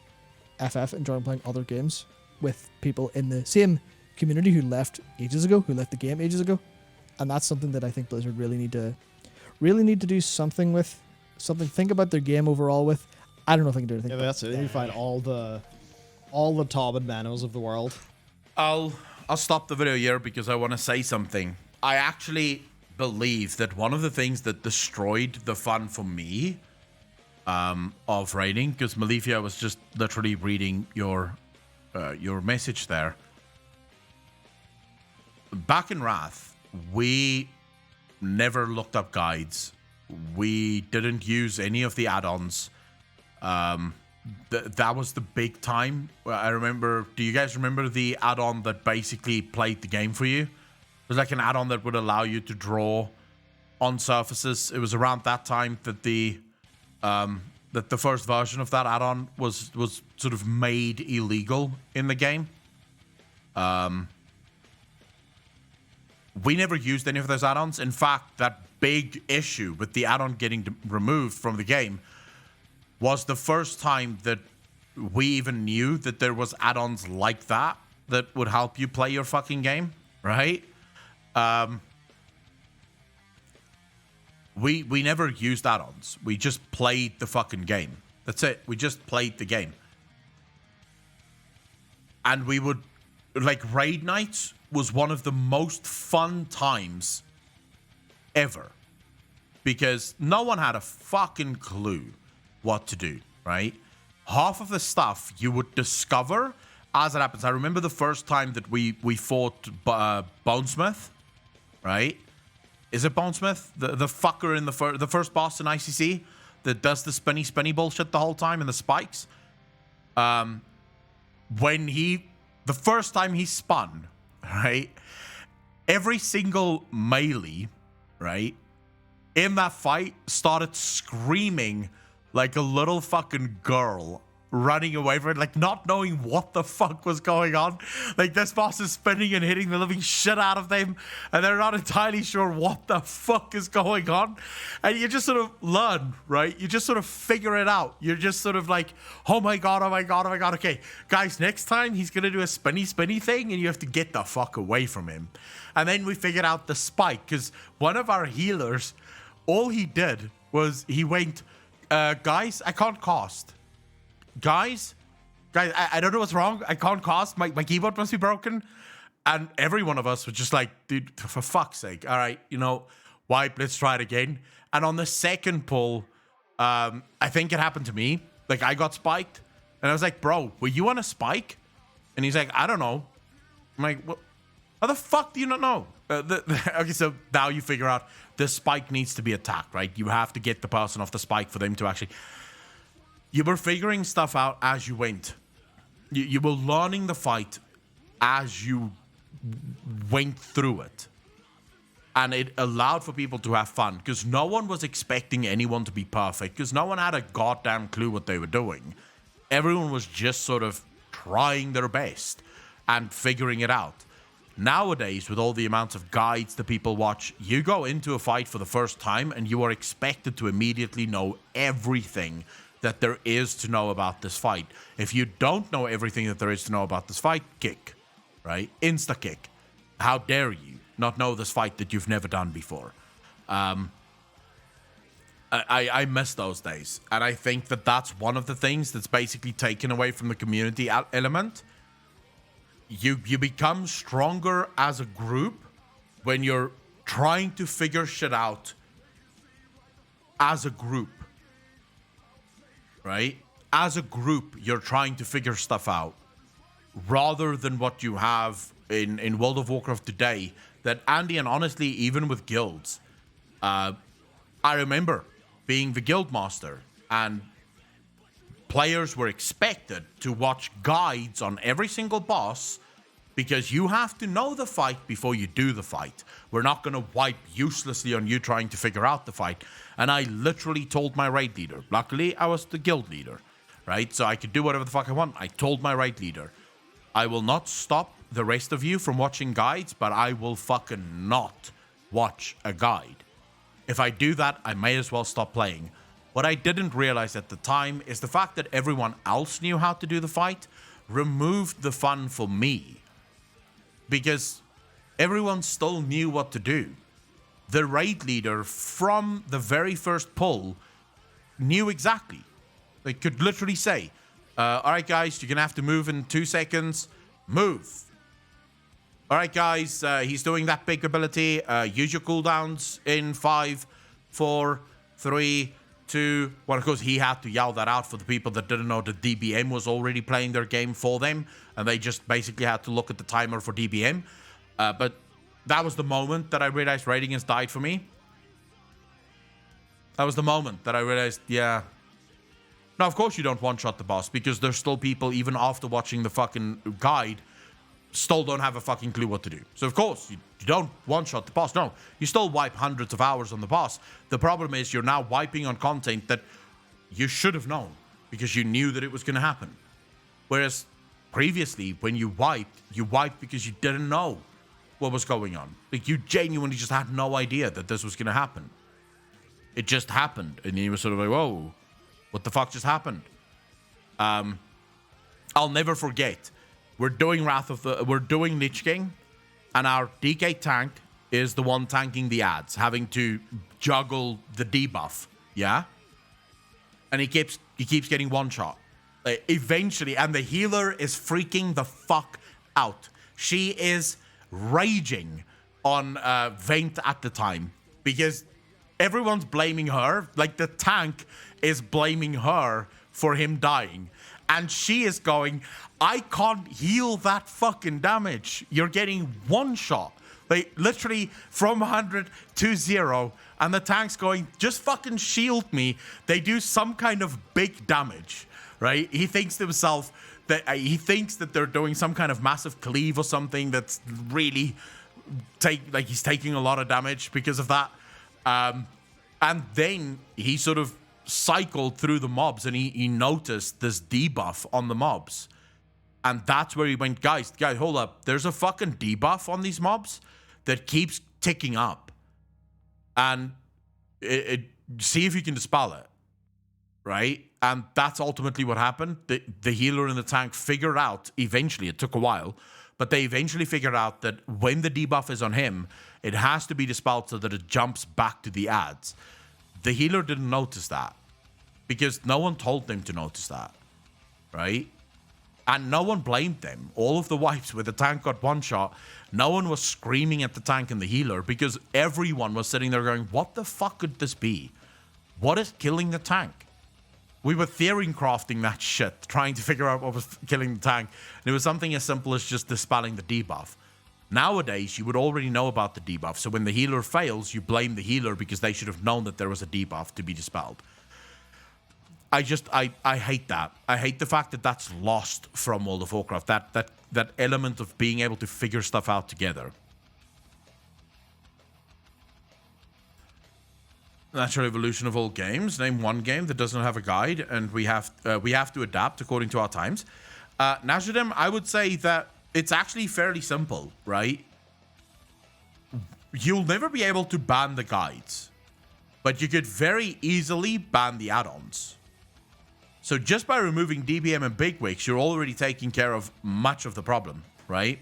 FF, enjoying playing other games with people in the same community who left ages ago, who left the game ages ago, and that's something that I think Blizzard really need to do something with, think about their game overall with. I don't know if I can do anything. Yeah, that's it. You find all the Tob and Manos of the world. I'll stop the video here because I want to say something. I actually believe that one of the things that destroyed the fun for me of raiding, because Malifia was just literally reading your message there. Back in Wrath, we never looked up guides. We didn't use any of the add-ons. That was the big time. I remember, do you guys remember the add-on that basically played the game for you? It was like an add-on that would allow you to draw on surfaces. It was around that time that the first version of that add-on was sort of made illegal in the game. we never used any of those add-ons. In fact, that big issue with the add-on getting removed from the game was the first time that we even knew that there was add-ons like that would help you play your fucking game, right? We never used add-ons. We just played the fucking game. That's it. We just played the game. And we would, like, raid nights was one of the most fun times ever. Because no one had a fucking clue what to do, right? Half of the stuff you would discover as it happens. I remember the first time that we fought Bonesmith, right? Is it Bonesmith? The fucker in the first boss in ICC that does the spinny bullshit the whole time and the spikes? When the first time he spun, right? Every single melee, right? In that fight started screaming like a little fucking girl running away from it, like not knowing what the fuck was going on. Like this boss is spinning and hitting the living shit out of them, and they're not entirely sure what the fuck is going on. And you just sort of learn, right? You just sort of figure it out. You're just sort of like, oh my god, oh my god, oh my god. Okay, guys, next time he's gonna do a spinny thing, and you have to get the fuck away from him. And then we figured out the spike, because one of our healers, all he did was he went, guys, I can't cast. Guys, I don't know what's wrong. I can't cast. My keyboard must be broken. And every one of us was just like, dude, for fuck's sake. All right, wipe, let's try it again. And on the second pull, I think it happened to me. Like, I got spiked. And I was like, bro, were you on a spike? And he's like, I don't know. I'm like, what? How the fuck do you not know? Okay, so now you figure out the spike needs to be attacked, right? You have to get the person off the spike for them to actually... You were figuring stuff out as you went. You were learning the fight as you went through it. And it allowed for people to have fun, because no one was expecting anyone to be perfect, because no one had a goddamn clue what they were doing. Everyone was just sort of trying their best and figuring it out. Nowadays, with all the amounts of guides that people watch, you go into a fight for the first time and you are expected to immediately know everything that there is to know about this fight. If you don't know everything that there is to know about this fight, kick, right? Insta kick. How dare you not know this fight that you've never done before? I miss those days. And I think that that's one of the things that's basically taken away from the community element. You become stronger as a group when you're trying to figure shit out as a group. Right? As a group, you're trying to figure stuff out rather than what you have in World of Warcraft today. That, Andy, and honestly, even with guilds, I remember being the guild master, and players were expected to watch guides on every single boss, because you have to know the fight before you do the fight. We're not going to wipe uselessly on you trying to figure out the fight. And I literally told my raid leader. Luckily, I was the guild leader, right? So I could do whatever the fuck I want. I told my raid leader, I will not stop the rest of you from watching guides, but I will fucking not watch a guide. If I do that, I may as well stop playing. What I didn't realize at the time is the fact that everyone else knew how to do the fight removed the fun for me. Because everyone still knew what to do. The raid leader, from the very first pull, knew exactly. They could literally say, all right, guys, you're going to have to move in 2 seconds. Move. All right, guys, he's doing that big ability. Use your cooldowns in 5, 4, 3, 2, 1. Of course, he had to yell that out for the people that didn't know that DBM was already playing their game for them. And they just basically had to look at the timer for DBM. But that was the moment that I realized raiding has died for me. That was the moment that I realized, yeah. Now, of course you don't one-shot the boss, because there's still people, even after watching the fucking guide, still don't have a fucking clue what to do. So, of course, you don't one-shot the boss. No, you still wipe hundreds of hours on the boss. The problem is you're now wiping on content that you should have known, because you knew that it was going to happen. Whereas previously, when you wiped because you didn't know. what was going on. Like, you genuinely just had no idea that this was going to happen. It just happened. And you were sort of like, whoa, what the fuck just happened? I'll never forget. We're doing Lich King, and our DK tank is the one tanking the ads, having to juggle the debuff, yeah? And he keeps getting one shot. Eventually, and the healer is freaking the fuck out. She is raging on Vaynt at the time because everyone's blaming her. Like, the tank is blaming her for him dying. And she is going, I can't heal that fucking damage. You're getting one shot. Like, literally from 100 to 0. And the tank's going, just fucking shield me. They do some kind of big damage, right? He thinks to himself that they're doing some kind of massive cleave or something that's really he's taking a lot of damage because of that. And then he sort of cycled through the mobs and he noticed this debuff on the mobs. And that's where he went, guys, hold up. There's a fucking debuff on these mobs that keeps ticking up. And see if you can dispel it, right? And that's ultimately what happened. The healer and the tank figured out, eventually, it took a while, but they eventually figured out that when the debuff is on him, it has to be dispelled so that it jumps back to the ads. The healer didn't notice that because no one told them to notice that, right? And no one blamed them. All of the wipes where the tank got one shot, no one was screaming at the tank and the healer because everyone was sitting there going, what the fuck could this be? What is killing the tank? We were theory crafting that shit, trying to figure out what was killing the tank. And it was something as simple as just dispelling the debuff. Nowadays, you would already know about the debuff. So when the healer fails, you blame the healer because they should have known that there was a debuff to be dispelled. I hate that. I hate the fact that that's lost from World of Warcraft. That element of being able to figure stuff out together. Natural evolution of all games. Name one game that doesn't have a guide, and we have to adapt according to our times. Nashidim, I would say that it's actually fairly simple, right? You'll never be able to ban the guides, but you could very easily ban the add-ons. So just by removing DBM and Bigwix, you're already taking care of much of the problem, right?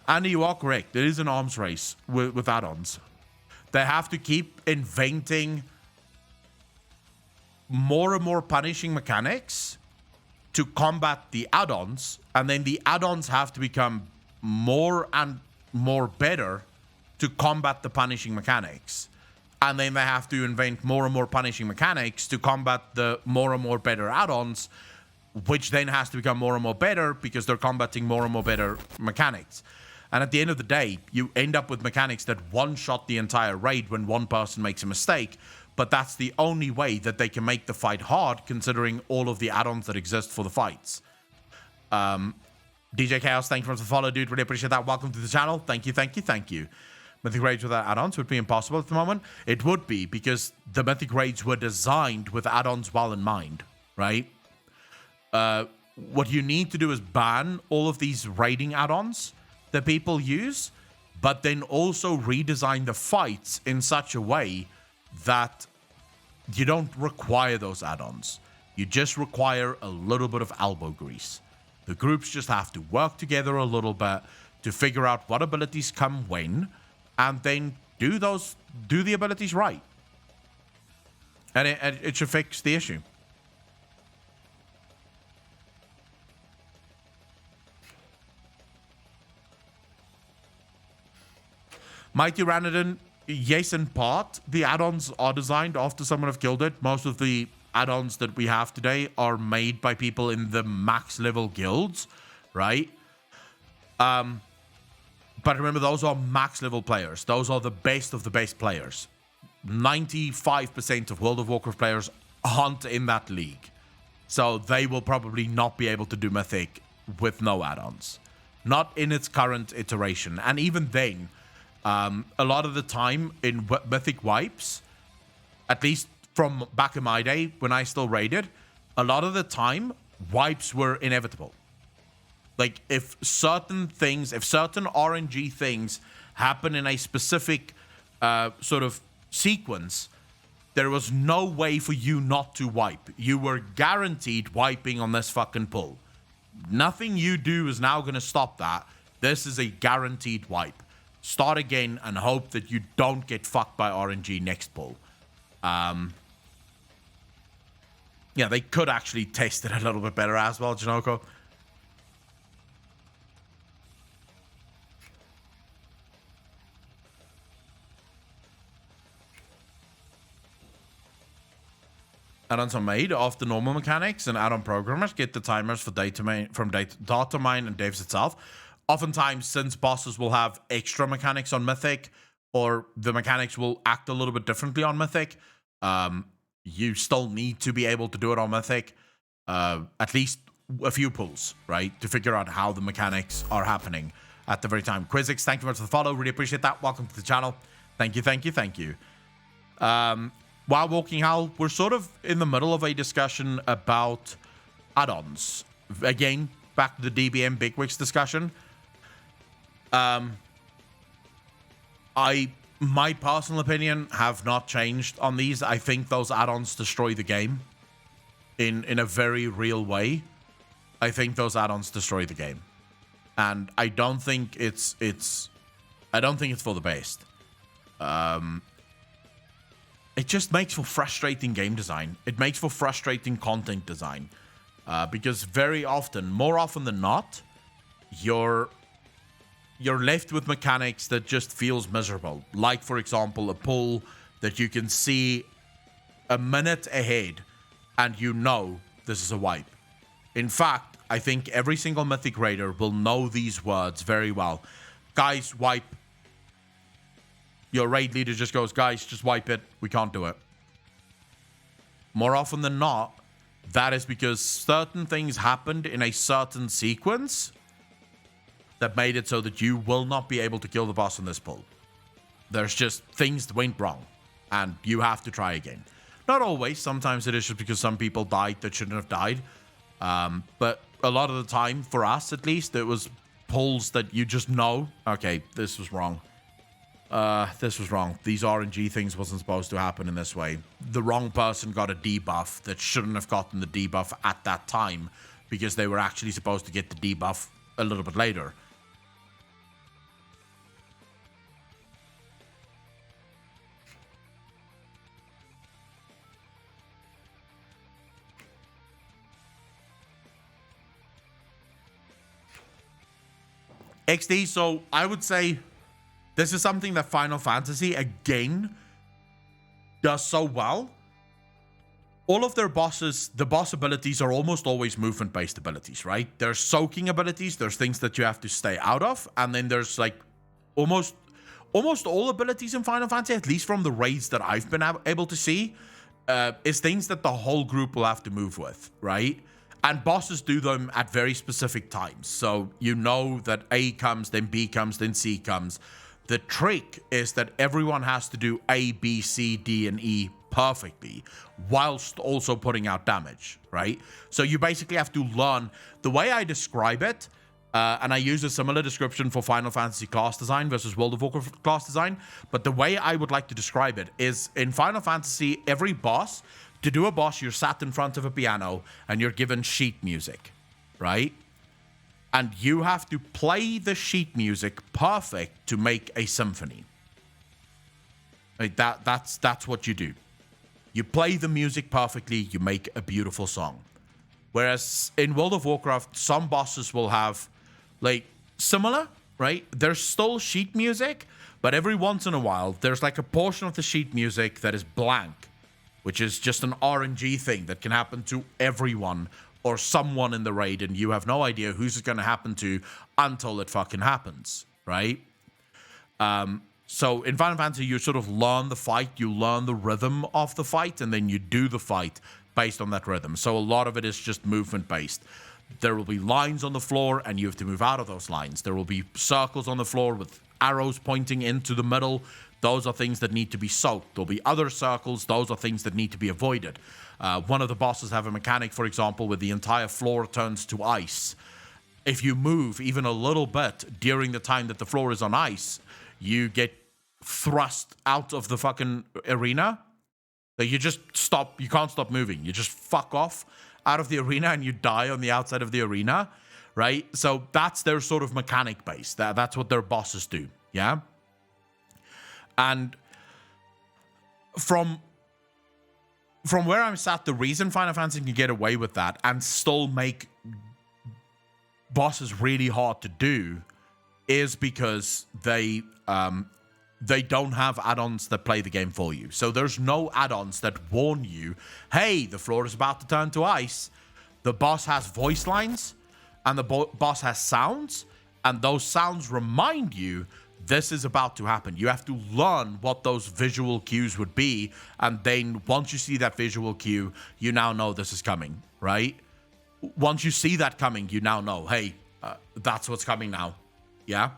Andy, you are correct. There is an arms race with add-ons. They have to keep inventing more and more punishing mechanics to combat the add-ons, and then the add-ons have to become more and more better to combat the punishing mechanics. And then they have to invent more and more punishing mechanics to combat the more and more better add-ons, which then has to become more and more better because they're combating more and more better mechanics. And at the end of the day, you end up with mechanics that one-shot the entire raid when one person makes a mistake, but that's the only way that they can make the fight hard, considering all of the add-ons that exist for the fights. DJ Chaos, thank you for the follow, dude. Really appreciate that. Welcome to the channel. Thank you, thank you, thank you. Mythic Raids without add-ons would be impossible at the moment. It would be, because the Mythic Raids were designed with add-ons well in mind, right? What you need to do is ban all of these raiding add-ons that people use, but then also redesign the fights in such a way that you don't require those add-ons. You just require a little bit of elbow grease. The groups just have to work together a little bit to figure out what abilities come when, and then do the abilities right. And it should fix the issue. Mighty Ranadin, yes, in part. The add-ons are designed after someone have killed it. Most of the add-ons that we have today are made by people in the max level guilds, right? But remember, those are max level players. Those are the best of the best players. 95% of World of Warcraft players aren't in that league. So they will probably not be able to do Mythic with no add-ons. Not in its current iteration. And even then, a lot of the time in Mythic wipes, at least from back in my day when I still raided, a lot of the time, wipes were inevitable. Like, if certain RNG things happen in a specific sort of sequence, there was no way for you not to wipe. You were guaranteed wiping on this fucking pull. Nothing you do is now going to stop that. This is a guaranteed wipe. Start again and hope that you don't get fucked by RNG next pull. Yeah, they could actually test it a little bit better as well, Janoko. Add-ons are made of the normal mechanics, and add-on programmers get the timers for data mine and devs itself. Oftentimes, since bosses will have extra mechanics on Mythic, or the mechanics will act a little bit differently on Mythic, you still need to be able to do it on Mythic, at least a few pulls, right, to figure out how the mechanics are happening at the very time. Quizix, thank you very much for the follow. Really appreciate that. Welcome to the channel. Thank you, thank you, thank you. While Walking Howl, we're sort of in the middle of a discussion about add-ons. Again, back to the DBM Bigwigs discussion. My personal opinion have not changed on these. I think those add-ons destroy the game in a very real way. I think those add-ons destroy the game, and I don't think it's for the best. It just makes for frustrating game design. It makes for frustrating content design, because very often, more often than not, you're left with mechanics that just feels miserable. Like, for example, a pull that you can see a minute ahead and you know this is a wipe. In fact, I think every single Mythic Raider will know these words very well. Guys, wipe. Your raid leader just goes, guys, just wipe it. We can't do it. More often than not, that is because certain things happened in a certain sequence that made it so that you will not be able to kill the boss in this pull. There's just things that went wrong, and you have to try again. Not always. Sometimes it is just because some people died that shouldn't have died. But a lot of the time, for us at least, it was pulls that you just know, okay, this was wrong. This was wrong. These RNG things wasn't supposed to happen in this way. The wrong person got a debuff that shouldn't have gotten the debuff at that time because they were actually supposed to get the debuff a little bit later. XD, so I would say this is something that Final Fantasy, again, does so well. All of their bosses, the boss abilities are almost always movement-based abilities, right? There's soaking abilities, there's things that you have to stay out of, and then there's like almost all abilities in Final Fantasy, at least from the raids that I've been able to see, is things that the whole group will have to move with, right? And bosses do them at very specific times. So you know that A comes, then B comes, then C comes. The trick is that everyone has to do A, B, C, D, and E perfectly, whilst also putting out damage, right? So you basically have to learn. The way I describe it, and I use a similar description for Final Fantasy class design versus World of Warcraft class design, but the way I would like to describe it is in Final Fantasy, every boss, to do a boss, you're sat in front of a piano and you're given sheet music, right? And you have to play the sheet music perfect to make a symphony. Like that's what you do. You play the music perfectly, you make a beautiful song. Whereas in World of Warcraft, some bosses will have like similar, right? There's still sheet music, but every once in a while, there's like a portion of the sheet music that is blank, which is just an RNG thing that can happen to everyone or someone in the raid, and you have no idea who's it going to happen to until it fucking happens, right? So in Final Fantasy, you sort of learn the fight, you learn the rhythm of the fight, and then you do the fight based on that rhythm. So a lot of it is just movement-based. There will be lines on the floor, and you have to move out of those lines. There will be circles on the floor with arrows pointing into the middle. Those are things that need to be soaked. There'll be other circles. Those are things that need to be avoided. One of the bosses have a mechanic, for example, where the entire floor turns to ice. If you move even a little bit during the time that the floor is on ice, you get thrust out of the fucking arena. So you just stop. You can't stop moving. You just fuck off out of the arena and you die on the outside of the arena, right? So that's their sort of mechanic base. That's what their bosses do, yeah? And from where I'm sat, the reason Final Fantasy can get away with that and still make bosses really hard to do is because they don't have add-ons that play the game for you. So there's no add-ons that warn you, hey, the floor is about to turn to ice. The boss has voice lines and the boss has sounds, and those sounds remind you this is about to happen. You have to learn what those visual cues would be, and then once you see that visual cue, you now know this is coming, right? Once you see that coming, you now know, hey, that's what's coming now, yeah?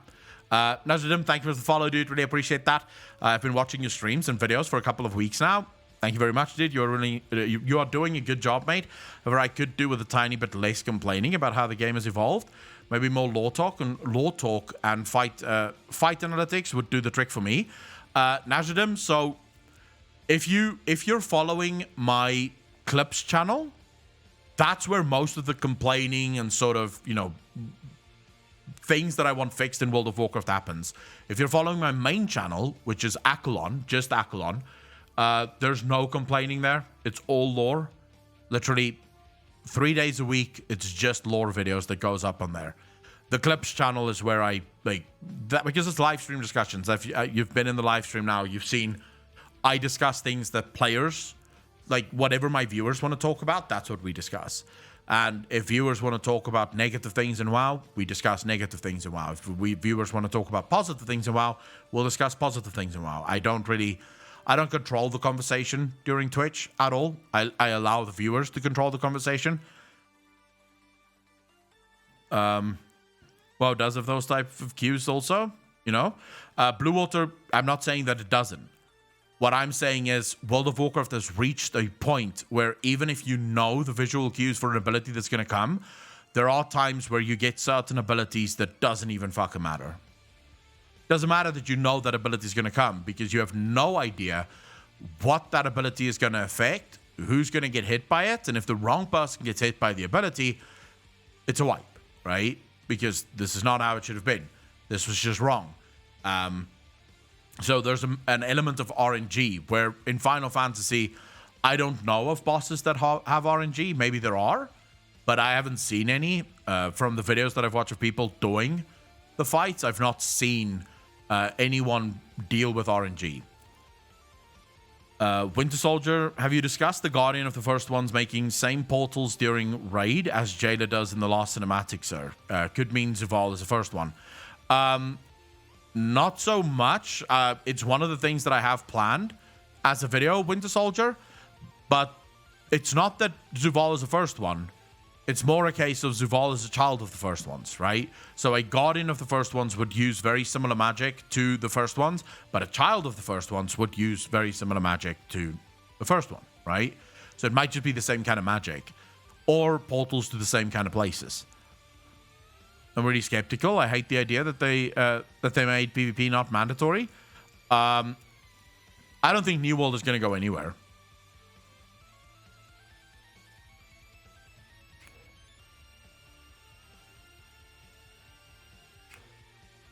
Nazadim, thank you for the follow, dude. Really appreciate that. I've been watching your streams and videos for a couple of weeks now. Thank you very much, dude. You're really, you are doing a good job, mate. However, I could do with a tiny bit less complaining about how the game has evolved. Maybe more lore talk and fight analytics would do the trick for me. Nazadim, so if you're following my clips channel, that's where most of the complaining and sort of, you know, things that I want fixed in World of Warcraft happens. If you're following my main channel, which is Akelon, just Akelon, there's no complaining there. It's all lore. Literally 3 days a week, it's just lore videos that goes up on there. The clips channel is where I like that because it's live stream discussions. If you've been in the live stream now, you've seen I discuss things that players, like whatever my viewers want to talk about, that's what we discuss. And if viewers want to talk about negative things in WoW, we discuss negative things in WoW. If viewers want to talk about positive things in WoW, we'll discuss positive things in WoW. I don't control the conversation during Twitch at all. I allow the viewers to control the conversation. WoW does have those type of cues also, you know. Blue Water, I'm not saying that it doesn't. What I'm saying is World of Warcraft has reached a point where even if you know the visual cues for an ability that's going to come, there are times where you get certain abilities that doesn't even fucking matter. Doesn't matter that you know that ability is going to come because you have no idea what that ability is going to affect, who's going to get hit by it, and if the wrong person gets hit by the ability, it's a wipe, right? Because this is not how it should have been. This was just wrong. So there's an element of RNG where in Final Fantasy, I don't know of bosses that have RNG. Maybe there are, but I haven't seen any from the videos that I've watched of people doing the fights. I've not seen anyone deal with RNG. Winter Soldier, have you discussed the Guardian of the First Ones making same portals during Raid as Jayla does in the last cinematic, sir? Could mean Zuval is the first one. Not so much. It's one of the things that I have planned as a video, Winter Soldier, but it's not that Zuval is the first one. It's more a case of Zuval is a child of the first ones, right? So a Guardian of the First Ones would use very similar magic to the first ones, but a child of the first ones would use very similar magic to the first one, right? So it might just be the same kind of magic or portals to the same kind of places. I'm really skeptical. I hate the idea that they made PvP not mandatory. I don't think New World is going to go anywhere.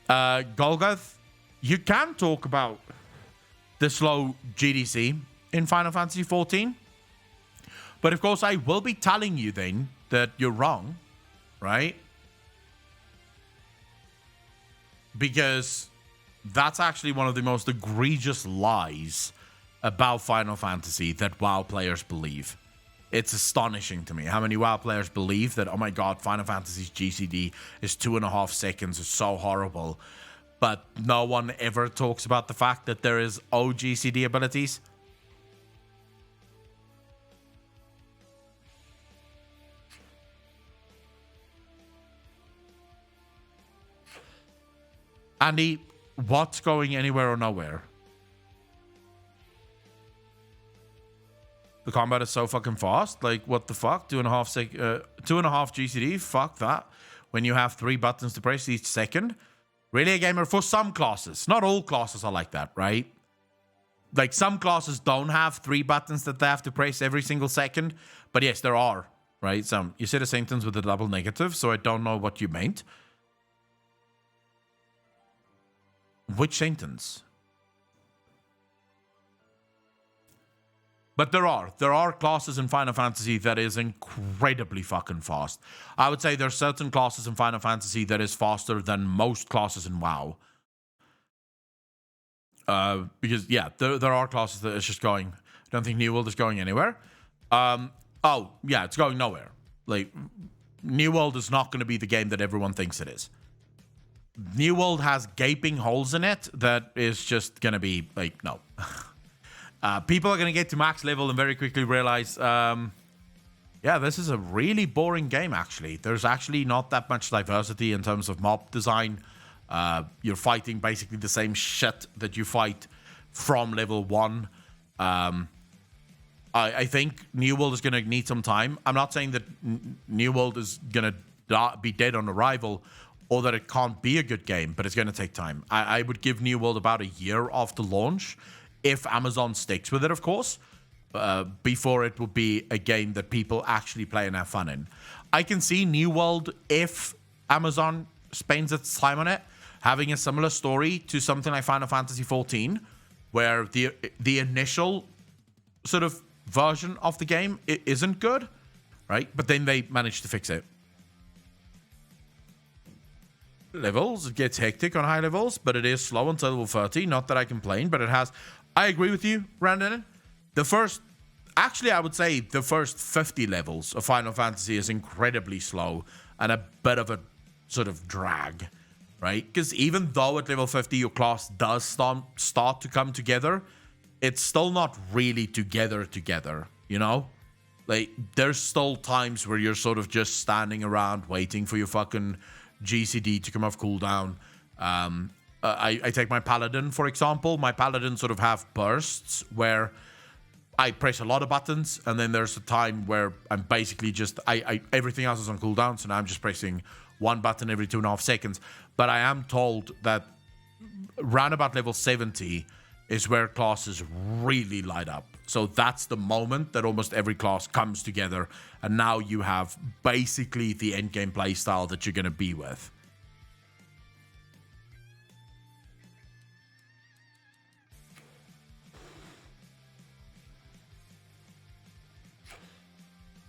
Golgoth, you can talk about the slow GDC in Final Fantasy XIV, but of course I will be telling you then that you're wrong, right? Because that's actually one of the most egregious lies about Final Fantasy that WoW players believe. It's astonishing to me how many WoW players believe that, oh my god, Final Fantasy's GCD is 2.5 seconds. It's so horrible. But no one ever talks about the fact that there is OGCD abilities. Andy, what's going anywhere or nowhere? The combat is so fucking fast. Like, what the fuck? 2.5 GCD? Fuck that. When you have 3 buttons to press each second. Really, a gamer? For some classes. Not all classes are like that, right? Like, some classes don't have 3 buttons that they have to press every single second. But yes, there are, right? You said a sentence with a double negative, so I don't know what you meant. Which sentence? But there are classes in Final Fantasy that is incredibly fucking fast. I would say there's certain classes in Final Fantasy that is faster than most classes in WoW. Because, yeah, there are classes that is just going... I don't think New World is going anywhere. Oh, yeah, it's going nowhere. Like, New World is not going to be the game that everyone thinks it is. New World has gaping holes in it that is just going to be, like, no. People are going to get to max level and very quickly realize, yeah, this is a really boring game, actually. There's actually not that much diversity in terms of mob design. You're fighting basically the same shit that you fight from level 1. I think New World is going to need some time. I'm not saying that New World is going to be dead on arrival or that it can't be a good game, but it's going to take time. I would give New World about a year after launch, if Amazon sticks with it, of course, before it will be a game that people actually play and have fun in. I can see New World, if Amazon spends its time on it, having a similar story to something like Final Fantasy XIV, where the initial sort of version of the game isn't good, right? But then they manage to fix it. Levels, it gets hectic on high levels, but it is slow until level 30. Not that I complain, but it has... I agree with you, Brandon. I would say the first 50 levels of Final Fantasy is incredibly slow and a bit of a sort of drag, right? Because even though at level 50 your class does start to come together, it's still not really together, you know? Like, there's still times where you're sort of just standing around waiting for your fucking GCD to come off cooldown. I take my Paladin, for example. My Paladin sort of have bursts where I press a lot of buttons, and then there's a time where I'm basically just... everything else is on cooldown, so now I'm just pressing one button every 2.5 seconds. But I am told that round about level 70 is where classes really light up. So that's the moment that almost every class comes together, and now you have basically the endgame playstyle that you're going to be with.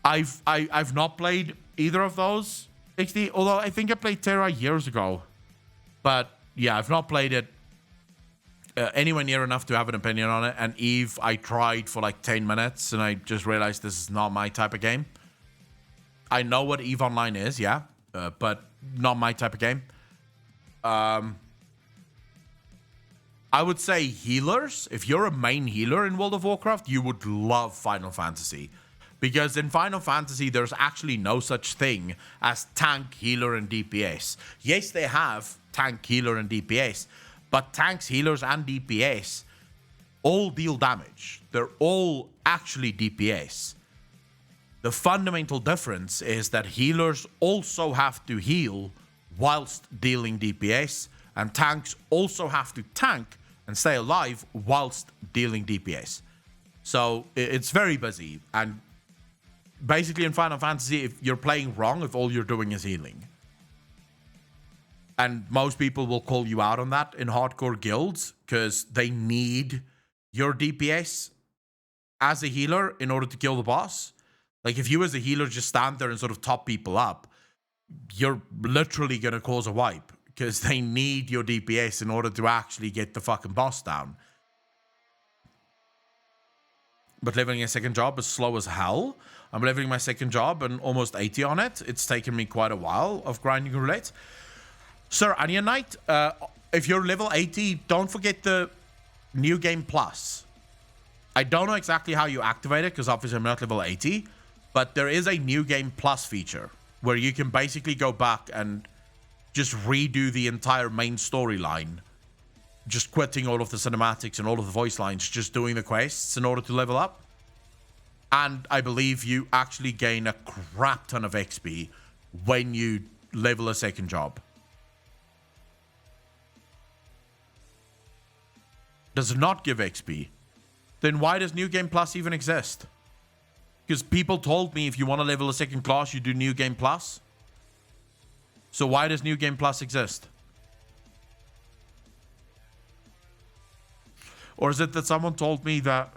I've not played either of those, XD, although I think I played Terra years ago. But yeah, I've not played it anywhere near enough to have an opinion on it. And Eve, I tried for like 10 minutes and I just realized this is not my type of game. I know what Eve Online is, yeah, but not my type of game. I would say healers. If you're a main healer in World of Warcraft, you would love Final Fantasy. Because in Final Fantasy, there's actually no such thing as tank, healer, and DPS. Yes, they have tank, healer, and DPS. But tanks, healers, and DPS all deal damage. They're all actually DPS. The fundamental difference is that healers also have to heal whilst dealing DPS. And tanks also have to tank and stay alive whilst dealing DPS. So it's very busy. And basically in Final Fantasy, if you're playing wrong, if all you're doing is healing. And most people will call you out on that in hardcore guilds because they need your DPS as a healer in order to kill the boss. Like, if you as a healer just stand there and sort of top people up, you're literally going to cause a wipe because they need your DPS in order to actually get the fucking boss down. But leveling a second job is slow as hell. I'm leveling my second job and almost 80 on it. It's taken me quite a while of grinding roulette. Sir Onion Knight, if you're level 80, don't forget the New Game Plus. I don't know exactly how you activate it because obviously I'm not level 80. But there is a New Game Plus feature where you can basically go back and just redo the entire main storyline. Just quitting all of the cinematics and all of the voice lines, just doing the quests in order to level up. And I believe you actually gain a crap ton of XP when you level a second job. Does it not give XP? Then why does New Game Plus even exist? Because people told me if you want to level a second class, you do New Game Plus. So why does New Game Plus exist? Or is it that someone told me that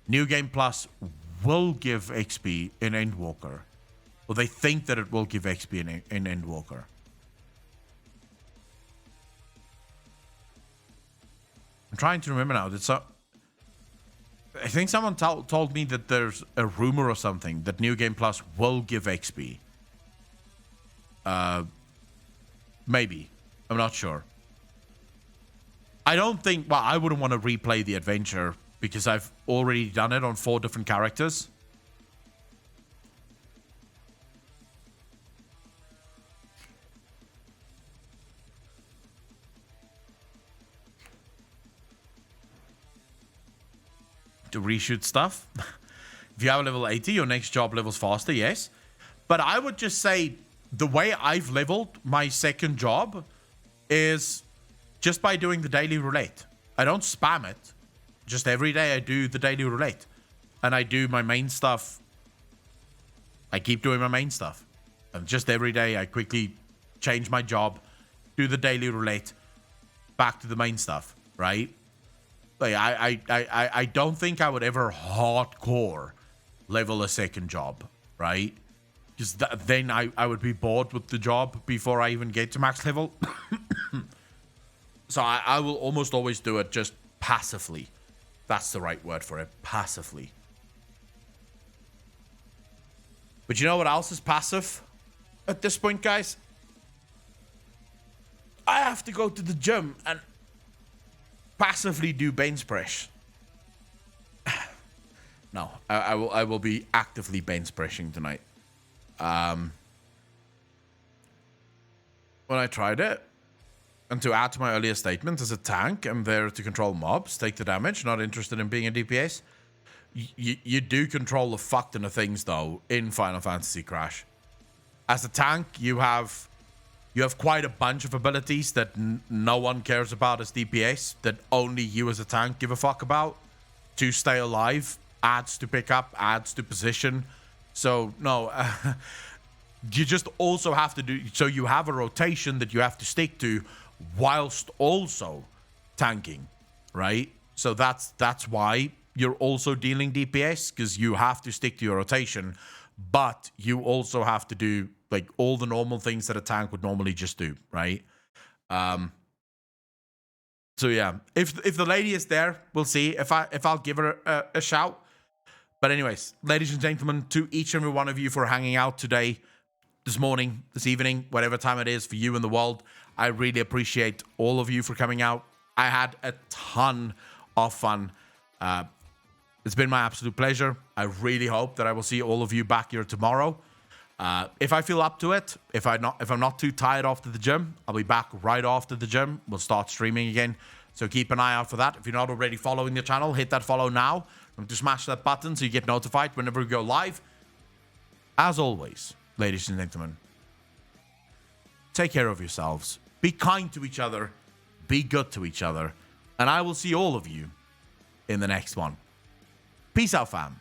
New Game Plus will give XP in Endwalker? Or they think that it will give XP in Endwalker? I'm trying to remember now. I think someone told me that there's a rumor or something that New Game Plus will give XP. Maybe. I'm not sure. I don't think... Well, I wouldn't want to replay the adventure because I've already done it on 4 different characters. To reshoot stuff. If you have a level 80, your next job levels faster, yes. But I would just say the way I've leveled my second job is just by doing the daily roulette. I don't spam it. Just every day I do the daily roulette. And I do my main stuff. I keep doing my main stuff. And just every day I quickly change my job, do the daily roulette, back to the main stuff, right? Like I don't think I would ever hardcore level a second job, right? Because then I would be bored with the job before I even get to max level. So I will almost always do it just passively. That's the right word for it, passively. But you know what else is passive at this point, guys? I have to go to the gym and passively do bench press. No, I will be actively bench pressing tonight. When I tried it, and to add to my earlier statement, as a tank, I'm there to control mobs, take the damage, not interested in being a DPS. You do control a fuck ton of things though in Final Fantasy Crash. As a tank, you have quite a bunch of abilities that no one cares about as DPS, that only you as a tank give a fuck about. To stay alive, adds to pick up, adds to position. So, no, you just also have to do... So you have a rotation that you have to stick to whilst also tanking, right? So that's why you're also dealing DPS, because you have to stick to your rotation, but you also have to do like all the normal things that a tank would normally just do, right? So yeah, if the lady is there, we'll see if I'll give her a shout. But anyways, ladies and gentlemen, to each and every one of you for hanging out today, this morning, this evening, whatever time it is for you in the world, I really appreciate all of you for coming out. I had a ton of fun. It's been my absolute pleasure. I really hope that I will see all of you back here tomorrow. If I feel up to it, if I'm not too tired after the gym, I'll be back right after the gym. We'll start streaming again. So keep an eye out for that. If you're not already following the channel, hit that follow now. Remember to smash that button so you get notified whenever we go live. As always, ladies and gentlemen, take care of yourselves. Be kind to each other. Be good to each other. And I will see all of you in the next one. Peace out, fam.